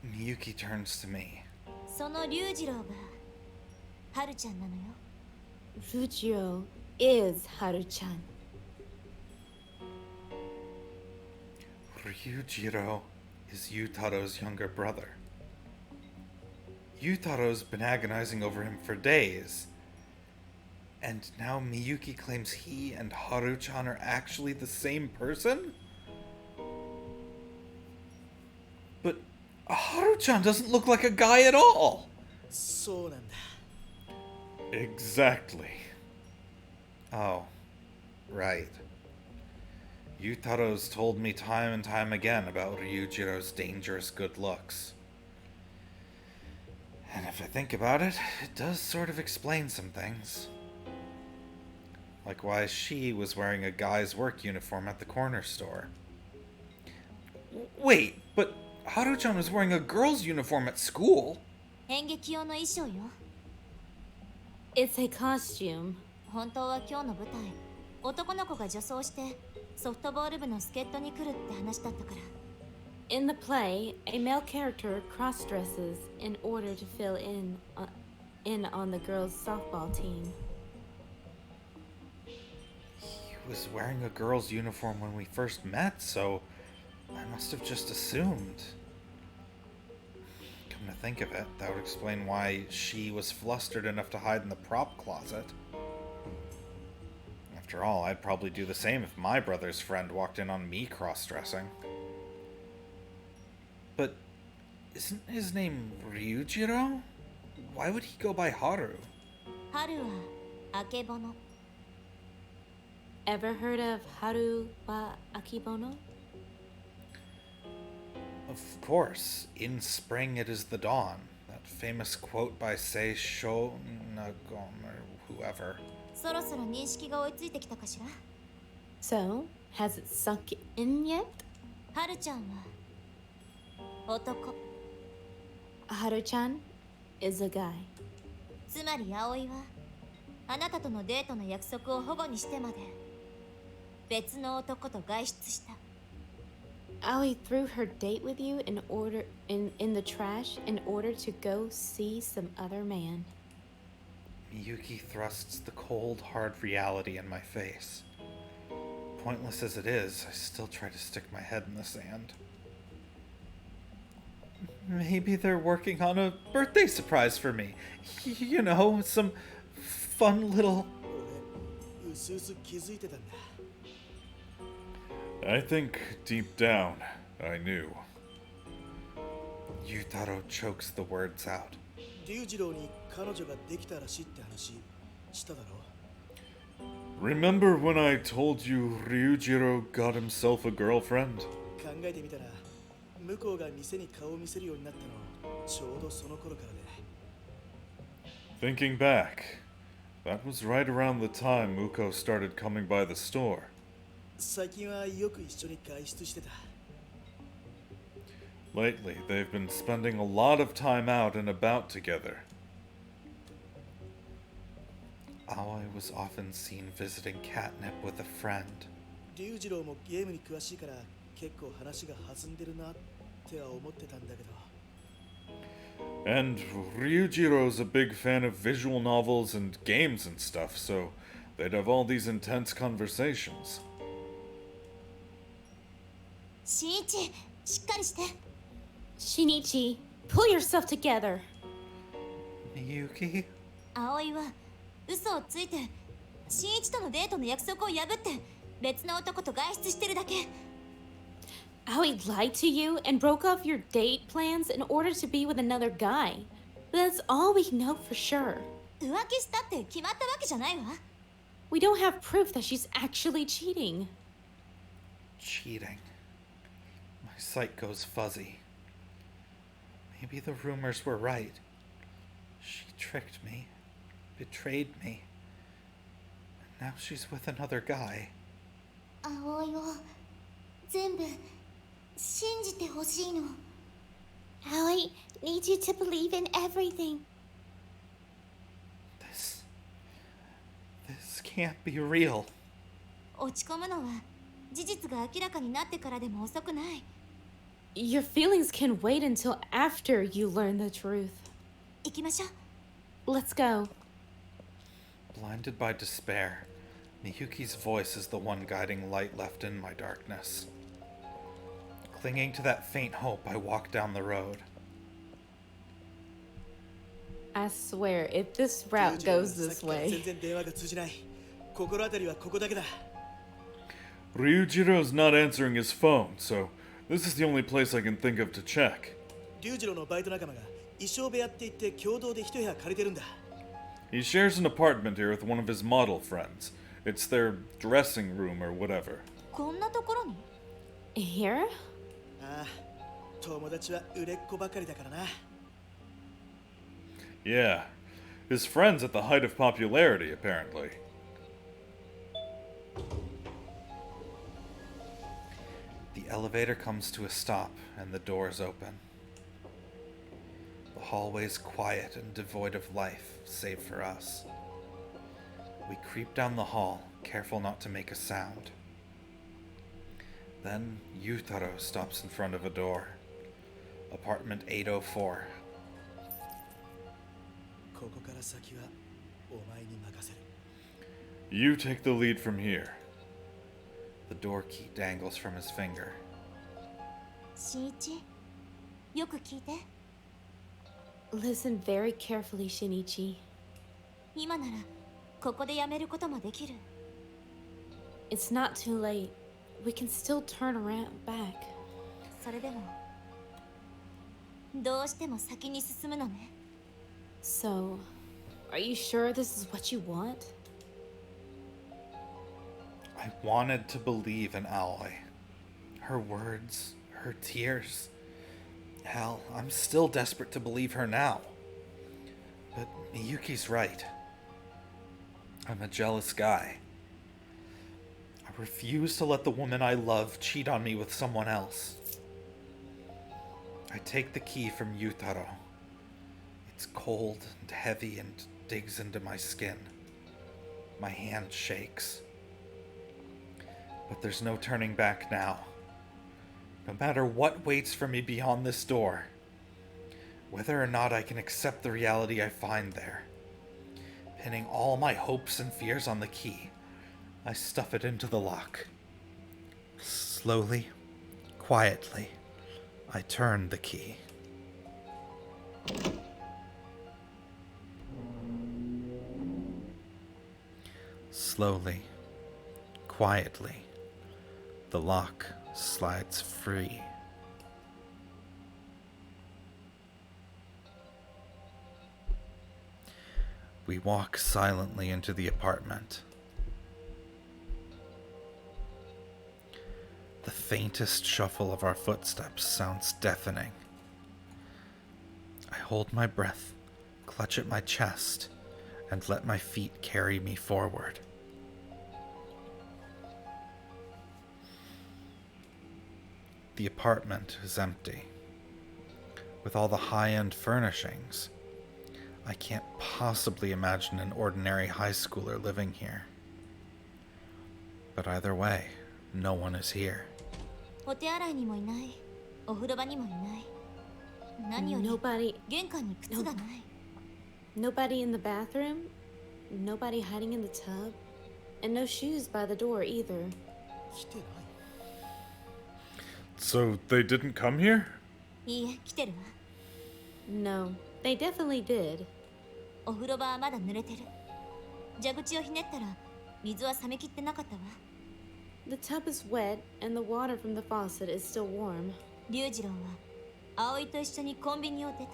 Miyuki turns to me. その龍二郎がはるちゃんなのよ Ryujiro is Haru-chan. Ryujiro is Yutaro's younger brother. Yutaro's been agonizing over him for days. And now Miyuki claims he and Haru-chan are actually the same person? But Haru-chan doesn't look like a guy at all. そうなんだ Exactly. Oh, right. Yutaro's told me time and time again about Ryujiro's dangerous good looks. And if I think about it, it does sort of explain some things. Like why she was wearing a guy's work uniform at the corner store. Wait, but Haru-chan was wearing a girl's uniform at school? 演劇用の衣装よ It's a costume. 本当は今日の舞台男の子が女装してソフトボール部の助っ人に来るって話だったから In the play, a male character cross-dresses in order to fill in on the girls' softball team. He was wearing a girl's uniform when we first met, so I must have just assumed. Come to think of it, that would explain why she was flustered enough to hide in the prop closet. After all, I'd probably do the same if my brother's friend walked in on me cross-dressing. But isn't his name Ryujiro? Why would he go by Haru? 春はあけぼの Ever heard of Haru wa Akibono? Of course, in spring it is the dawn. That famous quote by Seisho Nagom or whoever. そろそろ認識が追いついてきたかしら So, has it sunk in yet? はるちゃんは男 Haru-chan is a guy. つまり葵はあなたとのデートの約束を保護にしてまで別の男と外出した Aoi threw her date with you in the trash in order to go see some other man. Miyuki thrusts the cold, hard reality in my face. Pointless as it is, I still try to stick my head in the sand. Maybe they're working on a birthday surprise for me. You know, some fun little... 俺うすうす気づいてたんだ I think deep down, I knew. Yutaro chokes the words out. 龍二郎に彼女ができたらしいって話しただろ Remember when I told you Ryujiro got himself a girlfriend? 考えてみたら向こうが店に顔を見せるようになったのちょうどその頃からで Thinking back, that was right around the time Muko started coming by the store. 最近はよく一緒に外出してた Lately, they've been spending a lot of time out and about together. Aoi was often seen visiting catnip with a friend. 龍二郎もゲームに詳しいから結構話が弾んでるなっては思ってたんだけど And Ryujiro's a big fan of visual novels and games and stuff, so they'd have all these intense conversations. 新一しっかりして。 Shinichi, pull yourself together. Miyuki? 葵は嘘をついて新一とのデートの約束を破って別の男と外出してるだけ。 Aoi lied to you and broke off your date plans in order to be with another guy. That's all we know for sure. 浮気したって決まったわけじゃないわ。 We don't have proof that she's actually cheating. Cheating. My sight goes fuzzy. Maybe the rumors were right. She tricked me, betrayed me, and now she's with another guy. 葵を全部信じてほしいの。 Aoi needs you to believe in everything. This can't be real. 落ち込むのは事実が明らかになってからでも遅くない。 Your feelings can wait until after you learn the truth. 行きましょう。 Let's go. Blinded by despair, Miyuki's voice is the one guiding light left in my darkness. Clinging to that faint hope, I walk down the road. I swear, if this route goes this 全 way, 然電話が通じない。心当たりはここだけだ。 Ryujiro's not answering his phone, so this is the only place I can think of to check. 龍次郎のバイト仲間が衣装部屋って言って共同で一部屋借りてるんだ。 He shares an apartment here with one of his model friends. It's their dressing room or whatever. こんなところに here? ああ、友達は売れっ子ばかりだからな。 Yeah, his friend's at the height of popularity, apparently. The elevator comes to a stop and the doors open. The hallway's quiet and devoid of life, save for us. We creep down the hall, careful not to make a sound. Then Yutaro stops in front of a door. Apartment 804. ここから先はお前に任せる。 You take the lead from here. The door key dangles from his finger. 新一よく聞いて。 Listen very carefully, Shinichi. 今ならここでやめることもできる。 It's not too late. We can still turn around back. それでもどうしても先に進むのね。 So, are you sure this is what you want? I wanted to believe in Aoi. Her words, her tears. Hell, I'm still desperate to believe her now. But Miyuki's right. I'm a jealous guy. I refuse to let the woman I love cheat on me with someone else. I take the key from Yutaro. It's cold and heavy and digs into my skin. My hand shakes. But there's no turning back now. No matter what waits for me beyond this door, whether or not I can accept the reality I find there, pinning all my hopes and fears on the key, I stuff it into the lock. Slowly, quietly, I turn the key. Slowly, quietly, the lock slides free. We walk silently into the apartment. The faintest shuffle of our footsteps sounds deafening. I hold my breath, clutch at my chest, and let my feet carry me forward. The apartment is empty. With all the high-end furnishings, I can't possibly imagine an ordinary high schooler living here. But either way, no one is here. お手洗いにもいない。お風呂場にもいない。何より Nobody, 玄関に靴がない。 nobody in the bathroom, nobody hiding in the tub, and no shoes by the door either. 来てない。 So they didn't come here? いいえ、来てるわ。 No, they definitely did. お風呂場はまだ濡れてる。蛇口をひねったら水は冷めきってなかったわ。 The tub is wet, and the water from the faucet is still warm. 龍次郎は葵と一緒にコンビニを出た。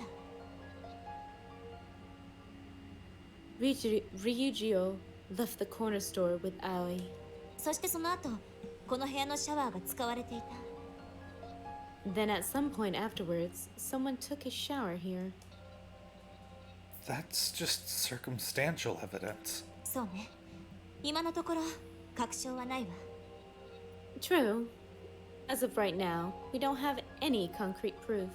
Ryujio left the corner store with Aoi. そしてその後、この部屋のシャワーが使われていた。 Then at some point afterwards, someone took a shower here. That's just circumstantial evidence. そうね。今のところ確証はないわ。 True. As of right now, we don't have any concrete proof.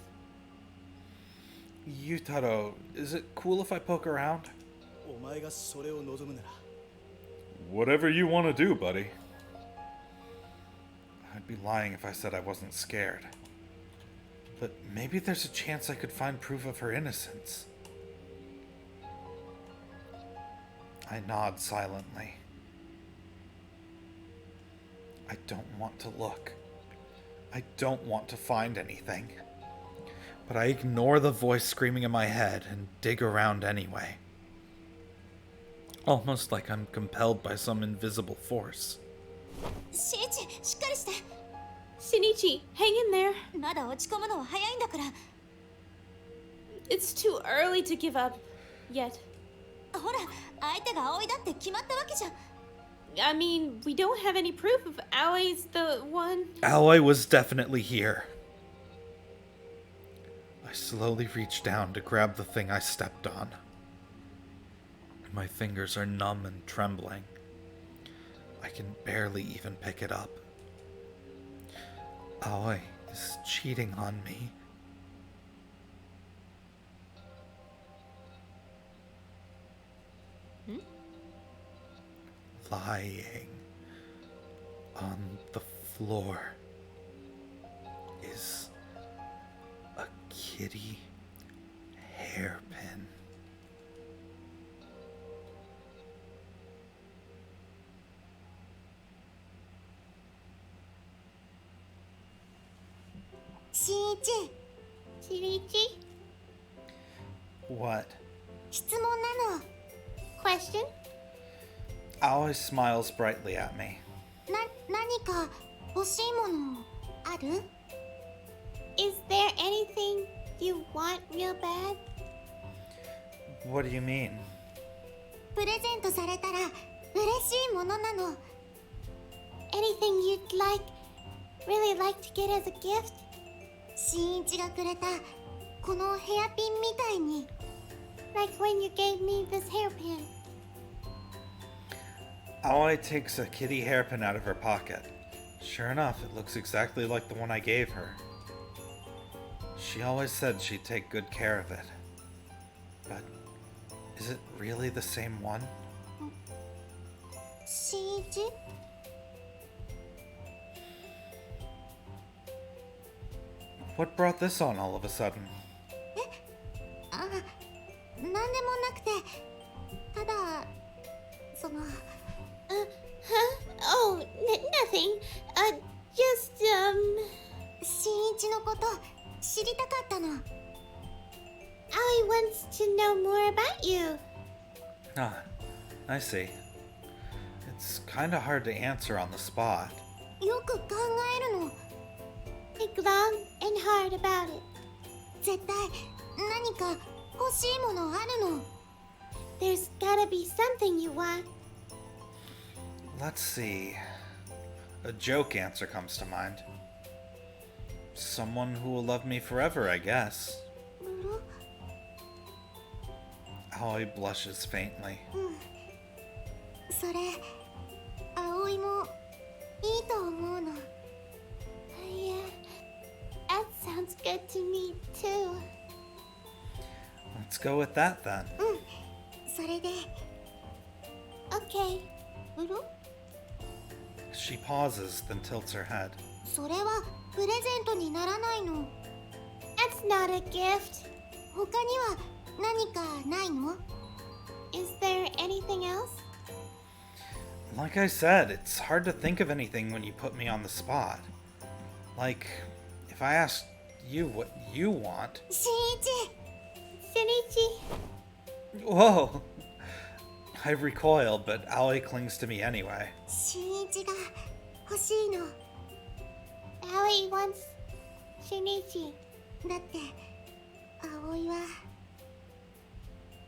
Yutaro, is it cool if I poke around? お前がそれを望むなら。 Whatever you want to do, buddy. I'd be lying if I said I wasn't scared. But maybe there's a chance I could find proof of her innocence. I nod silently. I don't want to look. I don't want to find anything. But I ignore the voice screaming in my head and dig around anyway. Almost like I'm compelled by some invisible force. しんいち、しっかりして。 Shinichi, hang in there. まだ落ち込むのは早いんだから。 It's too early to give up. Yet. ほら、相手が葵だって決まったわけじゃん。 I mean, we don't have any proof of Aoi's the one. Alloy was definitely here. I slowly reach down to grab the thing I stepped on. My fingers are numb and trembling. I can barely even pick it up. Aoi is cheating on me. Lying on the floor is a kitty hairpin. しんいち、しりち What? 質問なの。 Question? Aoi smiles brightly at me. 何か欲しいものある？ Is there anything you want real bad? What do you mean? プレゼントされたら嬉しいものなの。 Anything you'd really like to get as a gift? しんいちがくれたこのヘアピンみたいに。 Like when you gave me this hairpin. Aoi takes a kitty hairpin out of her pocket. Sure enough, it looks exactly like the one I gave her. She always said she'd take good care of it. But is it really the same one? しんいち？ What brought this on all of a sudden? あ、なんでもなくて、ただその。 Oh, nothing. Just, しんいちのこと知りたかったの。 Aoi wants to know more about you. Ah, I see. It's kinda hard to answer on the spot. よく考えるの。 Think long and hard about it. 絶対何か欲しいものあるの。 There's gotta be something you want. Let's see. A joke answer comes to mind. Someone who will love me forever, I guess. Aoi blushes faintly. それ、葵もいいと思うの。 Yeah, that sounds good to me too. Let's go with that then. それで、 Okay. She pauses, then tilts her head. それはプレゼントにならないの。 That's That's not a gift. 他には何かないの？ Is there anything else? Like I said, it's hard to think of anything when you put me on the spot. Like, if I asked you what you want. 新一 Shinichi. Whoa! I recoil, but Aoi clings to me anyway. 新一が欲しいの。 Aoi wants Shinichi. だって葵は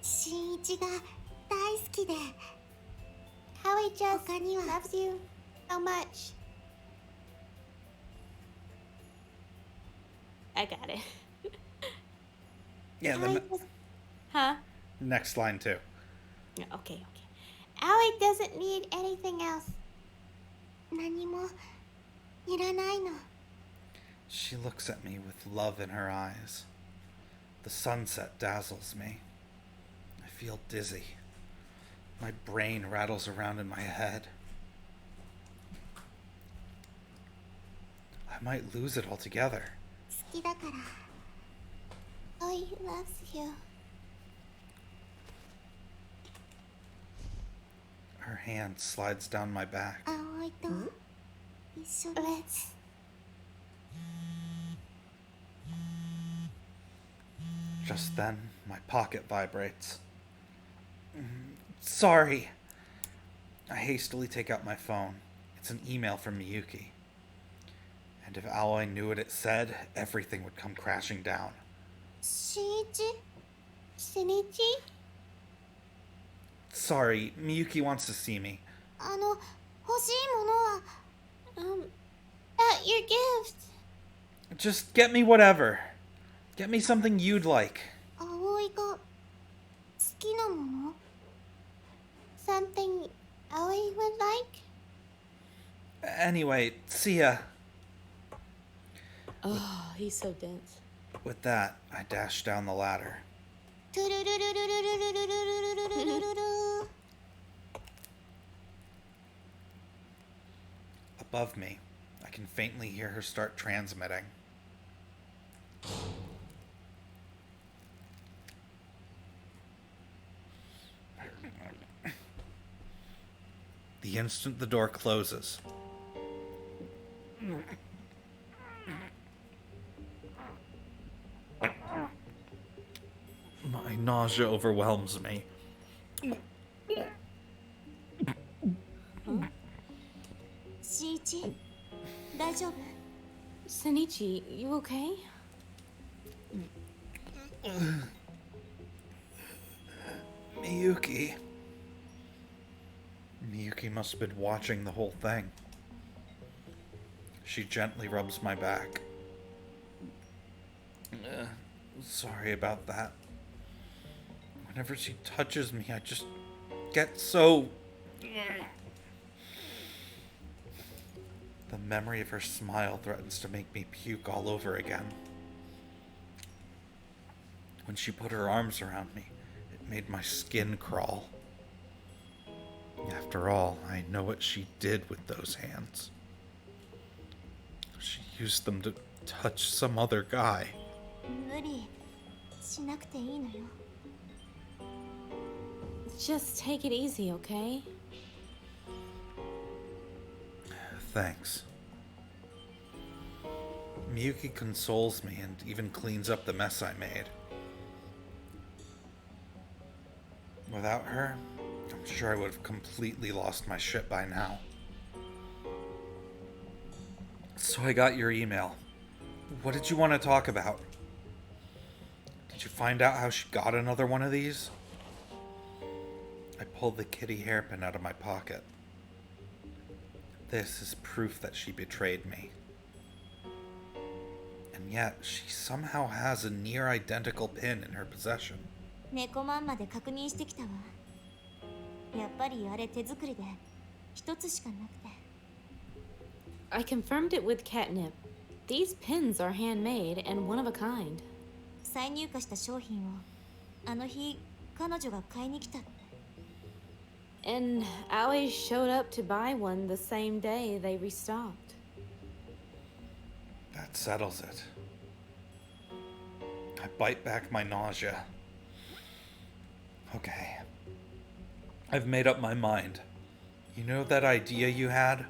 新一が大好きで Aoi just 他には loves you so much. I got it. Yeah, Aoi the just... Huh? next line too. Okay. Aoi doesn't need anything else. 何もいらないの。 She looks at me with love in her eyes. The sunset dazzles me. I feel dizzy. My brain rattles around in my head. I might lose it altogether. 好きだから Aoi loves you. Her hand slides down my back. 葵と一緒に Let's... Just then, my pocket vibrates. Sorry. I hastily take out my phone. It's an email from Miyuki. And if Aoi knew what it said, everything would come crashing down. 新一 Shinichi? Sorry, Miyuki wants to see me. 欲しいものは Your gift. Just get me whatever. Get me something you'd like. 葵が好きなもの Something Aoi would like? Anyway, see ya. Oh, he's so dense. With that, I dash down the ladder. トゥルルルルルルルルルルルルルルル Above me, I can faintly hear her start transmitting. The instant the door closes, my nausea overwhelms me. 新一大丈夫 Shinichi, you okay? Miyuki. Miyuki must have been watching the whole thing. She gently rubs my back. Sorry about that. Whenever she touches me, I just get so... The memory of her smile threatens to make me puke all over again. When she put her arms around me, it made my skin crawl. After all, I know what she did with those hands. She used them to touch some other guy. 無理しなくていいのよ Just take it easy, okay? Thanks. Miyuki consoles me and even cleans up the mess I made. Without her, I'm sure I would have completely lost my shit by now. So I got your email. What did you want to talk about? Did you find out how she got another one of these? I pulled the kitty hairpin out of my pocket. This is proof that she betrayed me. And yet, she somehow has a near identical pin in her possession. 猫まんまで確認してきたわやっぱりあれ手作りで一つしかなくて I confirmed it with Catnip. These pins are handmade and one of a kind. 再入荷した商品をあの日彼女が買いに来たって And Aoi showed up to buy one the same day they restocked. That settles it. I bite back my nausea. Okay. I've made up my mind. You know that idea you had?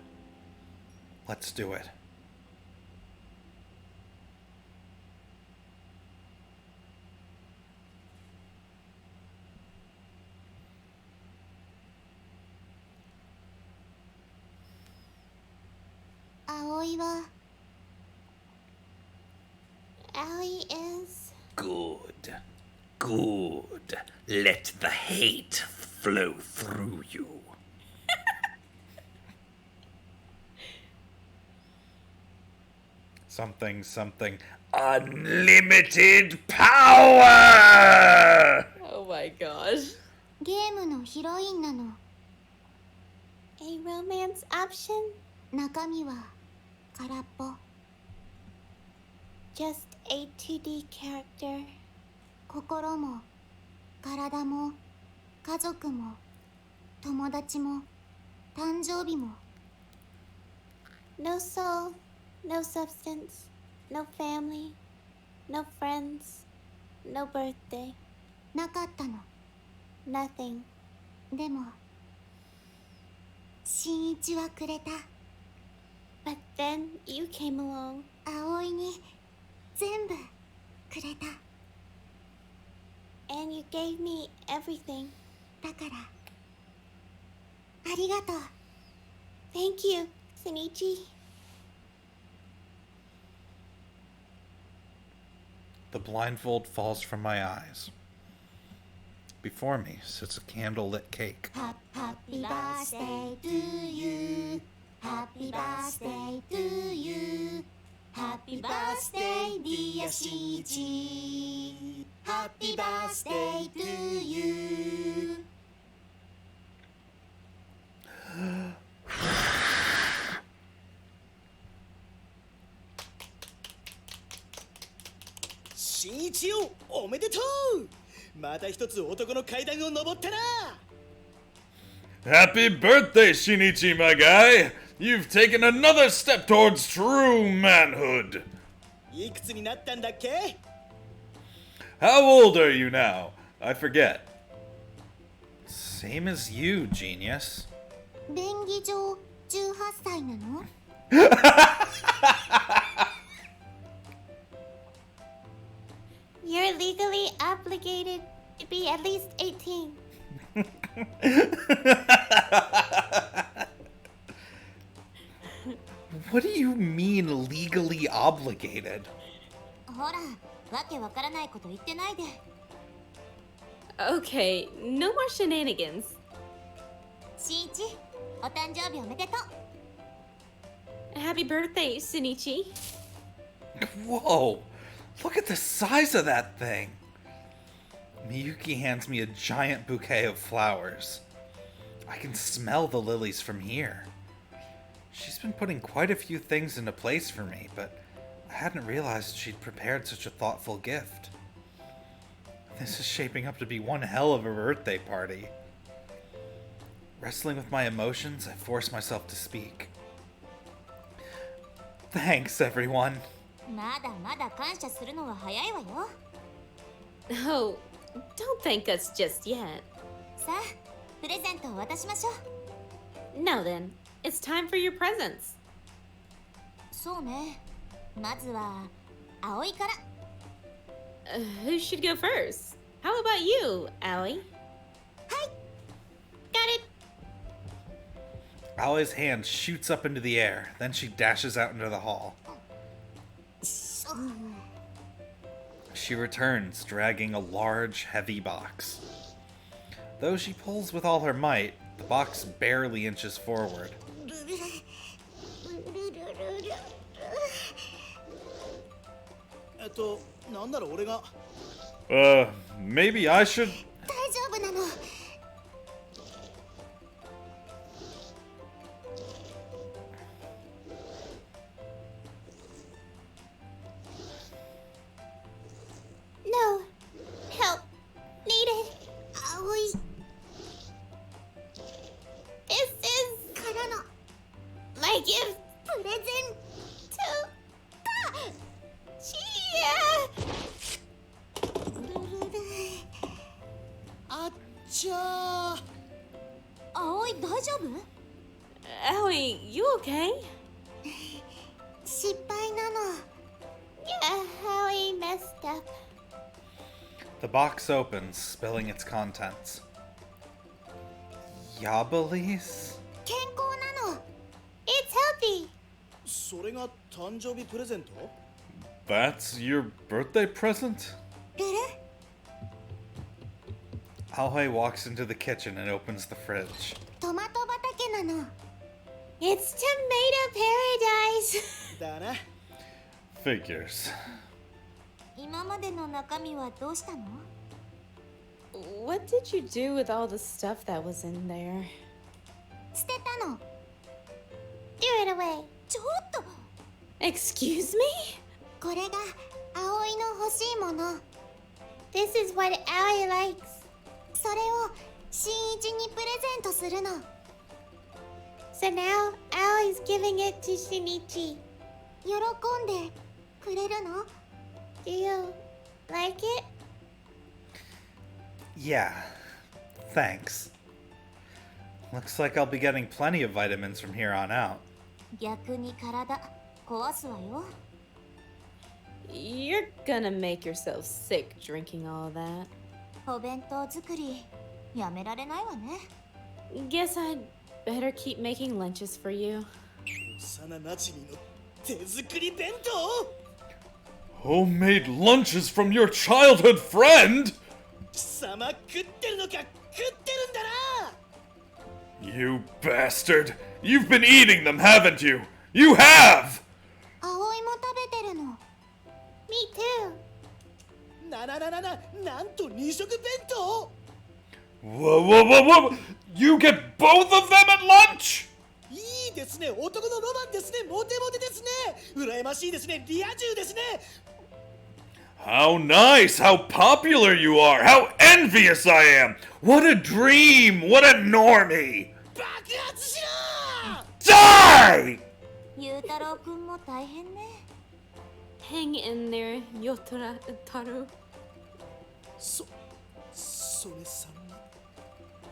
Let's do it. Aoi is... Good. Good. Let the hate flow through you. Something. Unlimited power! Oh my gosh. ゲームのヒロインなの。 A romance option? 中身は空っぽ。 Just a 2D character. 心も体も家族も友達も誕生日も No soul, no substance, no family, no friends, no birthday, なかったの。 nothing. でも新一はくれた。 But then you came along. 葵に全部くれた。 And you gave me everything. だからありがとう。 Thank you, Shinichi. The blindfold falls from my eyes. Before me sits a candlelit cake. Happy birthday to you. Happy birthday to you. Happy birthday, dear Shinichi. Happy birthday to you. Shinichi, おめでとう。また一つ男の階段を登ったな。 Happy birthday, Shinichi, my guy! You've taken another step towards true manhood. いくつになったんだっけ？ How old are you now? I forget. Same as you, genius. 便宜上18歳なの？ You're legally obligated to be at least 18. What do you mean legally obligated? ほら、わけわからないこと言ってないで。 Okay, no more shenanigans. 新一、お誕生日おめでとう。 Happy birthday, Shinichi. Whoa! Look at the size of that thing! Miyuki hands me a giant bouquet of flowers. I can smell the lilies from here. She's been putting quite a few things into place for me, but I hadn't realized she'd prepared such a thoughtful gift. This is shaping up to be one hell of a birthday party. Wrestling with my emotions, I force myself to speak. Thanks, everyone. まだまだ感謝するのは早いわよ。 Oh, don't thank us just yet. さあ、プレゼントを渡しましょう。 Now then, it's time for your presents. そうね。まずは葵から。 Who should go first? How about you, Allie? Hi. Got it. Allie's hand shoots up into the air, then she dashes out into the hall. She returns, dragging a large, heavy box. Though she pulls with all her might, the box barely inches forward. なんだろう俺が。 Maybe I should. 大丈夫なの。 No. Help. Needed. 葵 This is からの my gift プレゼン to Chia. 大丈夫？ Aoi, you okay? 失敗なの。Yeah, Howie messed up. The box opens, spilling its contents. Yabalis? 健康なの。 It's healthy. それが誕生日プレゼント？ That's your birthday present? ルル Aoi walks into the kitchen and opens the fridge. トマト畑なの。 It's tomato paradise. だな。 Figures. 今までの中身はどうしたの？ What did you do with all the stuff that was in there? 捨てたの。 Threw it away. ちょっと Excuse me? これが葵の欲しいもの。 This is what Aoi likes. それを新一にプレゼントするの。 So now Aoi's giving it to Shinichi. 喜んでくれるの？ Do you like it? Yeah. Thanks. Looks like I'll be getting plenty of vitamins from here on out. 逆に体壊すわよ。 You're gonna make yourself sick drinking all that. お弁当作りやめられないわね。 Guess I'd better keep making lunches for you. 幼なじみの手作り弁当？ Homemade lunches from your childhood friend? 貴様食ってるのか食ってるんだな。 You bastard! You've been eating them, haven't you? You have! 葵も食べてるの。 Me too. なんと二食弁当？ Whoa! You get both of them at lunch? いいですね、男のロマンですね、モテモテですね、羨ましいですね、リア充ですね。 How nice! How popular you are! How envious I am! What a dream! What a normie! 爆発しろ！ Die! ゆうたろうくんも大変ね。 Hang in there, Yotora Taro. それさんに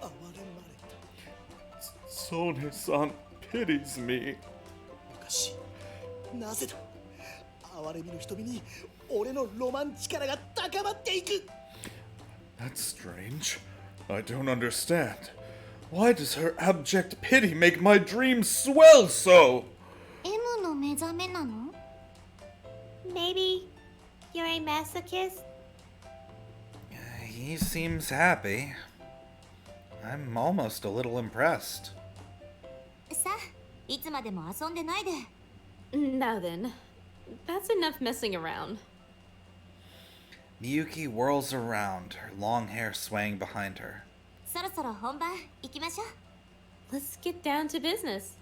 哀れまれた。 Sone-san pities me. おかしい。なぜだ？哀れみの瞳に俺のロマン力が高まっていく。 That's strange. I don't understand. Why does her abject pity make my dreams swell so? M の目覚めなの？ Maybe you're a masochist? He seems happy. I'm almost a little impressed. さあ、いつまでも遊んでないで。 Now then, that's enough messing around. Miyuki whirls around, her long hair swaying behind her. そろそろ本番行きましょう。 Let's get down to business.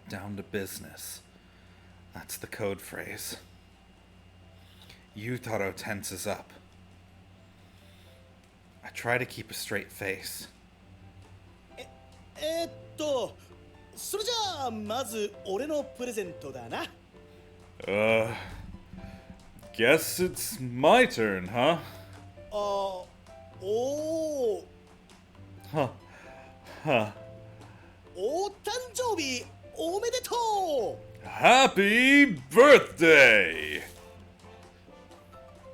Down to business. That's the code phrase. Yutaro tenses up. I try to keep a straight face. それじゃあまず俺のプレゼントだな。 Guess it's my turn, huh? おお。 Huh. お誕生日おめでとう。 Happy birthday!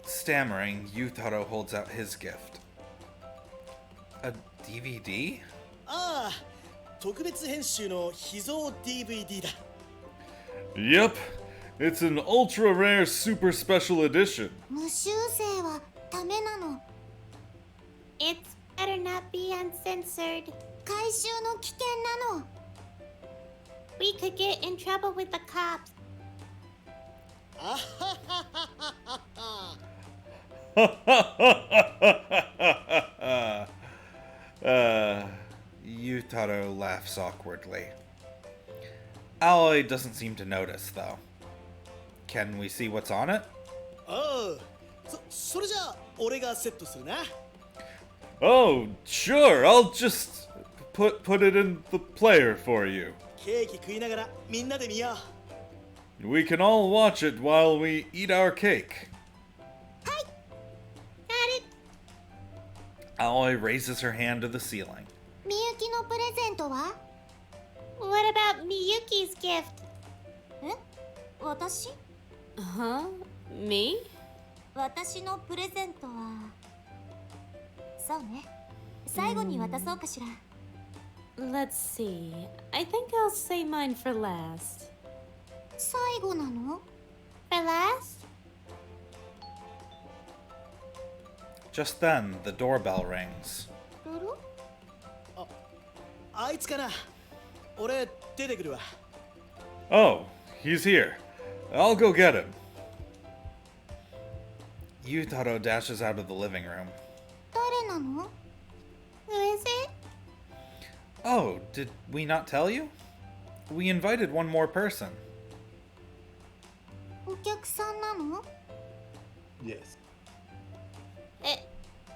Stammering, Yutaro holds out his gift. A DVD? ああ、特別編集の秘蔵 DVD だ。 Yep, it's an ultra rare super special edition. 無修正はダメなの。 It's better not be uncensored. 回収の危険なの。 We could get in trouble with the cops. あはははは。 Yutaro laughs awkwardly. Aoi doesn't seem to notice, though. Can we see what's on it? ああ、それじゃあ俺がセットするな。 Oh, sure, I'll just put it in the player for you. ケーキ食いながらみんなで見よう。 We can all watch it while we eat our cake. Got it. Aoi raises her hand to the ceiling. みゆきのプレゼントは？ What about Miyuki's gift? え？私？ Huh? Me? 私のプレゼントはそうね最後に渡そうかしら Let's see. I think I'll say mine for last. 最後なの For last? Just then, the doorbell rings. ルルあいつかな俺出てくるわ Oh, he's here. I'll go get him. Yutaro dashes out of the living room. 誰なの Who is it? Oh, did we not tell you? We invited one more person. お客さんなの Yes.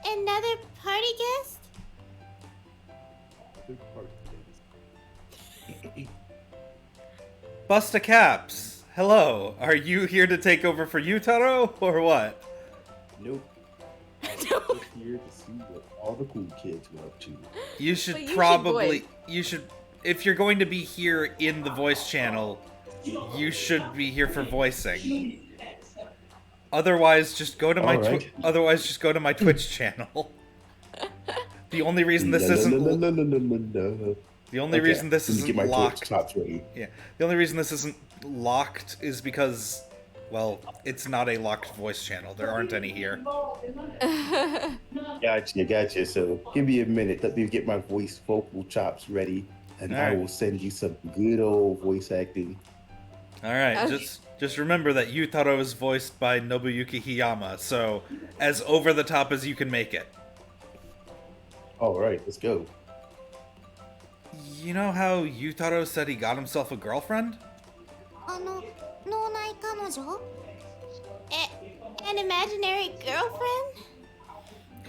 Another party guest? Big part of this. Busta Caps, hello. Are you here to take over for Yutaro, or what? Nope. I'm just here to see what all the cool kids were up to. You should But you should probably, voice. you should, if you're going to be here in the voice channel, you should be here for voicing. Otherwise, just go to my Alright. Twitch channel. The only reason this isn't the only reason this Let me isn't get my locked. chops ready. Yeah, the only reason this isn't locked is because, well, it's not a locked voice channel. There aren't any here. Gotcha. So give me a minute. Let me get my vocal chops ready, and I Alright. will send you some good old voice acting. All right, Okay. just remember that Yutaro is voiced by Nobuyuki Hiyama, so as over the top as you can make it. All right, let's go. You know how Yutaro said he got himself a girlfriend? 脳内彼女 An imaginary girlfriend?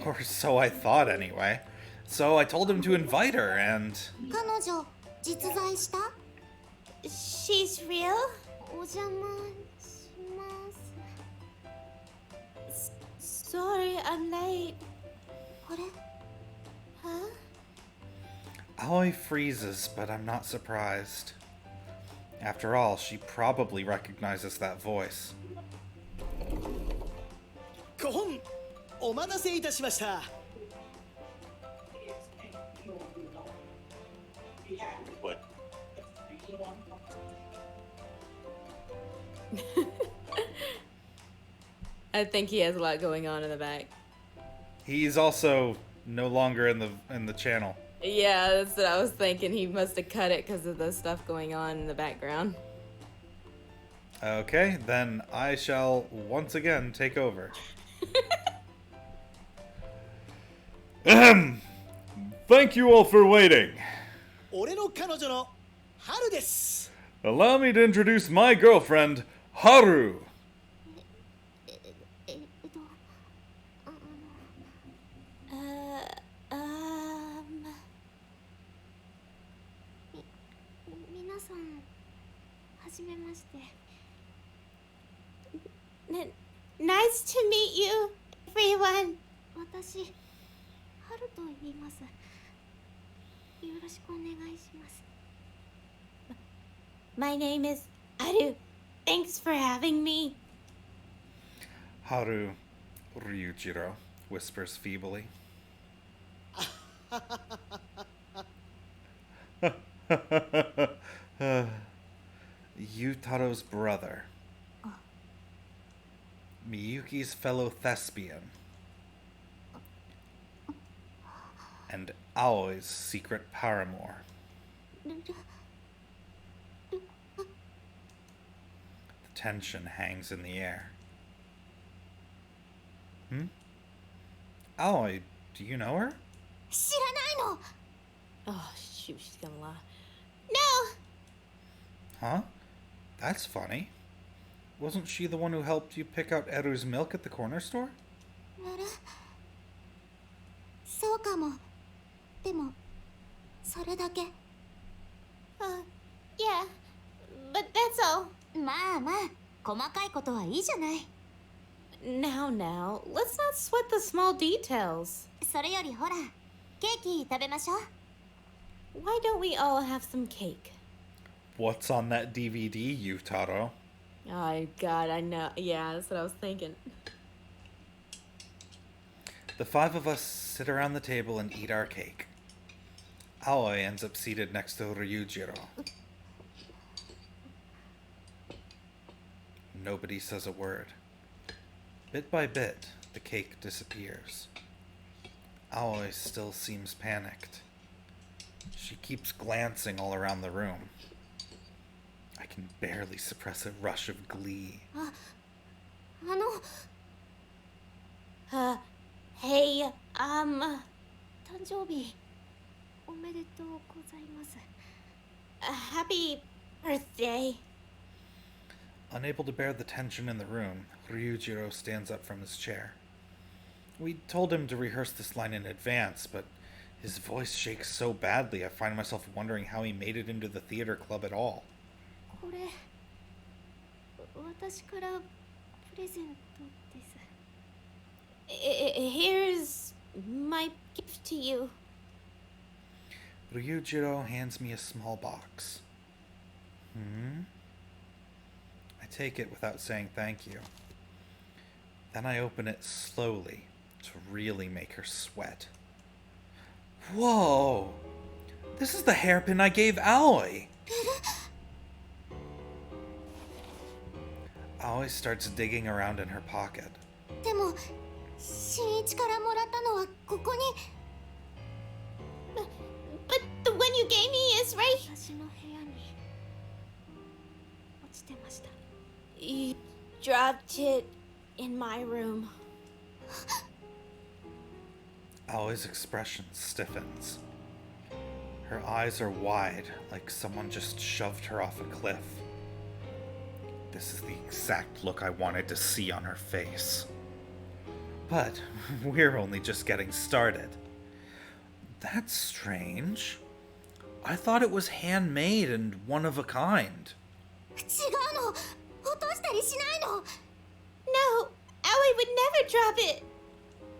Or so I thought, anyway. So I told him to invite her, and 彼女実在した She's real? お邪魔します Sorry, I'm late. あれ Huh? Aoi freezes, but I'm not surprised. After all, she probably recognizes that voice. コホンお待たせいたしました What? I think he has a lot going on in the back. He's also no longer in the channel. Yeah, that's what I was thinking. He must have cut it because of the stuff going on in the background. Okay, then I shall once again take over. Ahem. Thank you all for waiting. 俺の彼女の春です Allow me to introduce my girlfriend, Haru. 皆さんはじめまして Nice to meet you, everyone. 私春と言いますよろしくお願いします My name is Aru. Thanks for having me. Haru Ryujiro whispers feebly. Yutaro's brother. Miyuki's fellow thespian. And Aoi's secret paramour. The tension hangs in the air. Aoi, do you know her? 知らないの Oh, shoot, she's gonna lie. No, Huh? That's funny. Wasn't she the one who helped you pick out Eru's milk at the corner store? あれそうかもでもそれだけ yeah, but that's all. まあまあ細かいことはいいじゃない Now, let's not sweat the small details. それよりほらケーキ食べましょう Why don't we all have some cake? What's on that DVD, Yutaro? Oh, God, I know. Yeah, that's what I was thinking. The five of us sit around the table and eat our cake. Aoi ends up seated next to Ryujiro. Nobody says a word. Bit by bit, the cake disappears. Aoi still seems panicked. She keeps glancing all around the room. I can barely suppress a rush of glee. Hey, 誕生日おめでとうございます。Happy birthday. Unable to bear the tension in the room, Ryujiro stands up from his chair. We told him to rehearse this line in advance, but his voice shakes so badly I find myself wondering how he made it into the theater club at all. これ私からプレゼントです。Here's my gift to you. Ryujiro hands me a small box. I take it without saying thank you. Then I open it slowly to really make her sweat. Whoa! This is the hairpin I gave Aoi! Aoi starts digging around in her pocket. でも新一からもらったのはここに。 But the one you gave me is right. 私の部屋に落ちてました。You dropped it in my room. Aoi's expression stiffens. Her eyes are wide, like someone just shoved her off a cliff. This is the exact look I wanted to see on her face. But we're only just getting started. That's strange. I thought it was handmade and one of a kind. 違うの。落としたりしないの。 No, Aoi would never drop it.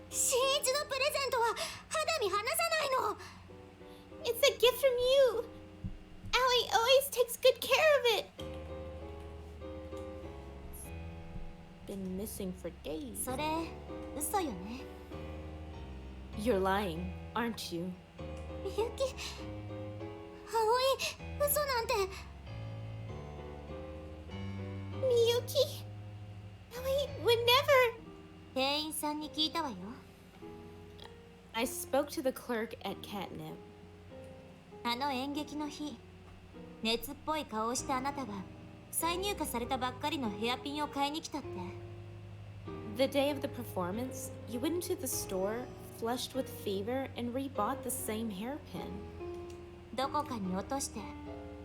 新一のプレゼントは肌身離さないの。 It's a gift from you. Aoi always takes good care of it. Been missing for days. それ嘘よね。 You're lying, aren't you? みゆき、葵、嘘なんて。 Miyuki, Aoi would never. 店員さんに聞いたわよ。 I spoke to the clerk at Catnip. あの演劇の日、熱っぽい顔をしたあなたが再入荷されたばっかりのヘアピンを買いに来たって。 The day of the performance, you went into the store, flushed with fever, and rebought the same hairpin. どこかに落として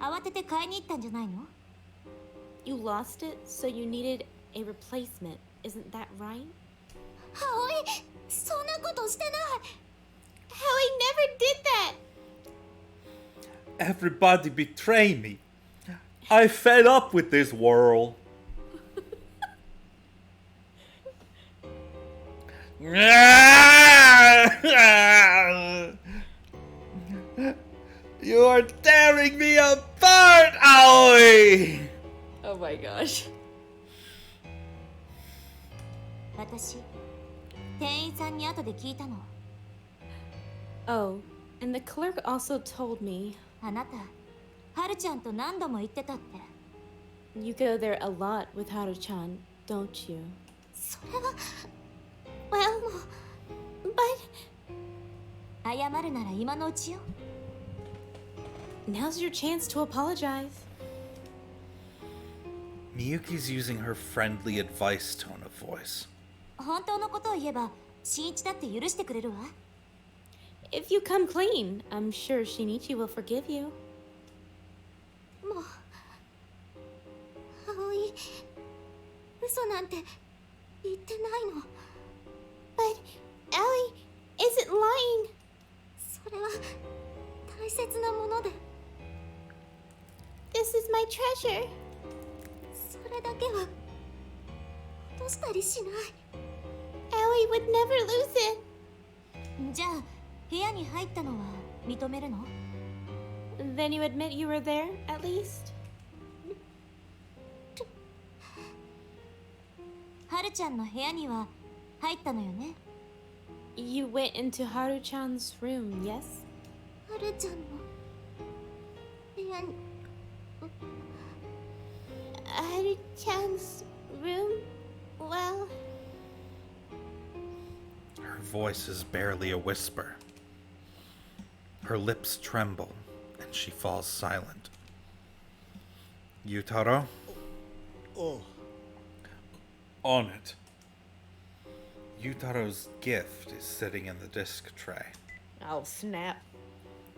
慌てて買いに行ったんじゃないの？ You lost it, so you needed a replacement. Isn't that right? 葵、そんなことしてない。 Aoi never did that. Everybody betray me. I fed up with this world. You are tearing me apart, Aoi! Oh my gosh. 私、店員さんに後で聞いたの。 Oh, and the clerk also told me あなた、はるちゃんと何度も言ってたって。 you go there a lot with Haru-chan, don't you? それは、 Well, but 謝るなら今のうちよ。 Now's your chance to apologize. Miyuki's using her friendly advice tone of voice. 本当のことを言えば、新一だって許してくれるわ。 If you come clean, I'm sure Shinichi will forgive you. もう、葵、嘘なんて言ってないの。 but Aoi isn't lying. それは大切なもので、 This is my treasure. それだけは落としたりしない。 Aoi would never lose it. じゃあ部屋に入ったのは認めるの？ Then you admit you were there, at least? はるちゃんの部屋には入ったのよね。 You went into Haru-chan's room, yes? はるちゃんの部屋に。Haru-chan's room? Well... Her voice is barely a whisper. Her lips tremble, and she falls silent. Yutaro? おう On it. Yutaro's gift is sitting in the disc tray. Oh, snap.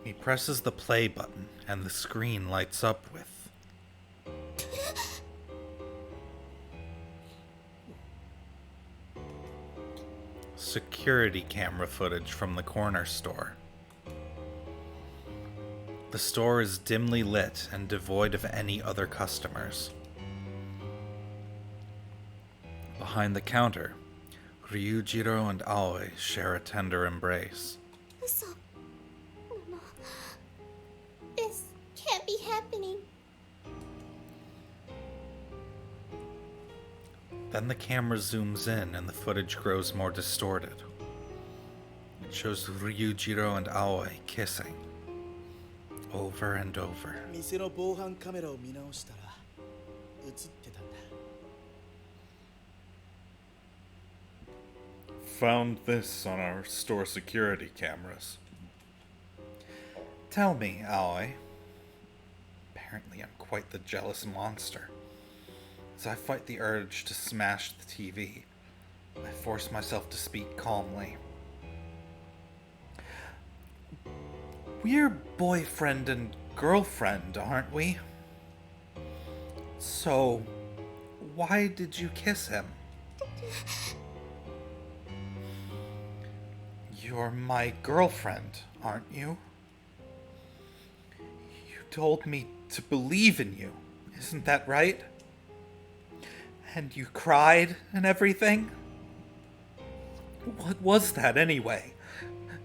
He presses the play button, and the screen lights up with security camera footage from the corner store. The store is dimly lit and devoid of any other customers. Behind the counter, Ryujiro and Aoi share a tender embrace. 嘘。This can't be happening. Then the camera zooms in and the footage grows more distorted. It shows Ryujiro and Aoi kissing. Over and over. 店の防犯カメラを見直したら映ってたんだ。 Found this on our store security cameras. Tell me, Aoi. Apparently I'm quite the jealous monster. As I fight the urge to smash the TV, I force myself to speak calmly. We're boyfriend and girlfriend, aren't we? So, why did you kiss him? You're my girlfriend, aren't you? You told me to believe in you, isn't that right? And you cried and everything? What was that anyway?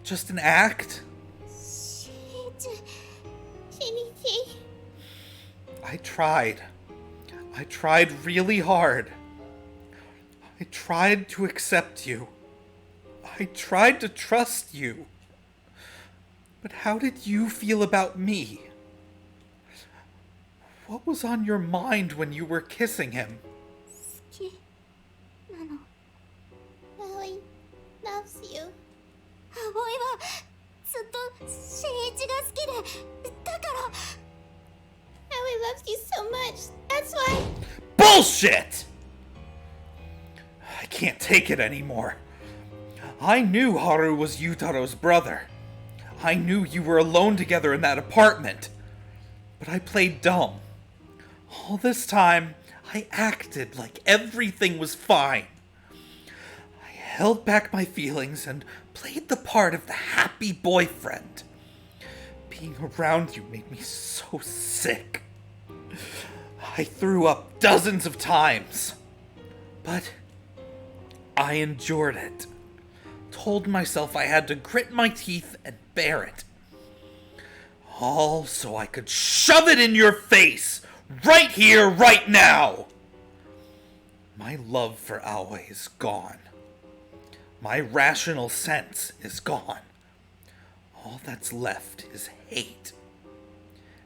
Just an act? Anything. I tried. I tried really hard. I tried to accept you. I tried to trust you. But how did you feel about me? What was on your mind when you were kissing him? 好きなの。Aoi loves you. Aoi はずっと新一が好きで、だから。Aoi loves you so much. That's why. Bullshit! I can't take it anymore. I knew Haru was Yutaro's brother. I knew you were alone together in that apartment. But I played dumb. All this time, I acted like everything was fine. I held back my feelings and played the part of the happy boyfriend. Being around you made me so sick. I threw up dozens of times. But I endured it. Told myself I had to grit my teeth and bear it. All so I could shove it in your face, right here, right now. My love for Aoi is gone. My rational sense is gone. All that's left is hate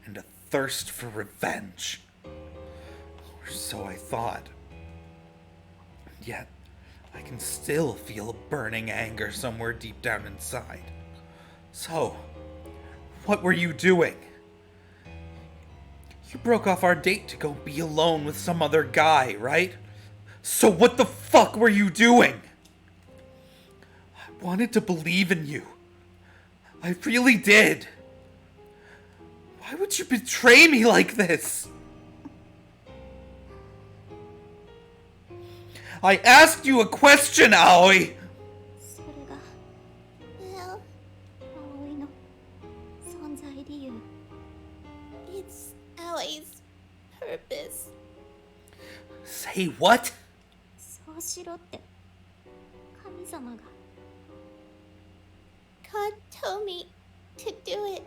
and a thirst for revenge. Or so I thought. Yet, I can still feel a burning anger somewhere deep down inside. So, what were you doing? You broke off our date to go be alone with some other guy, right? So what the fuck were you doing? I wanted to believe in you. I really did. Why would you betray me like this? I asked you a question, Aoi! それが Well, Aoi の存在理由 It's Aoi's purpose. Say what? そうしろって神様が God told me to do it.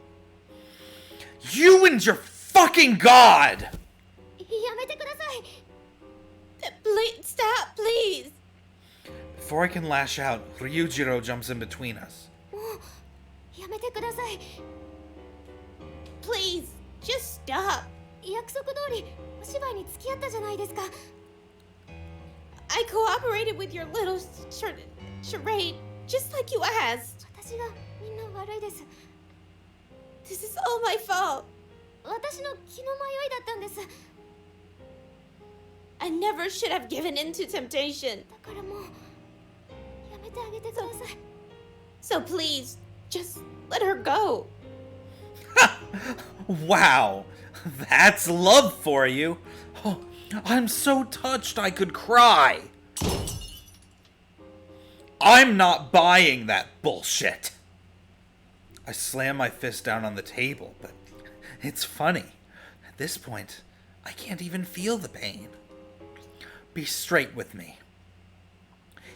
You and your fucking god! やめてください Please, stop, please. Before I can lash out, Ryujiro jumps in between us. もうやめてください Please, just stop. 約束通りお芝居に付き合ったじゃないですか I cooperated with your little charade, just like you asked. 私がみんな悪いです This is all my fault. 私の気の迷いだったんです I never should have given in to temptation. だからもうやめてあげてください So please, just let her go. Wow, that's love for you. Oh, I'm so touched I could cry. I'm not buying that bullshit. I slam my fist down on the table, but it's funny. At this point, I can't even feel the pain. Be straight with me.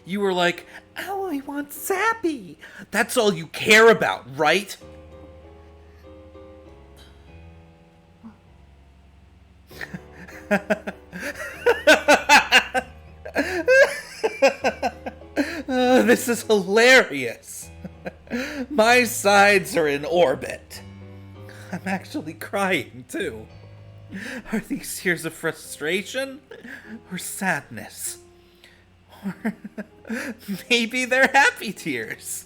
You were like, Aoi wants Zappy. That's all you care about, right? This is hilarious. My sides are in orbit. I'm actually crying, too. Are these tears of frustration or sadness? Or maybe they're happy tears.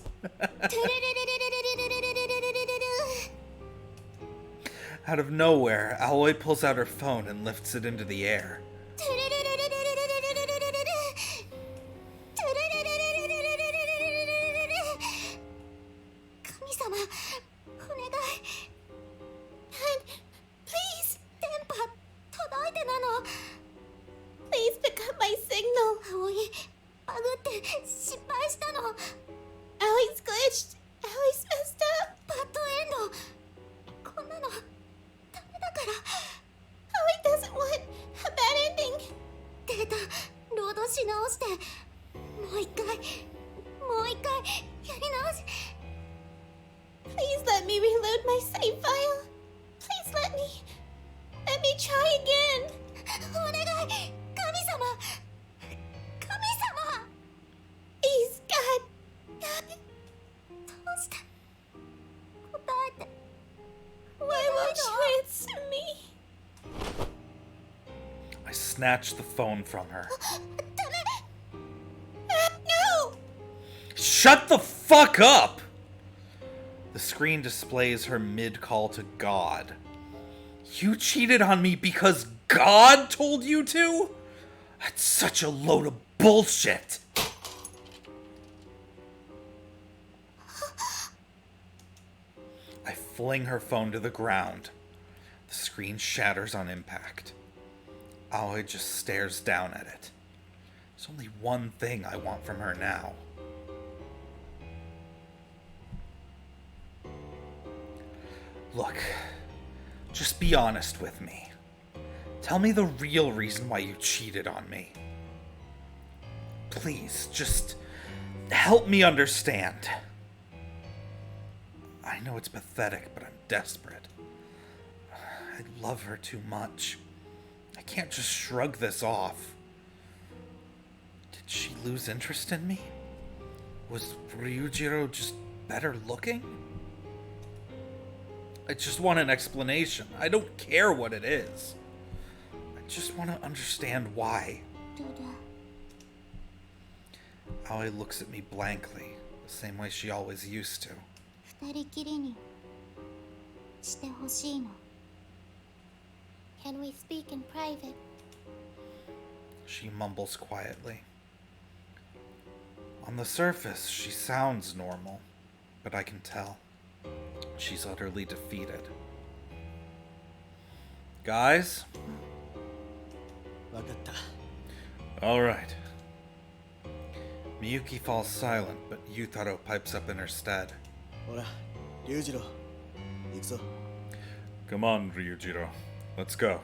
Out of nowhere, Aoi pulls out her phone and lifts it into the air. 神様、お願い。Please, 電波届いてなの。Please pick up my signal. 葵、バグって失敗したの。Ellie's glitched. Ellie's messed up. バッドエンド。こんなのダメだから。Ellie doesn't want a bad ending. データロードし直して。もう一回やり直し。Please let me reload my save file. Please let me try again. お願い、神様。Please, God. どうして答えて。Why won't you answer me? I snatched the phone from her. ダメ。No. Shut the fuck up! The screen displays her mid-call to God. You cheated on me because God told you to? That's such a load of bullshit. I fling her phone to the ground. The screen shatters on impact. Aoi just stares down at it. There's only one thing I want from her now. Look, just be honest with me. Tell me the real reason why you cheated on me. Please, just help me understand. I know it's pathetic, but I'm desperate. I love her too much. I can't just shrug this off. Did she lose interest in me? Was Ryujiro just better looking? I just want an explanation. I don't care what it is. I just want to understand why. Aoi looks at me blankly, the same way she always used to. 二人きりにしてほしいの。Can we speak in private? She mumbles quietly. On the surface, she sounds normal, but I can tell. She's utterly defeated. Guys? わかった。 All right. Miyuki falls silent, but Yutaro pipes up in her stead. ほら、龍次郎、行くぞ。 Come on, Ryujiro. Let's go.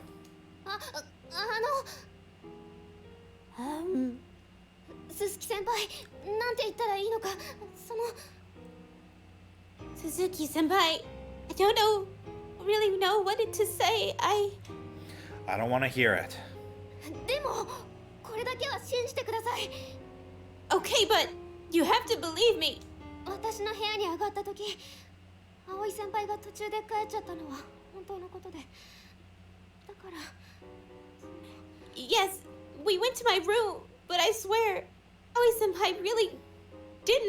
鈴木先輩、なんて言ったらいいのか、その。鈴木先輩、I don't know really know what to say. I don't want to hear it. でもこれだけは信じてください。Okay, but you have to believe me. 私の部屋に上がった時、葵先輩が途中で帰っちゃったのは本当のことで。だから。Yes, we went to my room, but I swear, Aoi senpai really did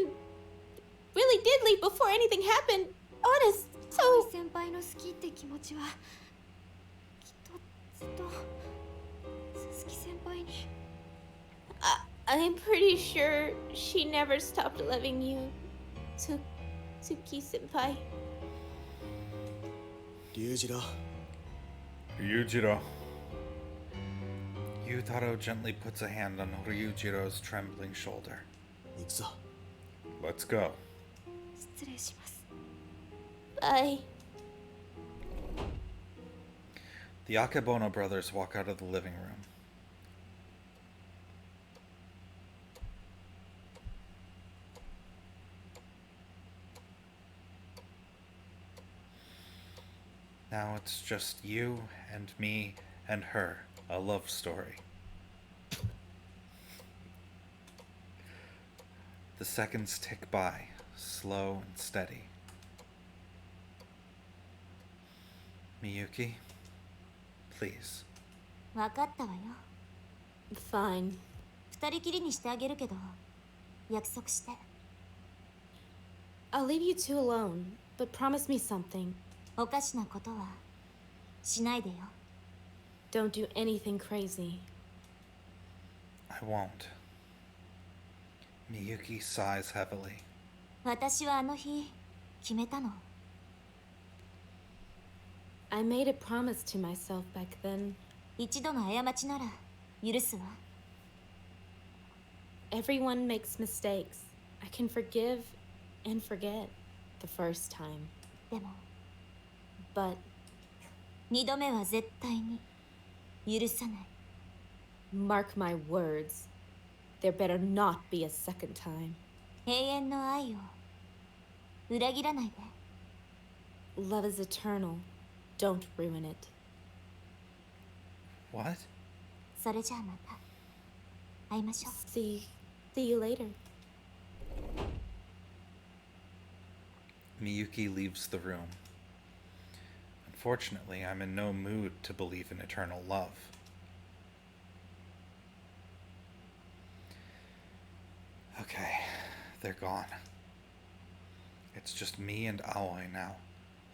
leave before anything happened. Honest, so. Aoi senpaiの好きって気持ちはきっとずっと鈴木先輩に。I'm pretty sure she never stopped loving you, Tsuki senpai. Ryujiro. Ryujiro. Yutaro gently puts a hand on Ryujiro's trembling shoulder. 行くぞ。 Let's go. 失礼します。Bye. The Akebono brothers walk out of the living room. Now it's just you and me and her, a love story. The seconds tick by, slow and steady. Miyuki, please. わかったわよ。Fine. 二人きりにしてあげるけど、約束して。I'll leave you two alone, but promise me something. おかしなことはしないでよ。Don't do anything crazy. I won't. Miyuki sighs heavily. 私はあの日決めたの。I made a promise to myself back then. 一度の過ちなら許すわ。Everyone makes mistakes. I can forgive and forget the first time. でも But 二度目は絶対に許さない。mark my words, there better not be a second time. 永遠の愛を裏切らないで。Love is eternal. Don't ruin it. What? それじゃあまた会いましょう。See you later. Miyuki leaves the room. Unfortunately, I'm in no mood to believe in eternal love. Okay, they're gone. It's just me and Aoi now,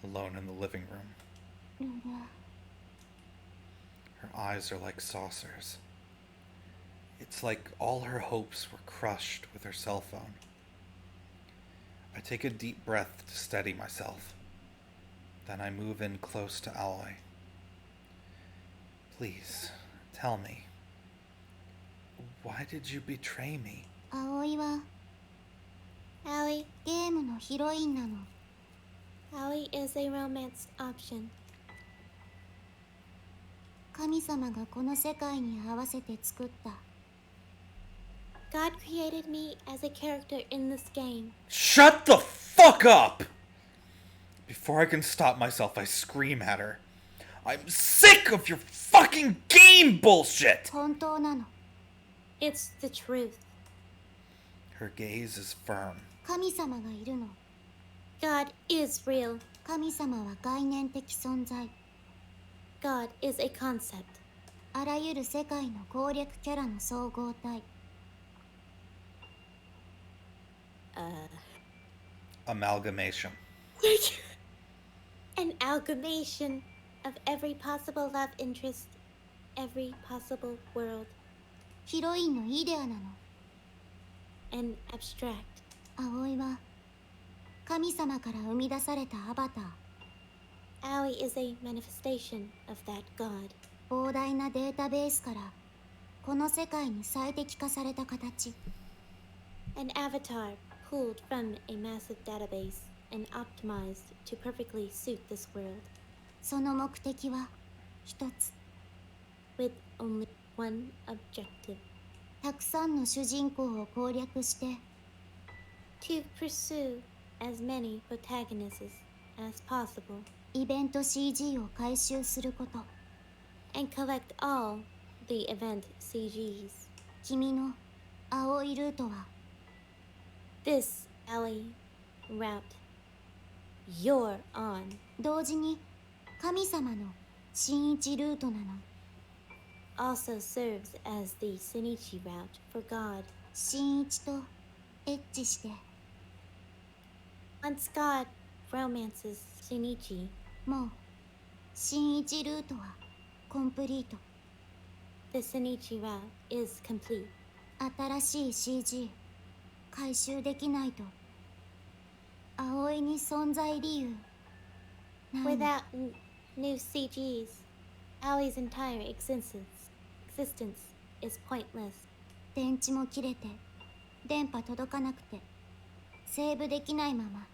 alone in the living room. Her eyes are like saucers. It's like all her hopes were crushed with her cell phone. I take a deep breath to steady myself. Then I move in close to Aoi. Please, tell me. Why did you betray me? 葵はAoi. ゲームのヒロインなの。 Aoi is a romance option. 神様がこの世界に合わせて作った。 God created me as a character in this game. Shut the fuck up! Before I can stop myself, I scream at her. I'm sick of your fucking game bullshit! 本当なの。 It's the truth. Her gaze is firm. 神様がいるの。 God is real. 神様は概念的存在。 God is a concept. あらゆる世界の攻略キャラの総合体。Amalgamation. An amalgamation of every possible love interest, every possible world. ヒロインのイデアなの。 An abstract. 葵は神様から生み出されたアバター。 Aoi is a manifestation of that God. 膨大なデータベースからこの世界に最適化された形。 An avatar pulled from a massive database and optimized to perfectly suit this world. その目的は一つ。 With only one objective. たくさんの主人公を攻略して To pursue as many protagonists as possible. イベント CG を回収すること。 and collect all the event CGs. 君の青いルートは This alley route you're on 同時に神様の新一ルートなの。 also serves as the Shinichi route for God. 新一とエッチして Once God romances Shinichi, もう新一ルートはコンプリート。 the Shinichi route is complete. 新しい CG 回収できないと葵に存在理由ないの。 Without new CGs, Ali's entire existence is pointless. 電池も切れて電波届かなくてセーブできないまま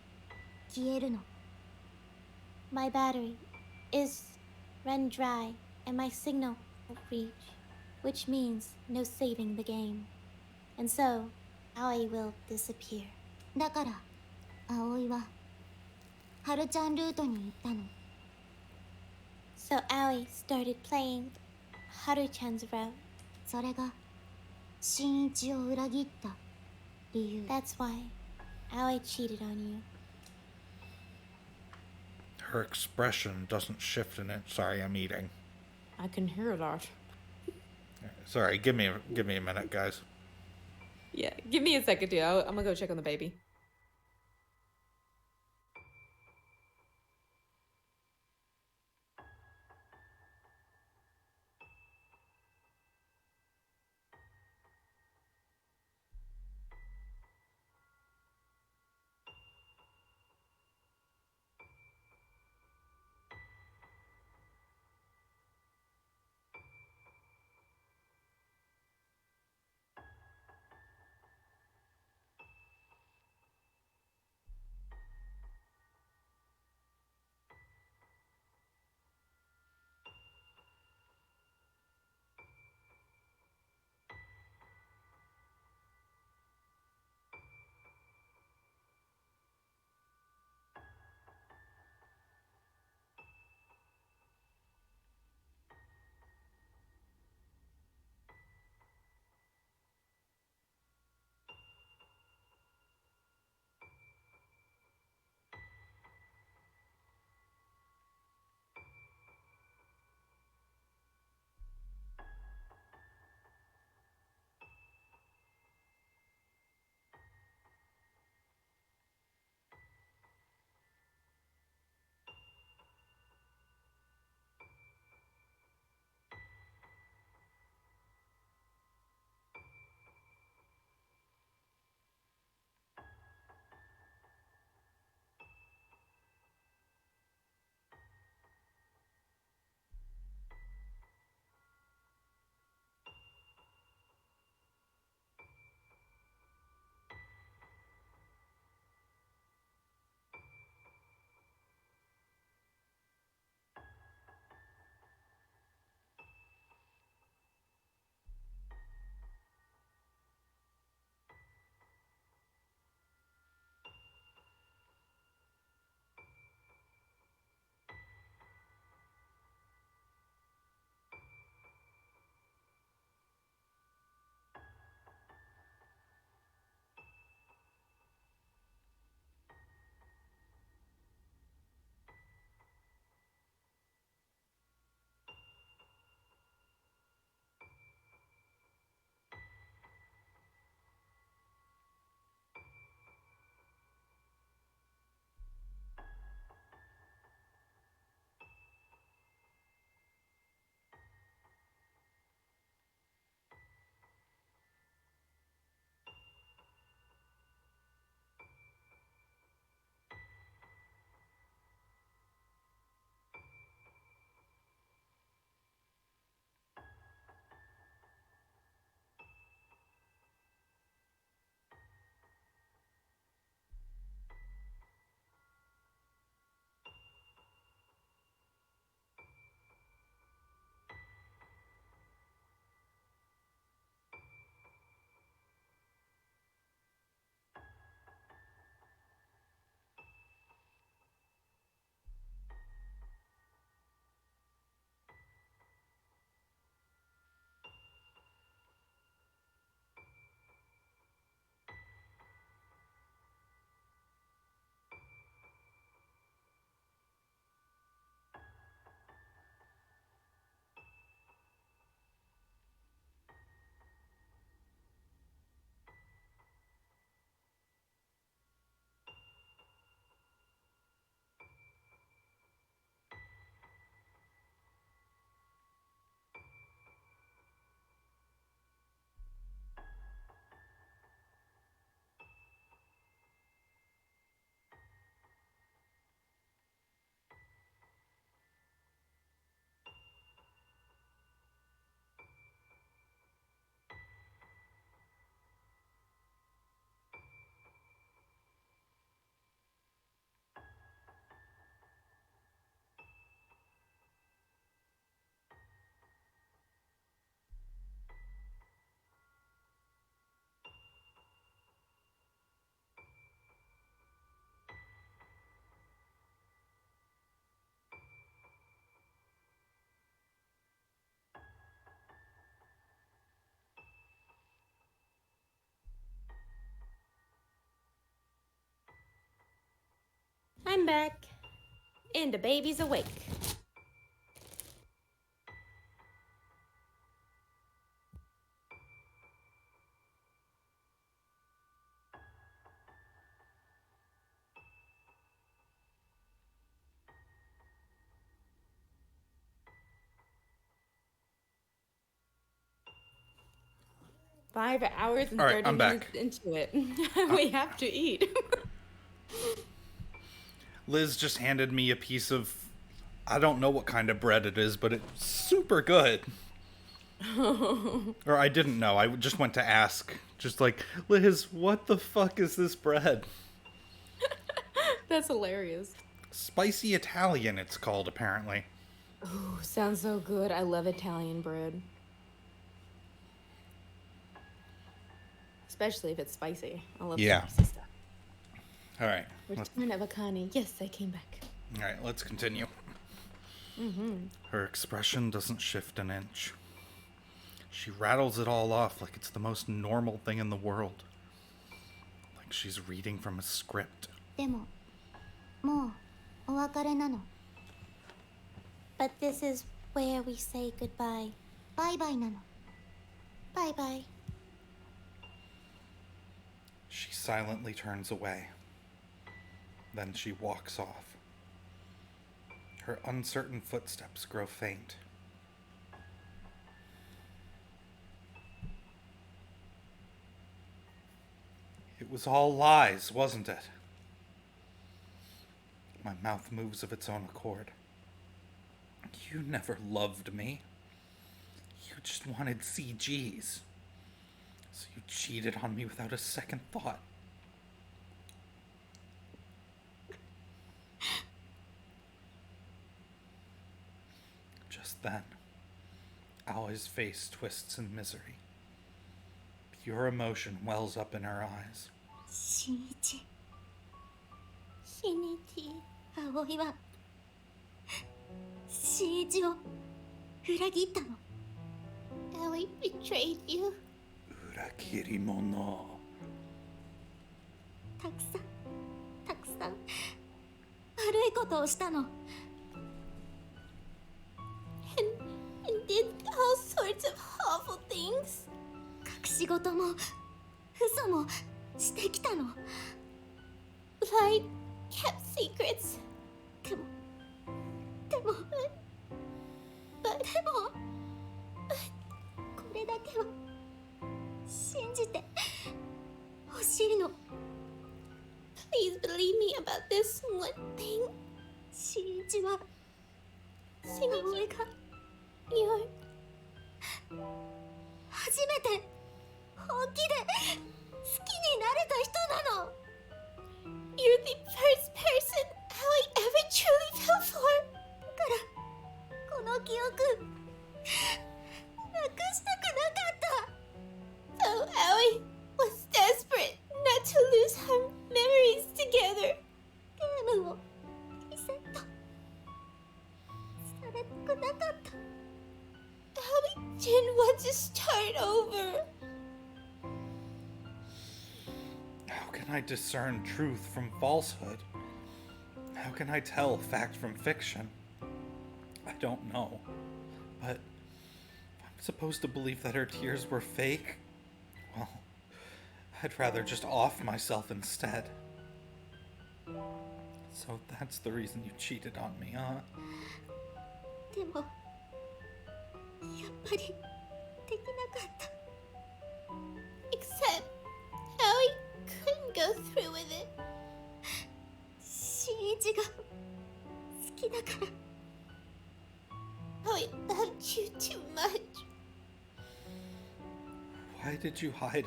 消えるの。 My battery is run dry and my signal won't reach, which means no saving the game. And so, Ali will disappear. だから葵はハルちゃんルートに行ったの。 So Ali started playing Haru-chan's route. それが新一を裏切った理由。 That's why Ali cheated on you. Her expression doesn't shift in it. Sorry, I'm eating. I can hear that. Sorry, give me a minute, guys. Yeah, give me a second, dude. I'm gonna go check on the baby. back. And the baby's awake. Five hours and All right, 30 I'm minutes back. into it. We have to eat. Liz just handed me a piece of, I don't know what kind of bread it is, but it's super good. Or I didn't know. I just went to ask. Just like, Liz, what the fuck is this bread? That's hilarious. Spicy Italian, it's called, apparently. Ooh, sounds so good. I love Italian bread. Especially if it's spicy. I love Yeah. spicy stuff. All right. Return of Akane. Yes, I came back. All right, let's continue. Her expression doesn't shift an inch. She rattles it all off like it's the most normal thing in the world. Like she's reading from a script. でももうお別れなの But this is where we say goodbye. バイバイなの Bye bye. She silently turns away. Then she walks off. Her uncertain footsteps grow faint. It was all lies, wasn't it? My mouth moves of its own accord. You never loved me. You just wanted CGs. So you cheated on me without a second thought. Just then, Aoi's face twists in misery. Pure emotion wells up in her eyes. 新一新一。葵は新一を裏切ったの Ellie betrayed you. 裏切り者。たくさん悪いことをしたの And did all sorts of awful things. 隠し事も嘘もしてきたの Lied, kept secrets. でも But これだけは信じてほしいの please believe me about this one thing. 新一は葵が You're 初めて本気で好きになれた人なの you're the first person Ellie ever truly fell for. この記憶なくしたくなかった So Ellie was desperate not to lose her memories together. ゲームをリセットされたくなかった Ellie didn't want to start over. How can I discern truth from falsehood? How can I tell fact from fiction? I don't know. But if I'm supposed to believe that her tears were fake, well, I'd rather just off myself instead. So that's the reason you cheated on me, huh? でもやっぱりできなかった Except Ellie couldn't go through with it. 新一が好きだから Ellie loved you too much. Why did you hide it?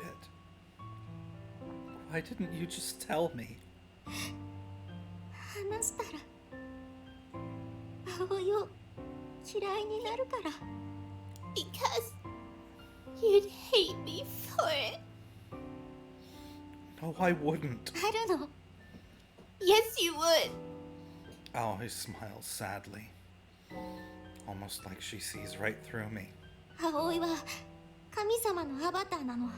Why didn't you just tell me? 話したら葵を嫌いになるから Because you'd hate me for it. No, I wouldn't. あるの Yes, you would. Aoi smiles sadly. Almost like she sees right through me. 葵は神様のアバターなの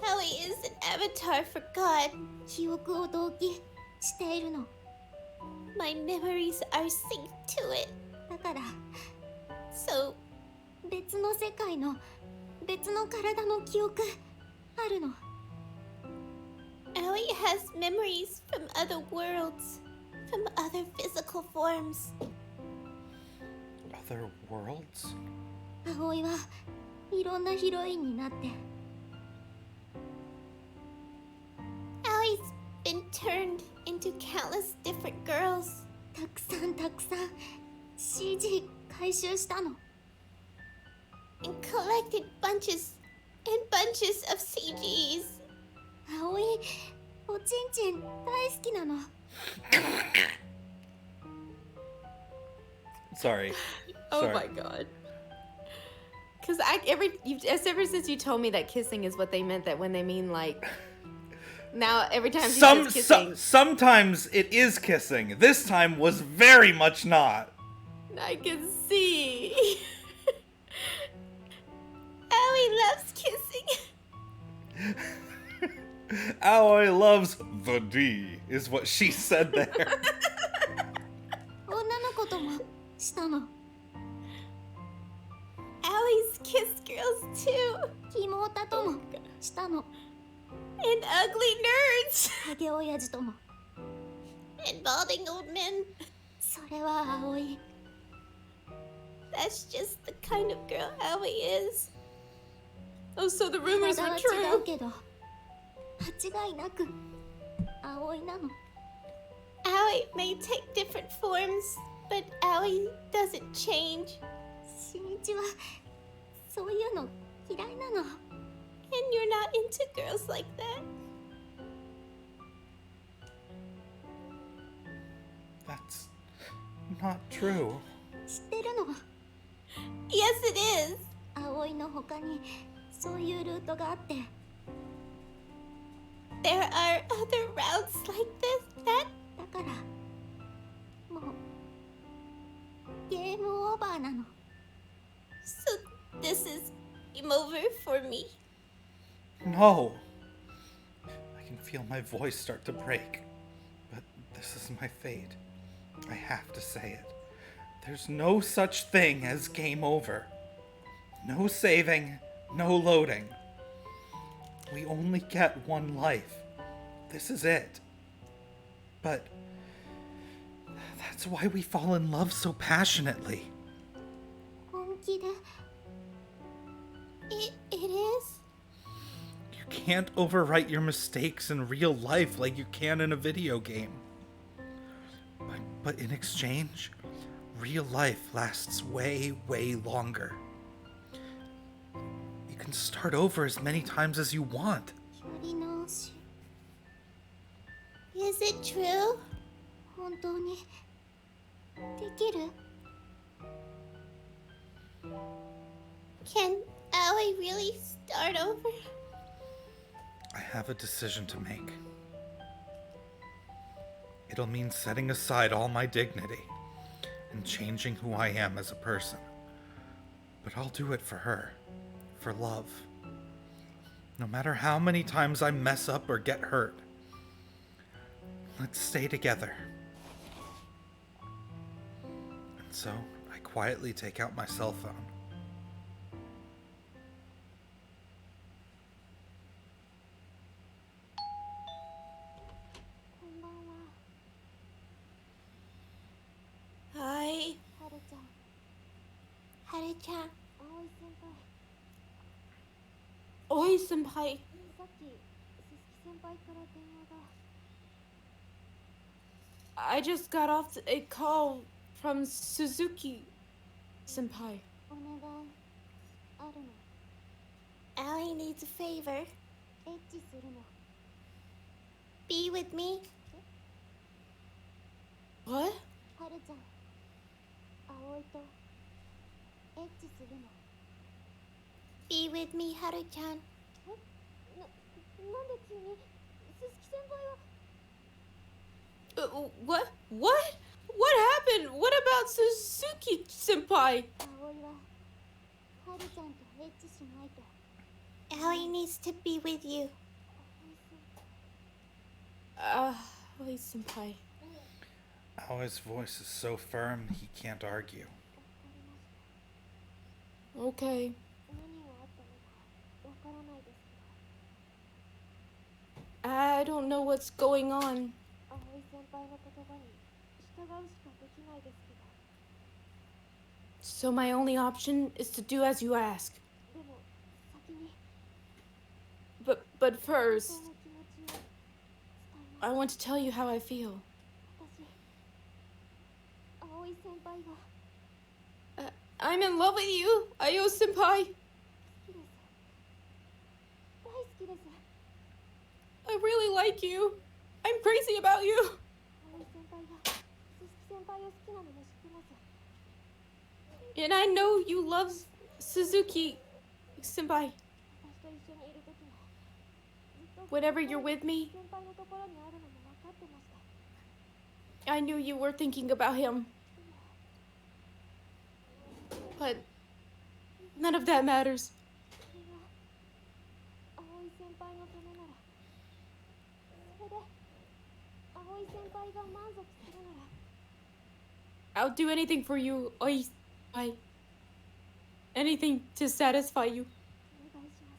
Ellie is an avatar for God. 記憶を同期しているの。 My memories are synced to it. だから So, 別の世界の別の体の記憶あるの。 Aoi has memories from other worlds, from other physical forms. Other worlds? 葵はいろんなヒロインになって Aoi's been turned into countless different girls たくさん CG 回収したの。 and collected bunches and bunches of CGs. 葵おちんちん大好きなの。 Sorry. Oh Sorry. my god. Because ever since you told me that kissing is what they meant, that when they mean like, now every time she says kissing, Sometimes it is kissing. This time was very much not. I can see. Aoi loves kissing. Aoi loves the D, is what she said there. 女の子ともしたの。 Aoi's kissed girls too. キモオタともしたの。 And ugly nerds. ハゲ親父とも。 And balding old men. それは葵。 That's just the kind of girl Aoi is. Oh, so the rumors 体 were は違 true. うけど間違いなく葵なの。 Aoi may take different forms, but Aoi doesn't change. 新一はそういうの嫌いなの。 And you're not into girls like that. That's not true. 知ってるの。 Yes, it is. 葵の他にそういうルートがあって There are other routes like this. That だからもうゲームオーバーなの。 so this is game over for me. No. I can feel my voice start to break. But this is my fate. I have to say it. There's no such thing as game over. No saving, no loading. We only get one life. This is it. But that's why we fall in love so passionately. 本気で It is? You can't overwrite your mistakes in real life like you can in a video game. But in exchange, real life lasts way, way longer. You can start over as many times as you want. やり直し Is it true? 本当にできる Can Aoi really start over? I have a decision to make. It'll mean setting aside all my dignity and changing who I am as a person. But I'll do it for her, for love. No matter how many times I mess up or get hurt, let's stay together. And so, I quietly take out my cell phone. Hi, はるちゃん Haru-chan. 葵先輩 Oi, senpai. さっきすすき先輩から電話が I just got off a call from Suzuki senpai. お願いあるの Aoi needs a favor. エッチするの Be with me. What? はるちゃん葵とエッチするの Be with me, Haru-chan. なんで急にすすき先輩は What? What? What happened? What about Suzuki senpai? 葵ははるちゃんとエッチしないと Aoi needs to be with you. Aoi senpai. Aoi's voice is so firm he can't argue. Okay. 何があったのかわからないですけど、 I don't know what's going on. 葵先輩の言葉に従うしかできないですけど、 So my only option is to do as you ask. でも先に But 本 first, 当の気持ちを伝え I ます。 want to tell you how I feel. 私、葵先輩が I'm in love with you, Ayo senpai. 好きです。大好きです。 I really like you. I'm crazy about you. 葵先輩が鈴木先輩を好きなのも知ってます。 And I know you love Suzuki senpai. 私と一緒にいる時もずっと Whenever you're with me, 先輩のところにあるのも分かってました。 I knew you were thinking about him. But none of that matters. それが葵先輩のためなら、それで葵先輩が満足するなら、 I'll do anything for you, Oi senpai. Anything to satisfy you. お願いしま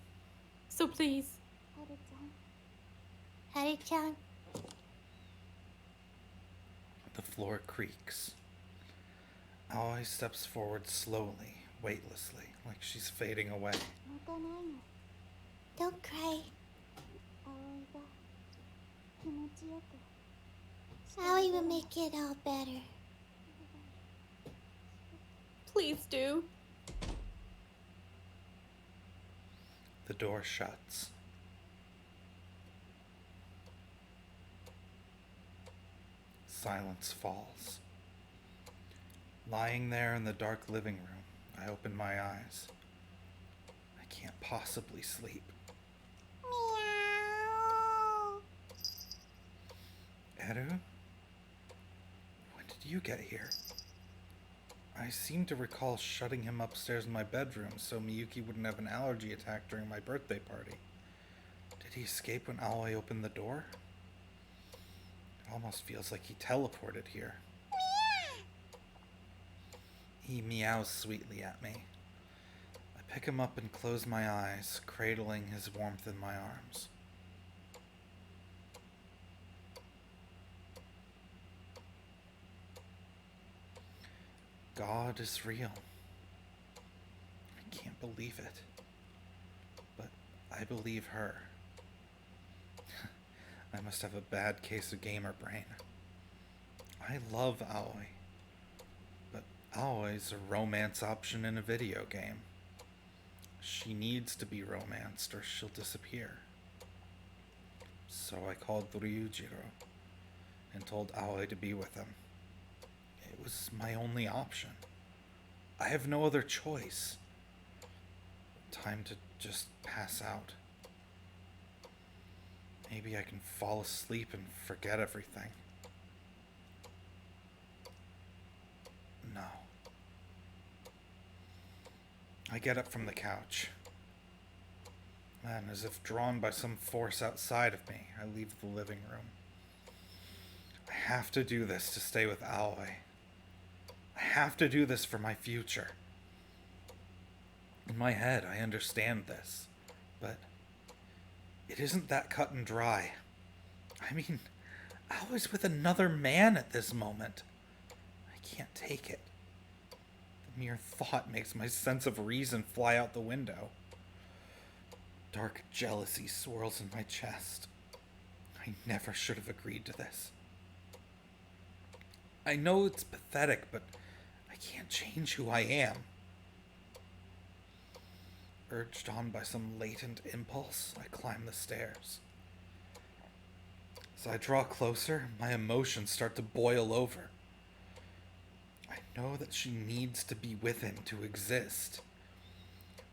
す。 So please. はるちゃん。はるちゃん。 The floor creaks. Aoi steps forward slowly, weightlessly, like she's fading away. 泣かないの。 Don't cry. 葵が気持ちよく。 Aoi will make it all better. Please do. The door shuts. Silence falls. Lying there in the dark living room, I open my eyes. I can't possibly sleep. Meow. Eru? When did you get here? I seem to recall shutting him upstairs in my bedroom so Miyuki wouldn't have an allergy attack during my birthday party. Did he escape when Aoi opened the door? It almost feels like he teleported here. He meows sweetly at me. I pick him up and close my eyes, cradling his warmth in my arms. God is real. I can't believe it. But I believe her. I must have a bad case of gamer brain. I love Aoi. But Aoi's a romance option in a video game. She needs to be romanced or she'll disappear. So I called Ryujiro and told Aoi to be with him. It was my only option. I have no other choice. Time to just pass out. Maybe I can fall asleep and forget everything. No. I get up from the couch. Then, as if drawn by some force outside of me, I leave the living room. I have to do this to stay with Aoi. I have to do this for my future. In my head, I understand this, but it isn't that cut and dry. I mean, Aoi's with another man at this moment. I can't take it. The mere thought makes my sense of reason fly out the window. Dark jealousy swirls in my chest. I never should have agreed to this. I know it's pathetic, but I can't change who I am. Urged on by some latent impulse, I climb the stairs. As I draw closer, my emotions start to boil over. I know that she needs to be with him to exist,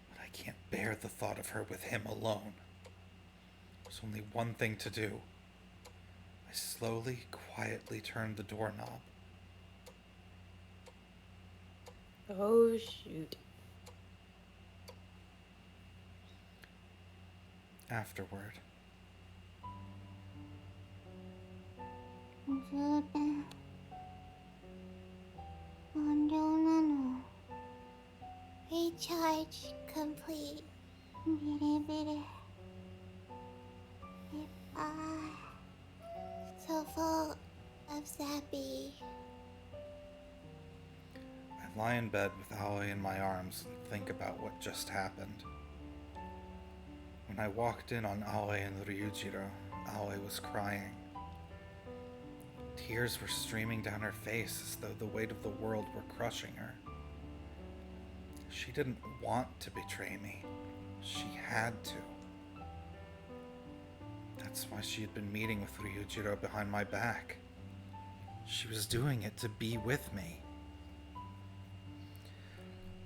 but I can't bear the thought of her with him alone. There's only one thing to do. I slowly, quietly turn the doorknob. Oh, shoot. Afterward, 充電完了なの。 Recharge complete. ビリビリいっぱい So full of Zappy. I lie in bed with Aoi in my arms and think about what just happened. When I walked in on Aoi and Ryujiro, Aoi was crying. Tears were streaming down her face as though the weight of the world were crushing her. She didn't want to betray me. She had to. That's why she had been meeting with Ryujiro behind my back. She was doing it to be with me.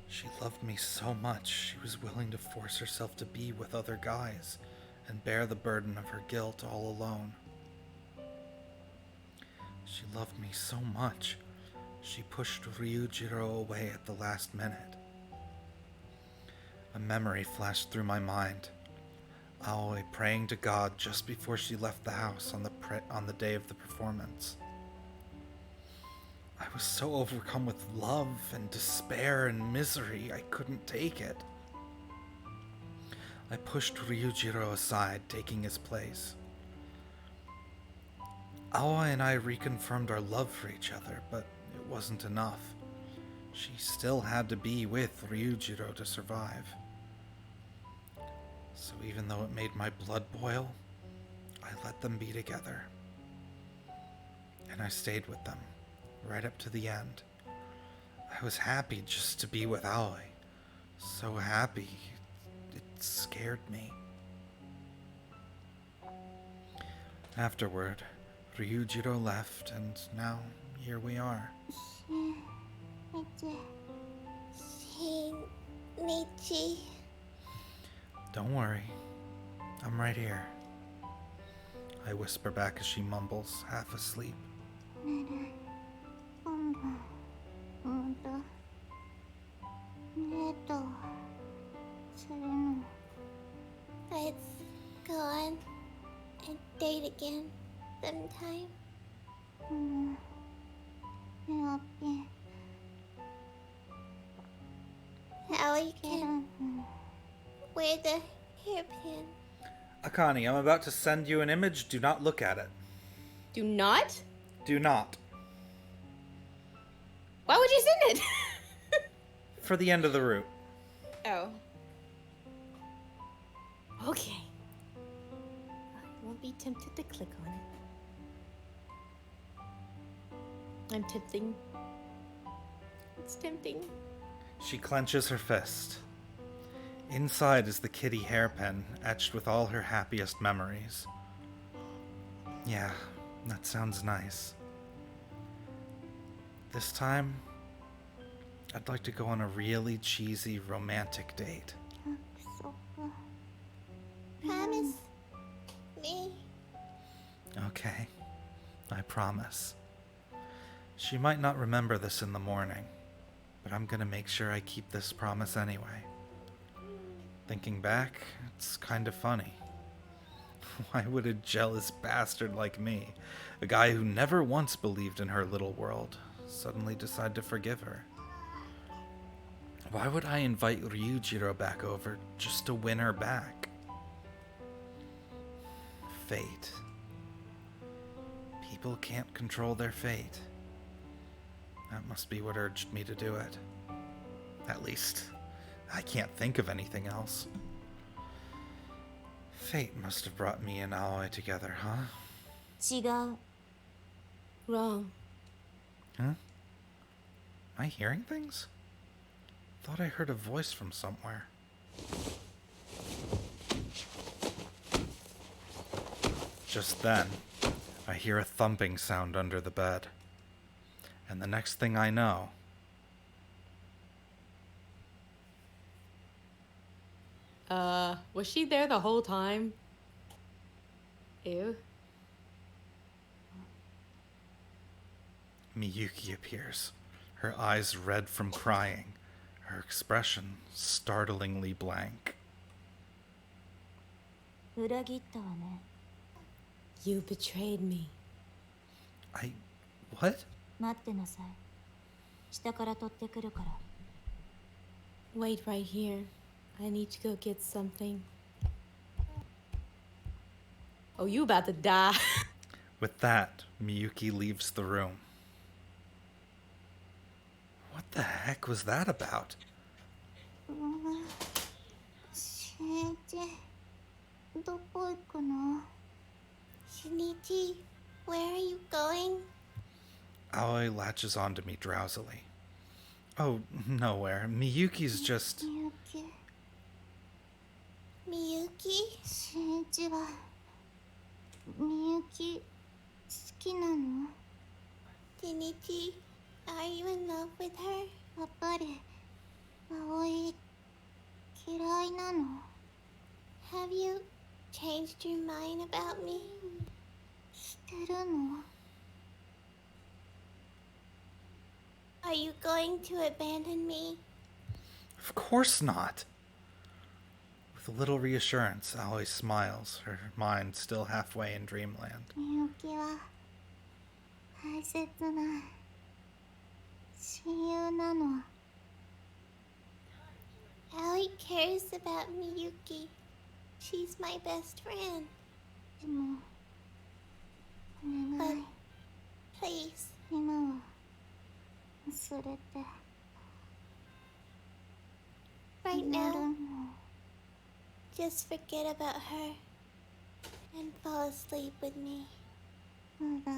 She loved me so much, she was willing to force herself to be with other guys and bear the burden of her guilt all alone. She loved me so much, she pushed Ryujiro away at the last minute. A memory flashed through my mind. Aoi praying to God just before she left the house on the day of the performance. I was so overcome with love and despair and misery, I couldn't take it. I pushed Ryujiro aside, taking his place. Aoi and I reconfirmed our love for each other, but it wasn't enough. She still had to be with Ryujiro to survive. So even though it made my blood boil, I let them be together. And I stayed with them, right up to the end. I was happy just to be with Aoi. So happy, it scared me. Afterward, Ryujiro left, and now here we are. Michi. Don't worry, I'm right here. I whisper back as she mumbles, half asleep. Let's go on and date again sometime. How you can wear the hairpin. Akane, I'm about to send you an image. Do not look at it. Do not? Do not. Why would you send it? For the end of the route. Oh. Okay. I won't be tempted to click on it. I'm tempting. It's tempting. She clenches her fist. Inside is the kitty hairpin, etched with all her happiest memories. Yeah, that sounds nice. This time, I'd like to go on a really cheesy romantic date. Promise me. Okay, I promise. She might not remember this in the morning, but I'm gonna make sure I keep this promise anyway. Thinking back, it's kind of funny. Why would a jealous bastard like me, a guy who never once believed in her little world, suddenly decide to forgive her? Why would I invite Ryujiro back over just to win her back? Fate. People can't control their fate. That must be what urged me to do it. At least, I can't think of anything else. Fate must have brought me and Aoi together, huh? 違う Wrong. Huh? Am I hearing things? Thought I heard a voice from somewhere. Just then, I hear a thumping sound under the bed. And the next thing I know, Was she there the whole time? Ew. Miyuki appears, her eyes red from crying, her expression startlingly blank. 裏切ったわね You betrayed me. What? 待ってなさい。下から取ってくるから。 Wait right here. I need to go get something. Oh, you about to die. With that, Miyuki leaves the room. What the heck was that about? しんいち、どこ行くの？ Shinichi, where are you going? Aoi latches onto me drowsily. Oh, nowhere. Miyuki's just... みゆき。 Miyuki? しんいちはみゆき好きなの？ Shinichi, are you in love with her? やっぱり葵嫌いなの？ Have you changed your mind about me? してるの？ Are you going to abandon me? Of course not. With a little reassurance, Aoi smiles, her mind still halfway in dreamland. みゆきは大切な親友なの。 Aoi cares about Miyuki. She's my best friend. でもお願い、 Please, 今は忘れて right 寝る now, の。 just forget about her and fall asleep with me. まだ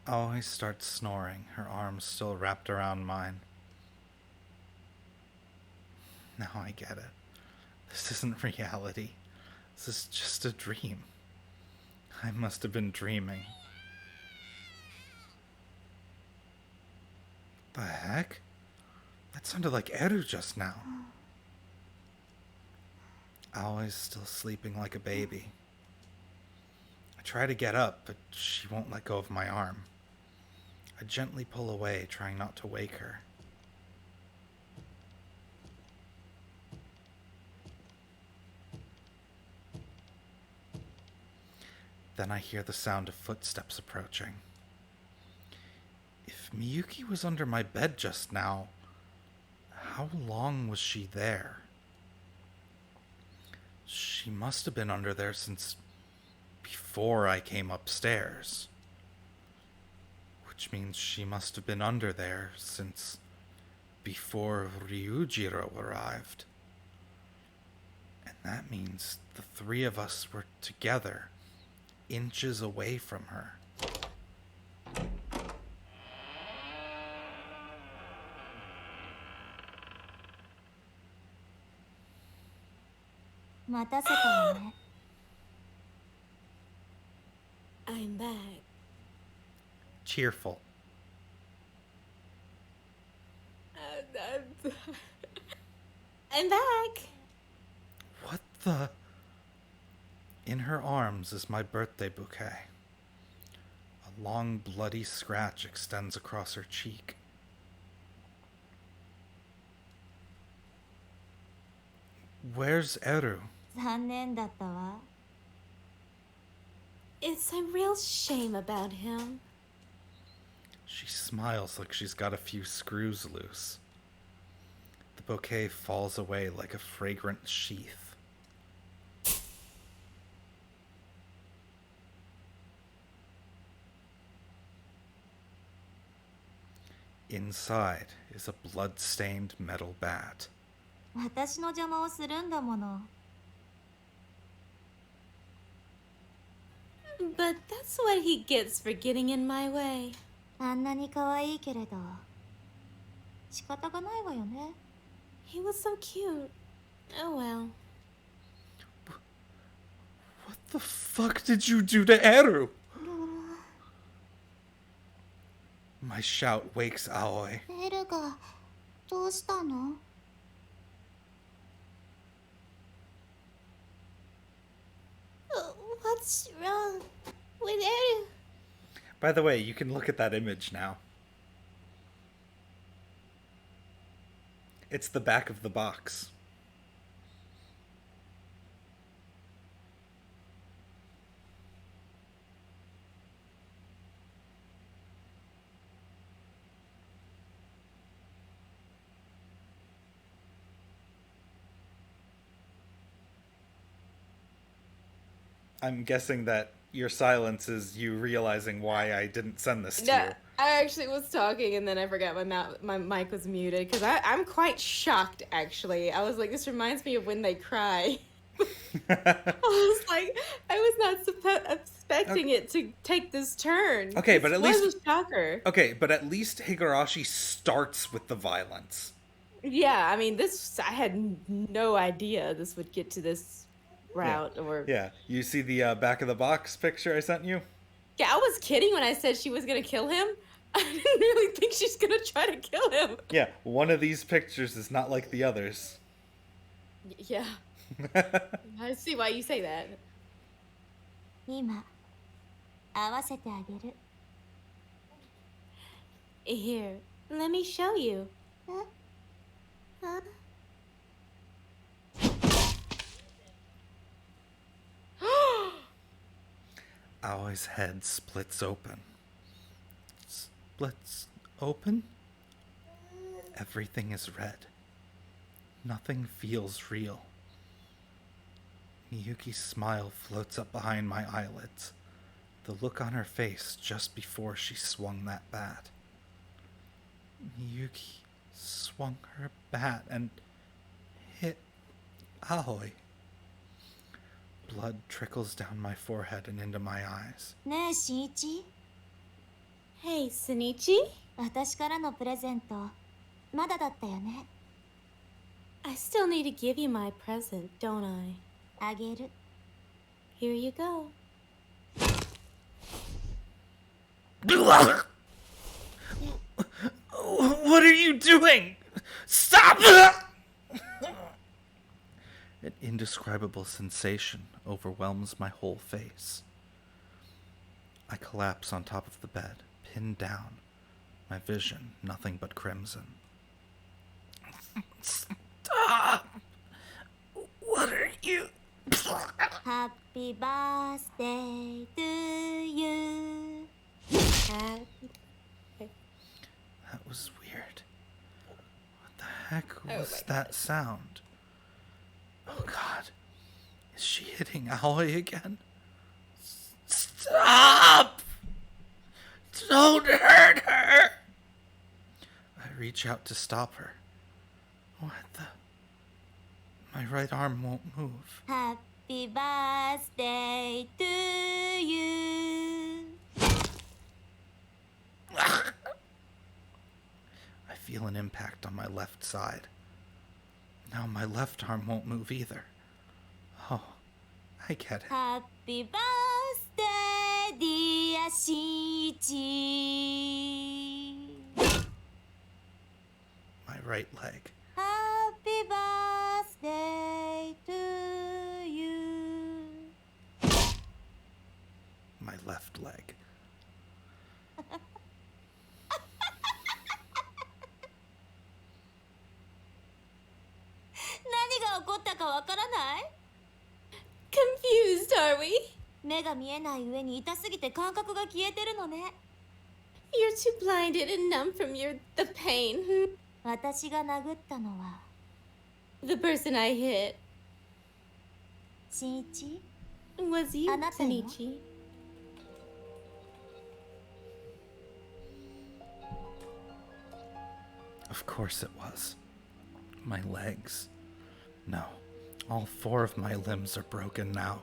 Aoi starts snoring, her arms still wrapped around mine. Now I get it. This isn't reality. This is just a dream. I must have been dreaming. The heck? That sounded like Eru just now. Aoi's still sleeping like a baby. I try to get up, but she won't let go of my arm. I gently pull away, trying not to wake her. Then I hear the sound of footsteps approaching. If Miyuki was under my bed just now, how long was she there? She must have been under there since before I came upstairs. Which means she must have been under there since before Ryujiro arrived. And that means the three of us were together, inches away from her. I'm back. Cheerful. I'm back. What the? In her arms is my birthday bouquet. A long bloody scratch extends across her cheek. Where's Eru? 残念だったわ。 It's a real shame about him. She smiles like she's got a few screws loose. The bouquet falls away like a fragrant sheath. Inside is a blood-stained metal bat. 私の邪魔をするんだもの。 But that's what he gets for getting in my way. あんなに可愛いけれど仕方がないわよね。 He was so cute. Oh well. What the fuck did you do to Eru? My shout wakes Aoi. エルがどうしたの？ What's wrong with Eru? By the way, you can look at that image now. It's the back of the box. I'm guessing that your silence is you realizing why I didn't send this to No, you. I actually was talking and then I forgot my mic was muted because I'm quite shocked, actually. I was like, this reminds me of when they cry. I was like, I was not expecting it to take this turn. Okay, but at This least- was a shocker. Okay, but at least Higurashi starts with the violence. Yeah, I mean, this, I had no idea this would get to this route or... Yeah, you see the back of the box picture I sent you? Yeah, I was kidding when I said she was gonna kill him. I didn't really think she's gonna try to kill him. Yeah, one of these pictures is not like the others. Yeah, I see why you say that. 今合わせてあげる Here, let me show you. あ Aoi's head splits open. Splits open? Everything is red. Nothing feels real. Miyuki's smile floats up behind my eyelids, the look on her face just before she swung that bat. Miyuki swung her bat and hit Aoi. Blood trickles down my forehead and into my eyes. ねえしんいち Hey, Sunichi? 私からのプレゼントまだだったよね I still need to give you my present, don't I? あげる Here you go. What are you doing? Stop! An indescribable sensation overwhelms my whole face. I collapse on top of the bed, pinned down, my vision nothing but crimson. Stop! What are you? ハッピーバースデー to you That was weird. What the heck Oh was my that sound? Oh god. Is she hitting Aoi again? Stop! Don't hurt her! I reach out to stop her. What the? My right arm won't move. ハッピーバースデー to you I feel an impact on my left side. Now my left arm won't move either. Oh, I get it. ハッピーバースデーディアしんいち My right leg. ハッピーバースデー to you My left leg. 何が起こったかわからない Confused, are we? 目が見えない上に痛すぎて感覚が消えてるのね You're too blinded and numb from the pain. 私が殴ったのは The person I hit しんいち was you, あなたよ。 Sunichi. Of course it was. My legs. No, all 4 of my limbs are broken now.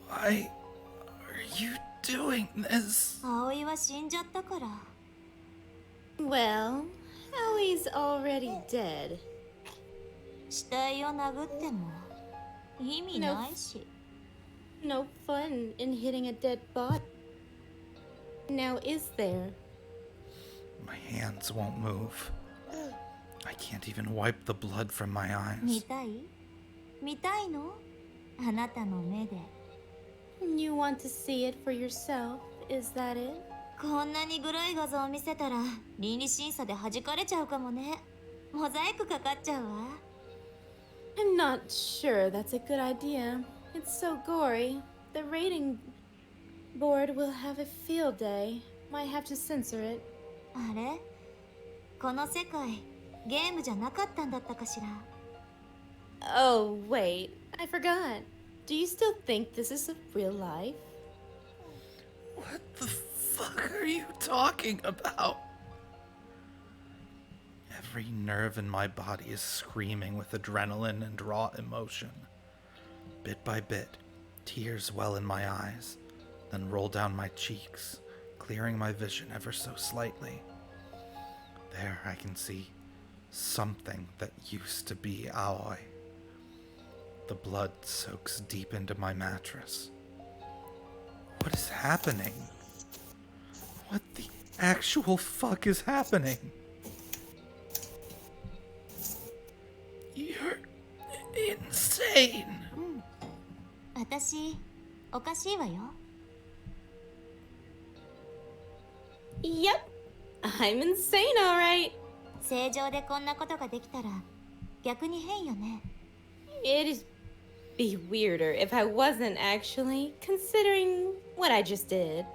Why are you doing this? 葵は死んじゃったから Well, Ellie's already dead. 死体を殴っても意味ないし No fun in hitting a dead body. Now, is there? My hands won't move. I can't even wipe the blood from my 見 eyes. たい見たいのあなたの目で You want to see it for yourself, is that it? こんなにグロい画像を見せたら倫理審査で弾かれちゃうかもねモザイクかかっちゃうわ。 I'm not sure that's a good idea. It's so gory. The rating board will have a field day. Might have to censor it. あれ、この世界ゲームじゃなかったんだったかしら。 Oh, wait. I forgot. Do you still think this is real life? What the fuck are you talking about? Every nerve in my body is screaming with adrenaline and raw emotion. Bit by bit, tears well in my eyes, then roll down my cheeks, clearing my vision ever so slightly. There I can see something that used to be Aoi. The blood soaks deep into my mattress. What is happening? What the actual fuck is happening? You're insane. 私、おかしいわよ。 Yep. I'm insane, alright. 正常でこんなことができたら逆に変よね。 It'd be weirder if I wasn't actually, considering what I just did.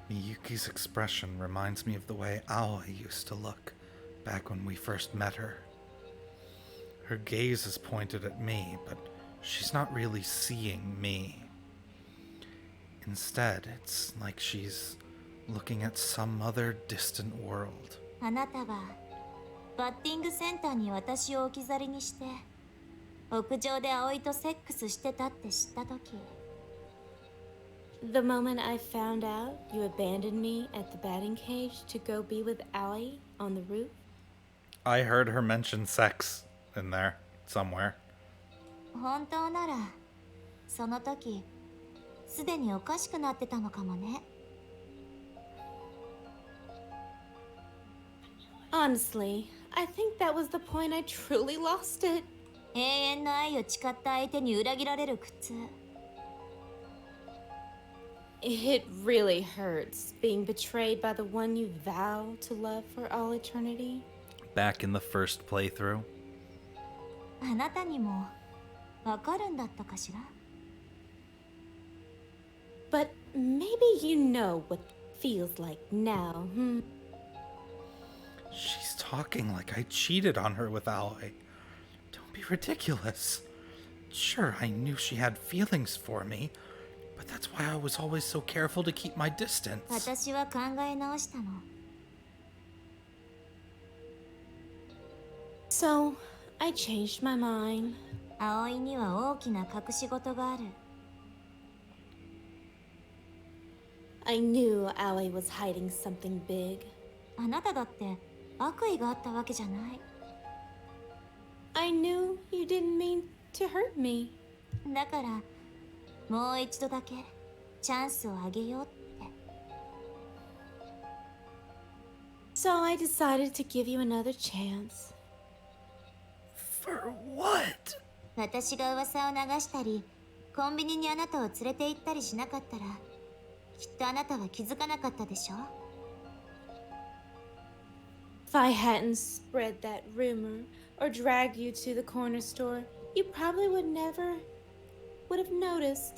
Miyuki's expression reminds me of the way Aoi used to look back when we first met her. Her gaze is pointed at me, but she's not really seeing me. Instead, it's like she's looking at some other distant world. あなたがバッティングセンターに私を置き去りにして屋上で葵とセックスしてたって知った時、 The moment I found out you abandoned me at the batting cage to go be with Aoi on the roof, I heard her mention sex in there somewhere. 本当ならその時すでにおかしくなってたのかもね。 honestly, I think that was the point I truly lost it. 永遠の愛を誓った相手に裏切られる苦痛。 It really hurts being betrayed by the one you vow to love for all eternity. Back in the first playthrough. あなたにもわかるんだったかしら。 But maybe you know what it feels like now, hmm? She's talking like I cheated on her with Aoi. Don't be ridiculous. Sure, I knew she had feelings for me, but that's why I was always so careful to keep my distance. 私は考え直したの。 So, I changed my mind. 葵には大きな隠し事がある。 I knew Aoi was hiding something big. あなただって悪意があったわけじゃない。 I knew you didn't mean to hurt me. だからもう一度だけチャンスをあげようって。 So I decided to give you another chance. For what? 私が噂を流したりコンビニにあなたを連れて行ったりしなかったらきっとあなたは気づかなかったでしょ。 If I hadn't spread that rumor or dragged you to the corner store, you probably would have noticed.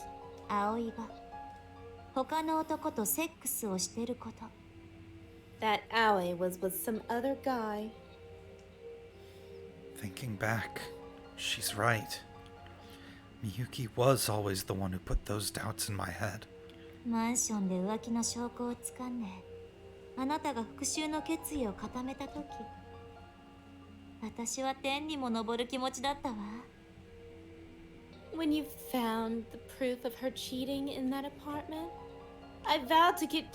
葵が他の男とセックスをしてること。 That Aoi was with some other guy. Thinking back, she's right. Miyuki was always the one who put those doubts in my head. マンションで浮気の証拠をつかんであなたが復讐の決意を固めた時、私は天にも昇る気持ちだったわ。 When you found the proof of her cheating in that apartment, I vowed to get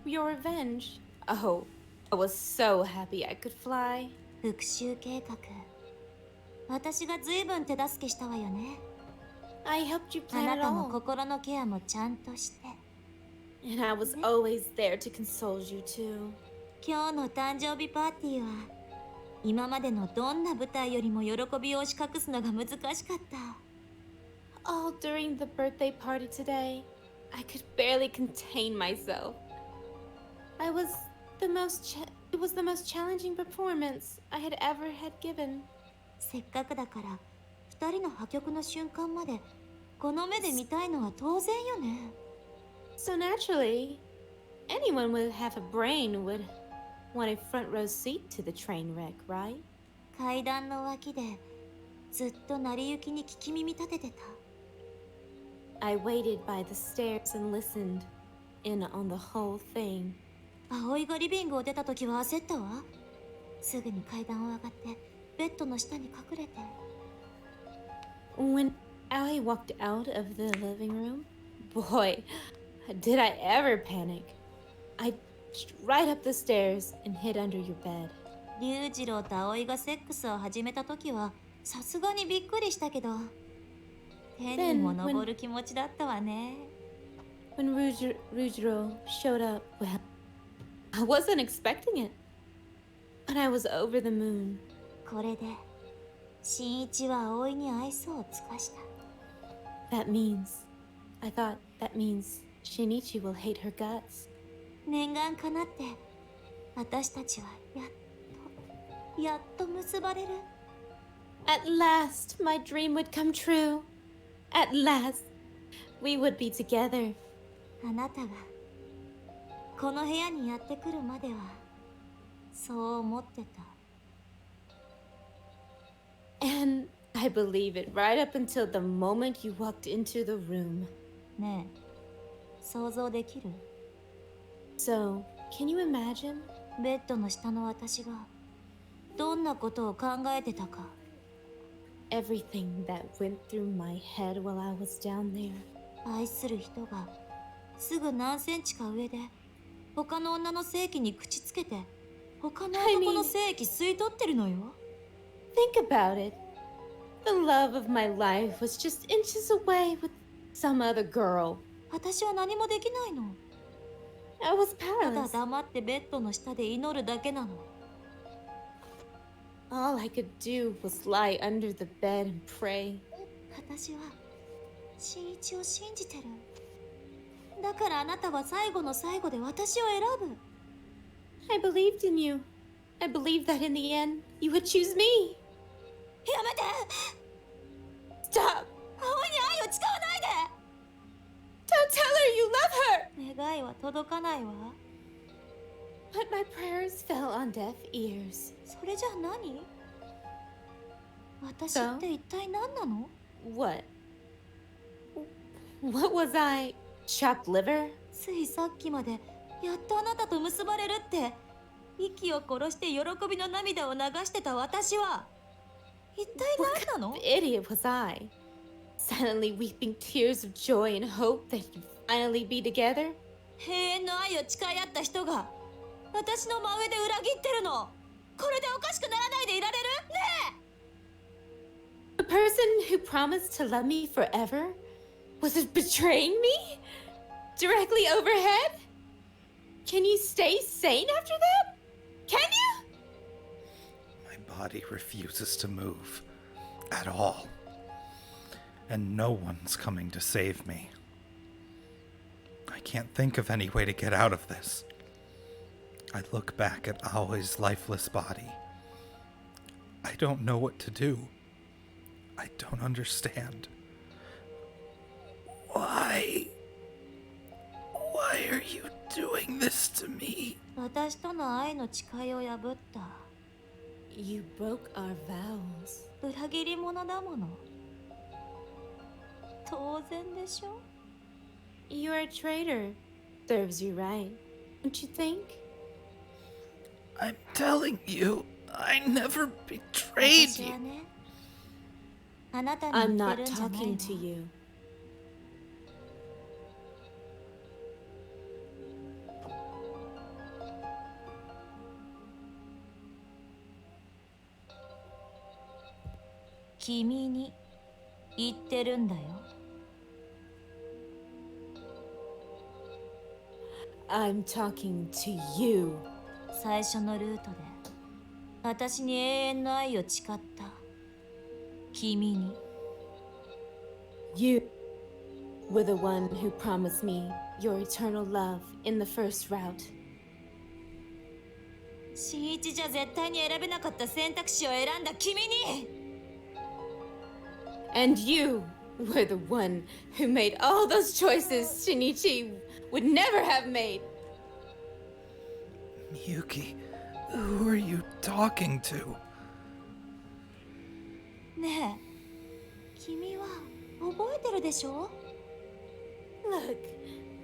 your revenge. Oh, I was so happy I could fly. 復讐計画、私が随分手助けしたわよね。 I helped you あ plan な it たの all. 心のケアもちゃんとして。 And I was always there to console you too. 今日の誕生日パーティーは今までのどんな舞台よりも喜びを押し隠すのが難しかった。 All during the birthday party today, I could barely contain myself. I was the most It was the most challenging performance I had ever had given. せっかくだから二人の破局の瞬間までこの目で見たいのは当然よね。 So naturally, anyone with half a brain would want a front row seat to the train wreck, right? 階段の脇でずっと成り行きに聞き耳立ててた。 I waited by the stairs and listened in on the whole thing. 葵がリビングを出た時は焦ったわ。すぐに階段を上がってベッドの下に隠れて。 When Aoi walked out of the living room, boy, did I ever panic. I rushed right up the stairs and hid under your bed. 龍次郎と葵がセックスを始めた時はさすがにびっくりしたけど、天にも昇る気持ちだったわね。 When Rujiro showed up, well, I wasn't expecting it. But I was over the moon. これで新一は葵に愛想を尽かした。 That means, I thought that means Shinichi will hate her guts. 念願かなって私たちはやっと結ばれる。 At last, my dream would come true. At last, we would be together. あなたがこの部屋にやってくるまではそう思ってた。 And I believe it right up until the moment you walked into the room. ねえ、想像できる？ So, can you imagine? ベッドの下の私がどんなことを考えてたか。 Everything that went through my head while I was down there. 愛する人がすぐ何センチか上で他の女の性器に口つけて他の男の性器吸い取ってるのよ。 Think about it. The love of my life was just inches away with some other girl. 私は何もできないの。 I was ただ powerless. 黙ってベッドの下で祈るだけなの。 All I could do was lie under the bed and pray. 私は新一を信じてる。だからあなたは最後の最後で私を選ぶ。 I believed in you. I believed that in the end, you would choose me. やめて！ Stop! 葵に愛を誓わないで！ Don't tell her you love her! 願いは届かないわ。 But my prayers fell on deaf ears. それじゃあ何？私って一体何なの？ What? What was I? Chopped liver? ついさっきまでやっとあなたと結ばれるって息を殺して喜びの涙を流してた私は一体何なの？ Idiot was I? Silently weeping tears of joy and hope that you'd finally be together? 永遠の愛を誓い合った人が私の真上で裏切ってるの。これでおかしくならないでいられる？ねえ！ The person who promised to love me forever was it betraying me? Directly overhead? Can you stay sane after that? Can you? My body refuses to move at all. And no one's coming to save me. I can't think of any way to get out of this. I look back at Aoi's lifeless body. I don't know what to do. I don't understand. Why? Why are you doing this to me? 私との愛の誓いを破った。 You broke our vows. 裏切り者だもの。当然でしょ？ You're a traitor. Serves you right. Don't you think? I'm telling you, I never betrayed 私 you. はね、あなたに I'm 言っ not てるんじゃない talking to の。 you. 君に言ってるんだよ。 I'm talking to you. 最初のルートで私に永遠の愛を誓った君に。 You were the one who promised me your eternal love in the first route. 新一じゃ絶対に選べなかった選択肢を選んだ君に And you were the one who made all those choices Shinichi would never have made. Miyuki, who are you talking to? ねえ君は覚えてるでしょ Look,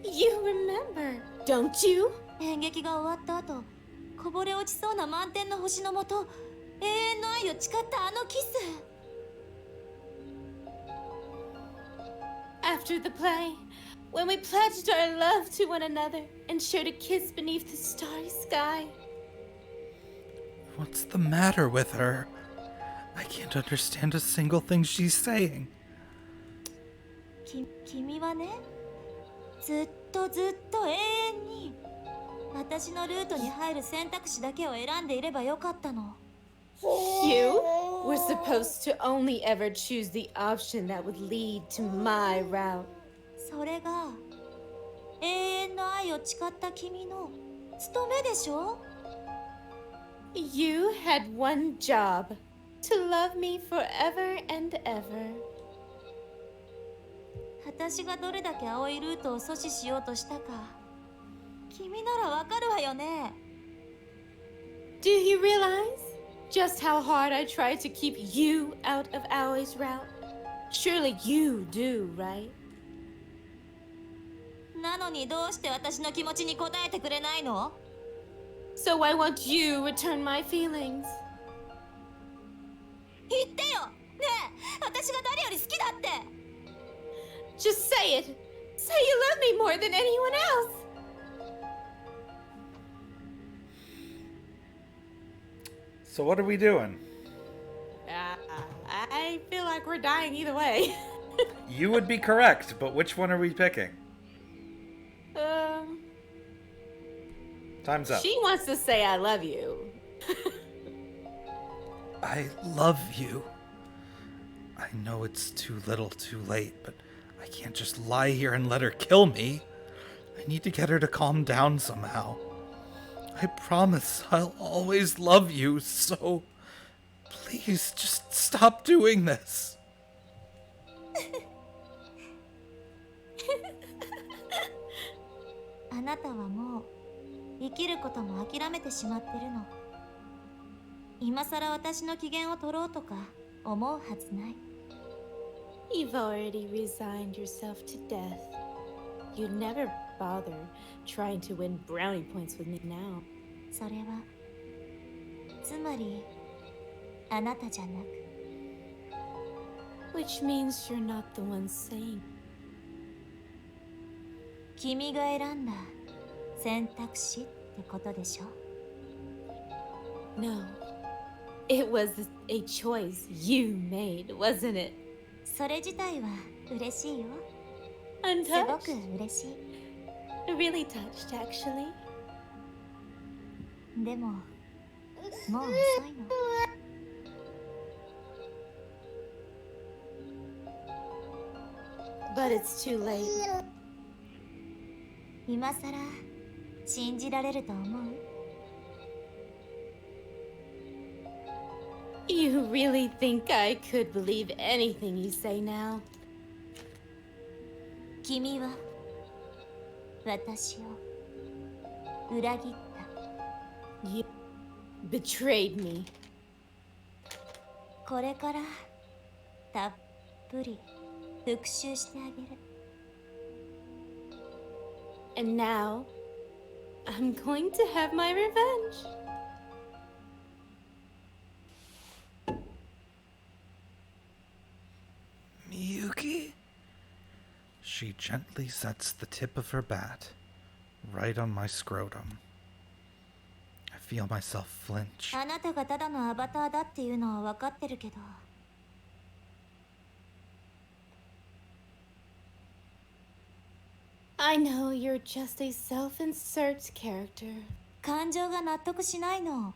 you remember, don't you? 演劇が終わった後こぼれ落ちそうな満天の星のもと永遠の愛を誓ったあのキス After the play, when we pledged our love to one another and shared a kiss beneath the starry sky. What's the matter with her? I can't understand a single thing she's saying. 君はねずっとずっと永遠に私のルートに入る選択肢だけを選んでいればよかったの You were supposed to only ever choose the option that would lead to my route. それが永遠の愛を誓った君の務めでしょ You had one job, to love me forever and ever. 私がどれだけ青いルートを阻止しようとしたか君ならわかるわよね Do you realize just how hard I tried to keep you out of Aoi's route? Surely you do, right? なのにどうして私の気持ちに応えてくれないの So why won't you return my feelings? 言ってよねえ私が誰より好きだって Just say it. Say you love me more than anyone else. So what are we doing? I feel like we're dying either way. You would be correct, but which one are we picking? Time's up. She wants to say I love you. I love you. I know it's too little too late, but I can't just lie here and let her kill me. I need to get her to calm down somehow. I promise I'll always love you, so please just stop doing this. あなたはもう生きることも諦めてしまってるの今さら私の機嫌を取ろうとか思うはずない You've already resigned yourself to death. You'd never bother trying to win brownie points with me now. それはつまりあなたじゃなく Which means you're not the one saying. 君が選んだ選択肢ってことでしょ No. It was a choice you made, wasn't it? それ自体は嬉しいよ I'm すごく touched. 嬉しい Really touched, actually. でももう遅いの But it's too late. 今さら信じられると思う You really think I could believe anything you say now? 君は私を裏切った You betrayed me. これからたっぷり復讐してあげる And now, I'm going to have my revenge. Miyuki? She gently sets the tip of her bat right on my scrotum. I feel myself flinch. あなたがただのアバターだっていうのは分かってるけど I know you're just a self-insert character. 感情が納得しないの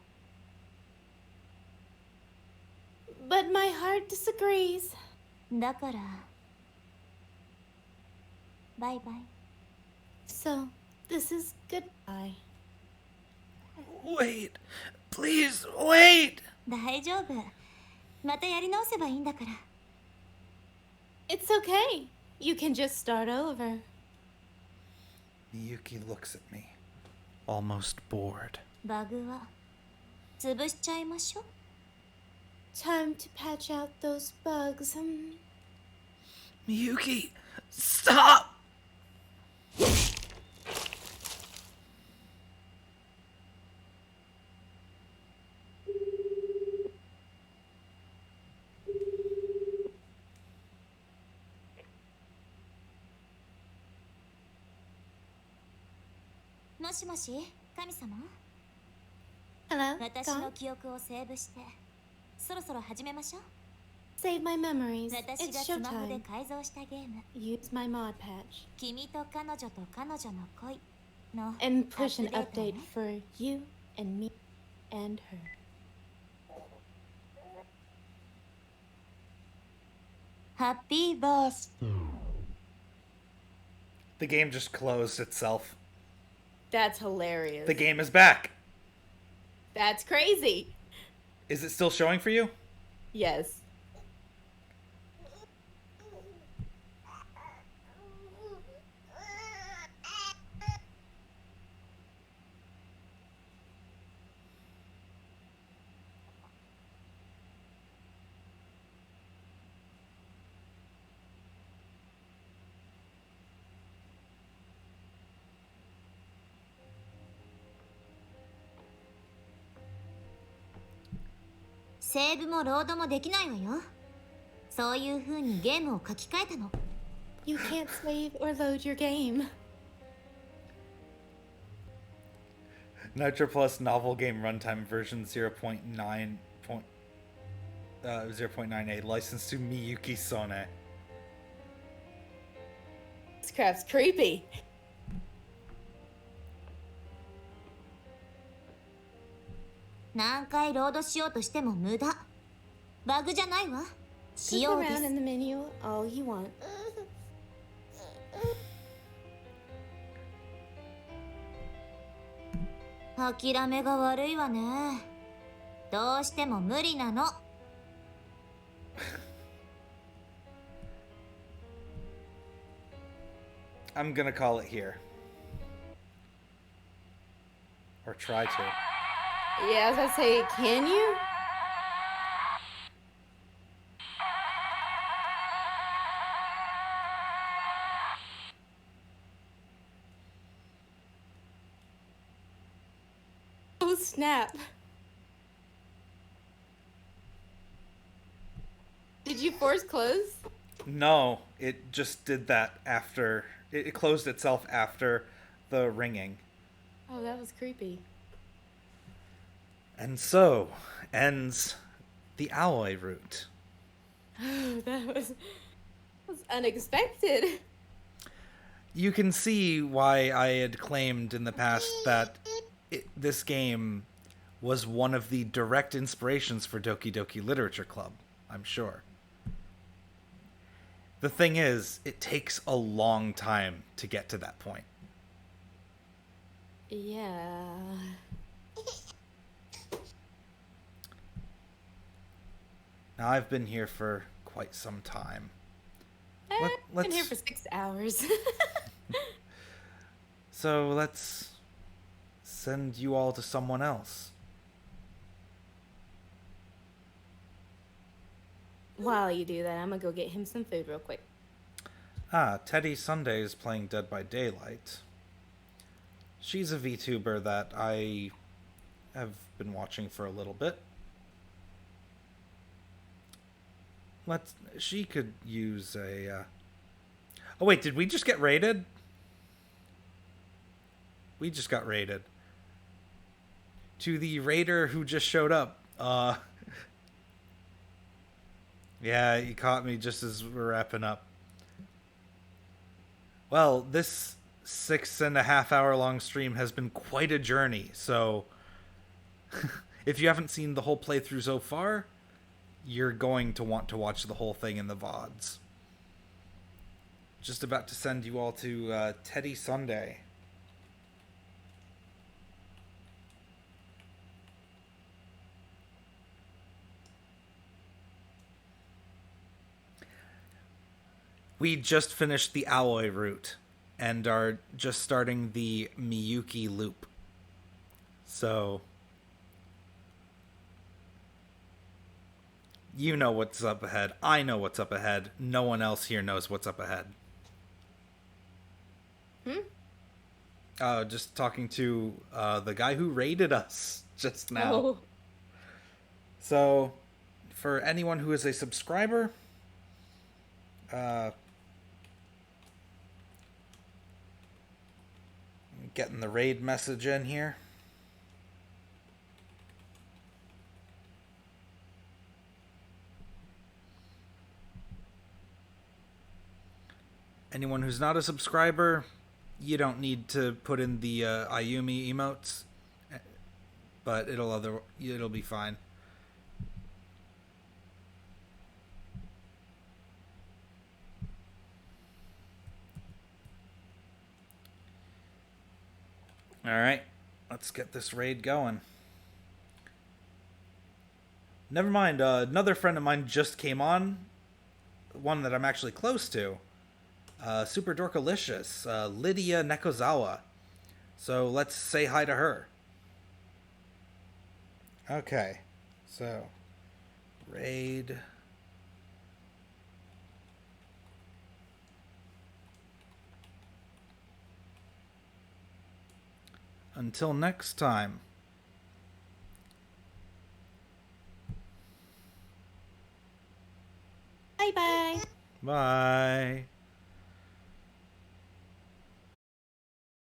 But my heart disagrees. だからバイバイ So, this is goodbye. wait. Please, wait. 大丈夫。またやり直せばいいんだから。 It's okay. You can just start over. Miyuki looks at me, almost bored. バグは潰しちゃいましょう。 Time to patch out those bugs. Miyuki, stop! もしもし、神様。 Hello, 私の God. 記憶をセーブして、そろそろ始めましょう。 Save my memories. 私 It's がスマホで showtime. 改造したゲーム Use my mod patch. 君と彼女と彼女の恋の And push an アップデー update トね。 for you and me and her. Happy birthday. The game just closed itself. That's hilarious. The game is back. That's crazy. Is it still showing for you? Yes.「セーブもロードもできないわよ。そういう風にゲームを書き換えたの。 You can't save or load your game. Nitro Plus novel game runtime version 0.98 licensed to Miyuki Sone. This crap's creepy. 何回ロードしようとしても無駄。バグじゃないわ。仕 Click 様で around す。 in the menu all you want. 諦めが悪いわね。どうしても無理なの。 I'm gonna call it here. Or try to. Yeah, I was gonna say, can you? Oh snap. Did you force close? No, it just did that after. It closed itself after the ringing. Oh, that was creepy. And so ends the alloy route. That was unexpected. You can see why I had claimed in the past that this game was one of the direct inspirations for Doki Doki Literature Club, I'm sure. The thing is, it takes a long time to get to that point. Yeah. Now, I've been here for quite some time. I've let's- been here for 6 hours. So let's send you all to someone else. While you do that, I'm gonna go get him some food real quick. Teddy Sunday is playing Dead by Daylight. She's a VTuber that I have been watching for a little bit. She could use a, Oh wait, did we just get raided? We just got raided. To the raider who just showed up. Yeah, you caught me just as we're wrapping up. Well, this 6.5 hour long stream has been quite a journey, so if you haven't seen the whole playthrough so far, you're going to want to watch the whole thing in the VODs. Just about to send you all to Teddy Sunday. We just finished the Aoi route and are just starting the Miyuki loop. So, you know what's up ahead. I know what's up ahead. No one else here knows what's up ahead. Just talking to the guy who raided us just now. Oh. So, for anyone who is a subscriber, getting the raid message in here. Anyone who's not a subscriber, you don't need to put in the Ayumi emotes, but it'll be fine. All right, let's get this raid going. Never mind, another friend of mine just came on, one that I'm actually close to. Super Dorkalicious, Lydia Nekozawa. So let's say hi to her. Okay, so raid. Until next time. Bye bye. Bye.